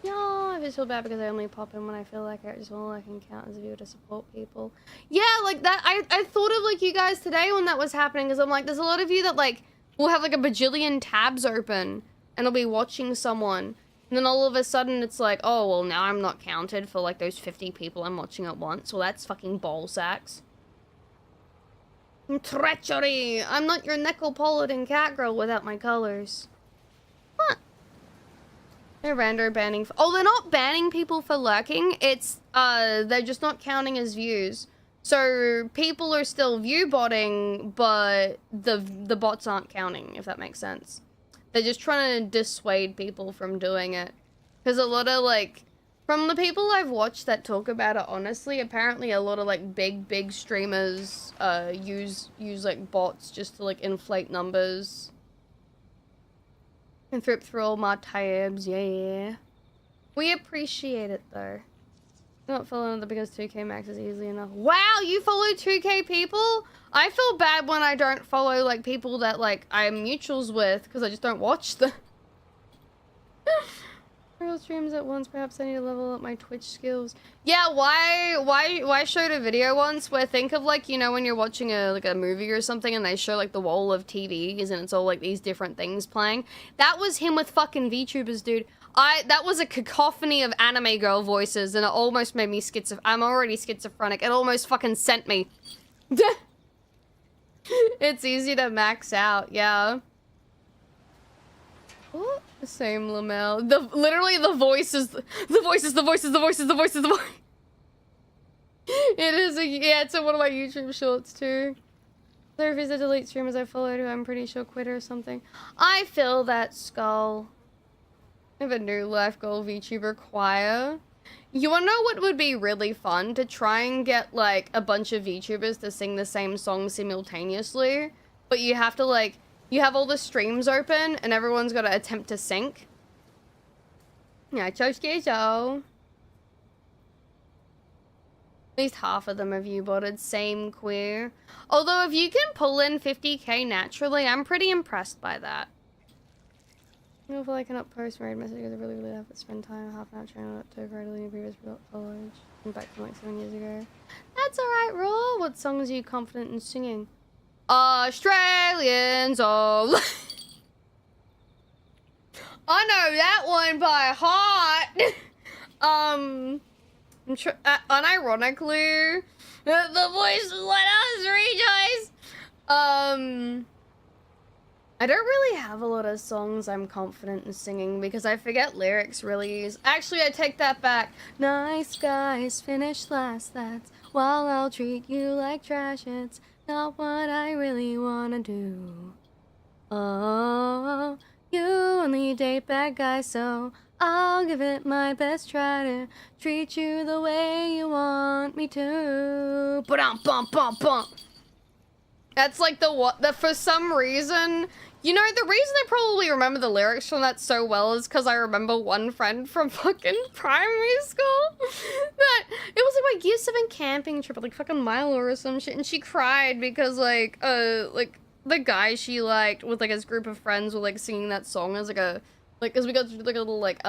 A: Yeah, I just feel bad because I only pop in when I feel like I just want to, like, count as a viewer to support people. Yeah, like, that, I thought of, like, you guys today when that was happening, because I'm like, there's a lot of you that, like, will have, like, a bajillion tabs open, and will be watching someone. And then all of a sudden it's like, oh, well, now I'm not counted for, like, those 50 people I'm watching at once. Well, that's fucking ball sacks. Treachery! I'm not your Necropolitan Catgirl without my colors. What? They're rando banning... Oh, they're not banning people for lurking. It's, they're just not counting as views. So, people are still view botting, but the bots aren't counting, if that makes sense. They're just trying to dissuade people from doing it. Because a lot of, like, from the people I've watched that talk about it honestly, apparently a lot of, like, big streamers, use, like, bots just to, like, inflate numbers. And flip through all my tabs, yeah. We appreciate it, though. Not following the biggest 2K max is easily enough. Wow, you follow 2K people? I feel bad when I don't follow, like, people that, like, I'm mutuals with, because I just don't watch them. Several streams at once, perhaps I need to level up my Twitch skills. Yeah, why showed a video once where think of, like, you know, when you're watching a movie or something and they show, like, the wall of TVs and it's all, like, these different things playing? That was him with fucking VTubers, dude. That was a cacophony of anime girl voices, and it almost made me I'm already schizophrenic. It almost fucking sent me. It's easy to max out, yeah. What? The same Lamel. Literally the voices, the voices. It is yeah, it's in one of my YouTube shorts too. There is a delete streamers I followed who I'm pretty sure quit or something. I feel that, Skull. I have a new life goal VTuber choir. You wanna know what would be really fun? To try and get like a bunch of VTubers to sing the same song simultaneously. But you have to like, you have all the streams open and everyone's gotta attempt to sync. Yeah, Choshkejo. At least half of them have you-botted. Same queer. Although if you can pull in 50k naturally, I'm pretty impressed by that. I don't feel like I cannot post married messages. I really have to spend time half an hour trying not to overly previous college. I'm back from like 7 years ago. That's alright, Raw. What songs are you confident in singing? Australians all. I know that one by heart. Unironically, the voices let us rejoice. I don't really have a lot of songs I'm confident in singing because I forget lyrics really easy. Actually, I take that back. Nice guys finish last, that's while I'll treat you like trash. It's not what I really wanna do. Oh, you only date bad guys, so I'll give it my best try to treat you the way you want me to. Ba-dum-bum-bum-bum. That's like that for some reason, you know, the reason I probably remember the lyrics from that so well is because I remember one friend from fucking primary school that it was like my year 7 camping trip, like fucking Milo or some shit, and she cried because like the guy she liked with like his group of friends were like singing that song as like a because we got to do like a little like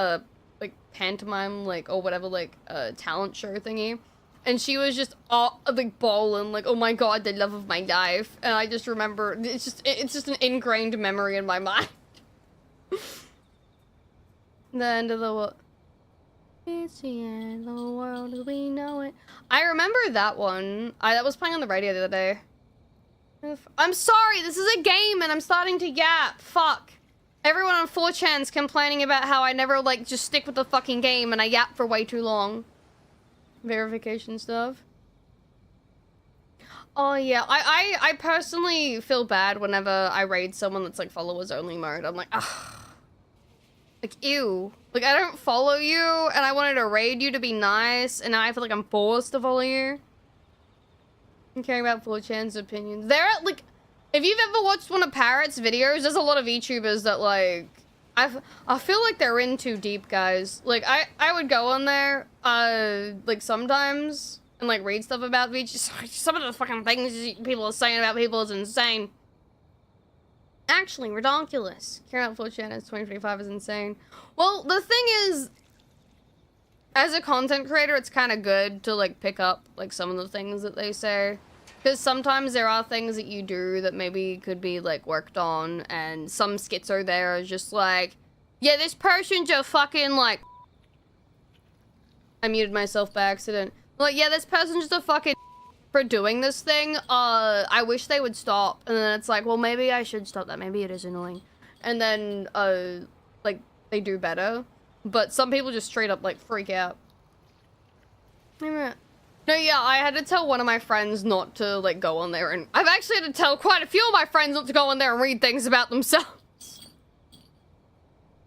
A: pantomime like or whatever like talent show thingy. And she was just all like bawling, like, oh my god, the love of my life. And I just remember, it's just an ingrained memory in my mind. The end of the world. It's the end of the world as we know it. I remember that one. That was playing on the radio the other day. I'm sorry, this is a game and I'm starting to yap. Fuck. Everyone on 4chan's complaining about how I never, like, just stick with the fucking game and I yap for way too long. Verification stuff. Oh yeah, I personally feel bad whenever I raid someone that's like followers only mode. I'm like, ugh. Like, ew. Like, I don't follow you and I wanted to raid you to be nice and now I feel like I'm forced to follow you. I'm caring about 4chan's opinions. There are like, if you've ever watched one of Parrot's videos, there's a lot of VTubers that like, I feel like they're in too deep, guys. Like, I would go on there, like, sometimes, and, like, read stuff about VTubers. Some of the fucking things people are saying about people is insane. Actually, ridiculous. Caring about 4chan as 2025 is insane. Well, the thing is, as a content creator, it's kind of good to, like, pick up, like, some of the things that they say. Because sometimes there are things that you do that maybe could be, like, worked on, and some schizo there is just like, yeah, this person just fucking, like... I muted myself by accident. Like, yeah, this person's just a fucking for doing this thing. I wish they would stop. And then it's like, well, maybe I should stop that. Maybe it is annoying. And then, like, they do better. But some people just straight up, like, freak out. No, yeah, I had to tell one of my friends not to, like, go on there, and I've actually had to tell quite a few of my friends not to go on there and read things about themselves.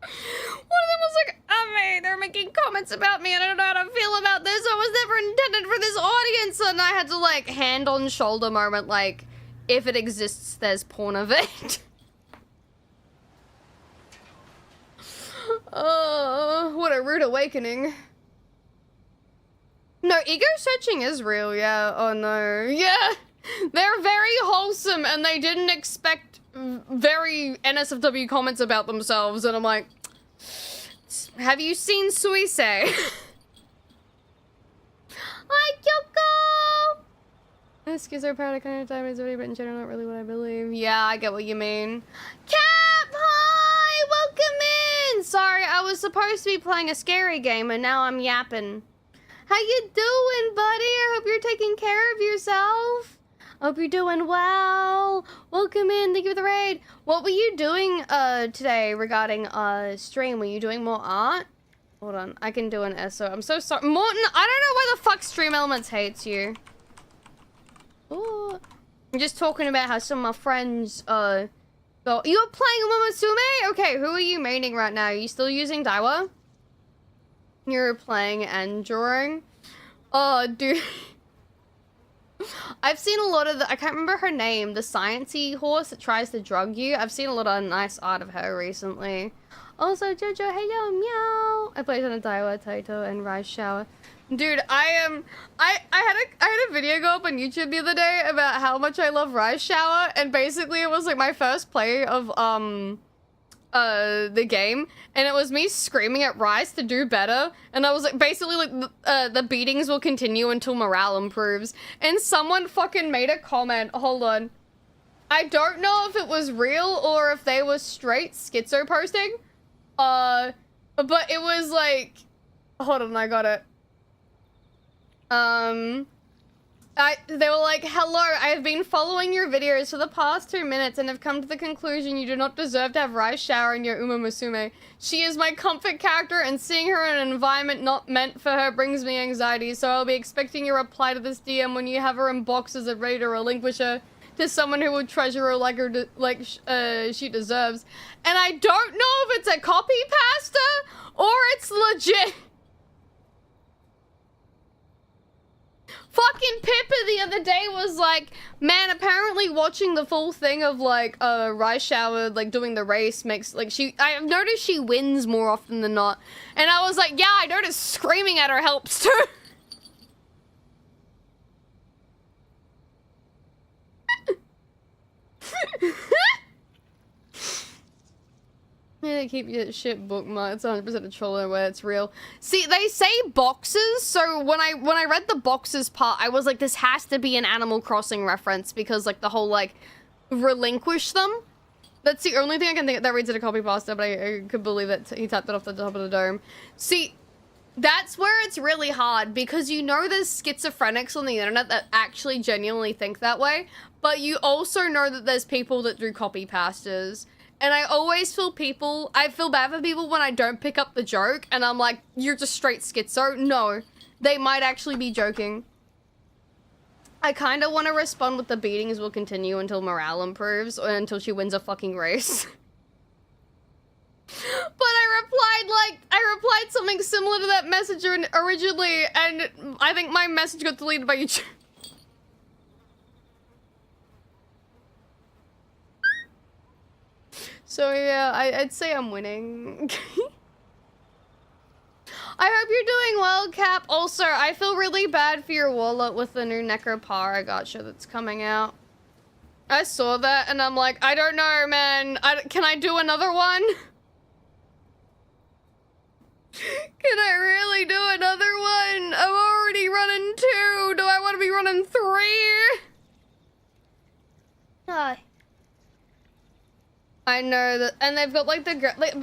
A: One of them was like, oh, they're making comments about me, and I don't know how to feel about this. I was never intended for this audience, and I had to, like, hand on shoulder moment, like, if it exists, there's porn of it. What a rude awakening. No, ego searching is real, yeah. Oh no. Yeah! They're very wholesome and they didn't expect very NSFW comments about themselves, and I'm like, have you seen Suise? Hi, Kyoko! Schizoparanoid kind of time is already, but in general, not really what I believe. Yeah, I get what you mean. Cap, hi! Welcome in! Sorry, I was supposed to be playing a scary game and now I'm yapping. How you doing, buddy? I hope you're taking care of yourself. I hope you're doing well. Welcome Welcome in, thank you for the raid. What were you doing today regarding stream? Were you doing more art? Hold on, I can do an SO. I'm so sorry. Morton, I don't know why the fuck Stream Elements hates you. Ooh. I'm just talking about how some of my friends, go, you're playing Umamusume? Okay, who are you maining right now? Are you still using Daiwa? You're playing and drawing? Oh, dude. I've seen a lot of the, I can't remember her name, the sciencey horse that tries to drug you. I've seen a lot of nice art of her recently. Also, Jojo, hello, meow. I played on a Daiwa, Taito, and Rise Shower. Dude, I had a video go up on YouTube the other day about how much I love Rise Shower, and basically it was like my first play of the game, and it was me screaming at Rise to do better, and I was like, basically like the beatings will continue until morale improves, and someone fucking made a comment. Hold on, I don't know if it was real or if they was straight schizo posting, but it was like, hold on, I got it. They were like, hello, I have been following your videos for the past 2 minutes and have come to the conclusion you do not deserve to have Rise Shower in your Umamusume. She is my comfort character, and seeing her in an environment not meant for her brings me anxiety, so I'll be expecting your reply to this DM when you have her in boxes and ready to relinquish her to someone who will treasure her like she deserves. And I don't know if it's a copy pasta or it's legit. Fucking Pippa the other day was like, man, apparently watching the full thing of like Rise Shower like doing the race makes like I've noticed she wins more often than not. And I was like, yeah, I noticed screaming at her helps too. Yeah, keep your shit bookmarked. It's 100% a troll where it's real. See, they say boxes, so when I read the boxes part, I was like, this has to be an Animal Crossing reference because like the whole like relinquish them. That's the only thing I can think of that reads it a copy pasta, but I could believe that he tapped it off the top of the dome. See, that's where it's really hard because you know there's schizophrenics on the internet that actually genuinely think that way, but you also know that there's people that do copy pastas. And I always feel bad for people when I don't pick up the joke, and I'm like, you're just straight schizo. No, they might actually be joking. I kind of want to respond with the beatings will continue until morale improves, or until she wins a fucking race. But I replied something similar to that message originally, and I think my message got deleted by YouTube. So yeah, I'd say I'm winning. I hope you're doing well, Cap. Also, I feel really bad for your wallet with the new Necropara gacha that's coming out. I saw that and I'm like, I don't know, man. Can I do another one? Can I really do another one? I'm already running 2. Do I want to be running 3? Hi. I know that, and they've got like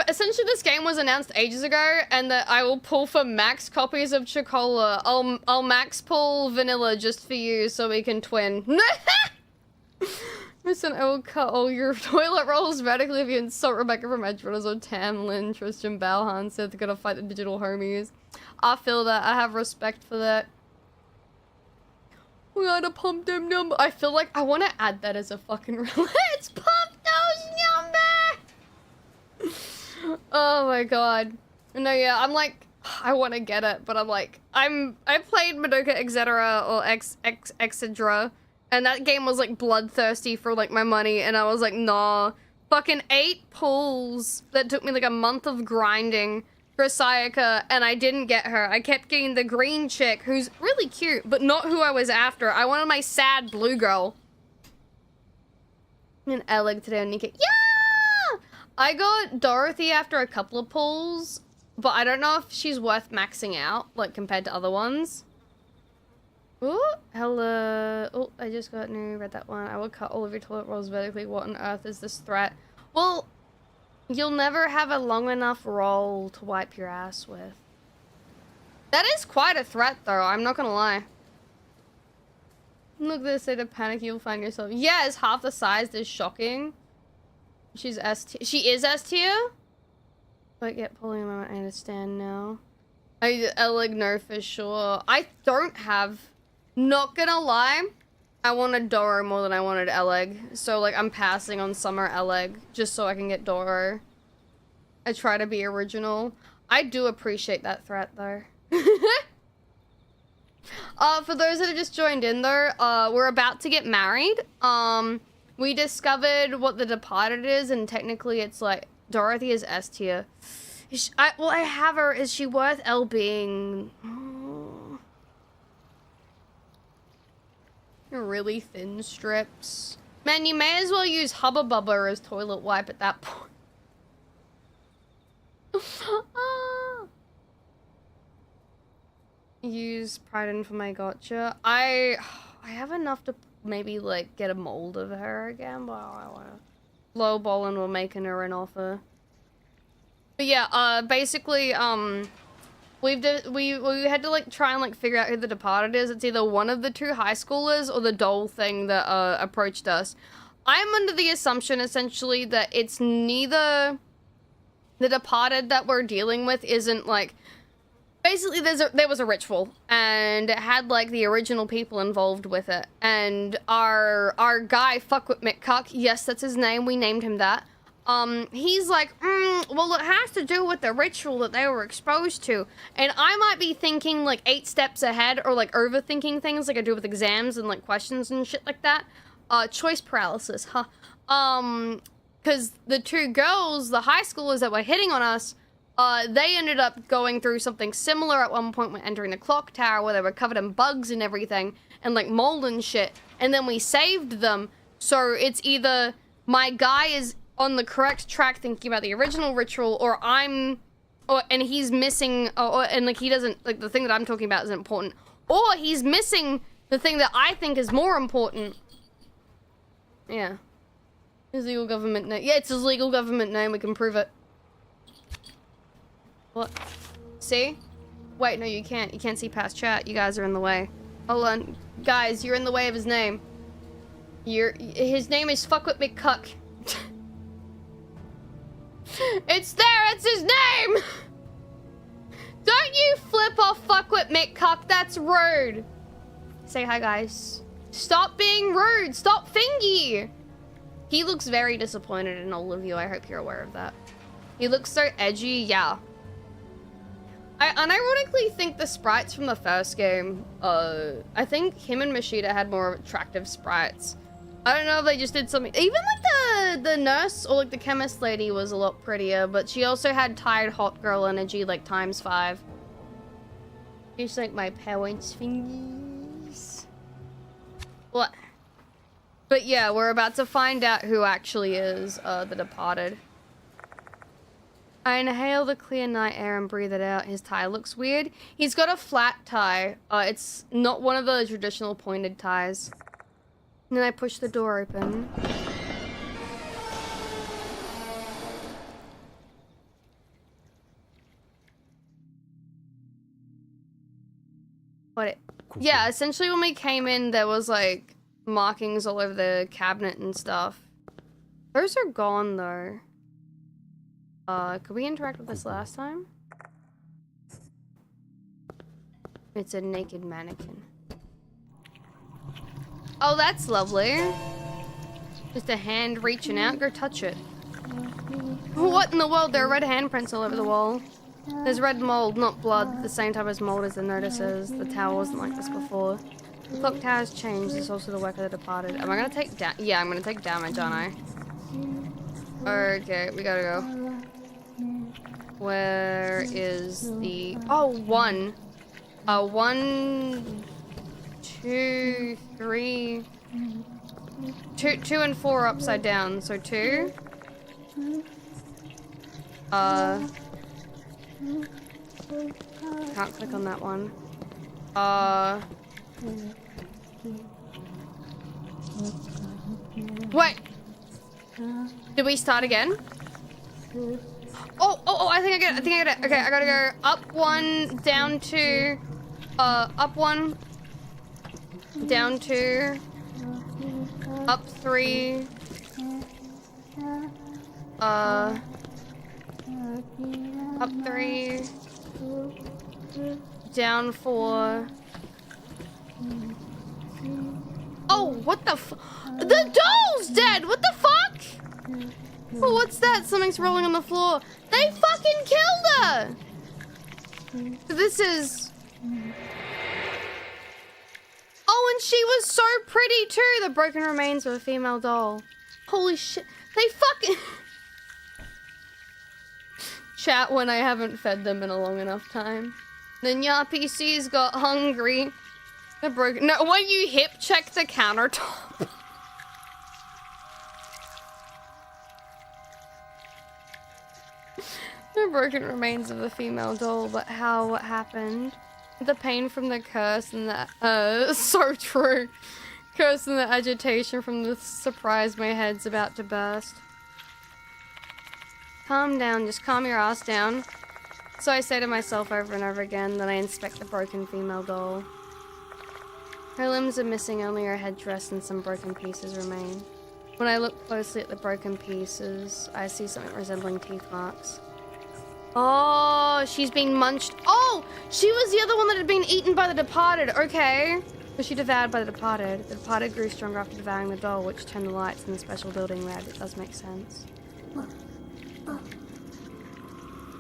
A: essentially this game was announced ages ago, and that I will pull for max copies of Chocola. I'll max pull vanilla just for you so we can twin. Listen, I will cut all your toilet rolls vertically if you insult Rebecca from Edge Runners or Tamlin, Tristan Balhan said they're gonna fight the digital homies. I feel that. I have respect for that. We gotta pump them number. I feel like I want to add that as a fucking let's pump those numbers. Oh my god. No, yeah, I'm like, I want to get it, but I'm like, I played Madoka etc. or etc. and that game was like bloodthirsty for like my money, and I was like, nah. Fucking 8 pulls that took me like a month of grinding for Sayaka, and I didn't get her. I kept getting the green chick, who's really cute, but not who I was after. I wanted my sad blue girl. And Eleg today on Nika. Yeah! I got Dorothy after a couple of pulls, but I don't know if she's worth maxing out, like, compared to other ones. Ooh, hello. Oh, I just got new, read that one. I will cut all of your toilet rolls vertically. What on earth is this threat? Well, you'll never have a long enough roll to wipe your ass with. That is quite a threat, though. I'm not gonna lie. Look, they say to panic, you'll find yourself. Yeah, it's half the size. Is shocking. She's S tier. She is S tier? But get pulling a moment, I understand now. Elig, no, for sure. I don't have... Not gonna lie. I wanted Doro more than I wanted Elig. So, like, I'm passing on Summer Elig just so I can get Doro. I try to be original. I do appreciate that threat, though. For those that have just joined in, though, we're about to get married. We discovered what the Departed is, and technically it's, like, Dorothy is S tier. Well, I have her. Is she worth L being? Oh. Really thin strips. Man, you may as well use Hubba Bubba as toilet wipe at that point. Use Pride for my gotcha. I have enough to maybe like get a mold of her again, but I wanna lowball and we're making her an offer. But yeah, basically, we had to like try and like figure out who the Departed is. It's either one of the two high schoolers or the doll thing that approached us. I'm under the assumption essentially that it's neither. The Departed that we're dealing with isn't like. Basically, there was a ritual, and it had like the original people involved with it. And our guy, Fuckwit McCuck, yes, that's his name. We named him that. He's like, well, it has to do with the ritual that they were exposed to. And I might be thinking like 8 steps ahead, or like overthinking things like I do with exams and like questions and shit like that. Choice paralysis, huh? Because the two girls, the high schoolers that were hitting on us, they ended up going through something similar at one point when entering the clock tower, where they were covered in bugs and everything, and like mold and shit. And then we saved them. So it's either my guy is on the correct track thinking about the original ritual, or and he's missing, and like he doesn't, like the thing that I'm talking about isn't important, or he's missing the thing that I think is more important. Yeah. His legal government name. Yeah, it's his legal government name. We can prove it. What? See? Wait, no, you can't. You can't see past chat. You guys are in the way. Hold on. Guys, you're in the way of his name. His name is Fuckwit McCuck. It's there! It's his name! Don't you flip off Fuckwit McCuck. That's rude. Say hi, guys. Stop being rude. Stop Fingy. He looks very disappointed in all of you. I hope you're aware of that. He looks so edgy. Yeah. I unironically think the sprites from the first game, I think him and Mashita had more attractive sprites. I don't know if they just did something. Even like the nurse or like the chemist lady was a lot prettier, but she also had tired hot girl energy like ×5. Just like my parents' fingers. What? But yeah, we're about to find out who actually is the Departed. I inhale the clear night air and breathe it out. His tie looks weird. He's got a flat tie. It's not one of the traditional pointed ties. And then I push the door open. Yeah, essentially when we came in, there was like markings all over the cabinet and stuff. Those are gone though. Could we interact with this last time? It's a naked mannequin. Oh, that's lovely. Just a hand reaching out. Go touch it. What in the world? There are red handprints all over the wall. There's red mold, not blood. The same type as mold as the notices. The tower wasn't like this before. The clock tower's changed. It's also the work of the Departed. Am I gonna take damage? Yeah, I'm gonna take damage, aren't I? Okay, we gotta go. Where is the... Oh, 1. 1, 2, 3... 2 and 4 upside down, so 2. Can't click on that one. Wait! Did we start again? Oh, I think I get it. Okay, I gotta go up 1, down 2, up 1. Down 2. Up 3. Up 3. Down 4. Oh, what the the doll's dead! What the fuck? Oh, what's that? Something's rolling on the floor. They fucking killed her! This is... Oh, and she was so pretty too! The broken remains of a female doll. Holy shit. They fucking... Chat when I haven't fed them in a long enough time. The NPCs got hungry. The broken... No, when you hip check the countertop. The broken remains of a female doll, but how? What happened? The pain from the curse and the... so true. Curse and the agitation from the surprise my head's about to burst. Calm down, just calm your ass down. So I say to myself over and over again, then I inspect the broken female doll. Her limbs are missing, only her headdress and some broken pieces remain. When I look closely at the broken pieces, I see something resembling teeth marks. Oh, she's been munched. Oh, she was the other one that had been eaten by the departed. Okay. Was she devoured by the departed? The departed grew stronger after devouring the doll, which turned the lights in the special building red. It does make sense.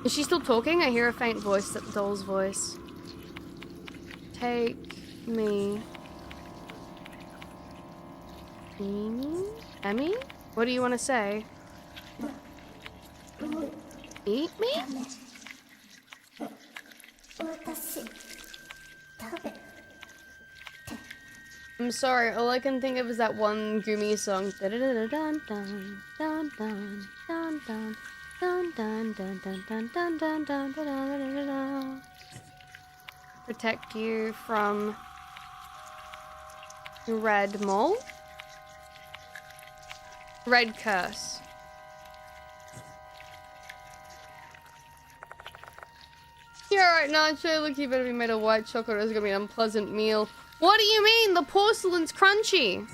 A: Is she still talking? I hear a faint voice, that doll's voice. Take me. Emmy? What do you want to say? Eat me? I'm sorry, all I can think of is that one Gumi song. Protect you from red mole? Red curse. You're right, Nacho. Look, you better be made of white chocolate or it's gonna be an unpleasant meal. What do you mean? The porcelain's crunchy.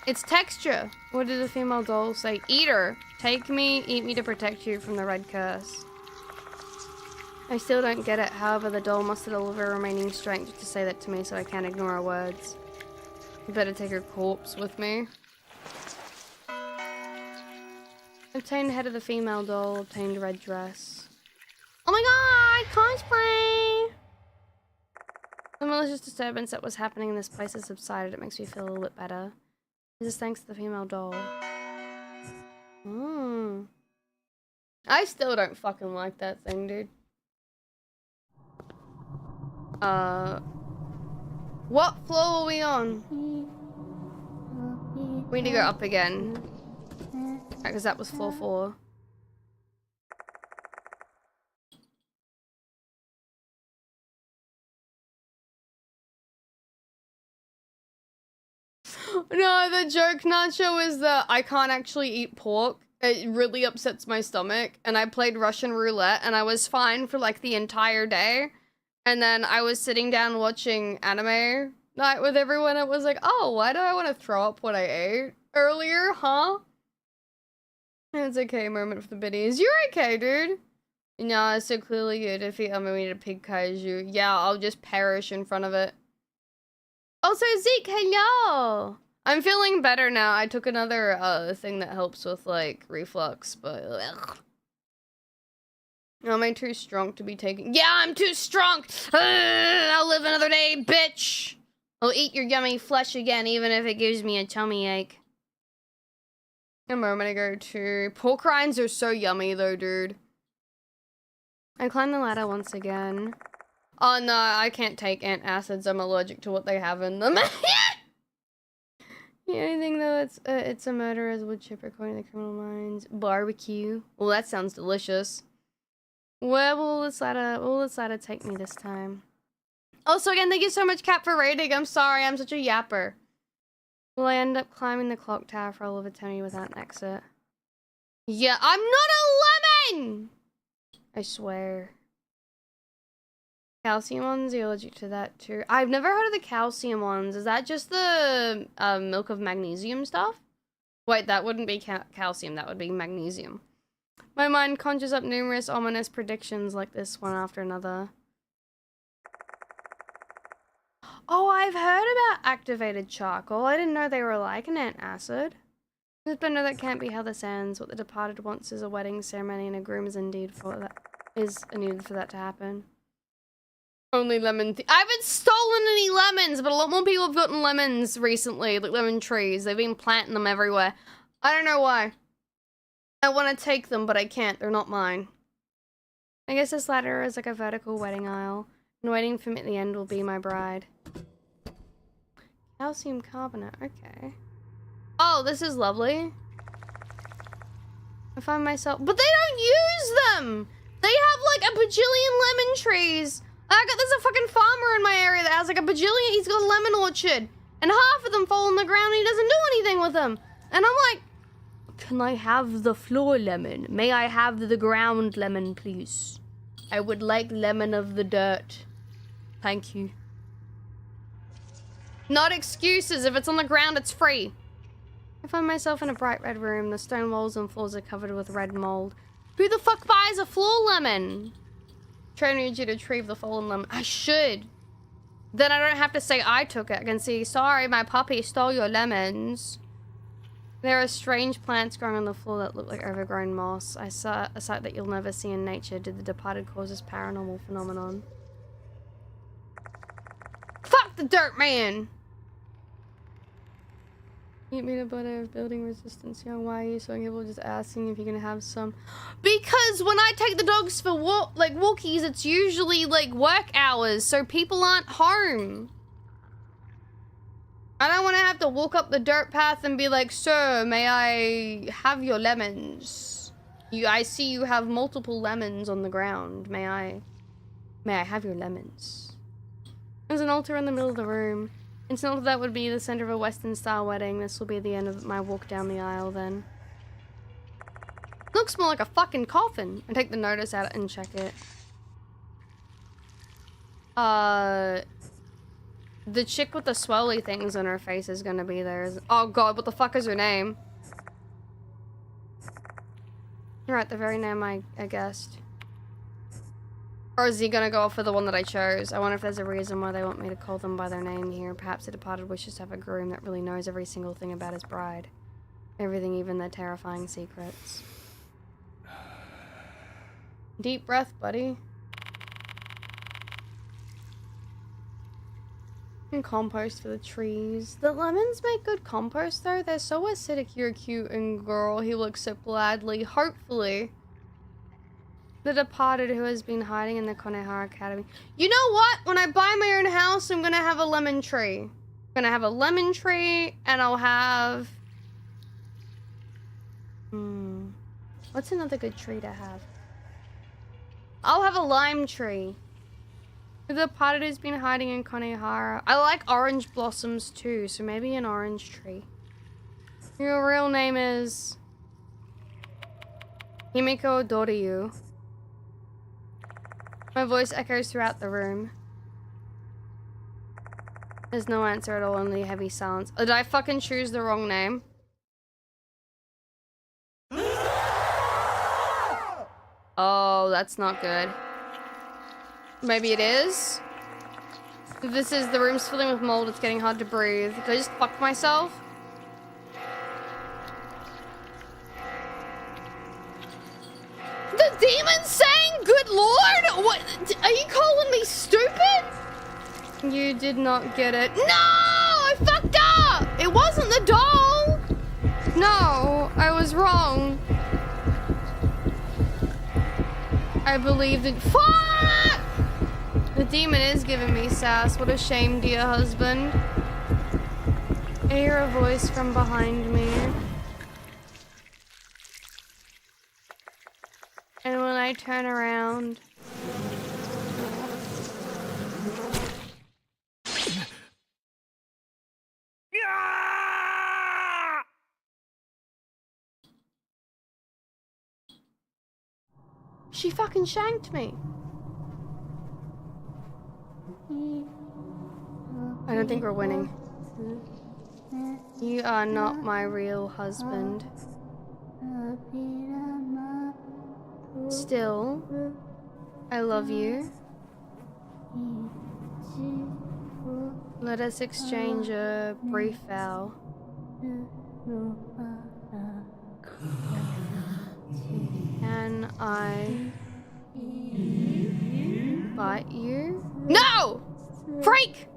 A: It's texture. What did the female doll say? Eat her. Take me, eat me to protect you from the red curse. I still don't get it. However, the doll mustered all of her remaining strength to say that to me, so I can't ignore her words. I better take her corpse with me. Obtained head of the female doll. Obtained red dress. Oh my god! Cosplay! The malicious disturbance that was happening in this place has subsided. It makes me feel a little bit better. This is thanks to the female doll. I still don't fucking like that thing, dude. What floor are we on? We need to go up again. Because that was floor 4. No, the joke, Nacho, is that I can't actually eat pork. It really upsets my stomach. And I played Russian roulette and I was fine for like the entire day. And then I was sitting down watching anime night with everyone. It was like, oh, why do I want to throw up what I ate earlier, huh? It's okay, moment for the biddies. You're okay, dude. No, it's so clearly you defeat a pig kaiju. Yeah, I'll just perish in front of it. Also, Zeke, hello! I'm feeling better now. I took another thing that helps with, like, reflux, but... Ugh. Am I too strong to be taking? Yeah, I'm too strong! I'll live another day, bitch! I'll eat your yummy flesh again, even if it gives me a tummy ache. A moment ago, too. Pork rinds are so yummy, though, dude. I climbed the ladder once again. Oh, no, I can't take antacids. I'm allergic to what they have in them. The only thing, though, it's a murderer's wood chip according to the criminal minds. Barbecue. Well, that sounds delicious. Where will this ladder take me this time? Also, again, thank you so much, Kat, for raiding. I'm sorry, I'm such a yapper. Will I end up climbing the clock tower for all of eternity without an exit? Yeah, I'm not a lemon! I swear. Calcium ones, you're allergic to that too. I've never heard of the calcium ones. Is that just the milk of magnesium stuff? Wait, that wouldn't be calcium, that would be magnesium. My mind conjures up numerous ominous predictions like this one after another. Oh, I've heard about activated charcoal. I didn't know they were like an antacid. But no, that can't be how this ends. What the departed wants is a wedding ceremony, and a groom is needed for that to happen. Only lemon. I haven't stolen any lemons, but a lot more people have gotten lemons recently, like lemon trees. They've been planting them everywhere. I don't know why. I want to take them, but I can't. They're not mine. I guess this ladder is like a vertical wedding aisle, and waiting for me at the end will be my bride. Calcium carbonate. Okay. Oh, this is lovely. I find myself... But they don't use them! They have like a bajillion lemon trees. There's a fucking farmer in my area that has like a bajillion... He's got a lemon orchard. And half of them fall on the ground and he doesn't do anything with them. And I'm like... Can I have the floor lemon? May I have the ground lemon, please? I would like lemon of the dirt. Thank you. Not excuses. If it's on the ground, it's free. I find myself in a bright red room. The stone walls and floors are covered with red mold. Who the fuck buys a floor lemon? Try to need you to retrieve the fallen lemon. I should. Then I don't have to say I took it. I can see, sorry, my puppy stole your lemons. There are strange plants growing on the floor that look like overgrown moss. I saw a sight that you'll never see in nature. Did the departed cause this paranormal phenomenon? Fuck the dirt man! Eat peanut butter, building resistance. Young, why are you so people just asking if you're gonna have some? Because when I take the dogs for walkies, it's usually like work hours, so people aren't home. I don't want to have to walk up the dirt path and be like, sir, may I have your lemons? I see you have multiple lemons on the ground. May I have your lemons? There's an altar in the middle of the room. It's not that would be the center of a Western-style wedding. This will be the end of my walk down the aisle, then. Looks more like a fucking coffin. I take the notice out and check it. The chick with the swirly things on her face is gonna be there. Oh god, what the fuck is her name? Right, the very name I guessed. Or is he gonna go for the one that I chose? I wonder if there's a reason why they want me to call them by their name here. Perhaps the departed wishes to have a groom that really knows every single thing about his bride. Everything, even their terrifying secrets. Deep breath, buddy. And compost for the trees. The lemons make good compost though. They're so acidic. You're cute and girl. He looks so gladly. Hopefully. The departed who has been hiding in the Konehara Academy. You know what? When I buy my own house, I'm gonna have a lemon tree. I'm gonna have a lemon tree and I'll have... What's another good tree to have? I'll have a lime tree. The departed has been hiding in Konehara. I like orange blossoms too, so maybe an orange tree. Your real name is... Himiko Doryu. My voice echoes throughout the room. There's no answer at all, only heavy silence. Oh, did I fucking choose the wrong name? Oh, that's not good. Maybe it is? This is the room's filling with mold, it's getting hard to breathe. Did I just fuck myself? The demon's saying, good lord? What? Are you calling me stupid? You did not get it. No! I fucked up! It wasn't the doll! No, I was wrong. I believed in— Fuck! The demon is giving me sass. What a shame, dear husband. I hear a voice from behind me. And when I turn around... She fucking shanked me. I don't think we're winning. You are not my real husband. Still, I love you. Let us exchange a brief vow. Can I bite you? No! Freak!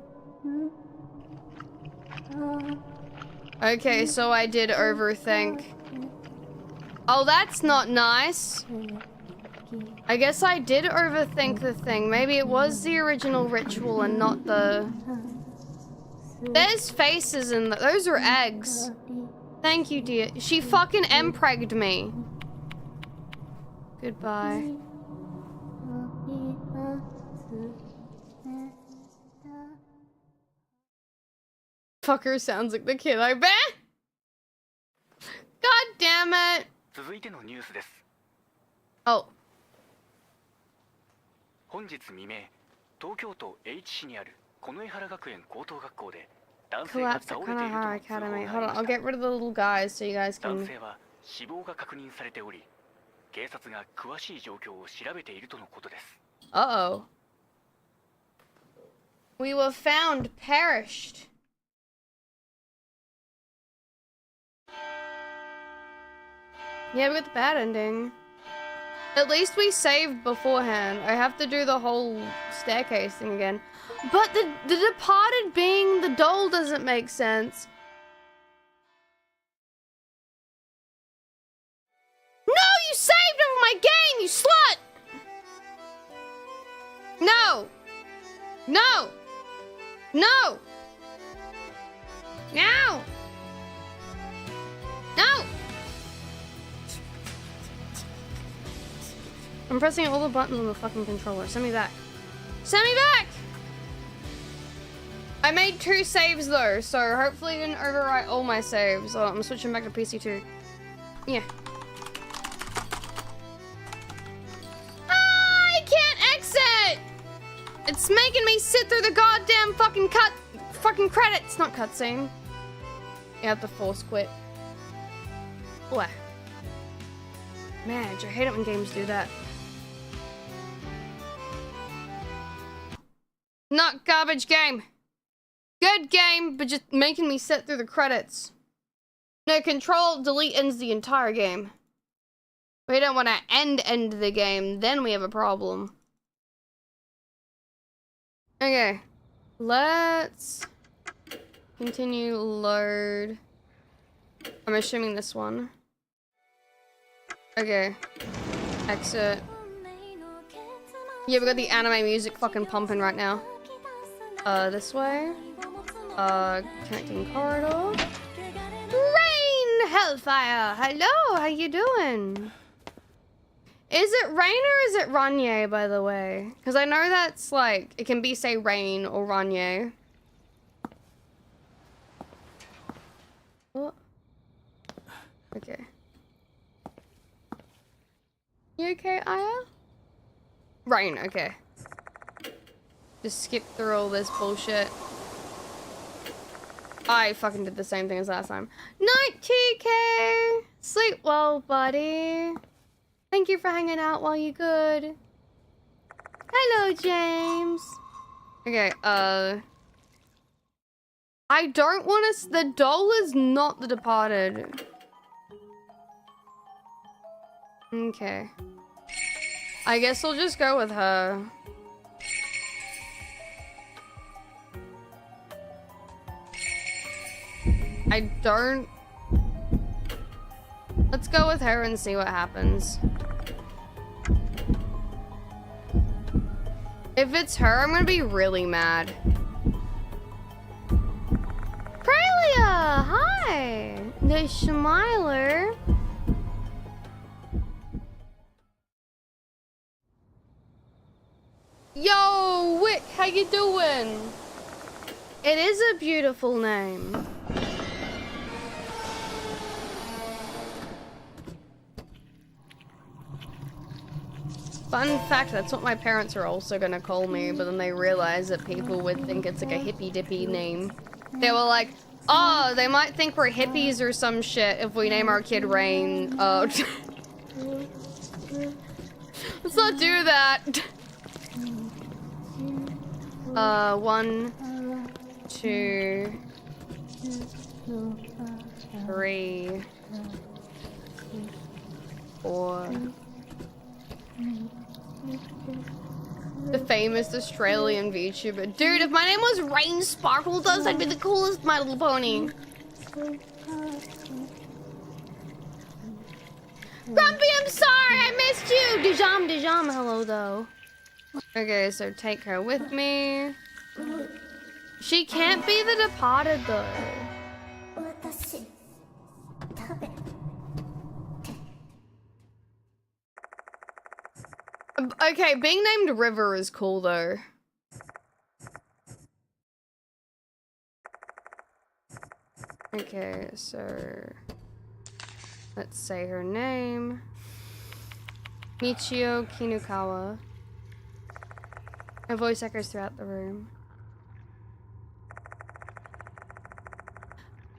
A: Okay, so I did overthink. Oh, that's not nice. I guess I did overthink the thing. Maybe it was the original ritual and not the... There's faces in those are eggs. Thank you, dear. She fucking empregged me. Goodbye. Fucker sounds like the kid I bet. God damn it. Oh.
B: 本日未明、東京都 H 市にある近衛原学園高等学校で男性が
A: Collapse
B: 倒
A: at
B: れているとの
A: Kanahara
B: 通報
A: Academy.
B: が
A: Hold
B: あ
A: on,
B: り
A: I'll
B: ました。
A: get rid of the little guys so you guys
B: 男
A: can...
B: 性は死亡が確認されており、警察が詳しい状況を調べているとのことです。
A: Uh-oh. We were found perished. Yeah, we got the bad ending. At least we saved beforehand. I have to do the whole staircase thing again. But the departed being the doll doesn't make sense. No, you saved over my game, you slut! No! No! No! No! No! I'm pressing all the buttons on the fucking controller. Send me back. Send me back! I made 2 saves though, so hopefully it didn't overwrite all my saves. Oh, I'm switching back to PC2. Yeah. Ah, I can't exit! It's making me sit through the goddamn fucking credits, not cutscene. You have to force quit. What? Man, I hate it when games do that. Not garbage game. Good game, but just making me sit through the credits. No, control delete ends the entire game. We don't want to end the game, then we have a problem. Okay. Let's continue load. I'm assuming this one. Okay. Exit. Yeah, we got the anime music fucking pumping right now. This way. Connecting corridor. Rain! Hellfire! Hello, how you doing? Is it Rain or is it Ranye, by the way? Because I know that's like, it can be, say, Rain or Ranye. What? Okay. You okay, Aya? Rain, okay. Just skip through all this bullshit. I fucking did the same thing as last time. Night, TK! Sleep well, buddy. Thank you for hanging out while you're good. Hello, James. Okay, I don't want to... The doll is not the departed. Okay. I guess I'll just go with her. I don't... Let's go with her and see what happens. If it's her, I'm gonna be really mad. Prelia! Hi! The Smiler. Yo, Wick, how you doing? It is a beautiful name. Fun fact, that's what my parents are also gonna call me, but then they realized that people would think it's like a hippy-dippy name. They were like, oh, they might think we're hippies or some shit if we name our kid Rain. Let's not do that. 1, 2, 3, 4. The famous Australian VTuber. Dude, if my name was Rain Sparkle Dust, I'd be the coolest My Little Pony. Grumpy, I'm sorry, I missed you! Dijam, hello though. Okay, so take her with me. She can't be the departed though. Okay, being named River is cool though. Okay, so let's say her name. Michio Kinukawa. And voice echoes throughout the room.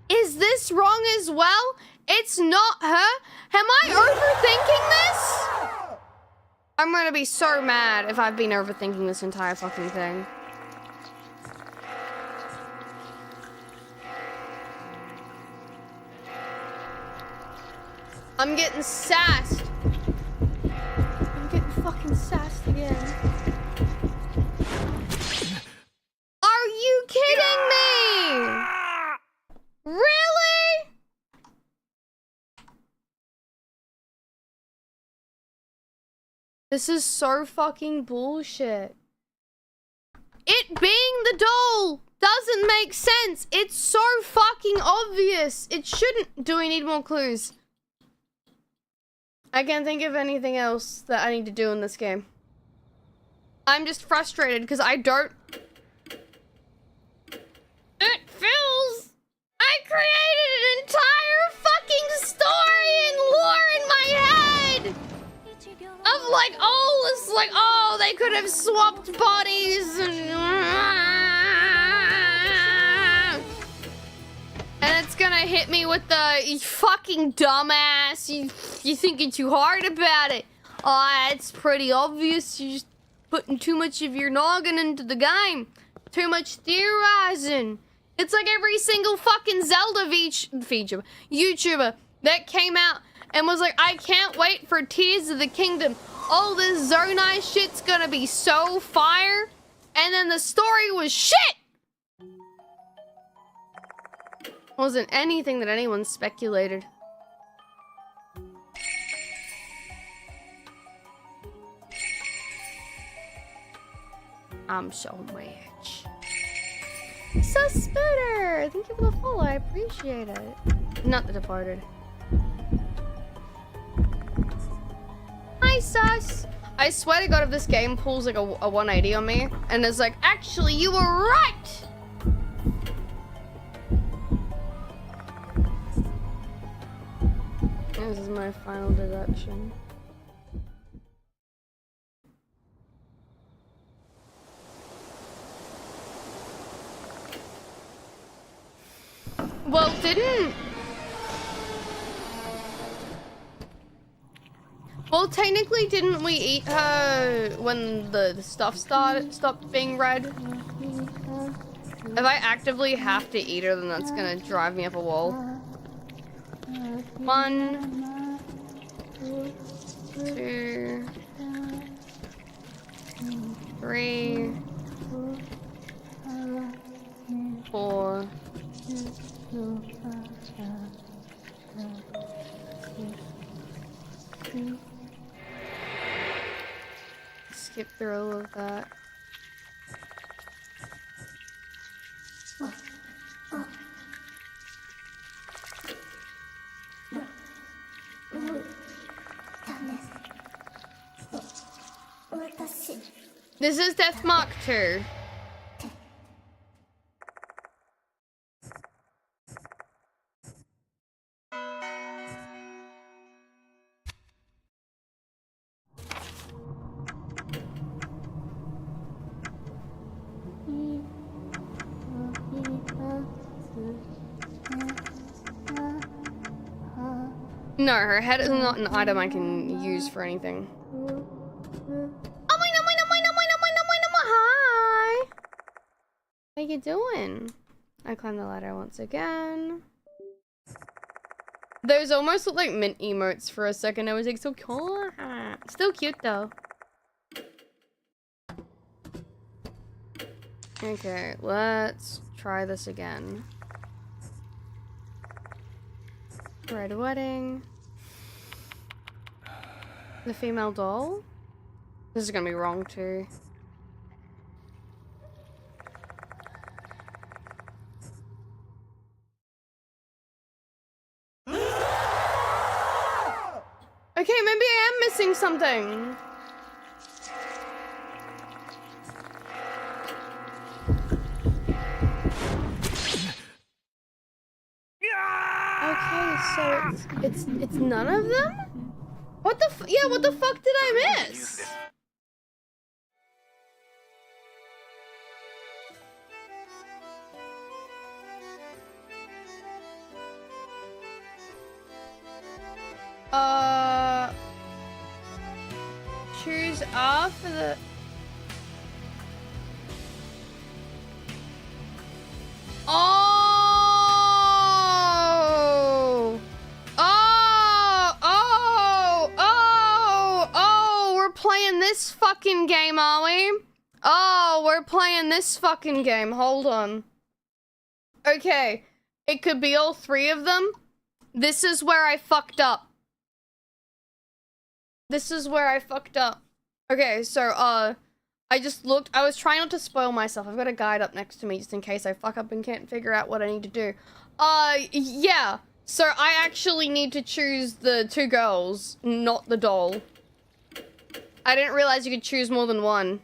A: Is this wrong as well? It's not her? Am I overthinking this? I'm gonna be so mad if I've been overthinking this entire fucking thing. I'm getting sassed. I'm getting fucking sassed again. Are you kidding me? Really? This is so fucking bullshit. It being the doll doesn't make sense. It's so fucking obvious. It shouldn't. Do we need more clues? I can't think of anything else that I need to do in this game. I'm just frustrated because I don't... It feels... I created an entire fucking story and lore in my head! Of like, oh, it's like, oh, they could have swapped bodies and it's gonna hit me with the, you fucking dumbass, you're thinking too hard about it. Oh, it's pretty obvious, you're just putting too much of your noggin into the game. Too much theorizing. It's like every single fucking Zelda YouTuber that came out and was like, I can't wait for Tears of the Kingdom. Oh, this Zonai shit's gonna be so fire. And then the story was shit! Wasn't anything that anyone speculated. I'm so rich. So Spooter! Thank you for the follow, I appreciate it. Not the Departed. Hi, sus! I swear to God if this game pulls like a 180 on me and is like, actually, you were right! This is my final deduction. Well, Well, technically, didn't we eat her when the stuff stopped being red? If I actively have to eat her, then that's gonna drive me up a wall. 1, 2, 3, 4. Skip through all of that. This is Death Mark 2. No, her head is not an item I can use for anything. Hi! How you doing? I climb the ladder once again. Those almost look like mint emotes for a second. I was like, so cute. Still cute though. Okay, let's try this again. Red wedding. The female doll? This is gonna be wrong too. Okay, maybe I am missing something. Okay, so it's none of them? What the yeah, what the fuck did I miss? Choose R for the... Oh! Oh! We're playing this fucking game, are we? Oh, we're playing this fucking game. Hold on. Okay. It could be all three of them. This is where I fucked up. This is where I fucked up. Okay, so, I just looked. I was trying not to spoil myself. I've got a guide up next to me just in case I fuck up and can't figure out what I need to do. Yeah. So I actually need to choose the two girls, not the doll. I didn't realize you could choose more than one.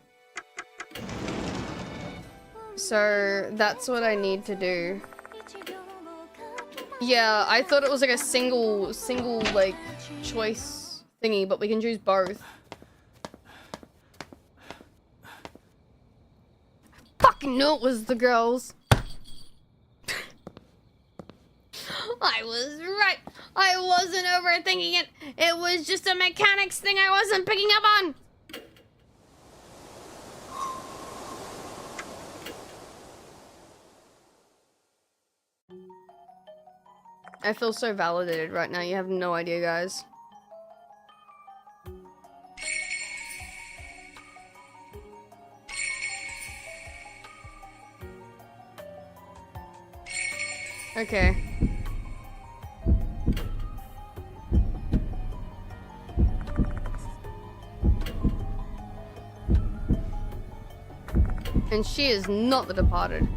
A: So that's what I need to do. Yeah, I thought it was like a single like choice thingy, but we can choose both. Fucking knew it was the girls. I was right. I wasn't overthinking it. It was just a mechanics thing I wasn't picking up on. I feel so validated right now. You have no idea, guys. Okay. And she is not the departed.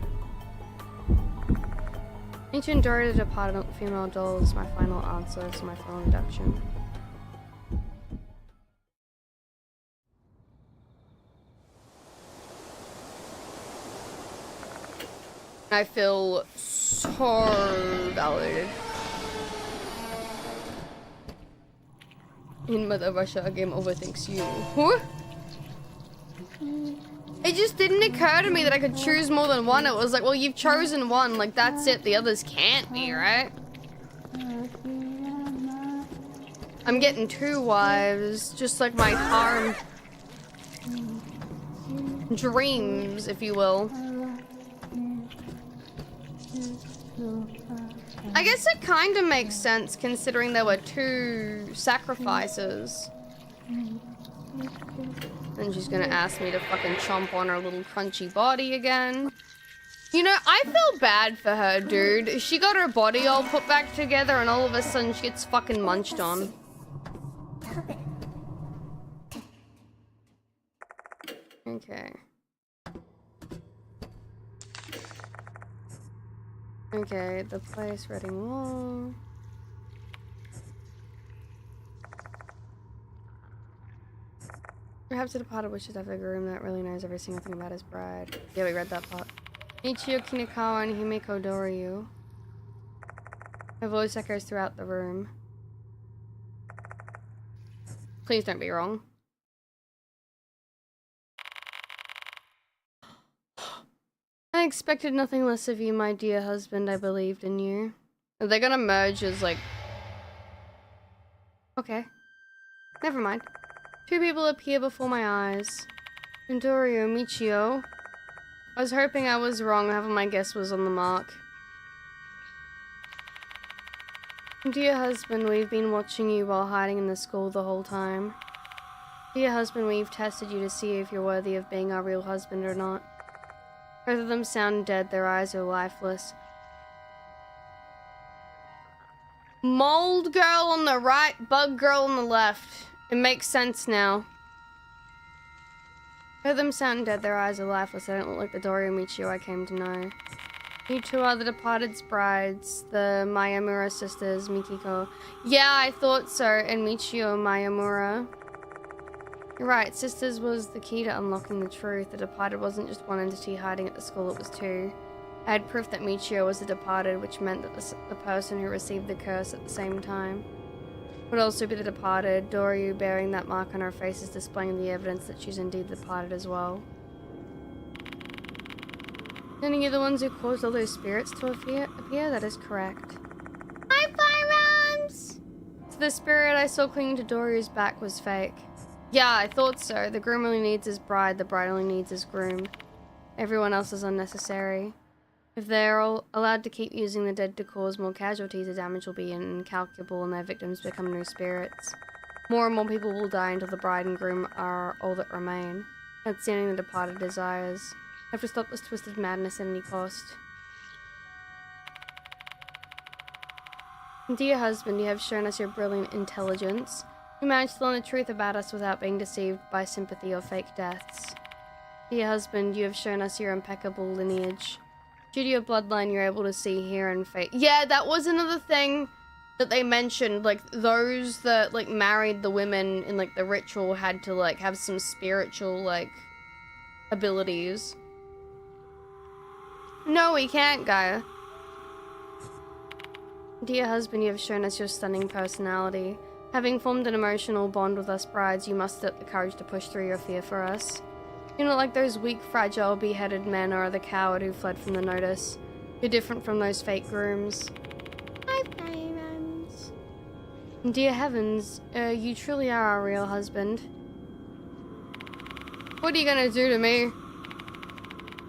A: Need to endure the departed female doll is my final answer, so my final deduction. I feel so validated. In Mother Russia, a game overthinks you. Huh? It just didn't occur to me that I could choose more than one. It was like, well, you've chosen one, like that's it. The others can't be, right? I'm getting two wives, just like my harem dreams, if you will. I guess it kind of makes sense considering there were two sacrifices. And she's gonna ask me to fucking chomp on her little crunchy body again. You know, I feel bad for her, dude. She got her body all put back together and all of a sudden she gets fucking munched on. Okay. Okay, the place, Reading Wall. Perhaps the departed wishes to have a groom that really knows every single thing about his bride. Yeah, we read that part. Michio Kinikawa and Himeko Doryu. Her voice echoes throughout the room. Please don't be wrong. I expected nothing less of you, my dear husband. I believed in you. Are they gonna merge as, like... Okay. Never mind. Two people appear before my eyes. Midoriya, Michio. I was hoping I was wrong, having my guess was on the mark. Dear husband, we've been watching you while hiding in the school the whole time. Dear husband, we've tested you to see if you're worthy of being our real husband or not. Both of them sound dead, their eyes are lifeless. Mold girl on the right, bug girl on the left. It makes sense now. Both of them sound dead, their eyes are lifeless. They don't look like the Doria Michio I came to know. You two are the departed's brides, the Mayamura sisters, Mikiko. Yeah, I thought so, and Michio Mayamura. You're right, sisters was the key to unlocking the truth. The departed wasn't just one entity hiding at the school, it was two. I had proof that Michio was the departed, which meant that the person who received the curse at the same time would also be the departed. Doryu bearing that mark on her face is displaying the evidence that she's indeed the departed as well. And you're the ones who caused all those spirits to appear? That is correct. Hi, Firearms! So the spirit I saw clinging to Doryu's back was fake. Yeah, I thought so. The groom only needs his bride, the bride only needs his groom. Everyone else is unnecessary. If they're all allowed to keep using the dead to cause more casualties, the damage will be incalculable and their victims become new spirits. More and more people will die until the bride and groom are all that remain. That's the ending the departed desires. I have to stop this twisted madness at any cost. Dear husband, you have shown us your brilliant intelligence. You managed to learn the truth about us without being deceived by sympathy or fake deaths. Dear husband, you have shown us your impeccable lineage. Due to your bloodline, you're able to see, hear, and fate. Yeah, that was another thing that they mentioned. Like, those that, like, married the women in, like, the ritual had to, like, have some spiritual, like, abilities. No, we can't, Gaia. Dear husband, you have shown us your stunning personality. Having formed an emotional bond with us brides, you mustered up the courage to push through your fear for us. You're not like those weak, fragile, beheaded men or the coward who fled from the notice. You're different from those fake grooms. Hi, parents. Dear heavens, you truly are our real husband. What are you gonna do to me?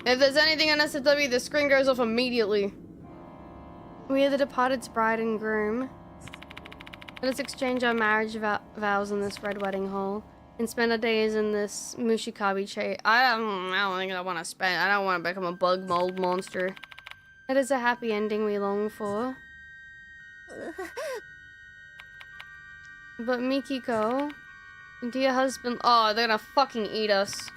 A: If there's anything on SFW, the screen goes off immediately. We are the departed's bride and groom. Let us exchange our marriage vows in this red wedding hall and spend our days in this Mushikabi chair. I don't think I want to spend. I don't want to become a bug mold monster. That is a happy ending we long for. But Mikiko, dear husband, oh, they're gonna fucking eat us.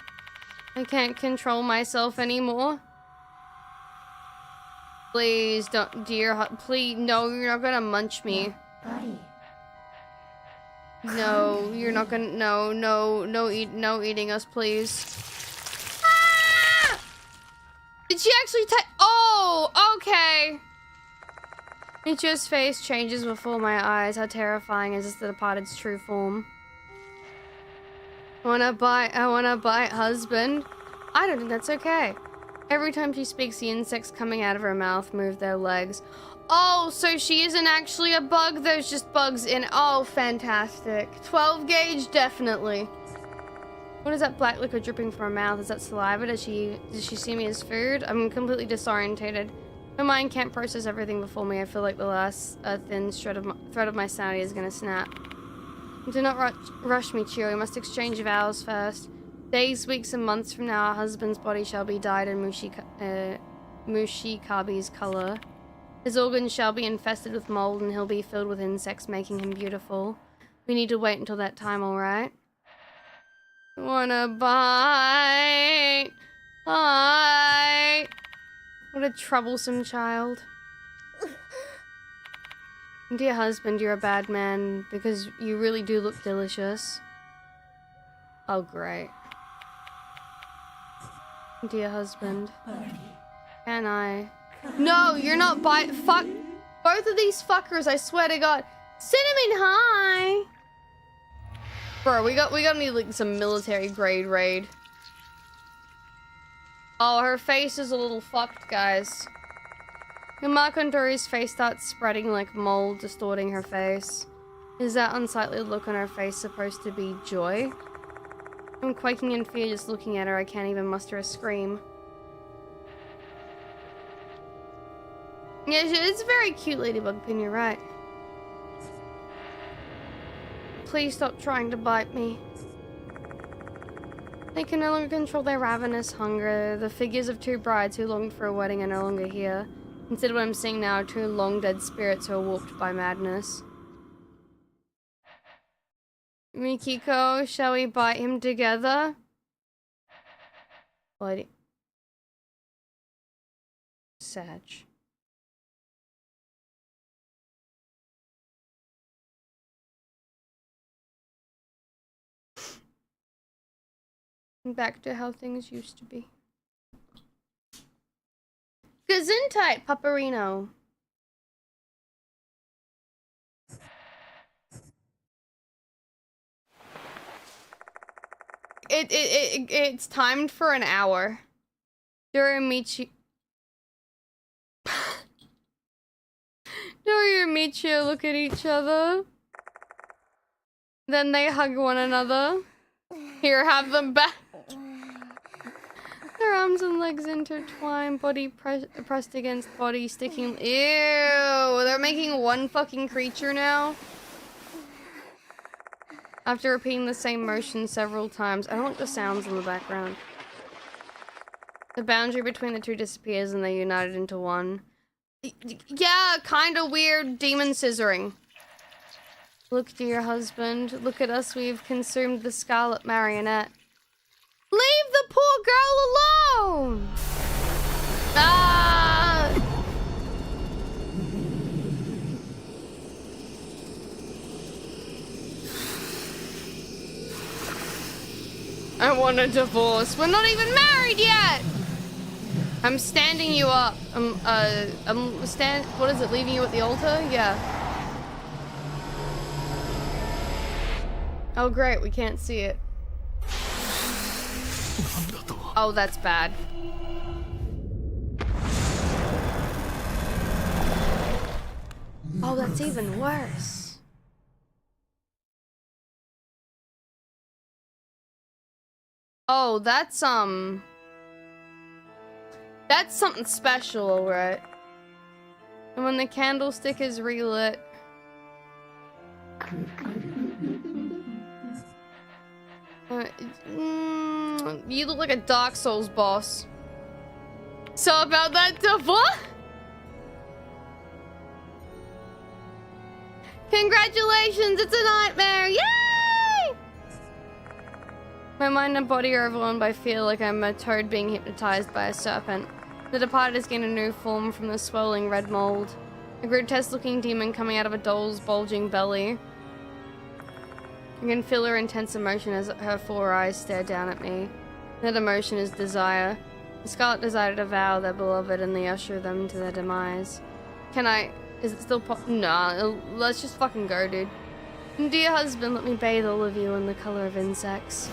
A: I can't control myself anymore. Please don't, please, no, you're not gonna munch me. No, you're not gonna, no eating us, please. Ah! Did she actually oh, okay. Michio's face changes before my eyes. How terrifying is this, the departed's true form? I wanna bite, husband. I don't think that's okay. Every time she speaks, the insects coming out of her mouth move their legs. Oh, so she isn't actually a bug, there's just bugs in. Oh, fantastic. 12 gauge, definitely. What is that black liquid dripping from her mouth? Is that saliva? Does she see me as food? I'm completely disorientated. My mind can't process everything before me. I feel like the last thin thread of my sanity is gonna snap. Do not rush me, Chio. We must exchange vows first. Days, weeks, and months from now, our husband's body shall be dyed in Mushikabi's color. His organs shall be infested with mold, and he'll be filled with insects, making him beautiful. We need to wait until that time, alright? Wanna bite? Bite! What a troublesome child. Dear husband, you're a bad man, because you really do look delicious. Oh, great. Dear husband. Can I? No, you're not fuck. Both of these fuckers, I swear to God. Cinnamon, hi! Bro, we got need like some military grade raid. Oh, her face is a little fucked, guys. The mark on Dory's face starts spreading like mold, distorting her face. Is that unsightly look on her face supposed to be joy? I'm quaking in fear just looking at her. I can't even muster a scream. Yeah, it's a very cute ladybug pin, you're right. Please stop trying to bite me. They can no longer control their ravenous hunger. The figures of two brides who longed for a wedding are no longer here. Instead, what I'm seeing now are two long dead spirits who are warped by madness. Mikiko, shall we bite him together? What? Sag. Back to how things used to be. Gesundheit, Paparino. It's timed for an hour. Dorimichi. Dory and Michio look at each other. Then they hug one another. Here, have them back. Their arms and legs intertwine, body pressed against body, sticking. Ew, they're making one fucking creature now. After repeating the same motion several times, I don't like the sounds in the background. The boundary between the two disappears and they're united into one. Yeah, kind of weird demon scissoring. Look, dear husband, look at us, we've consumed the scarlet marionette. Leave the poor girl alone! Ah! I want a divorce. We're not even married yet! I'm standing you up. What is it, leaving you at the altar? Yeah. Oh great, we can't see it. Oh, that's bad. Oh, that's even worse. Oh, that's something special, right? And when the candlestick is relit. You look like a Dark Souls boss. So about that what? Congratulations, it's a nightmare! Yay! My mind and body are overwhelmed by fear, like I'm a toad being hypnotized by a serpent. The departed has gained a new form from the swirling red mold. A grotesque-looking demon coming out of a doll's bulging belly. I can feel her intense emotion as her four eyes stare down at me. That emotion is desire. The scarlet desire to devour their beloved and they usher them to their demise. Can I... Is it still Nah, let's just fucking go, dude. Dear husband, let me bathe all of you in the color of insects.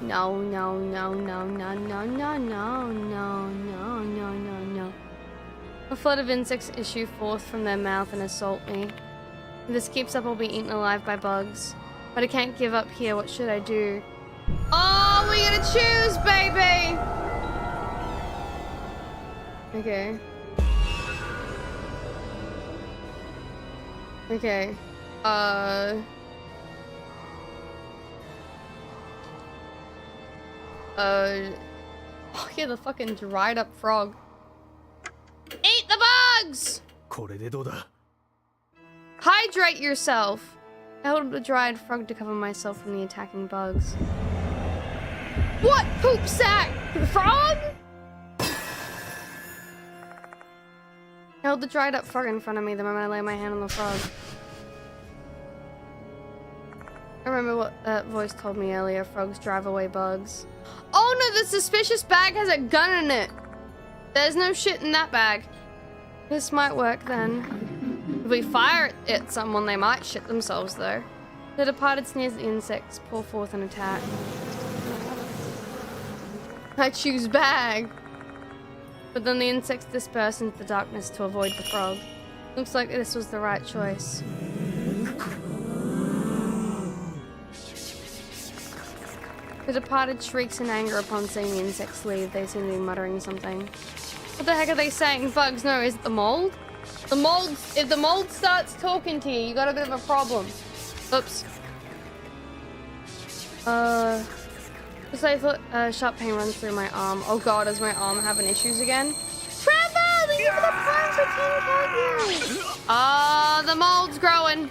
A: No, no, no, no, no, no, no, no, no, no, no, no, no. A flood of insects issue forth from their mouth and assault me. If this keeps up, I'll be eaten alive by bugs. But I can't give up here. What should I do? Oh, we gotta choose, baby! Okay. Okay. Oh yeah, the fucking dried up frog. Eat the bugs! Hydrate yourself! I held the dried frog to cover myself from the attacking bugs. What poop sack? The frog? I held the dried up frog in front of me the moment I laid my hand on the frog. I remember what that voice told me earlier. Frogs drive away bugs. Oh no, the suspicious bag has a gun in it. There's no shit in that bag. This might work then. If we fire it at someone, they might shit themselves though. The departed sneers at the insects, pour forth an attack. I choose bag. But then the insects disperse into the darkness to avoid the frog. Looks like this was the right choice. The departed shrieks in anger upon seeing the insects leave. They seem to be muttering something. What the heck are they saying? Bugs, no, is it the mold? The mold, if the mold starts talking to you, you got a bit of a problem. Oops. Just I thought sharp pain runs through my arm. Oh god, is my arm having issues again? Trevor, thank you for the prime for 10 Catgirl. The mold's growing.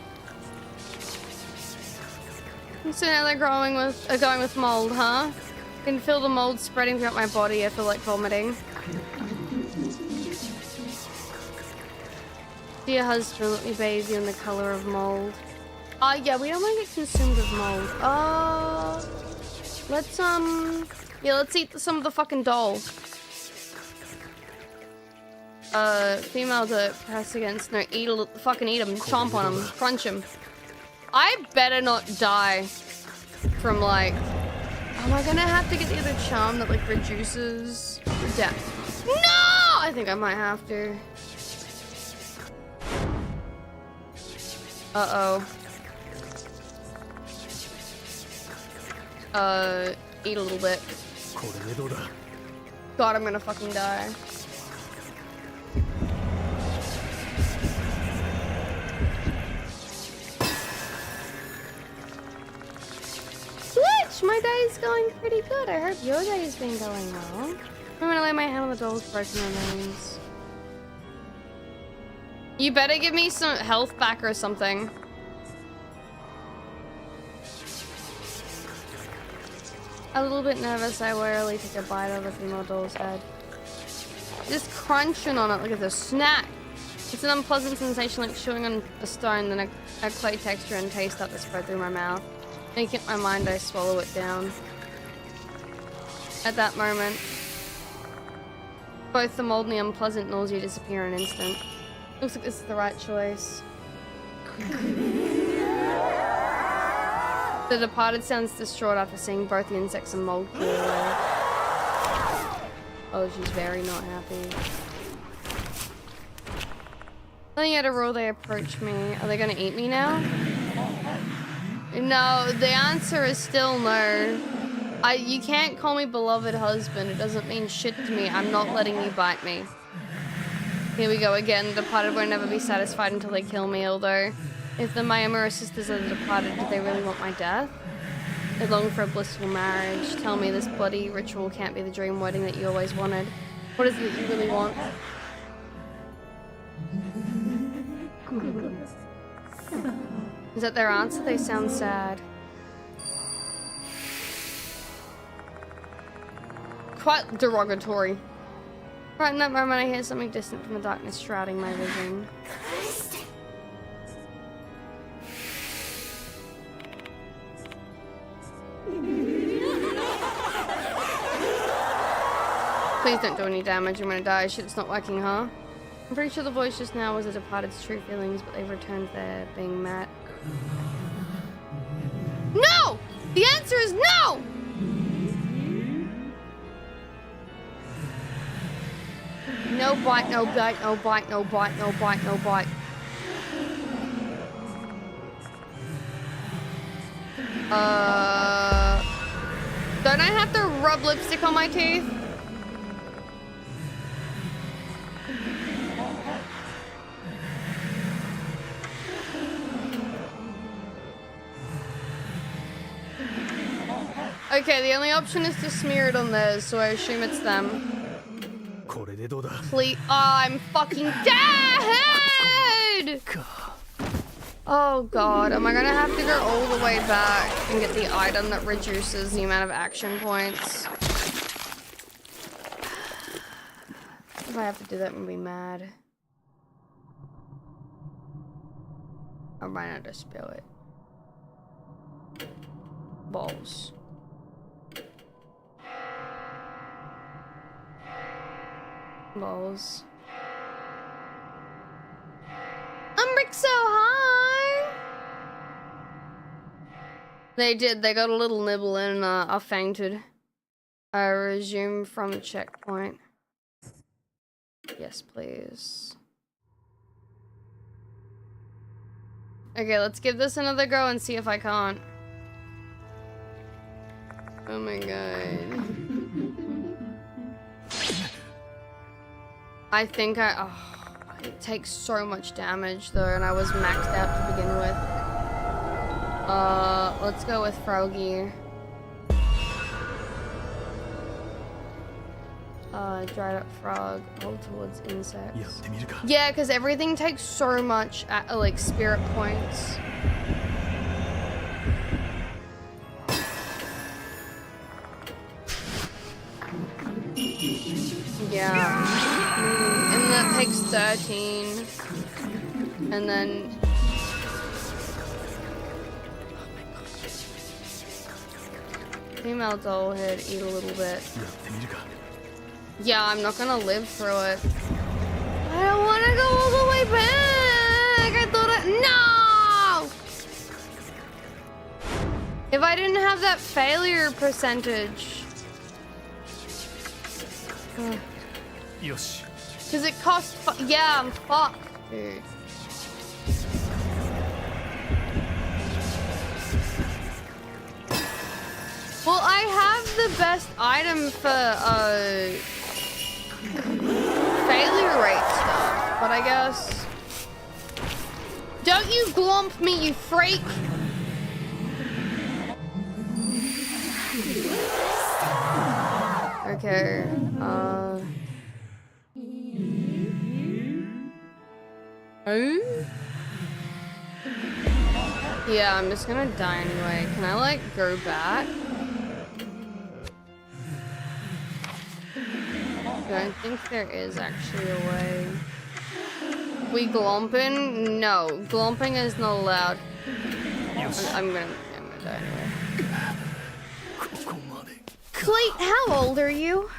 A: So now they're going with mold, huh? I can feel the mold spreading throughout my body. I feel like vomiting. Dear husband, let me bathe you in the color of mold. Yeah, we don't want to get consumed with mold. Let's eat some of the fucking doll. Female to press against. No, fucking eat them, chomp on them, crunch them. I better not die from like. Am I gonna have to get the other charm that like reduces death? No! I think I might have to. Uh-oh. Eat a little bit. God, I'm gonna fucking die. Switch! My day's going pretty good. I hope your day's been going well. I'm gonna lay my hand on the doll's broken remains. You better give me some health back or something. A little bit nervous, I warily take a bite of the female doll's head. Just crunching on it like it's a snack. It's an unpleasant sensation like chewing on a stone, then a clay texture and taste start to spread through my mouth. Making up my mind, I swallow it down. At that moment, both the mold and the unpleasant nausea disappear in an instant. Looks like this is the right choice. The departed sounds distraught after seeing both the insects and mold clear away. Oh, she's very not happy. Letting out a roar, they approach me. Are they gonna eat me now? No, the answer is still no. You can't call me beloved husband. It doesn't mean shit to me. I'm not letting you bite me. Here we go again. The departed won't never be satisfied until they kill me, although if the Mayamura sisters are the departed, do they really want my death? They long for a blissful marriage. Tell me this bloody ritual can't be the dream wedding that you always wanted. What is it that you really want? Is that their answer? They sound sad. Quite derogatory. Right in that moment, I hear something distant from the darkness shrouding my vision. Please don't do any damage, I'm gonna die. Shit, it's not working, huh? I'm pretty sure the voice just now was a departed's true feelings, but they've returned there being mad. No! The answer is no! No bite, no bite, no bite, no bite, no bite, no bite. Don't I have to rub lipstick on my teeth? Okay, the only option is to smear it on theirs, so I assume it's them. Please. Oh, I'm fucking dead! Oh god, am I gonna have to go all the way back and get the item that reduces the amount of action points? If I have to do that, I'm gonna be mad. I might not just spill it. Balls. Balls. Umbrick so high! They did, they got a little nibble and I fainted. I resume from checkpoint. Yes, please. Okay, let's give this another go and see if I can't. Oh my god. I think it takes so much damage though, and I was maxed out to begin with. Let's go with Froggy. Dried up frog, hold towards insects. Yeah, because everything takes so much like spirit points. Yeah. And that takes 13. And then female dollhead, eat a little bit. Yeah, I'm not gonna live through it. I don't wanna go all the way back! I thought no! If I didn't have that failure percentage. Because it costs. Yeah, I'm fucked, dude. Well, I have the best item for failure rate stuff, but I guess. Don't you glomp me, you freak! Okay, yeah, I'm just gonna die anyway. Can I, like, go back? I don't think there is actually a way. We glomping? No, glomping is not allowed. I'm gonna die anyway. Cleet, how old are you?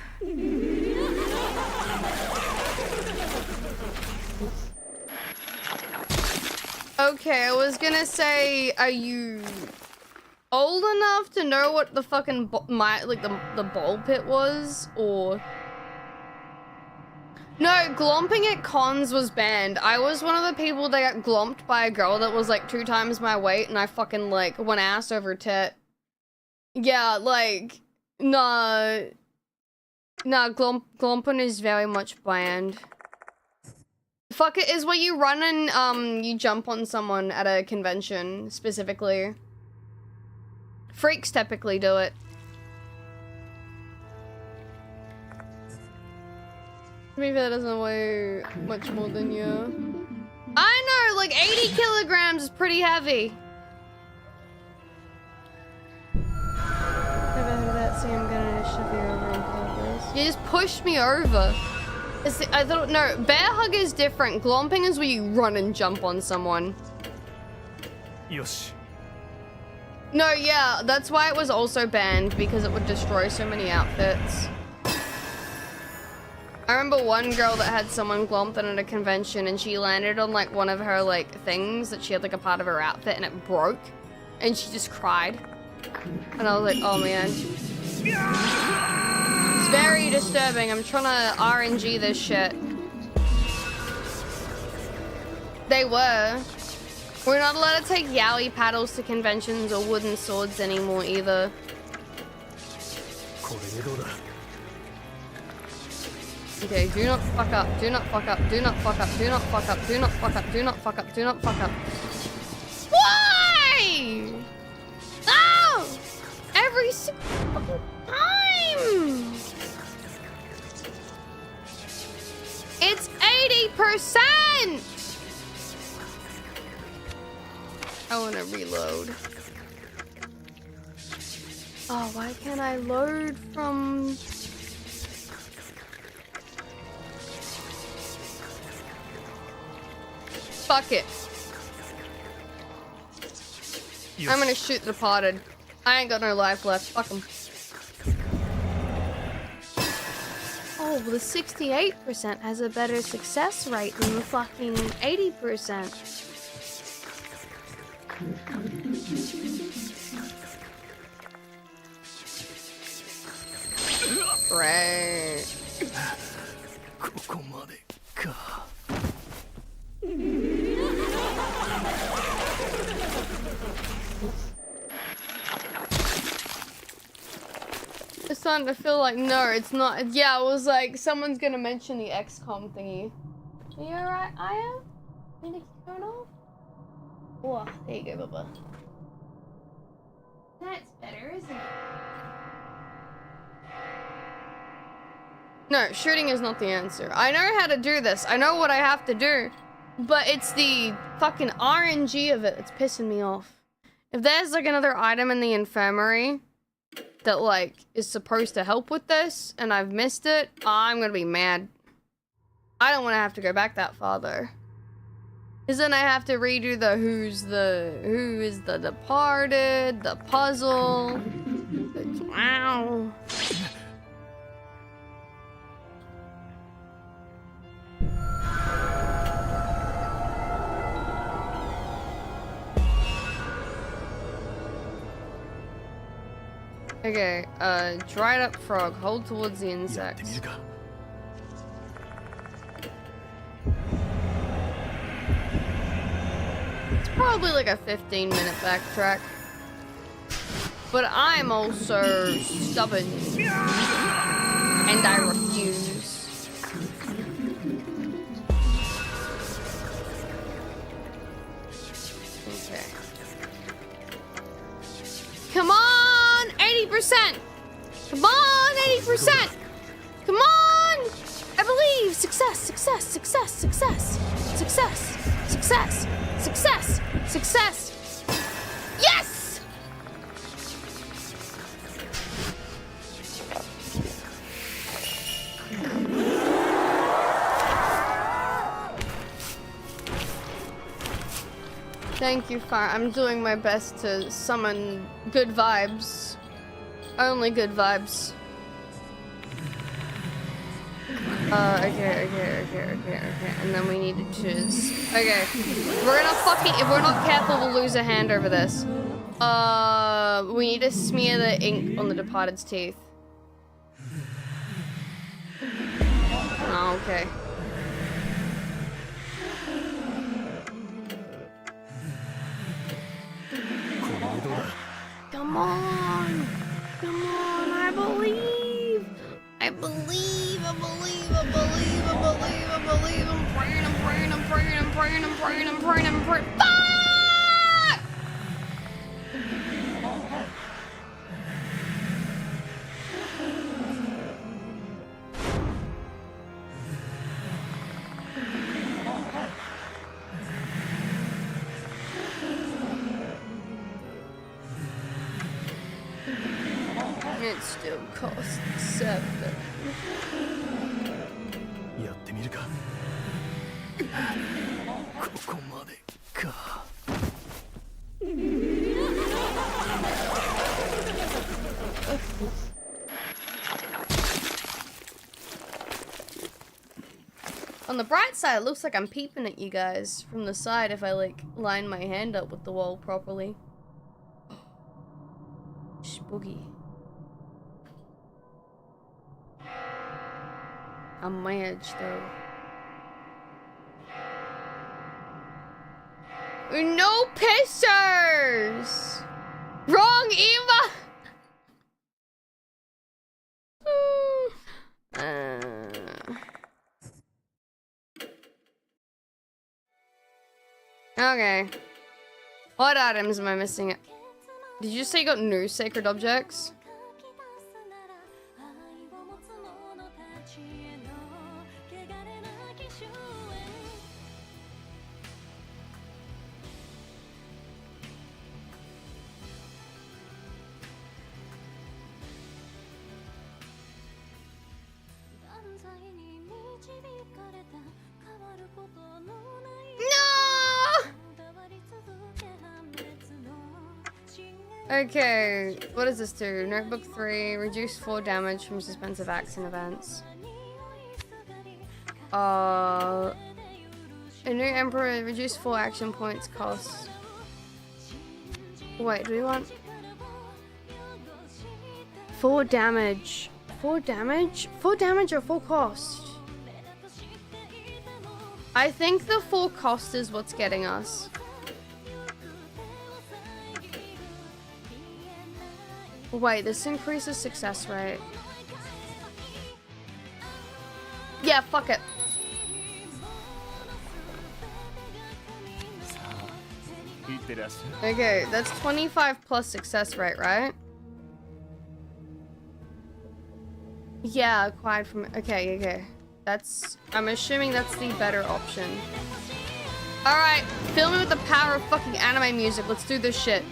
A: Okay, I was gonna say, are you old enough to know what the fucking the ball pit was, or? No, glomping at cons was banned. I was one of the people that got glomped by a girl that was like 2 times my weight, and I fucking like went ass over tit. Yeah, like, nah, glomping is very much banned. Fuck it is where you run and you jump on someone at a convention specifically. Freaks typically do it. Maybe that doesn't weigh much more than you. I know, like 80 kilograms is pretty heavy. See, I'm gonna shove you over on purpose. You just pushed me over. I thought, no, bear hug is different. Glomping is where you run and jump on someone.
C: Yosh.
A: No, yeah, that's why it was also banned, because it would destroy so many outfits. I remember one girl that had someone glomp in at a convention, and she landed on like one of her like things that she had like a part of her outfit, and it broke, and she just cried. And I was like, oh man. It's very disturbing. I'm trying to RNG this shit. They were. We're not allowed to take yaoi paddles to conventions or wooden swords anymore either. Okay, do not fuck up, do not fuck up, do not fuck up, do not fuck up, do not fuck up, do not fuck up, do not fuck up. Why? No! Every single time! It's 80%! I want to reload. Oh, why can't I load from... Fuck it. I'm gonna shoot the potted. I ain't got no life left. Fuck them. Oh, the 68% has a better success rate than the fucking 80%. Right. starting to feel like, no, it's not. Yeah, it was like, someone's gonna mention the XCOM thingy. Are you alright, Aya? Need to turn off? Whoa, there you go, Bubba. That's better, isn't it? No, shooting is not the answer. I know how to do this. I know what I have to do. But it's the fucking RNG of it that's pissing me off. If there's like another item in the infirmary that like is supposed to help with this and I've missed it, I'm gonna be mad. I don't want to have to go back that far though. Cause then I have to redo the who is the departed, the puzzle. Wow. Okay, dried up frog, hold towards the insects. It's probably like a 15-minute backtrack. But I'm also stubborn. And I refuse. Okay. Come on! 80%! Come on! 80%! Come on! I believe! Success! Success! Success! Success! Success! Success! Success! Success! Yes! Thank you, Fire. I'm doing my best to summon good vibes. Only good vibes. Okay. And then we need to choose. Okay. We're gonna fucking, if we're not careful, we'll lose a hand over this. We need to smear the ink on the departed's teeth. Oh, okay. Come on! Come on, I believe! I believe! I'm praying. Fuck! It still costs 7.
C: やってみるか。ここまでか。
A: On the bright side, it looks like I'm peeping at you guys from the side if I like line my hand up with the wall properly. Spooky. I'm my edge though. No pictures! Wrong Eva! Okay. What items am I missing? Did you say you got new sacred objects? Okay, what does this do? Notebook 3, reduce 4 damage from suspensive acts and events. A new Emperor, reduce 4 action points cost. Wait, do we want 4 damage? 4 damage? 4 damage or 4 cost? I think the 4 cost is what's getting us. Wait, this increases success rate. Yeah, fuck it. Okay, that's 25 plus success rate, right? Yeah, acquired from... Okay, okay. That's... I'm assuming that's the better option. Alright, fill me with the power of fucking anime music. Let's do this shit.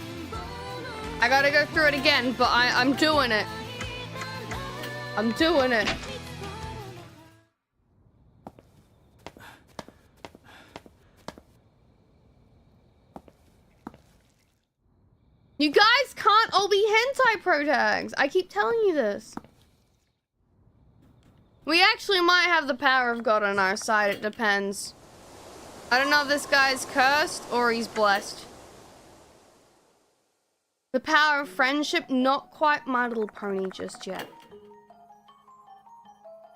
A: I gotta go through it again, but I'm doing it. I'm doing it. You guys can't all be hentai pro tags. I keep telling you this. We actually might have the power of God on our side. It depends. I don't know if this guy's cursed or he's blessed. The power of friendship, not quite My Little Pony just yet.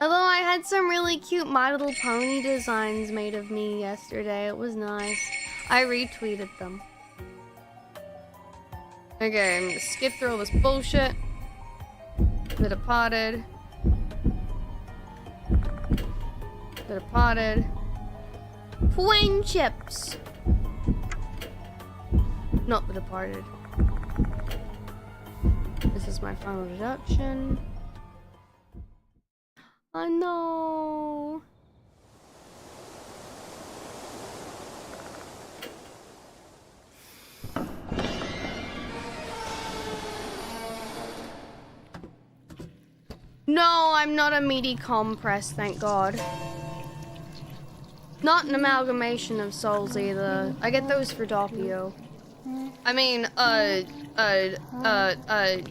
A: Although I had some really cute My Little Pony designs made of me yesterday. It was nice. I retweeted them. Okay, I'm gonna skip through all this bullshit. The Departed. The Departed. Friendships. Not The Departed. This is my final deduction. Oh no. No, I'm not a meaty compress, thank God. Not an amalgamation of souls either. I get those for Doppio. I mean,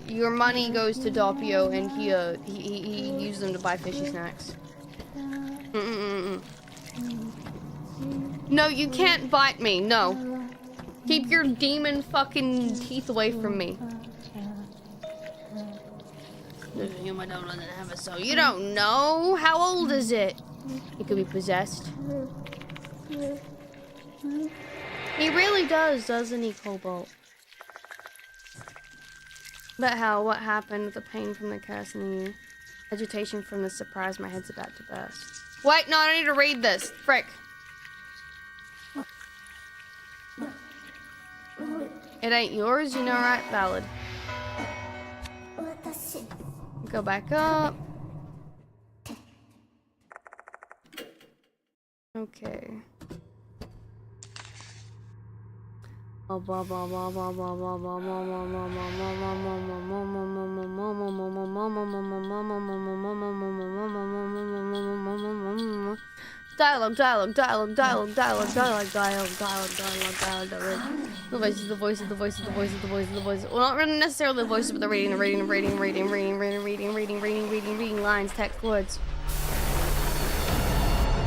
A: your money goes to Doppio and he used them to buy fishy snacks. No, you can't bite me, no. Keep your demon fucking teeth away from me. Human don't have a soul. You don't know. How old is it? It could be possessed. He really does, doesn't he, Cobalt? But how? What happened? The pain from the curse and the agitation from the surprise. My head's about to burst. Wait, no, I need to read this. Frick. It ain't yours, you know, right? Valid. Go back up. Okay. Dialogue. The voice. Well, not really necessarily the voices, but the reading lines, text, words.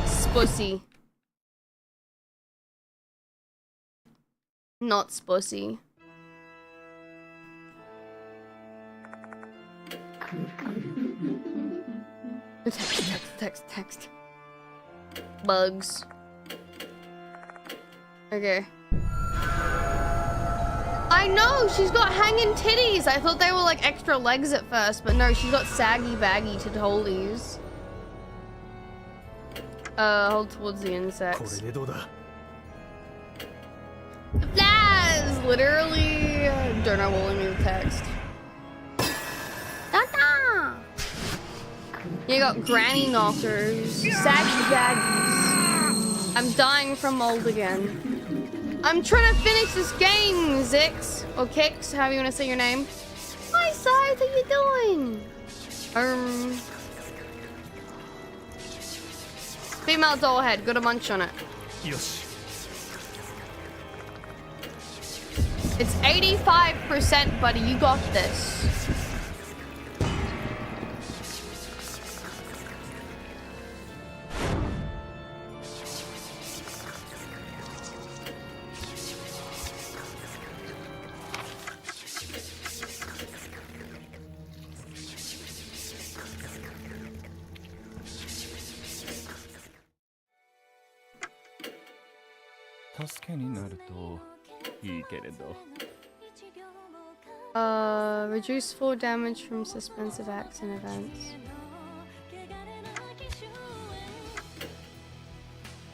A: Spussy. Not spussy. Text. Bugs. Okay. I know, she's got hanging titties. I thought they were like extra legs at first, but no, she's got saggy baggy titties. Hold towards the insects. Flash! Literally, don't know what me the text. Tata! You got granny knockers, saggy baggies. I'm dying from mold again. I'm trying to finish this game, Zix. Or Kix, however you want to say your name. Hi, Size, how you doing? Female doll head, got a munch on it.
C: Yosh.
A: It's 85%, buddy. You got this. Reduce fall damage from suspensive acts and events.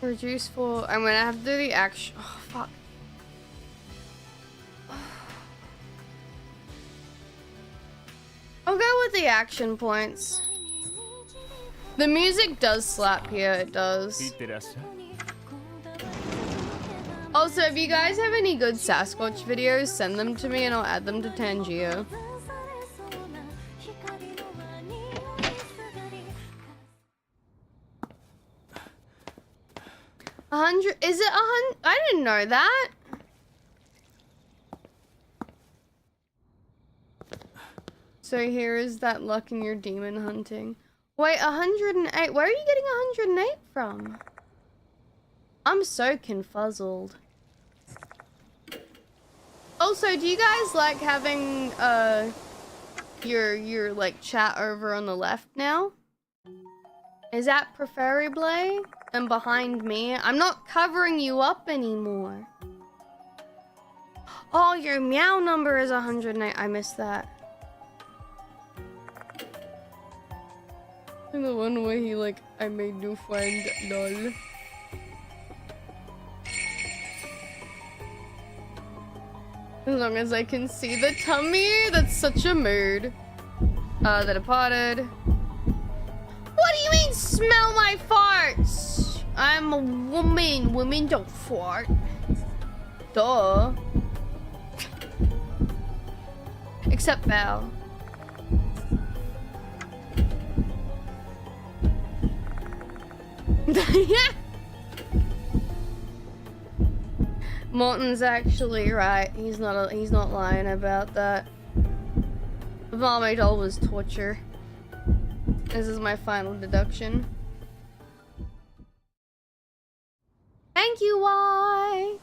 A: Reduce fall. I'm gonna have to do the action. Oh fuck. I'll go with the action points. The music does slap here, it does. Also, if you guys have any good Sasquatch videos, send them to me and I'll add them to Tangier. 100? Is it 100? I didn't know that. So here is that luck in your demon hunting. Wait, 108. Where are you getting 108 from? I'm so confuzzled. Also, do you guys like having your like chat over on the left now? Is that preferably? And behind me? I'm not covering you up anymore. Oh, your meow number is 108. I missed that. And the one where he like, I made new friend, lol. As long as I can see the tummy, that's such a mood. The departed. What do you mean, smell my farts? I'm a woman. Women don't fart. Duh. Except Val. Yeah. Morton's actually right. He's not lying about that. Vomit doll was torture. This is my final deduction. Thank you, Y.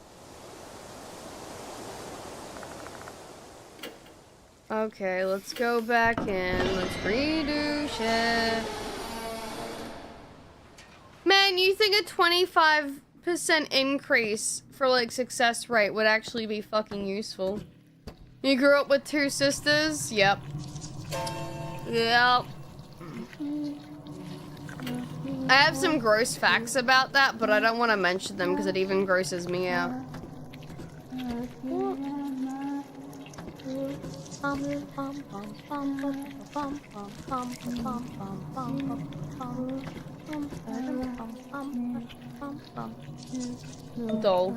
A: Okay, let's go back in. Let's redo shit. Man, you think a 25% increase for like success rate would actually be fucking useful? You grew up with two sisters? Yep. Yep. I have some gross facts about that, but I don't want to mention them because it even grosses me out. Doll.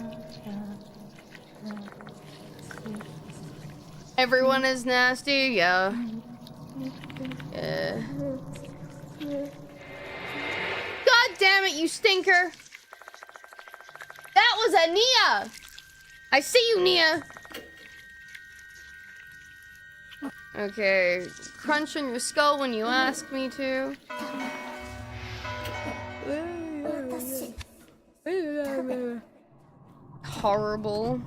A: Everyone is nasty, yeah. Yeah. God damn it, you stinker! That was a Nia! I see you, Nia! Okay, crunch on your skull when you ask me to. Horrible.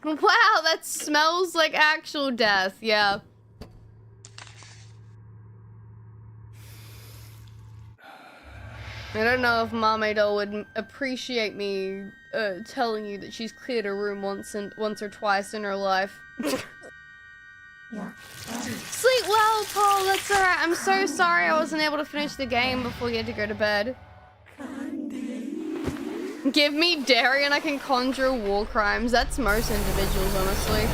A: Wow, that smells like actual death, yeah. I don't know if Mamedo would appreciate me telling you that she's cleared a room once or twice in her life. Sleep well, Paul, that's alright. I'm so sorry I wasn't able to finish the game before you had to go to bed. Give me dairy and I can conjure war crimes. That's most individuals, honestly.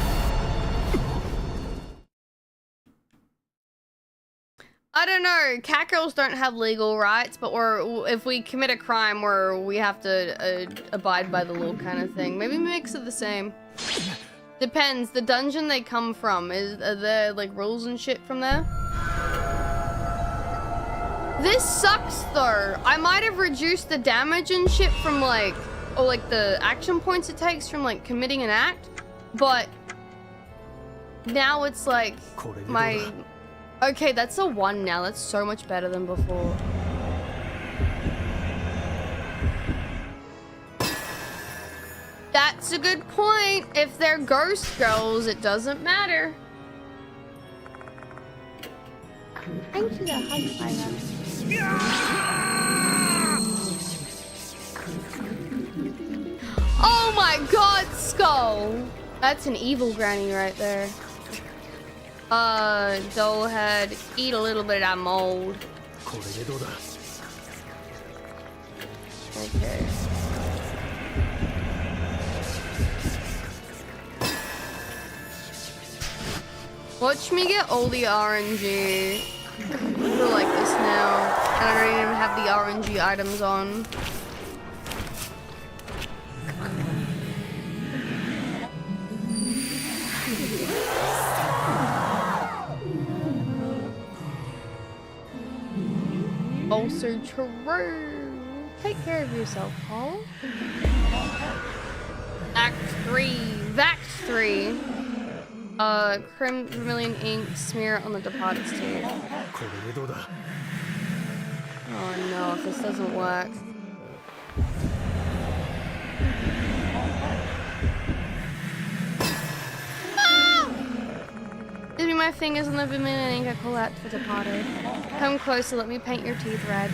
A: I don't know. Catgirls don't have legal rights, but if we commit a crime, we have to abide by the law kind of thing. Maybe mix it the same. Depends. The dungeon they come from, are there like rules and shit from there? This sucks though. I might have reduced the damage and shit from like, or like the action points it takes from like committing an act, but now it's like my... Okay, that's a 1 now. That's so much better than before. That's a good point. If they're ghost girls, it doesn't matter. Thank you, the high five. Oh my god, Skull! That's an evil granny right there. Dollhead, eat a little bit of that mold.
C: これでどうだ
A: Okay. Watch me get all the RNG. I feel like this now. And I don't even have the RNG items on. Also true. Take care of yourself, Paul. Act 3. Vact 3. Crim vermilion ink, smear it on the departed's teeth.
C: これでどうだ
A: Oh no, if this doesn't work. Ah! Give me my fingers on the vermilion ink I call out for departed. Come closer, let me paint your teeth red.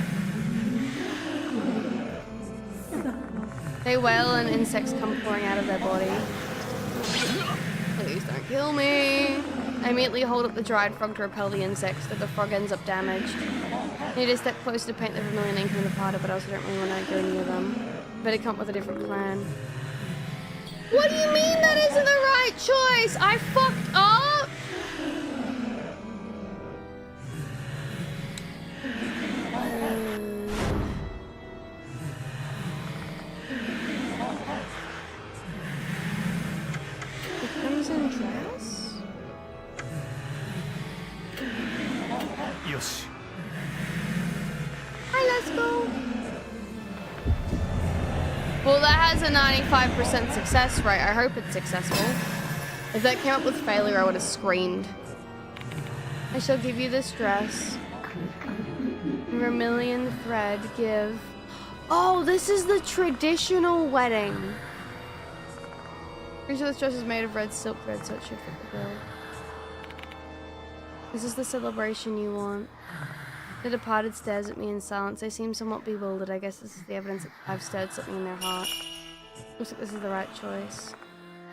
A: They wail and insects come pouring out of their body. Please don't kill me. I immediately hold up the dried frog to repel the insects, but the frog ends up damaged. I need to step closer to paint the vermilion ink on the powder, but I also don't really want to go near them. Better come up with a different plan. What do you mean that isn't the right choice? I fucked up! The crimson dress?
C: よし
A: Hi, let's go. Well, that has a 95% success rate. I hope it's successful. If that came up with failure, I would have screamed. I shall give you this dress. Vermilion thread, give. Oh, this is the traditional wedding. Pretty sure this dress is made of red silk thread, so it should fit the bill. This is the celebration you want. The departed stares at me in silence. They seem somewhat bewildered. I guess this is the evidence that I've stirred something in their heart. Looks like this is the right choice.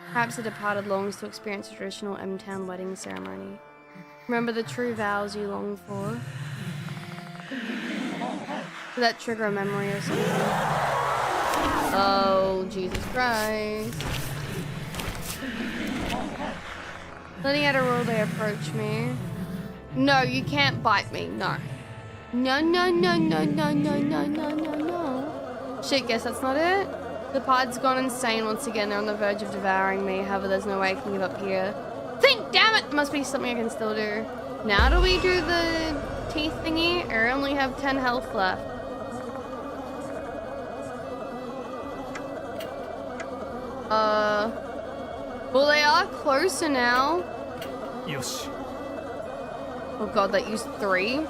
A: Perhaps the departed longs to experience a traditional M-Town wedding ceremony. Remember the true vows you long for? Did that trigger a memory or something? Oh, Jesus Christ. Letting out a roar, they approach me. No, you can't bite me. No. No, no, no, no, no, no, no, no, no, no. Shit, guess that's not it. The pod's gone insane once again. They're on the verge of devouring me. However, there's no way I can give up here. Think, damn it! Must be something I can still do. Now do we do the teeth thingy? I only have 10 health left. Well, they are closer now.
C: よし
A: Oh god, that used 3.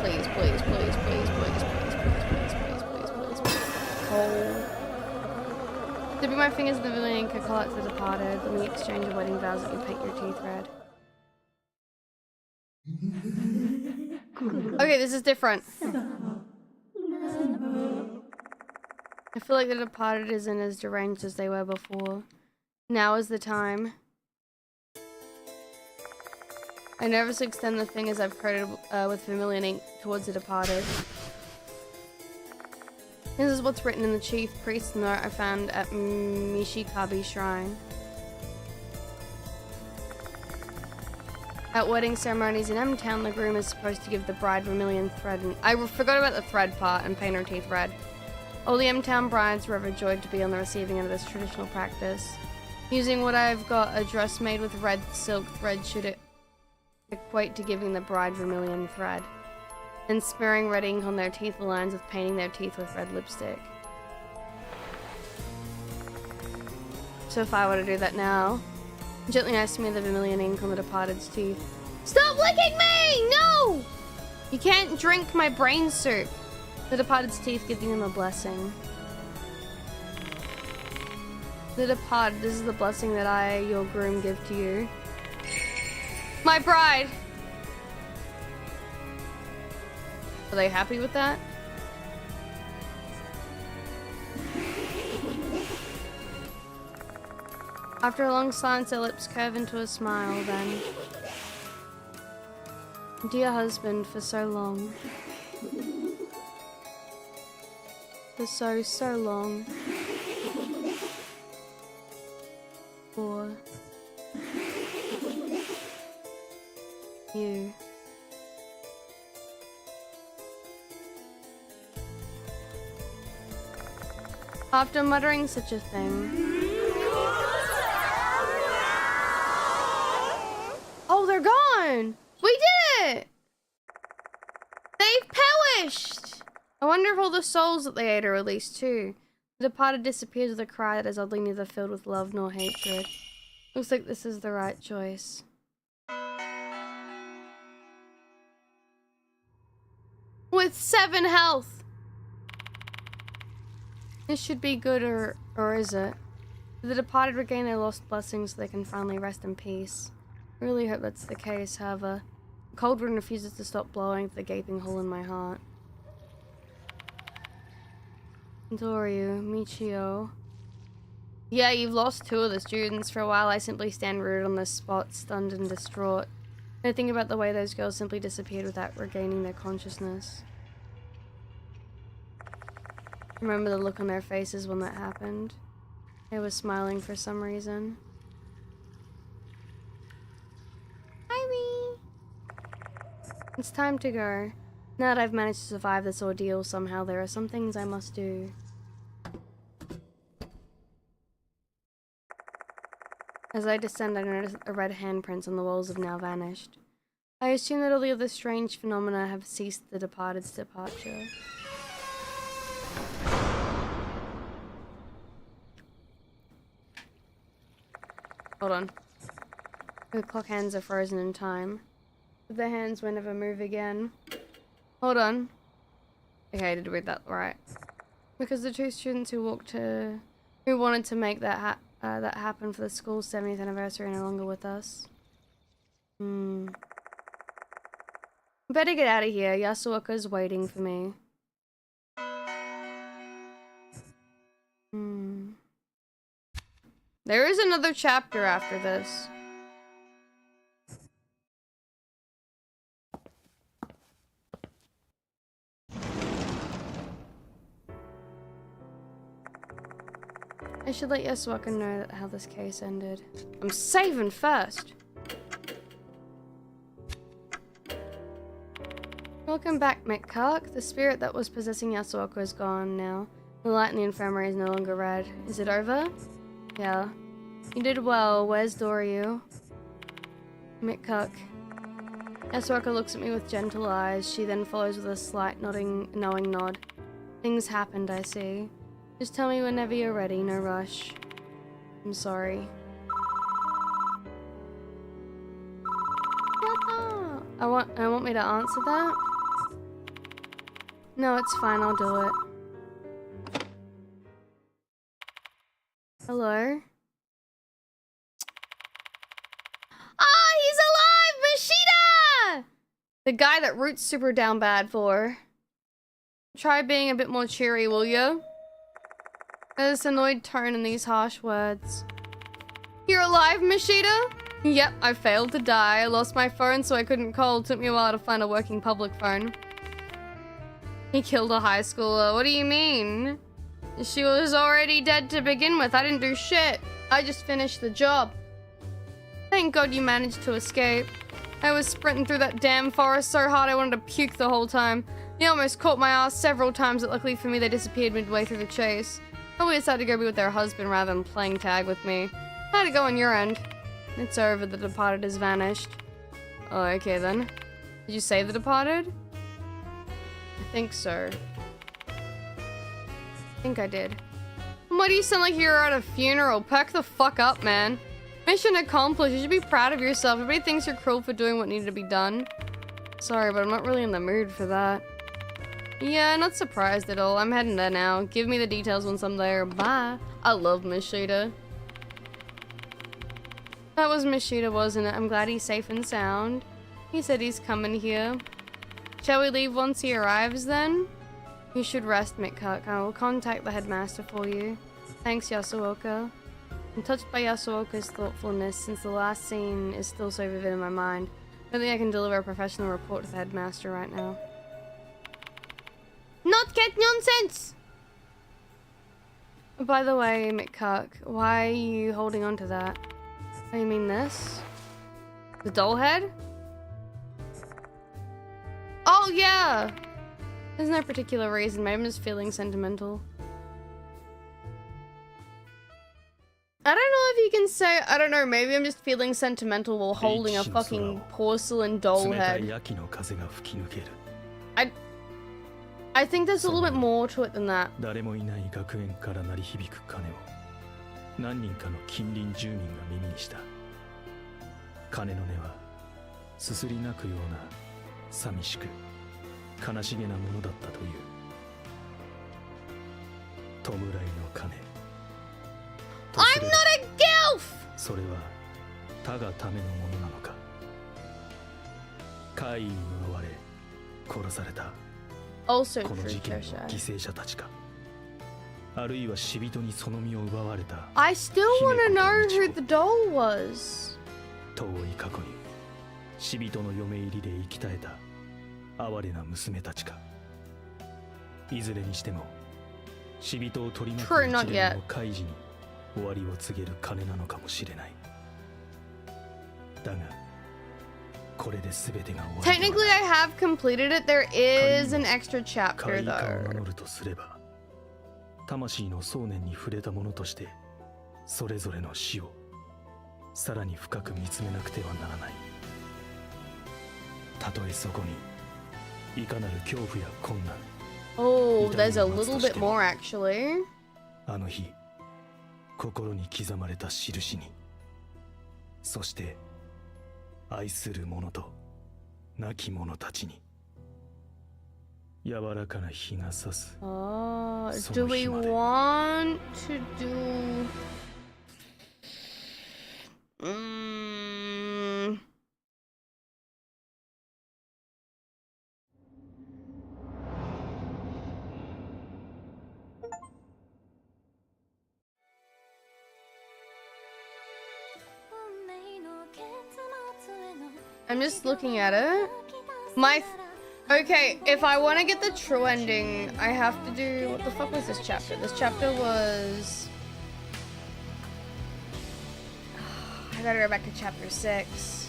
A: Please, please, please, please, please, please, please, please, please, please, please, please. Oh. Dipping my fingers in the vermilion ink, I call out to the departed. Let me exchange your wedding vows that you paint your teeth red. Okay, this is different. I feel like the departed isn't as deranged as they were before. Now is the time. I nervously extend the fingers I've created with vermilion ink towards the departed. This is what's written in the chief priest's note I found at Mishikabi Shrine. At wedding ceremonies in M-Town, the groom is supposed to give the bride vermilion thread and I forgot about the thread part and paint her teeth red. All the M-Town brides were overjoyed to be on the receiving end of this traditional practice. Using what I've got, a dress made with red silk thread should equate to giving the bride vermilion thread. And smearing red ink on their teeth aligns with painting their teeth with red lipstick. So if I were to do that now, gently I smear the vermilion ink on the departed's teeth. Stop licking me! No! You can't drink my brain soup. The departed's teeth giving them a blessing. The departed, this is the blessing that I, your groom, give to you. My bride! Are they happy with that? After a long silence, her lips curve into a smile, then. Dear husband, for so long. For so long. For you. After muttering such a thing. Oh, they're gone! We did it! They've perished! I wonder if all the souls that they ate are released too. The departed disappears with a cry that is oddly neither filled with love nor hatred. Looks like this is the right choice. With 7 health! This should be good, or is it? The departed regain their lost blessings so they can finally rest in peace. I really hope that's the case, however. The cold wind refuses to stop blowing through the gaping hole in my heart. Doryu, Michio. Yeah, you've lost 2 of the students. For a while I simply stand rooted on the spot, stunned and distraught. I think about the way those girls simply disappeared without regaining their consciousness. Remember the look on their faces when that happened? They were smiling for some reason. Hi, it's time to go. Now that I've managed to survive this ordeal somehow, there are some things I must do. As I descend, I notice that the red handprints on the walls have now vanished. I assume that all the other strange phenomena have ceased the departed's departure. Hold on. The clock hands are frozen in time. But the hands will never move again. Hold on. Okay, I did read that right. Because the 2 students who wanted to make that happen for the school's 70th anniversary are no longer with us. Better get out of here. Yasuoka's waiting for me. There is another chapter after this. I should let Yasuoka know how this case ended. I'm saving first! Welcome back, Mikak. The spirit that was possessing Yasuoka is gone now. The light in the infirmary is no longer red. Is it over? Yeah. You did well. Where's Doryu? Mikak. Yasuoka looks at me with gentle eyes. She then follows with a slight knowing nod. Things happened, I see. Just tell me whenever you're ready, no rush. I'm sorry. I want me to answer that? No, it's fine, I'll do it. Hello? Ah, he's alive! Mashita! The guy that Root's super down bad for. Try being a bit more cheery, will you? There's an annoyed tone in these harsh words. You're alive, Mashita? Yep, I failed to die. I lost my phone so I couldn't call. It took me a while to find a working public phone. He killed a high schooler. What do you mean? She was already dead to begin with. I didn't do shit. I just finished the job. Thank God you managed to escape. I was sprinting through that damn forest so hard I wanted to puke the whole time. He almost caught my ass several times, but luckily for me they disappeared midway through the chase. Probably decided to go be with their husband rather than playing tag with me. How'd it go on your end? It's over. The departed has vanished. Oh, okay then. Did you save the departed? I think so. I think I did. Why do you sound like you're at a funeral? Perk the fuck up, man. Mission accomplished. You should be proud of yourself. Everybody thinks you're cruel for doing what needed to be done. Sorry, but I'm not really in the mood for that. Yeah, not surprised at all. I'm heading there now. Give me the details once I'm there. Bye. I love Mashita. That was Mashita, wasn't it? I'm glad he's safe and sound. He said he's coming here. Shall we leave once he arrives then? You should rest, Mikak. I will contact the headmaster for you. Thanks, Yasuoka. I'm touched by Yasuoka's thoughtfulness since the last scene is still so vivid in my mind. I don't think I can deliver a professional report to the headmaster right now. Not get nonsense! By the way, McCuck, why are you holding on to that? Oh, you mean this? The doll head? Oh, yeah! There's no particular reason. Maybe I'm just feeling sentimental. I don't know if you can say, I don't know, maybe I'm just feeling sentimental while holding a fucking porcelain doll head. I think there's a little bit more to it than that.
C: 誰もいない学園から鳴り響く鐘を何人かの近隣住民が耳にした。鐘の音はすすり泣くような寂しく悲しげなものだったという。弔いの鐘。I'm not a gilf! それは他がためのものなのか。怪異に呪われ殺された。
A: Also
C: この
A: true,
C: 事件の
A: Trisha.
C: 犠牲者たちか。あるいは死人にその身を奪われた。
A: I still want to know who the doll was.
C: 遠い過去に死人の嫁入りで生き絶えた哀れな娘たちか。いずれにしても死人を取り巻く一連の開示に終わりを告げる鐘なのかもしれない。だがこれで全てが終わり。
A: Technically, I have completed it. There is an extra chapter
C: 怪異化を
A: though.
C: 名乗るとすれば、魂の想念に触れた者としてそれぞれの死をさらに深く見つめなくてはならない。たとえそこにいかなる恐怖や困難、
A: Oh, there's a little bit more actually.
C: あの日心に刻まれた印に、そして愛する者と亡き者たちに柔らかな日が差す。
A: Do we want to do... I'm just looking at it. Okay, if I want to get the true ending, I have to do... What the fuck was this chapter? This chapter was... I gotta go back to chapter 6.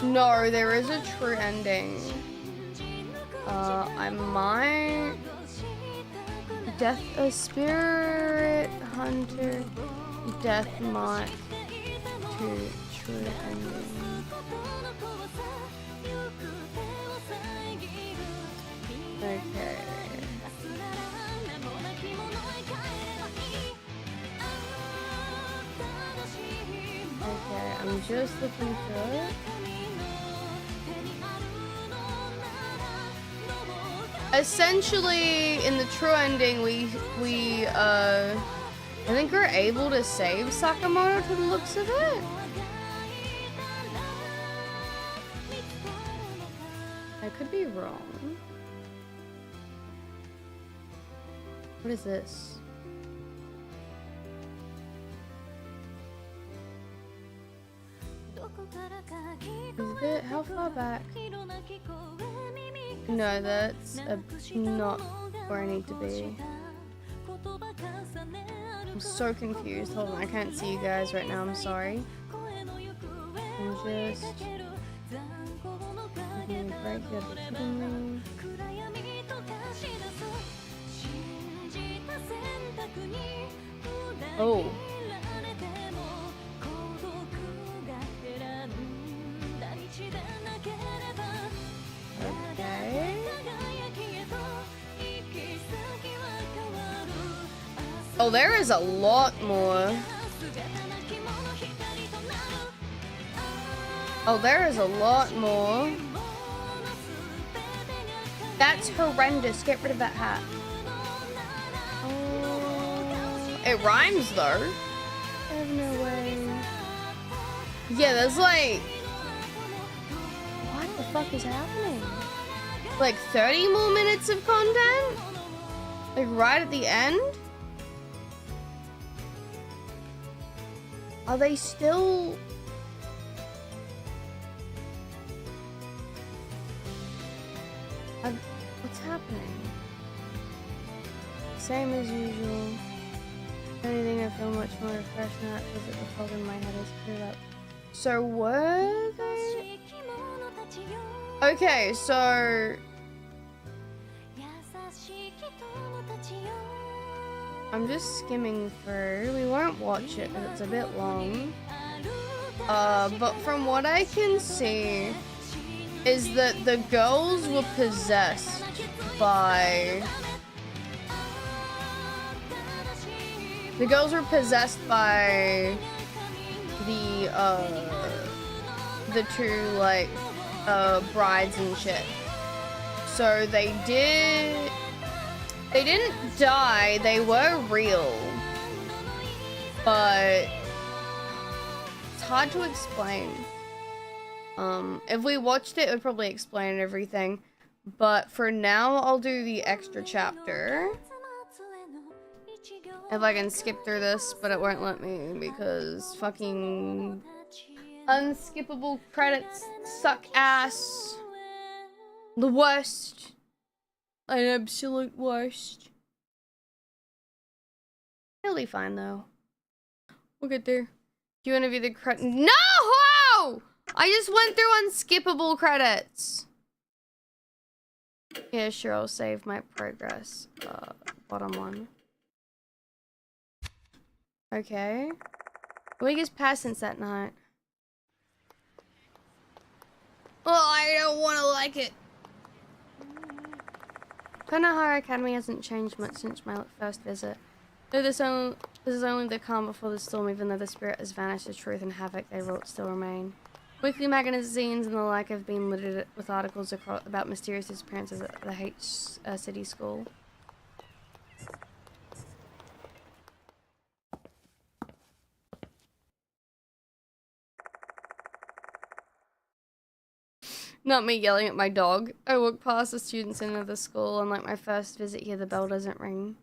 A: No, there is a true ending. I might... Death, a spirit hunter, death mark to true ending. Okay. Okay, I'm just looking through it. Essentially, in the true ending, I think we're able to save Sakamoto to the looks of it. I could be wrong. What is this? Is it? How far back? No, that's not where I need to be. I'm so confused. Hold on, I can't see you guys right now. I'm sorry. I'm just... Right here. Oh. Okay. Oh, there is a lot more. Oh, there is a lot more. That's horrendous. Get rid of that hat. Oh, it rhymes though. I have no way. Yeah, there's like... What the fuck is happening? Like 30 more minutes of content? Like right at the end? Are they still... What's happening? Same as usual. Anything, I feel much more refreshed now. It feels like the fog in my head is cleared up. So were they? Okay, so I'm just skimming through. We won't watch it because it's a bit long. But from what I can see is that the girls were possessed by... The girls were possessed by the two, like, brides and shit. So they didn't die, they were real. But it's hard to explain. If we watched it, it would probably explain everything. But for now, I'll do the extra chapter. If I can skip through this, but it won't let me because fucking unskippable credits suck ass. The worst. An absolute worst. It'll be fine though. We'll get there. Do you want to view the credit? No! I just went through unskippable credits. Yeah, sure, I'll save my progress. Bottom one. Okay. The week has passed since that night. Oh, I don't want to like it. Konohara Academy hasn't changed much since my first visit. Though this is only the calm before the storm, even though the spirit has vanished, the truth and havoc they wrought still remain. Weekly magazines and the like have been littered with articles about mysterious disappearances at the H City School. Not me yelling at my dog. I walk past the student center of the school, and like my first visit here, the bell doesn't ring.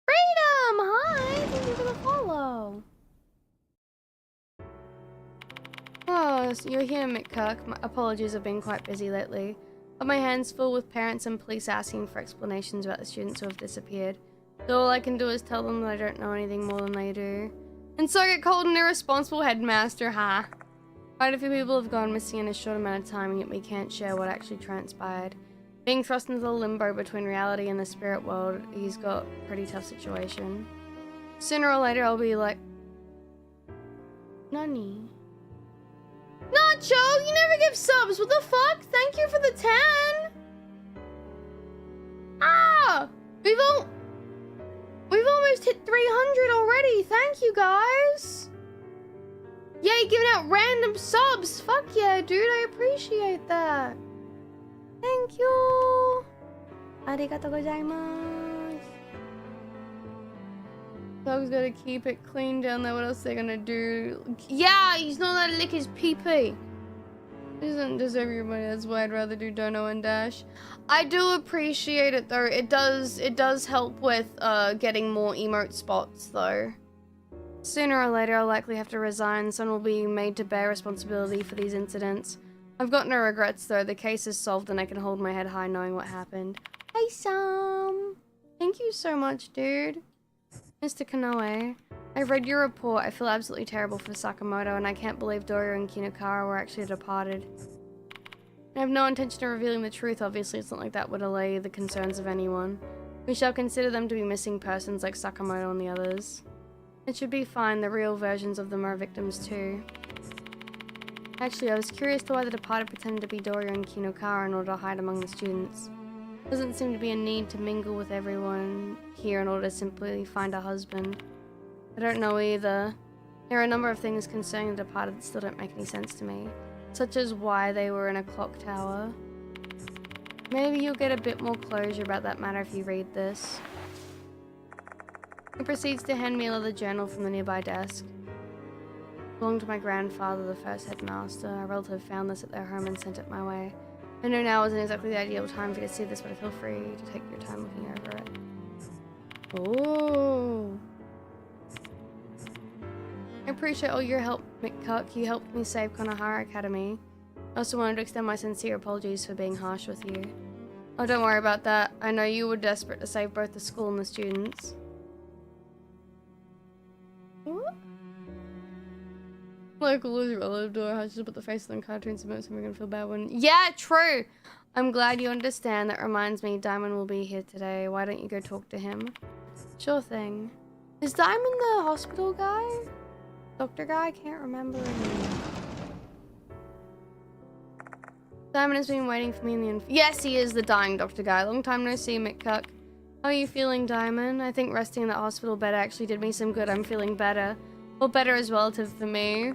A: Freedom! Hi! Thank you for the follow. Oh, so you're here, McKirk. My apologies, I've been quite busy lately. Got my hands full with parents and police asking for explanations about the students who have disappeared. So all I can do is tell them that I don't know anything more than they do. And so I get called an irresponsible headmaster, huh? Quite a few people have gone missing in a short amount of time, and yet we can't share what actually transpired. Being thrust into the limbo between reality and the spirit world, he's got a pretty tough situation. Sooner or later, I'll be like... Nani? Nacho, you never give subs! What the fuck? Thank you for the 10! Ah! We've almost hit 300 already! Thank you, guys! Yay, giving out random subs! Fuck yeah, dude, I appreciate that. Thank you! Arigatou gozaimasu. Dog's gotta keep it clean down there, what else are they gonna do? Yeah, he's not allowed to lick his pee-pee. He doesn't deserve your money, that's why I'd rather do Dono and Dash. I do appreciate it though, it does help with getting more emote spots though. Sooner or later, I'll likely have to resign. Someone will be made to bear responsibility for these incidents. I've got no regrets, though. The case is solved, and I can hold my head high knowing what happened. Hey, Sam! Thank you so much, dude. Mr. Kanoe, I read your report. I feel absolutely terrible for Sakamoto, and I can't believe Dorio and Kinokara were actually departed. I have no intention of revealing the truth. Obviously, it's not like that would allay the concerns of anyone. We shall consider them to be missing persons like Sakamoto and the others. It should be fine, the real versions of them are victims too. Actually, I was curious to why the departed pretended to be Dorio and Kinokara in order to hide among the students. Doesn't seem to be a need to mingle with everyone here in order to simply find a husband. I don't know either. There are a number of things concerning the departed that still don't make any sense to me. such as why they were in a clock tower. Maybe you'll get a bit more closure about that matter if you read this. He proceeds to hand me a leather journal from the nearby desk. It belonged to my grandfather, the first headmaster. A relative found this at their home and sent it my way. I know now isn't exactly the ideal time for you to see this, but feel free to take your time looking over it. Oh. I appreciate all your help, McCuck. You helped me save Konohara Academy. I also wanted to extend my sincere apologies for being harsh with you. Oh, don't worry about that. I know you were desperate to save both the school and the students. What? Like, lose your relative door. I should put the face on cartoons and we're gonna feel bad when. Yeah, true! I'm glad you understand. That reminds me, Diamond will be here today. Why don't you go talk to him? Sure thing. Is Diamond the hospital guy? Doctor guy? I can't remember anymore. Diamond has been waiting for me in the Yes, he is the dying doctor guy. Long time no see, McCuck. How are you feeling, Diamond? I think resting in the hospital bed actually did me some good. I'm feeling better. Well, better is relative for me.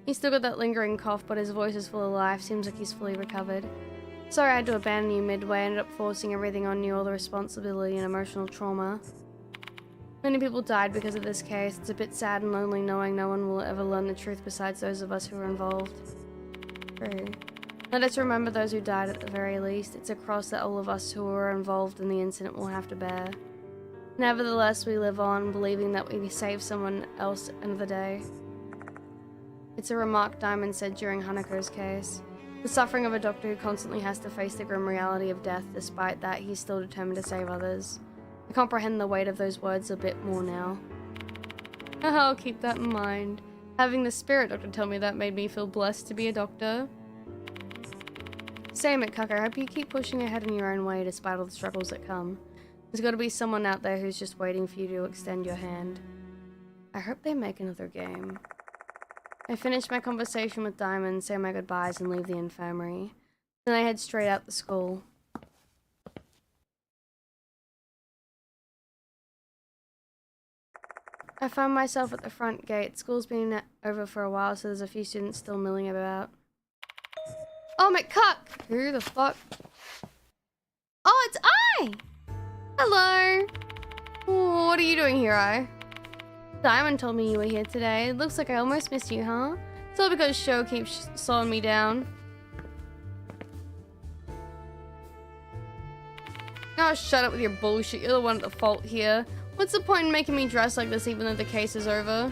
A: He's still got that lingering cough, but his voice is full of life. Seems like he's fully recovered. Sorry I had to abandon you midway. I ended up forcing everything on you, all the responsibility and emotional trauma. Many people died because of this case. It's a bit sad and lonely knowing no one will ever learn the truth besides those of us who were involved. True. Let us remember those who died at the very least. It's a cross that all of us who were involved in the incident will have to bear. Nevertheless, we live on, believing that we saved someone else another day. It's a remark Diamond said during Haneko's case. The suffering of a doctor who constantly has to face the grim reality of death. Despite that, he's still determined to save others. I comprehend the weight of those words a bit more now. I'll keep that in mind. Having the spirit doctor tell me that made me feel blessed to be a doctor. Same it, Cucker. I hope you keep pushing ahead in your own way despite all the struggles that come. There's got to be someone out there who's just waiting for you to extend your hand. I hope they make another game. I finish my conversation with Diamond, say my goodbyes, and leave the infirmary. Then I head straight out the school. I find myself at the front gate. School's been over for a while, so there's a few students still milling about. Oh, McCuck! Who the fuck? Oh, it's I! Hello! Ooh, what are you doing here, I? Diamond told me you were here today. It looks like I almost missed you, huh? It's all because Show keeps slowing me down. Oh, shut up with your bullshit. You're the one at the fault here. What's the point in making me dress like this even though the case is over?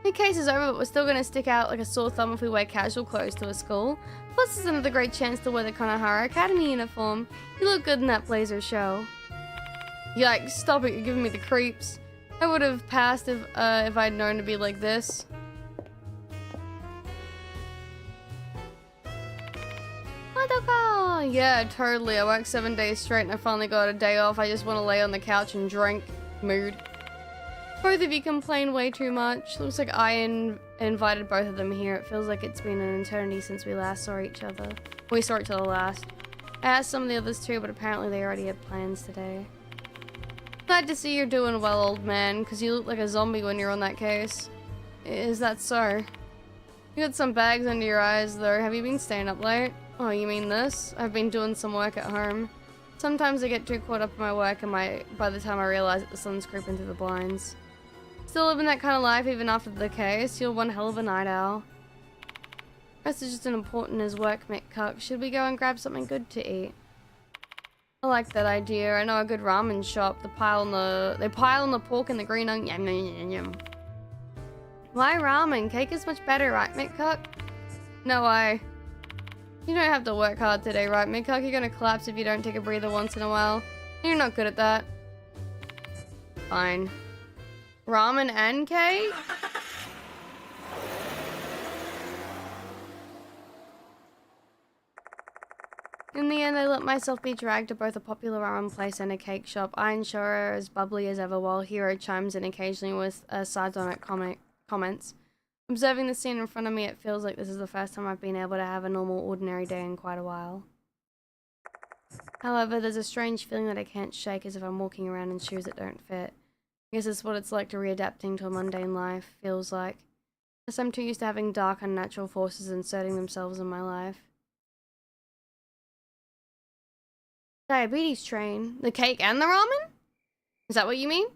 A: The case is over, but we're still gonna stick out like a sore thumb if we wear casual clothes to a school. Plus, it's another great chance to wear the Konohara Academy uniform. You look good in that blazer, Show. Yikes, stop it, you're giving me the creeps. I would have passed if I'd known to be like this. Madoka! Yeah, totally. I worked 7 days straight and I finally got a day off. I just want to lay on the couch and drink. Mood. Both of you complain way too much. Looks like I invited both of them here. It feels like it's been an eternity since we last saw each other. We saw each other last. I asked some of the others too, but apparently they already had plans today. Glad to see you're doing well, old man, because you look like a zombie when you're on that case. Is that so? You got some bags under your eyes, though. Have you been staying up late? Oh, you mean this? I've been doing some work at home. Sometimes I get too caught up in my work and by the time I realize that the sun's creeping through the blinds. Still living that kind of life even after the case? You're one hell of a night owl. Rest is just as important as work, McCuck. Should we go and grab something good to eat? I like that idea. I know a good ramen shop. They pile on the pork and the green onion. Yum, yum, yum, yum. Why ramen? Cake is much better, right, McCuck? No way. You don't have to work hard today, right, McCuck? You're gonna collapse if you don't take a breather once in a while. You're not good at that. Fine. Ramen and cake? In the end, I let myself be dragged to both a popular ramen place and a cake shop. I and Show are as bubbly as ever, while Hiro chimes in occasionally with sardonic comments. Observing the scene in front of me, it feels like this is the first time I've been able to have a normal, ordinary day in quite a while. However, there's a strange feeling that I can't shake, as if I'm walking around in shoes that don't fit. I guess it's what it's like to readapting to a mundane life, feels like. Guess I'm too used to having dark, unnatural forces inserting themselves in my life. Diabetes train? The cake and the ramen? Is that what you mean?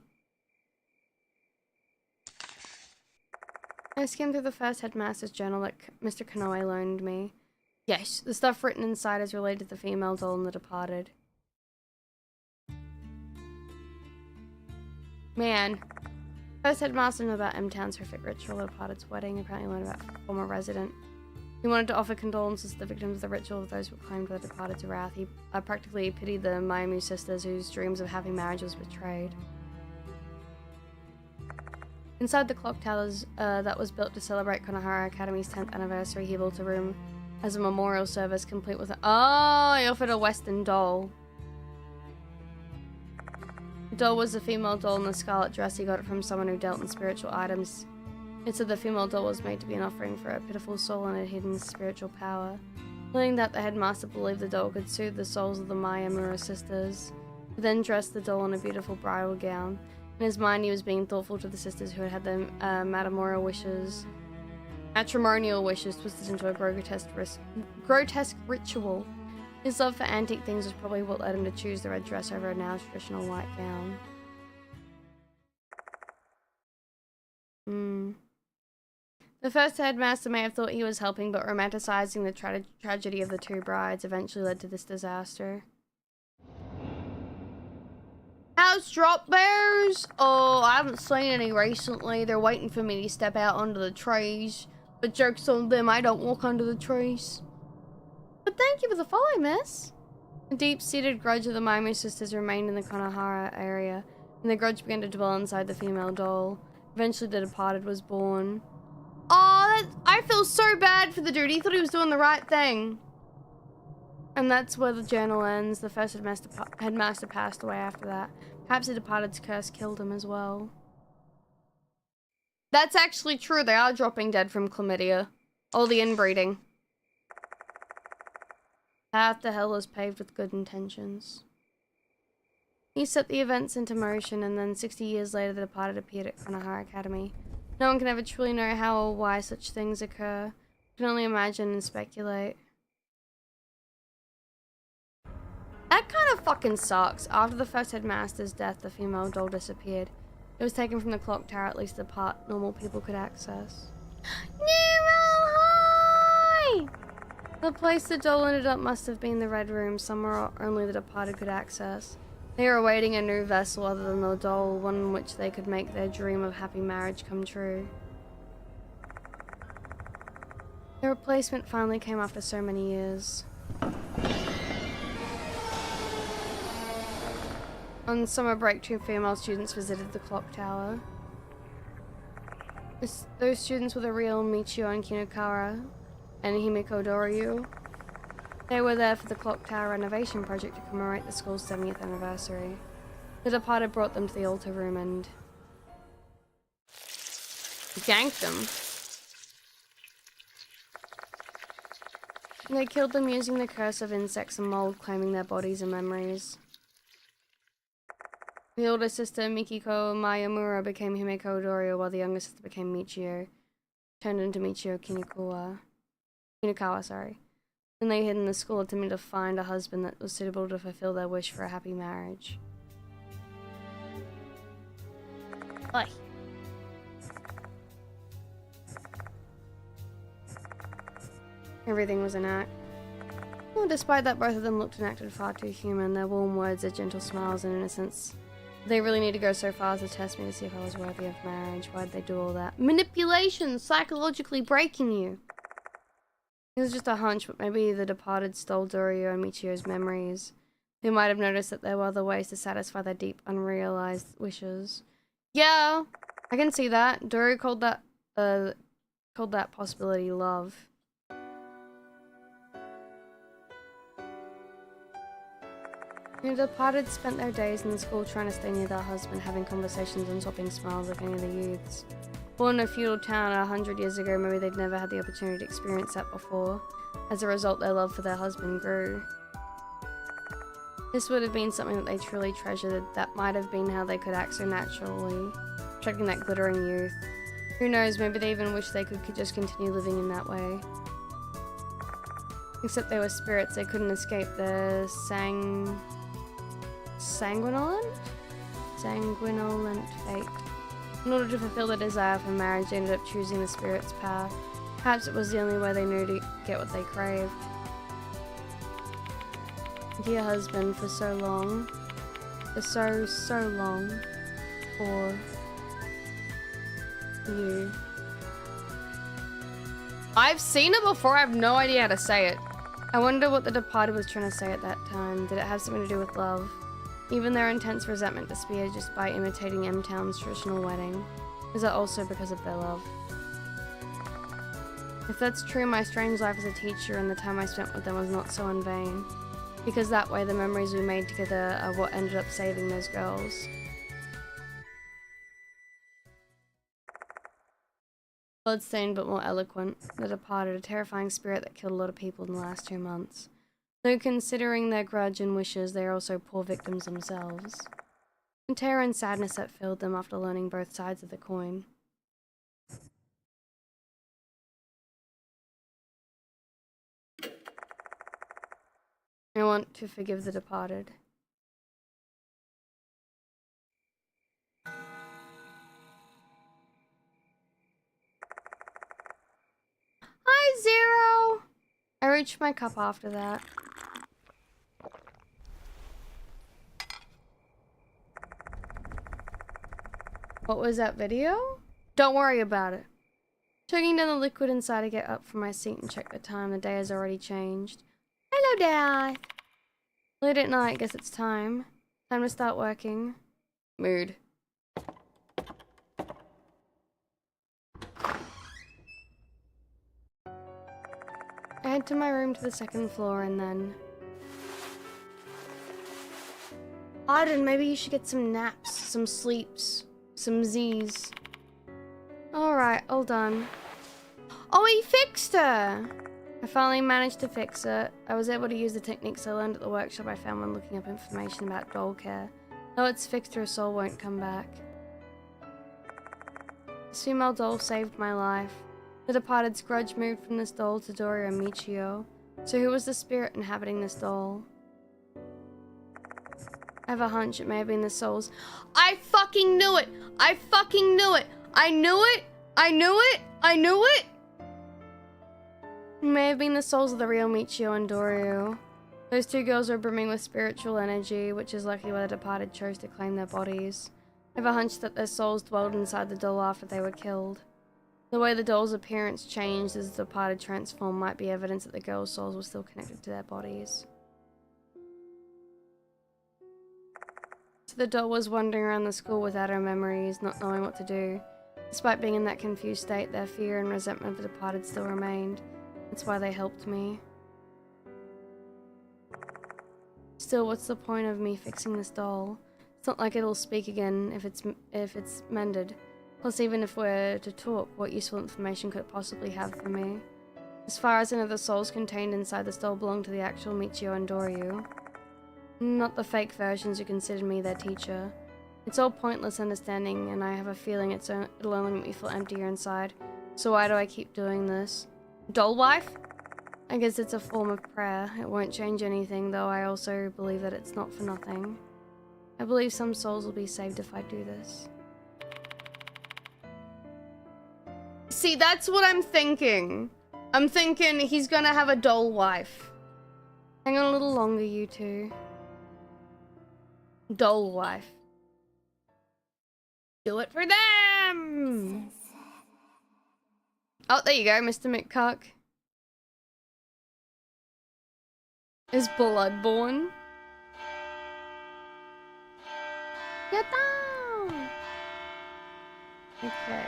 A: I skimmed through the first headmaster's journal that Mr. Kanoe loaned me. Yes, the stuff written inside is related to the female doll and the departed. Man. First headmaster knew about M-Town's horrific ritual, the departed's wedding, apparently learned about a former resident. He wanted to offer condolences to the victims of the ritual of those who claimed the departed's wrath. He practically pitied the Animu sisters whose dreams of happy marriage was betrayed. Inside the clock towers that was built to celebrate Konohara Academy's 10th anniversary, he built a room as a memorial service complete with oh, he offered a Western doll. The doll was a female doll in the scarlet dress. He got it from someone who dealt in spiritual items. It said the female doll was made to be an offering for a pitiful soul and a hidden spiritual power. Learning that, the headmaster believed the doll could soothe the souls of the Mayamura sisters. He then dressed the doll in a beautiful bridal gown. In his mind, he was being thoughtful to the sisters who had had their matrimonial wishes twisted into a grotesque ritual. His love for antique things was probably what led him to choose the red dress over a now traditional white gown. The first headmaster may have thought he was helping, but romanticizing the tragedy of the two brides eventually led to this disaster. How's drop bears? Oh, I haven't seen any recently. They're waiting for me to step out onto the trees. But joke's on them, I don't walk under the trees. But thank you for the follow, miss. A deep-seated grudge of the Maimu sisters remained in the Konohara area, and the grudge began to dwell inside the female doll. Eventually the departed was born. Oh, I feel so bad for the dude. He thought he was doing the right thing. And that's where the journal ends. The first headmaster passed away after that. Perhaps the departed's curse killed him as well. That's actually true. They are dropping dead from chlamydia. All the inbreeding. Path to hell is paved with good intentions. He set the events into motion, and then 60 years later the departed appeared at Konohara Academy. No one can ever truly know how or why such things occur. You can only imagine and speculate. That kind of fucking sucks. After the first headmaster's death, the female doll disappeared. It was taken from the clock tower, at least the part normal people could access. Nero, hi! The place the doll ended up must have been the Red Room, somewhere only the departed could access. They were awaiting a new vessel other than the doll, one in which they could make their dream of happy marriage come true. The replacement finally came after so many years. On summer break, 2 female students visited the clock tower. Those students were the real Michio and Kinokara and Himiko Doryu. They were there for the clock tower renovation project to commemorate the school's 70th anniversary. The departed brought them to the altar room and ganked them. They killed them using the curse of insects and mold, claiming their bodies and memories. The older sister, Mikiko Mayamura, became Himeko Doryu, while the younger sister became Michio. Turned into Michio Kinokawa, And they hid in the school, attempting to find a husband that was suitable to fulfill their wish for a happy marriage. Oi. Everything was an act. Well, despite that, both of them looked and acted far too human. Their warm words, their gentle smiles and innocence. They really need to go so far as to test me to see if I was worthy of marriage. Why'd they do all that? Manipulation! Psychologically breaking you! It was just a hunch, but maybe the departed stole Doryu and Michio's memories. They might have noticed that there were other ways to satisfy their deep, unrealized wishes. Yeah, I can see that. Doryu called that possibility love. The departed spent their days in the school trying to stay near their husband, having conversations and swapping smiles with any of the youths. Born in a feudal town 100 years ago, maybe they'd never had the opportunity to experience that before. As a result, their love for their husband grew. This would have been something that they truly treasured. That might have been how they could act so naturally, protecting that glittering youth. Who knows, maybe they even wish they could just continue living in that way. Except they were spirits, they couldn't escape the sanguinolent fate. In order to fulfill their desire for marriage, they ended up choosing the spirit's path. Perhaps it was the only way they knew to get what they craved. Dear husband, for so long, for so long, for you. I've seen it before, I have no idea how to say it. I wonder what the departed was trying to say at that time. Did it have something to do with love? Even their intense resentment disappeared just by imitating M-Town's traditional wedding. Is that also because of their love? If that's true, my strange life as a teacher and the time I spent with them was not so in vain. Because that way the memories we made together are what ended up saving those girls. Bloodstained but more eloquent. The departed, a terrifying spirit that killed a lot of people in the last 2 months. Though considering their grudge and wishes, they are also poor victims themselves. The terror and sadness that filled them after learning both sides of the coin. I want to forgive the departed. Hi, Zero! I reached my cup after that. What was that video? Don't worry about it. Chugging down the liquid inside to get up from my seat and check the time. The day has already changed. Hello, Dad! Late at night, guess it's time. Time to start working. Mood. I head to my room to the 2nd floor and then... Auden, maybe you should get some naps, some sleeps, some Z's. Alright, all done. Oh, he fixed her! I finally managed to fix it. I was able to use the techniques I learned at the workshop I found when looking up information about doll care. Though it's fixed, her soul won't come back. This female doll saved my life. The departed's grudge moved from this doll to Dorio and Michio. So who was the spirit inhabiting this doll? I have a hunch it may have been the souls. I fucking knew it! I fucking knew it! I knew it! I knew it! I knew it! It may have been the souls of the real Michio and Dorio. Those two girls are brimming with spiritual energy, which is likely why the departed chose to claim their bodies. I have a hunch that their souls dwelled inside the doll after they were killed. The way the doll's appearance changed as the departed transformed might be evidence that the girls' souls were still connected to their bodies. So the doll was wandering around the school without her memories, not knowing what to do. Despite being in that confused state, their fear and resentment of the departed still remained. That's why they helped me. Still, what's the point of me fixing this doll? It's not like it'll speak again if it's mended. Plus, even if we're to talk, what useful information could it possibly have for me? As far as I know, the souls contained inside this doll belong to the actual Michio and Doryu. Not the fake versions who considered me their teacher. It's all pointless understanding, and I have a feeling it'll only make me feel emptier inside. So why do I keep doing this? Doll wife? I guess it's a form of prayer. It won't change anything, though I also believe that it's not for nothing. I believe some souls will be saved if I do this. See, that's what I'm thinking. I'm thinking he's gonna have a doll wife. Hang on a little longer, you two. Doll wife. Do it for them! Oh, there you go, Mr. McCuck. Is Bloodborne? Yatta! Okay.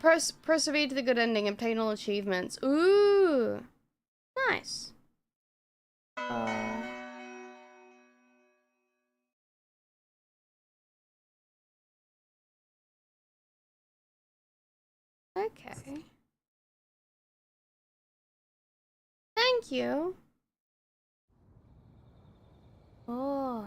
A: Persevere to the good ending, obtain all achievements. Ooh! Nice. Okay. Thank you. Oh.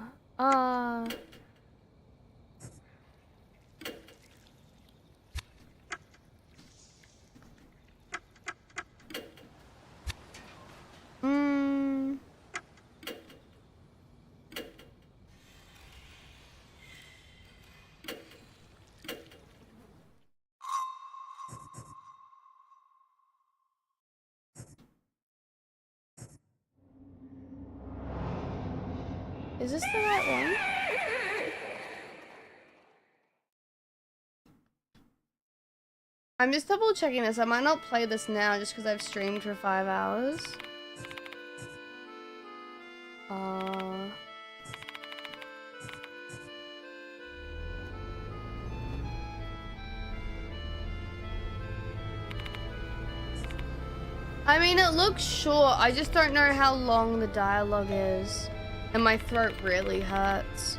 A: Is this the right one? I'm just double checking this. I might not play this now just because I've streamed for 5 hours. I mean, it looks short. I just don't know how long the dialogue is. And my throat really hurts.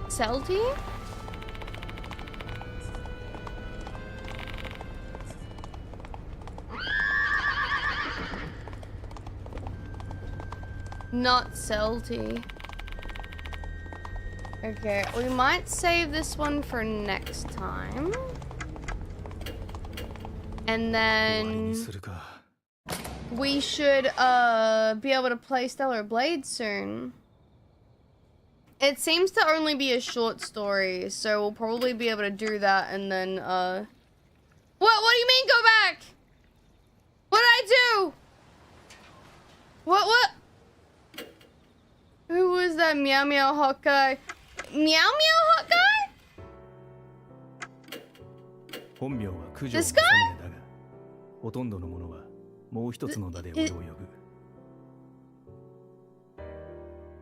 A: Salty? Not salty. Okay, we might save this one for next time. And then we should be able to play Stellar Blade soon. It seems to only be a short story, so we'll probably be able to do that and then What do you mean go back? What did I do? What? Who was that meow meow hot guy? Meow meow hot guy? This guy?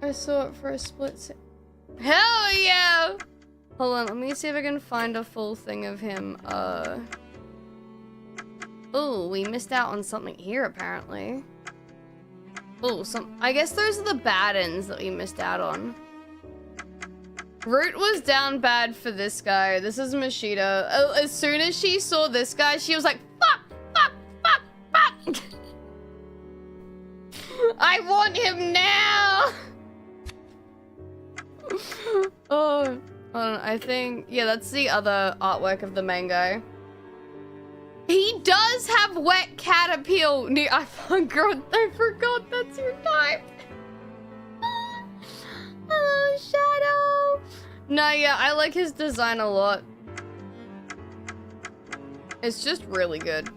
A: I saw it for a split second. Hell yeah! Hold on, let me see if I can find a full thing of him. Oh, we missed out on something here apparently. Oh, I guess those are the bad ends that we missed out on. Root was down bad for this guy. This is Mashita. As soon as she saw this guy, she was like, fuck, fuck, fuck, fuck. I want him now. Oh, hold on, I think, yeah, that's the other artwork of the main guy. He does have wet cat appeal. I forgot that's your type. Hello, Shadow. No, yeah, I like his design a lot. It's just really good.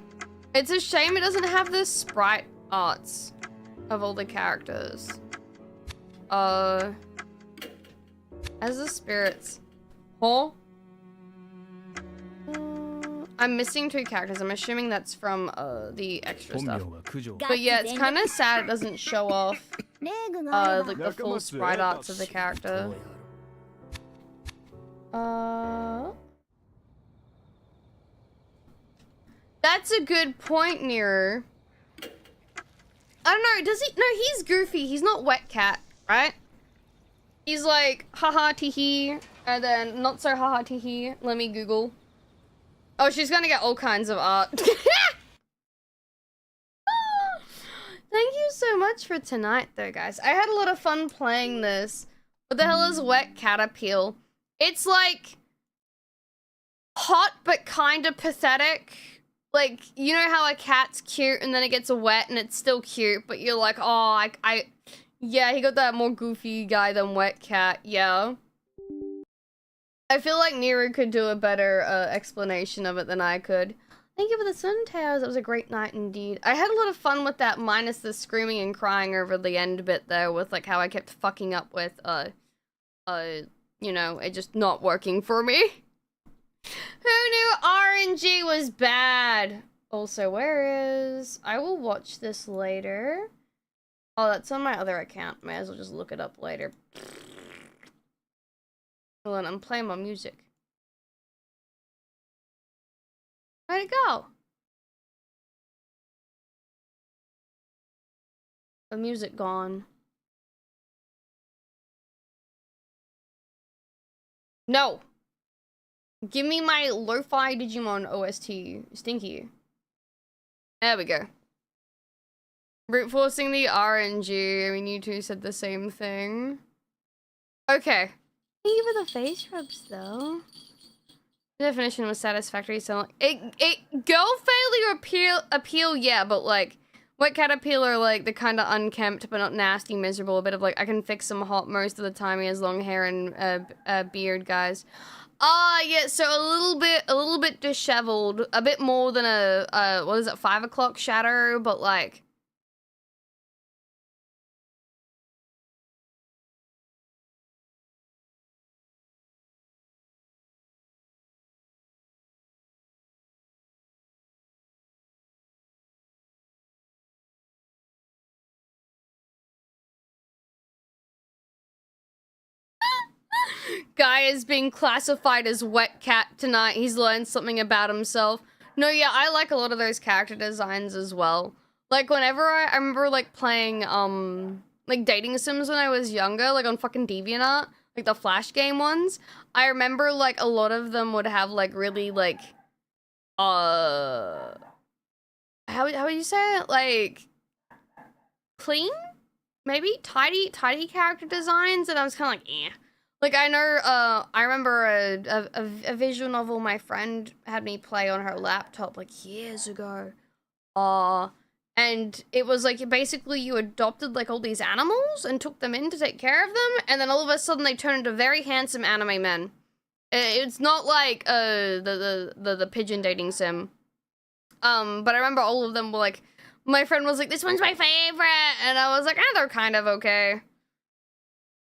A: It's a shame it doesn't have the sprite arts of all the characters. As the spirits. Huh? I'm missing 2 characters. I'm assuming that's from the extra stuff. But yeah, it's kind of sad it doesn't show off like the full sprite arts of the character. That's a good point, Nero. I don't know, does he? No, he's goofy. He's not wet cat, right? He's like, haha teehee, and then not so haha teehee. Let me Google. Oh, she's gonna get all kinds of art. Thank you so much for tonight, though, guys. I had a lot of fun playing this. What the hell is wet cat appeal? It's like hot but kind of pathetic. Like, you know how a cat's cute and then it gets wet and it's still cute, but you're like, oh, yeah, he got that more goofy guy than wet cat. Yeah. I feel like Nero could do a better explanation of it than I could. Thank you for the suntails. It was a great night indeed. I had a lot of fun with that, minus the screaming and crying over the end bit there, with like how I kept fucking up with you know, it just not working for me. Who knew RNG was bad? Also, where is... I will watch this later. Oh, that's on my other account. May as well just look it up later. Hold on, I'm playing my music. Where'd it go? The music gone. No! Give me my lo-fi Digimon OST, Stinky. There we go. Brute forcing the RNG. I mean, you two said the same thing. Okay. Thank you for the face rubs, though. The definition was satisfactory, so like, girl failure appeal, yeah, but like, Wet Caterpillar, like, the kind of unkempt but not nasty, miserable. A bit of, like, I can fix him hot most of the time. He has long hair and beard, guys. Yeah, so a little bit disheveled. A bit more than a, what is it, 5 o'clock shadow, but, like... Guy is being classified as wet cat tonight. He's learned something about himself. No, yeah, I like a lot of those character designs as well. Like, whenever I remember, like, playing, like, dating sims when I was younger, like, on fucking DeviantArt, like, the Flash game ones, I remember, like, a lot of them would have, like, really, like, how would you say it? Like, clean? Maybe? Tidy character designs, and I was kind of like, eh. Like, I know, I remember a visual novel my friend had me play on her laptop, like, years ago. And it was, like, basically you adopted, like, all these animals and took them in to take care of them, and then all of a sudden they turned into very handsome anime men. It's not like, the pigeon dating sim. But I remember all of them were, like, my friend was like, this one's my favorite, and I was like, they're kind of okay.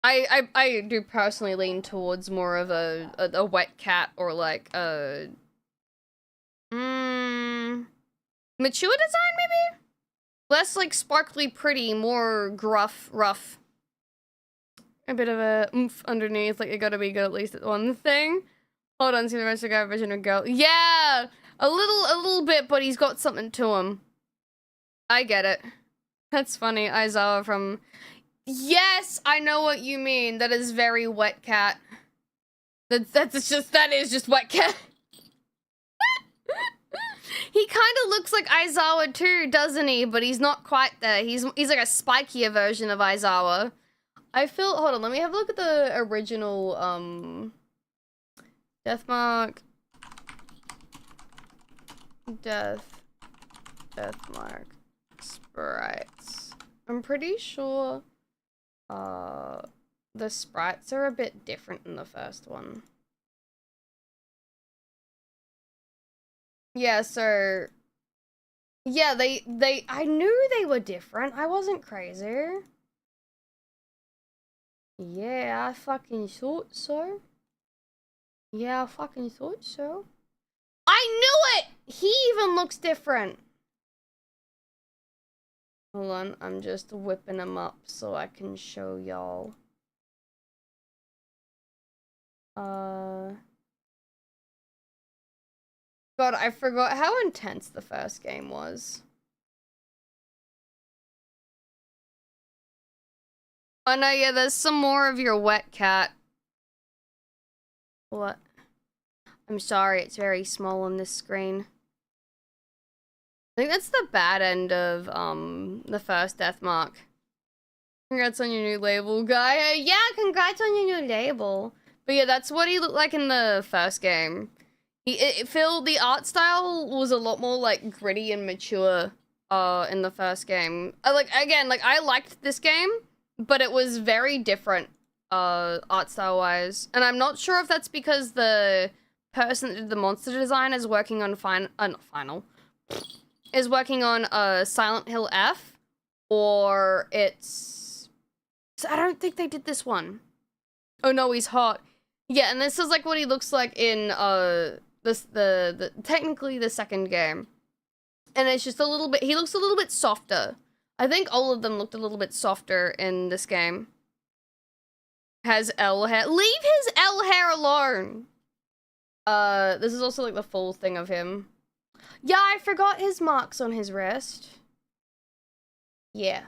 A: I do personally lean towards more of a wet cat or like a mature design maybe? Less like sparkly pretty, more gruff, rough. A bit of a oomph underneath, like you gotta be good at least at one thing. Hold on, see the rest of the guy vision of girl. Yeah! A little bit, but he's got something to him. I get it. That's funny. Aizawa from... Yes, I know what you mean. That is very wet cat. That is just wet cat. He kind of looks like Aizawa too, doesn't he? But he's not quite there. He's like a spikier version of Aizawa. I feel... Hold on, let me have a look at the original, Deathmark. Deathmark sprites. I'm pretty sure... the sprites are a bit different in the first one. Yeah, so... Yeah, I knew they were different. I wasn't crazy. Yeah, I fucking thought so. Yeah, I fucking thought so. I knew it! He even looks different. Hold on, I'm just whipping him up so I can show y'all. God, I forgot how intense the first game was. Oh no, yeah, there's some more of your wet cat. What? I'm sorry, it's very small on this screen. I think that's the bad end of, the first Deathmark. Congrats on your new label, guy. Yeah, congrats on your new label. But yeah, that's what he looked like in the first game. The art style was a lot more, like, gritty and mature, in the first game. I liked this game, but it was very different, art style-wise. And I'm not sure if that's because the person that did the monster design is working on is working on Silent Hill F, or it's... I don't think they did this one. Oh no, he's hot. Yeah, and this is like what he looks like in technically the second game. And it's just a little bit, he looks a little bit softer. I think all of them looked a little bit softer in this game. Has L hair. Leave his L hair alone! This is also like the full thing of him. Yeah, I forgot his marks on his wrist. Yeah.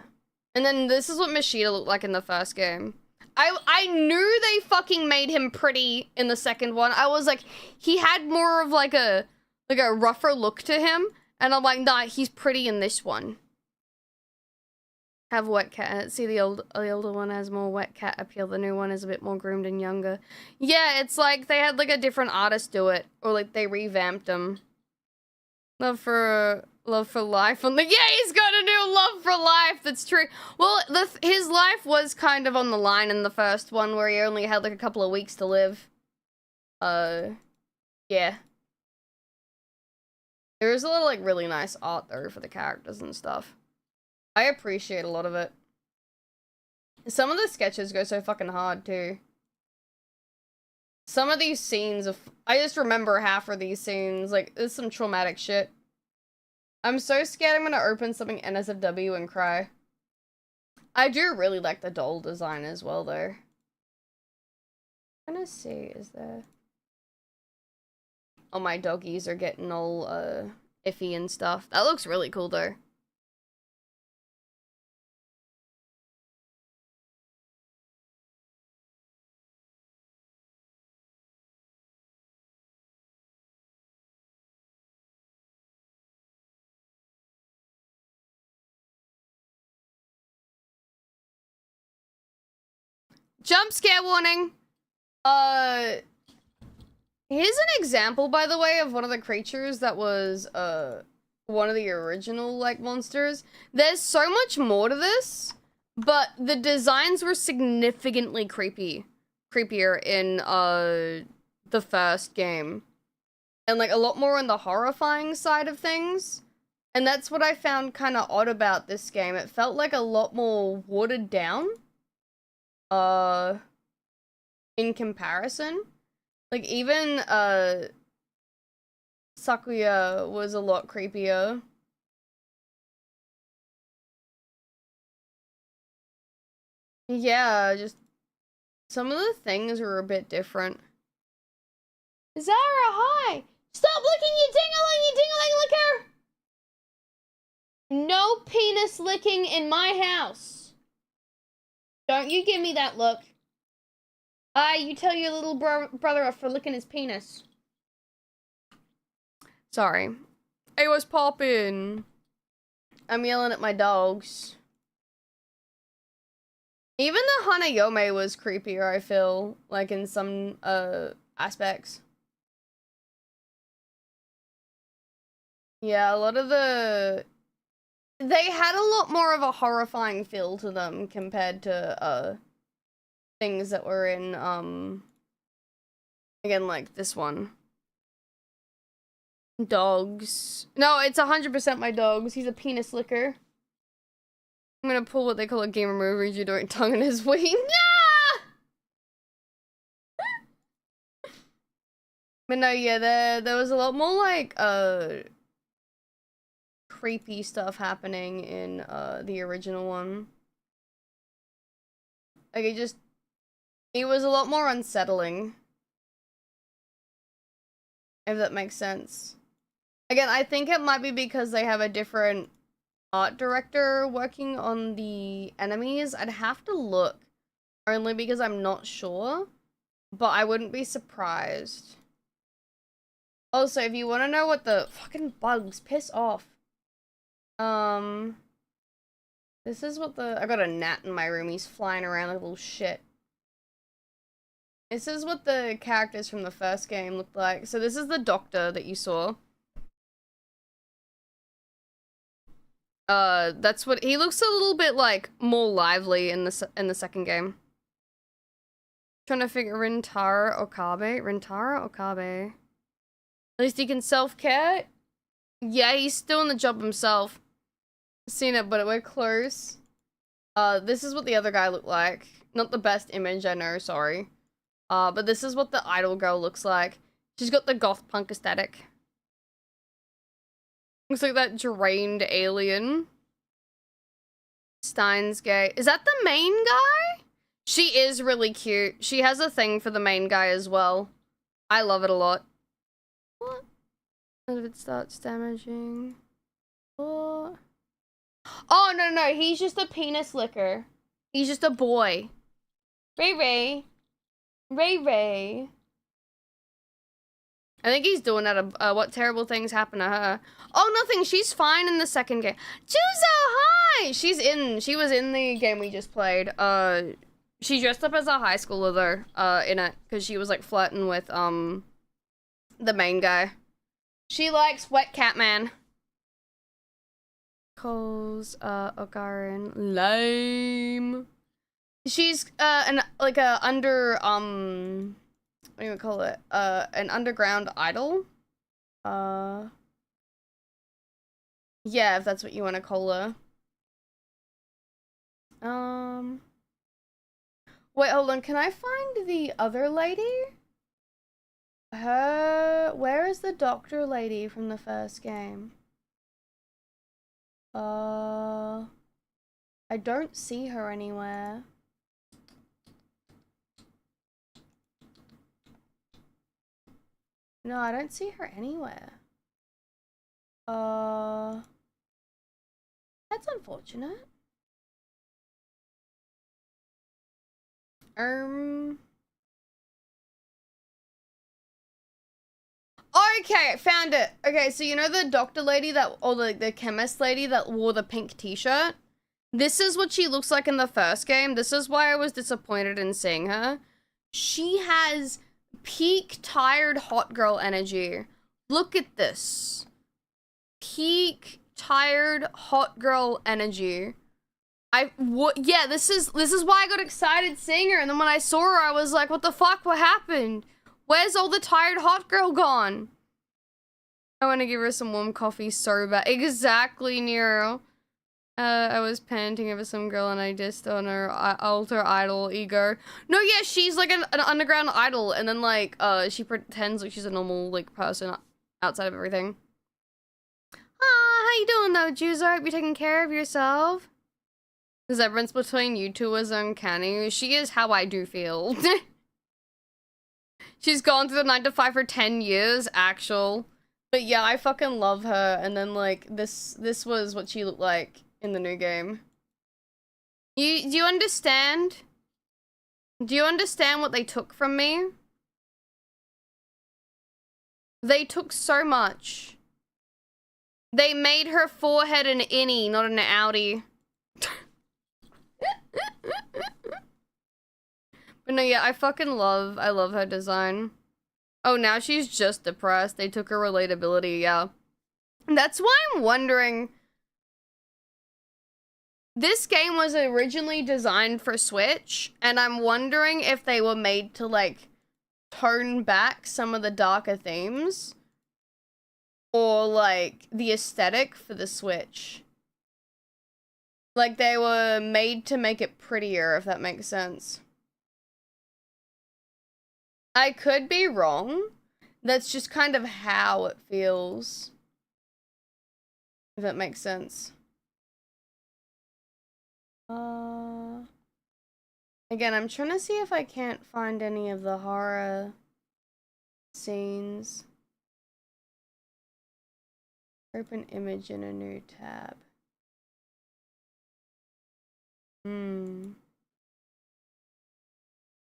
A: And then this is what Mashida looked like in the first game. I knew they fucking made him pretty in the second one. I was like, he had more of like a rougher look to him. And I'm like, nah, he's pretty in this one. Have wet cat. See, the older one has more wet cat appeal. The new one is a bit more groomed and younger. Yeah, it's like they had like a different artist do it. Or like they revamped him. Love for life on the... Yeah, he's got a new no love for life. That's true. Well, his life was kind of on the line in the first one, where he only had like a couple of weeks to live. Yeah. There was a lot of like really nice art though for the characters and stuff. I appreciate a lot of it. Some of the sketches go so fucking hard too. Some of these scenes I just remember half of these scenes. Like, there's some traumatic shit. I'm so scared I'm gonna open something NSFW and cry. I do really like the doll design as well though. I'm gonna see, is there... Oh, my doggies are getting all, iffy and stuff. That looks really cool, though. Jump scare warning! Here's an example, by the way, of one of the creatures that was, one of the original, like, monsters. There's so much more to this, but the designs were significantly creepier in, the first game. And, like, a lot more on the horrifying side of things. And that's what I found kind of odd about this game. It felt like a lot more watered down, in comparison. Like, even, Sakuya was a lot creepier. Yeah, just some of the things were a bit different. Zara, hi! Stop licking you ding-a-ling licker! No penis licking in my house. Don't you give me that look. You tell your little brother off for licking his penis. Sorry. Hey, what's poppin'? I'm yelling at my dogs. Even the Hanayome was creepier, I feel, like, in some, aspects. Yeah, a lot of they had a lot more of a horrifying feel to them compared to, things that were in, again, like, this one. Dogs. No, it's 100% my dogs. He's a penis licker. I'm gonna pull what they call a gamer move, where you're doing tongue in his wing. Ah! But no, yeah, there was a lot more, like, creepy stuff happening in, the original one. Like, it was a lot more unsettling. If that makes sense. Again, I think it might be because they have a different art director working on the enemies. I'd have to look. Only because I'm not sure. But I wouldn't be surprised. Also, if you want to know what the fucking bugs piss off. This is what I got a gnat in my room. He's flying around like a little shit. This is what the characters from the first game looked like. So this is the doctor that you saw. That's what he looks a little bit like more lively in the second game. Trying to figure Rintaro Okabe. At least he can self-care. Yeah, he's still in the job himself. Seen it, but we're close. This is what the other guy looked like. Not the best image, I know, sorry. But this is what the idol girl looks like. She's got the goth punk aesthetic. Looks like that drained alien. Stein's gay. Is that the main guy? She is really cute. She has a thing for the main guy as well. I love it a lot. What? What if it starts damaging? What? Oh, no, he's just a penis licker. He's just a boy. Ray. I think he's doing that. What terrible things happen to her? Oh, nothing. She's fine in the second game. Juzo, hi! She was in the game we just played. She dressed up as a high schooler, though, in it. Because she was, like, flirting with, the main guy. She likes Wet Cat Man. calls Ogarin lame. She's an like a under what do you call it? An underground idol. Yeah, if that's what you want to call her. Wait, hold on. Can I find the other lady? Where is the doctor lady from the first game? I don't see her anywhere. No, I don't see her anywhere. That's unfortunate. Okay, found it. Okay, so you know the doctor lady that, or the chemist lady that wore the pink t-shirt? This is what she looks like in the first game. This is why I was disappointed in seeing her. She has peak tired hot girl energy. Look at this. Peak tired hot girl energy. Yeah, this is why I got excited seeing her, and then when I saw her I was like, what the fuck, what happened? Where's all the tired hot girl gone? I want to give her some warm coffee so bad. Exactly, Nero. I was panting over some girl and I dissed on her alter idol ego. No, yeah, she's like an underground idol, and then like she pretends like she's a normal like person outside of everything. How you doing though, Juice? I hope you're taking care of yourself. The difference between you two is uncanny. She is how I do feel. She's gone through the 9 to 5 for 10 years, actual. But yeah, I fucking love her. And then like this was what she looked like in the new game. Do you understand? Do you understand what they took from me? They took so much. They made her forehead an innie, not an outie. But no, yeah, I love her design. Oh, now she's just depressed. They took her relatability, yeah. That's why I'm wondering. This game was originally designed for Switch, and I'm wondering if they were made to, like, tone back some of the darker themes. Or, like, the aesthetic for the Switch. Like, they were made to make it prettier, if that makes sense. I could be wrong. That's just kind of how it feels. If that makes sense. Again, I'm trying to see if I can't find any of the horror scenes. Open image in a new tab.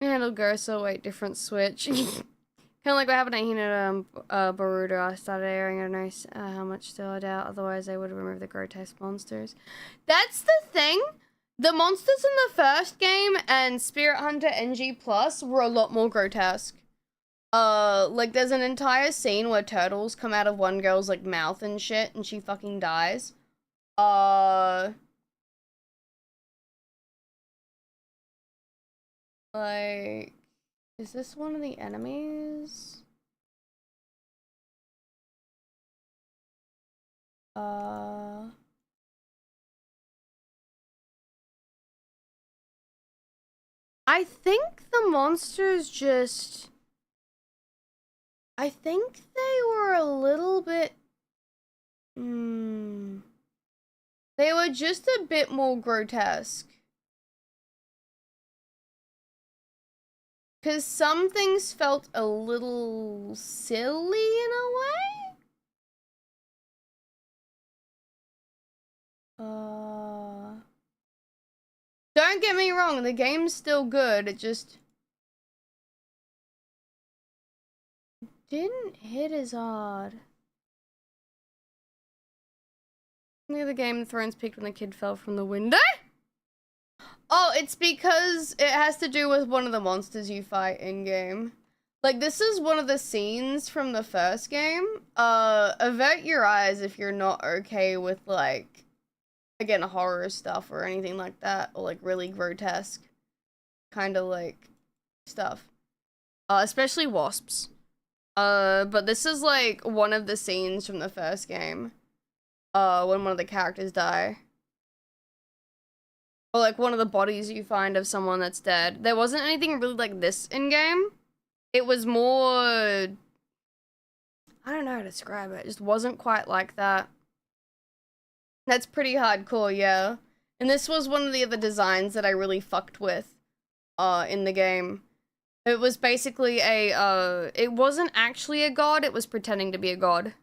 A: Handle Gersa, wait, different Switch. Kind of like what happened at Hina Boruto. I started airing, I don't know how much still I doubt, otherwise they would have removed the grotesque monsters. That's the thing. The monsters in the first game and Spirit Hunter NG Plus were a lot more grotesque. Like there's an entire scene where turtles come out of one girl's like mouth and shit and she fucking dies. Like, is this one of the enemies? I think the monsters just... I think they were a little bit... They were just a bit more grotesque. Because some things felt a little silly in a way? Don't get me wrong, the game's still good, it just didn't hit as hard. Near the Game of Thrones peaked when the kid fell from the window? Oh, it's because it has to do with one of the monsters you fight in-game. Like, this is one of the scenes from the first game. Avert your eyes if you're not okay with, like, again, horror stuff or anything like that, or like really grotesque kind of like stuff. Especially wasps. But this is like one of the scenes from the first game. When one of the characters die. Or like one of the bodies you find of someone that's dead. There wasn't anything really like this in game. It was more, I don't know how to describe it. It just wasn't quite like that. That's pretty hardcore, yeah. And this was one of the other designs that I really fucked with in the game. It was basically a, it wasn't actually a god, it was pretending to be a god.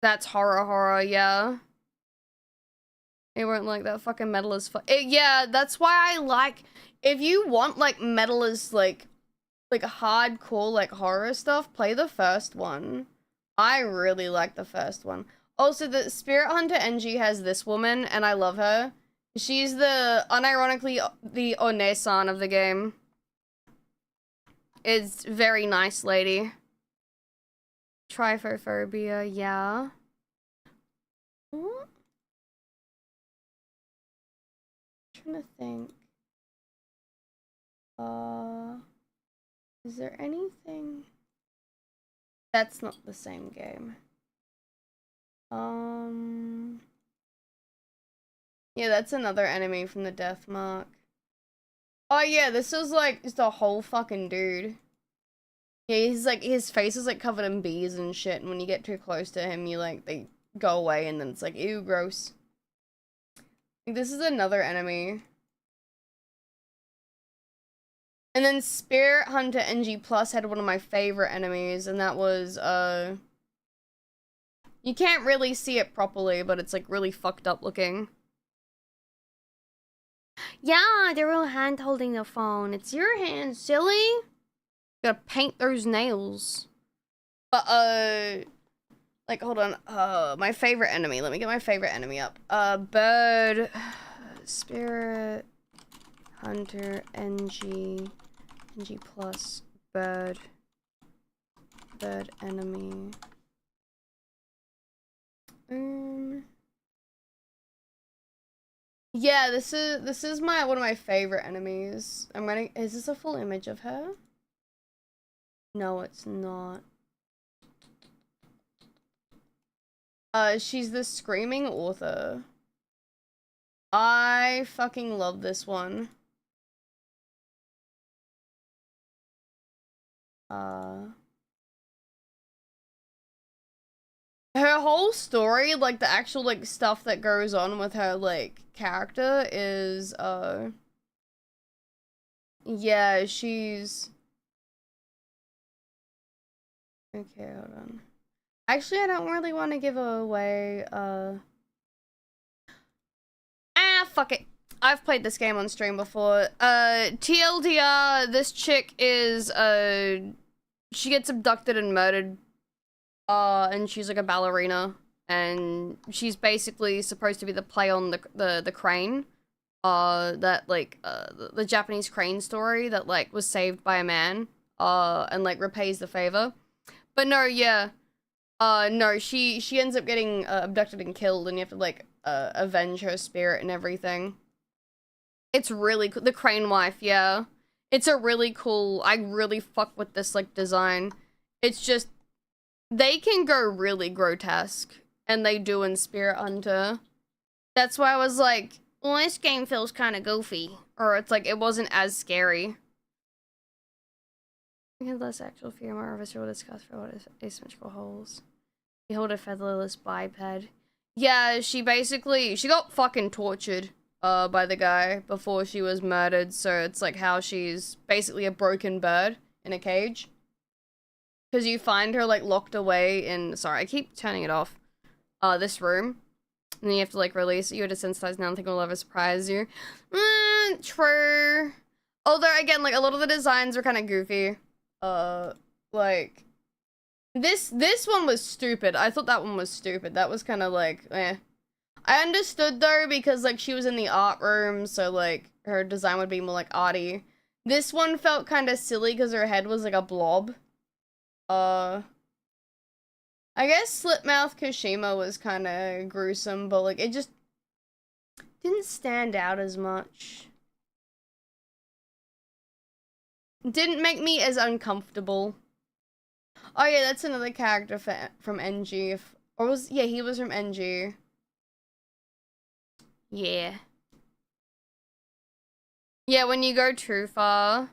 A: That's horror, yeah. It weren't like that fucking metal as fuck. Yeah, that's why I like, if you want like metal as like hardcore like horror stuff, play the first one. I really like the first one. Also, the Spirit Hunter NG has this woman, and I love her. She's the, unironically, the Onesan of the game. It's very nice lady. Trypophobia, yeah. What? I'm trying to think. Is there anything? That's not the same game. Yeah, that's another enemy from the Death Mark. Oh yeah, this is like just a whole fucking dude. Yeah, he's like, his face is like covered in bees and shit, and when you get too close to him, you like, they go away, and then it's like, ew, gross. This is another enemy. And then Spirit Hunter NG Plus had one of my favorite enemies, and that was, you can't really see it properly, but it's like really fucked up looking. Yeah, they're all hand holding the phone. It's your hand, silly. Gotta paint those nails. But, like, hold on. My favorite enemy. Let me get my favorite enemy up. Bird. Spirit. Hunter. NG. NG plus. Bird. Bird enemy. Yeah, this is one of my favorite enemies. Is this a full image of her? No, it's not. She's the Screaming Author. I fucking love this one. Her whole story, like the actual like stuff that goes on with her like character is yeah, she's okay, hold on. Actually, I don't really want to give away fuck it. I've played this game on stream before. TLDR, this chick is she gets abducted and murdered. And she's like a ballerina, and she's basically supposed to be the play on the crane, that like the Japanese crane story that like was saved by a man, and like repays the favor. But no, yeah, no, she ends up getting abducted and killed, and you have to like avenge her spirit and everything. It's really cool. The crane wife, yeah, it's a really cool. I really fuck with this like design. It's just, they can go really grotesque, and they do in Spirit Hunter. That's why I was like, well, this game feels kind of goofy. Or it's like, it wasn't as scary. We had less actual fear, more of a visceral disgust for what is asymmetrical holes. Behold a featherless biped. Yeah, she got fucking tortured by the guy before she was murdered, so it's like how she's basically a broken bird in a cage. Because you find her, like, locked away in... Sorry, I keep turning it off. This room. And then you have to, like, release it. You're desensitized now. Nothing will ever surprise you. True. Although, again, like, a lot of the designs are kind of goofy. Like... This one was stupid. I thought that one was stupid. That was kind of, like, eh. I understood, though, because, like, she was in the art room, so, like, her design would be more, like, arty. This one felt kind of silly because her head was, like, a blob. I guess Slipmouth Kashima was kind of gruesome, but like it just didn't stand out as much. Didn't make me as uncomfortable. Oh yeah, that's another character from NG. Yeah, he was from NG. Yeah. Yeah, when you go too far.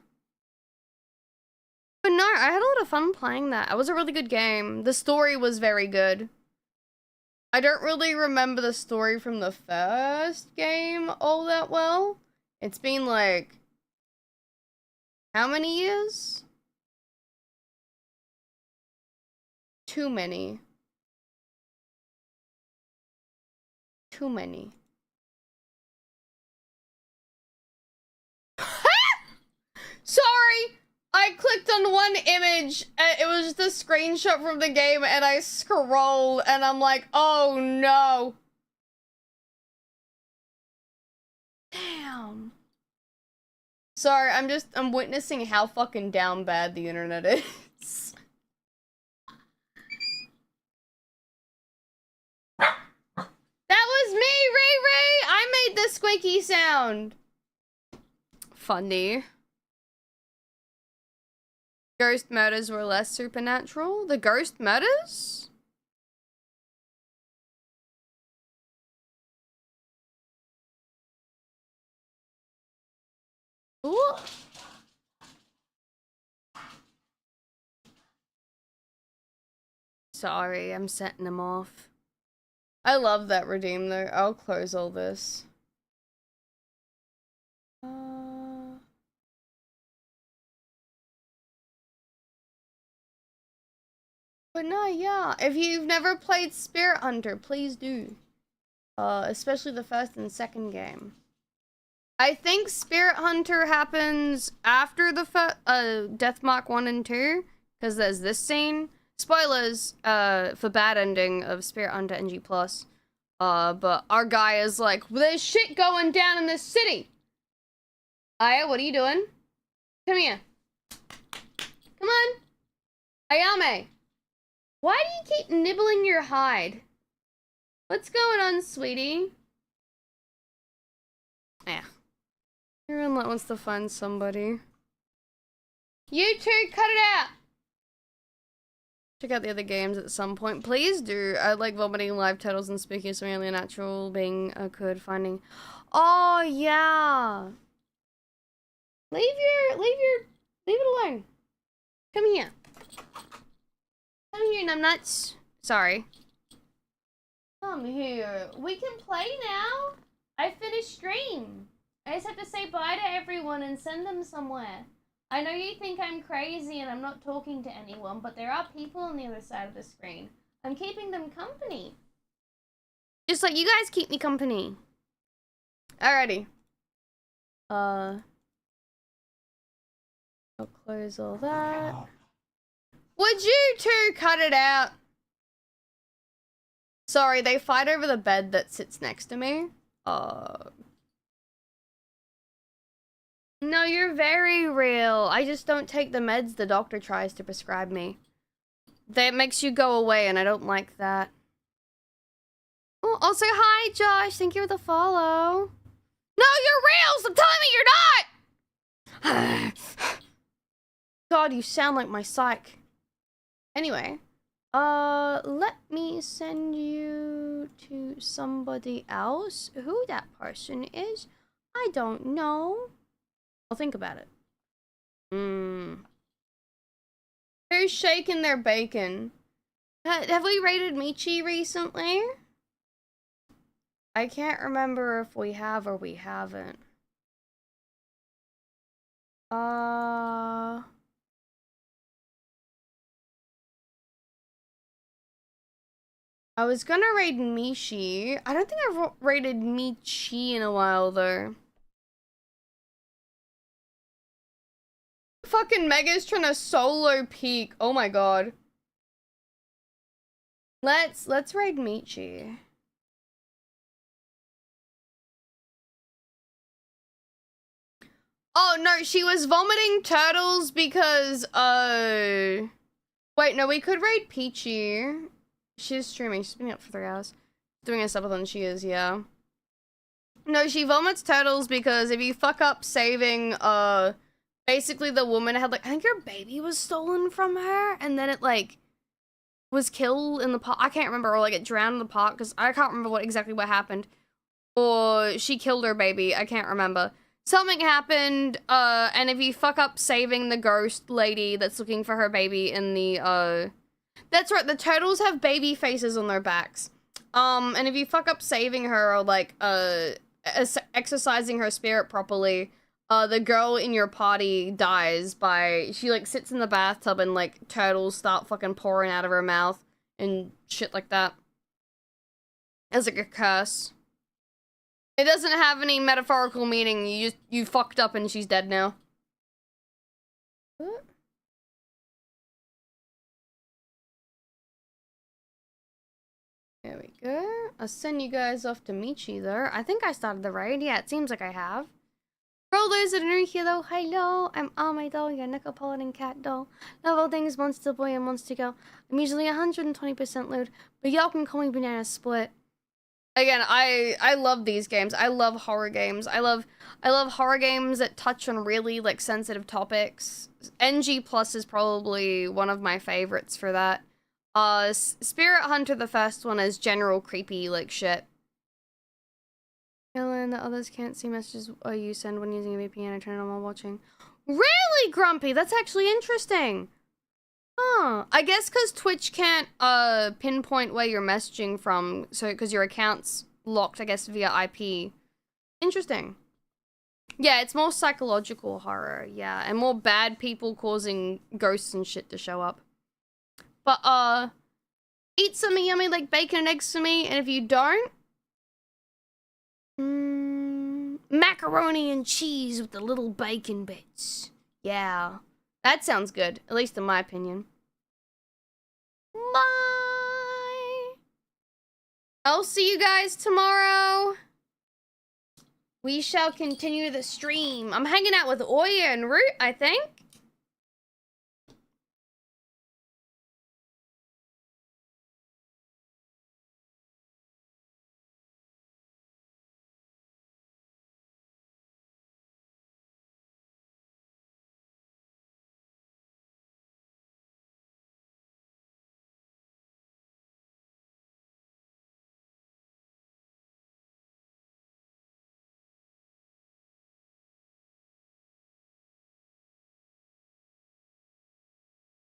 A: But no, I had a lot of fun playing that. It was a really good game. The story was very good. I don't really remember the story from the first game all that well. It's been like... how many years? Too many. Too many. Sorry! I clicked on one image, and it was just a screenshot from the game, and I scrolled, and I'm like, oh no. Damn. Sorry, I'm witnessing how fucking down bad the internet is. That was me, Ray! I made the squeaky sound. Funny. Ghost murders were less supernatural. The ghost murders? Ooh. Sorry, I'm setting them off. I love that redeem though. I'll close all this. But no, yeah. If you've never played Spirit Hunter, please do. Especially the first and second game. I think Spirit Hunter happens after the Deathmark 1 and 2. Because there's this scene. Spoilers, for bad ending of Spirit Hunter NG+. But our guy is like, there's shit going down in this city! Aya, what are you doing? Come here. Come on. Ayame. Why do you keep nibbling your hide? What's going on, sweetie? Yeah. Everyone wants to find somebody. You two, cut it out! Check out the other games at some point. Please do. I like vomiting live turtles and speaking of something alien natural being a good finding. Oh, yeah. Leave it alone. Come here. Come here, numbnuts. Sorry. Come here. We can play now. I finished stream. I just have to say bye to everyone and send them somewhere. I know you think I'm crazy and I'm not talking to anyone, but there are people on the other side of the screen. I'm keeping them company. Just like you guys keep me company. Alrighty. I'll close all that. Would you two cut it out? Sorry, they fight over the bed that sits next to me. No, you're very real. I just don't take the meds the doctor tries to prescribe me. That makes you go away, and I don't like that. Oh, also, hi, Josh. Thank you for the follow. No, you're real! Stop telling me you're not! God, you sound like my psych. Anyway, let me send you to somebody else. Who that person is, I don't know. I'll think about it. Who's shaking their bacon? Have we rated Michi recently? I can't remember if we have or we haven't. I was gonna raid Michi. I don't think I've raided Michi in a while, though. Fucking Mega's trying to solo peek. Oh my god. Let's raid Michi. Oh no, she was vomiting turtles because wait, no, we could raid Peachy. She's streaming. She's been up for 3 hours. Doing a subathon, she is, yeah. No, she vomits turtles because if you fuck up saving, basically the woman had, like, I think her baby was stolen from her, and then it, like, was killed in the pot. I can't remember, or, like, it drowned in the pot, because I can't remember exactly what happened. Or she killed her baby, I can't remember. Something happened, and if you fuck up saving the ghost lady that's looking for her baby in the, That's right, the turtles have baby faces on their backs. And if you fuck up saving her or, like, exercising her spirit properly, the girl in your party dies by, she, like, sits in the bathtub and, like, turtles start fucking pouring out of her mouth and shit like that. As, like, a curse. It doesn't have any metaphorical meaning, you fucked up and she's dead now. What? There we go. I'll send you guys off to Michi there. I think I started the raid. Yeah, it seems like I have. For all those that are new here though, hello, I'm Almy Doll, your Necopolitan cat doll. Love all things Monster Boy and Monster Girl. I'm usually 120% loot, but y'all can call me Banana Split. Again, I love these games. I love horror games. I love horror games that touch on really, like, sensitive topics. NG Plus is probably one of my favorites for that. Spirit Hunter, the first one, is general creepy, like, shit. And the others can't see messages you send when using a VPN or turn on while watching. Really, Grumpy? That's actually interesting. Huh. I guess because Twitch can't pinpoint where you're messaging from, so because your account's locked, I guess, via IP. Interesting. Yeah, it's more psychological horror, yeah, and more bad people causing ghosts and shit to show up. But, eat something yummy like bacon and eggs for me, and if you don't, macaroni and cheese with the little bacon bits. Yeah. That sounds good, at least in my opinion. Bye! I'll see you guys tomorrow. We shall continue the stream. I'm hanging out with Oya and Root, I think.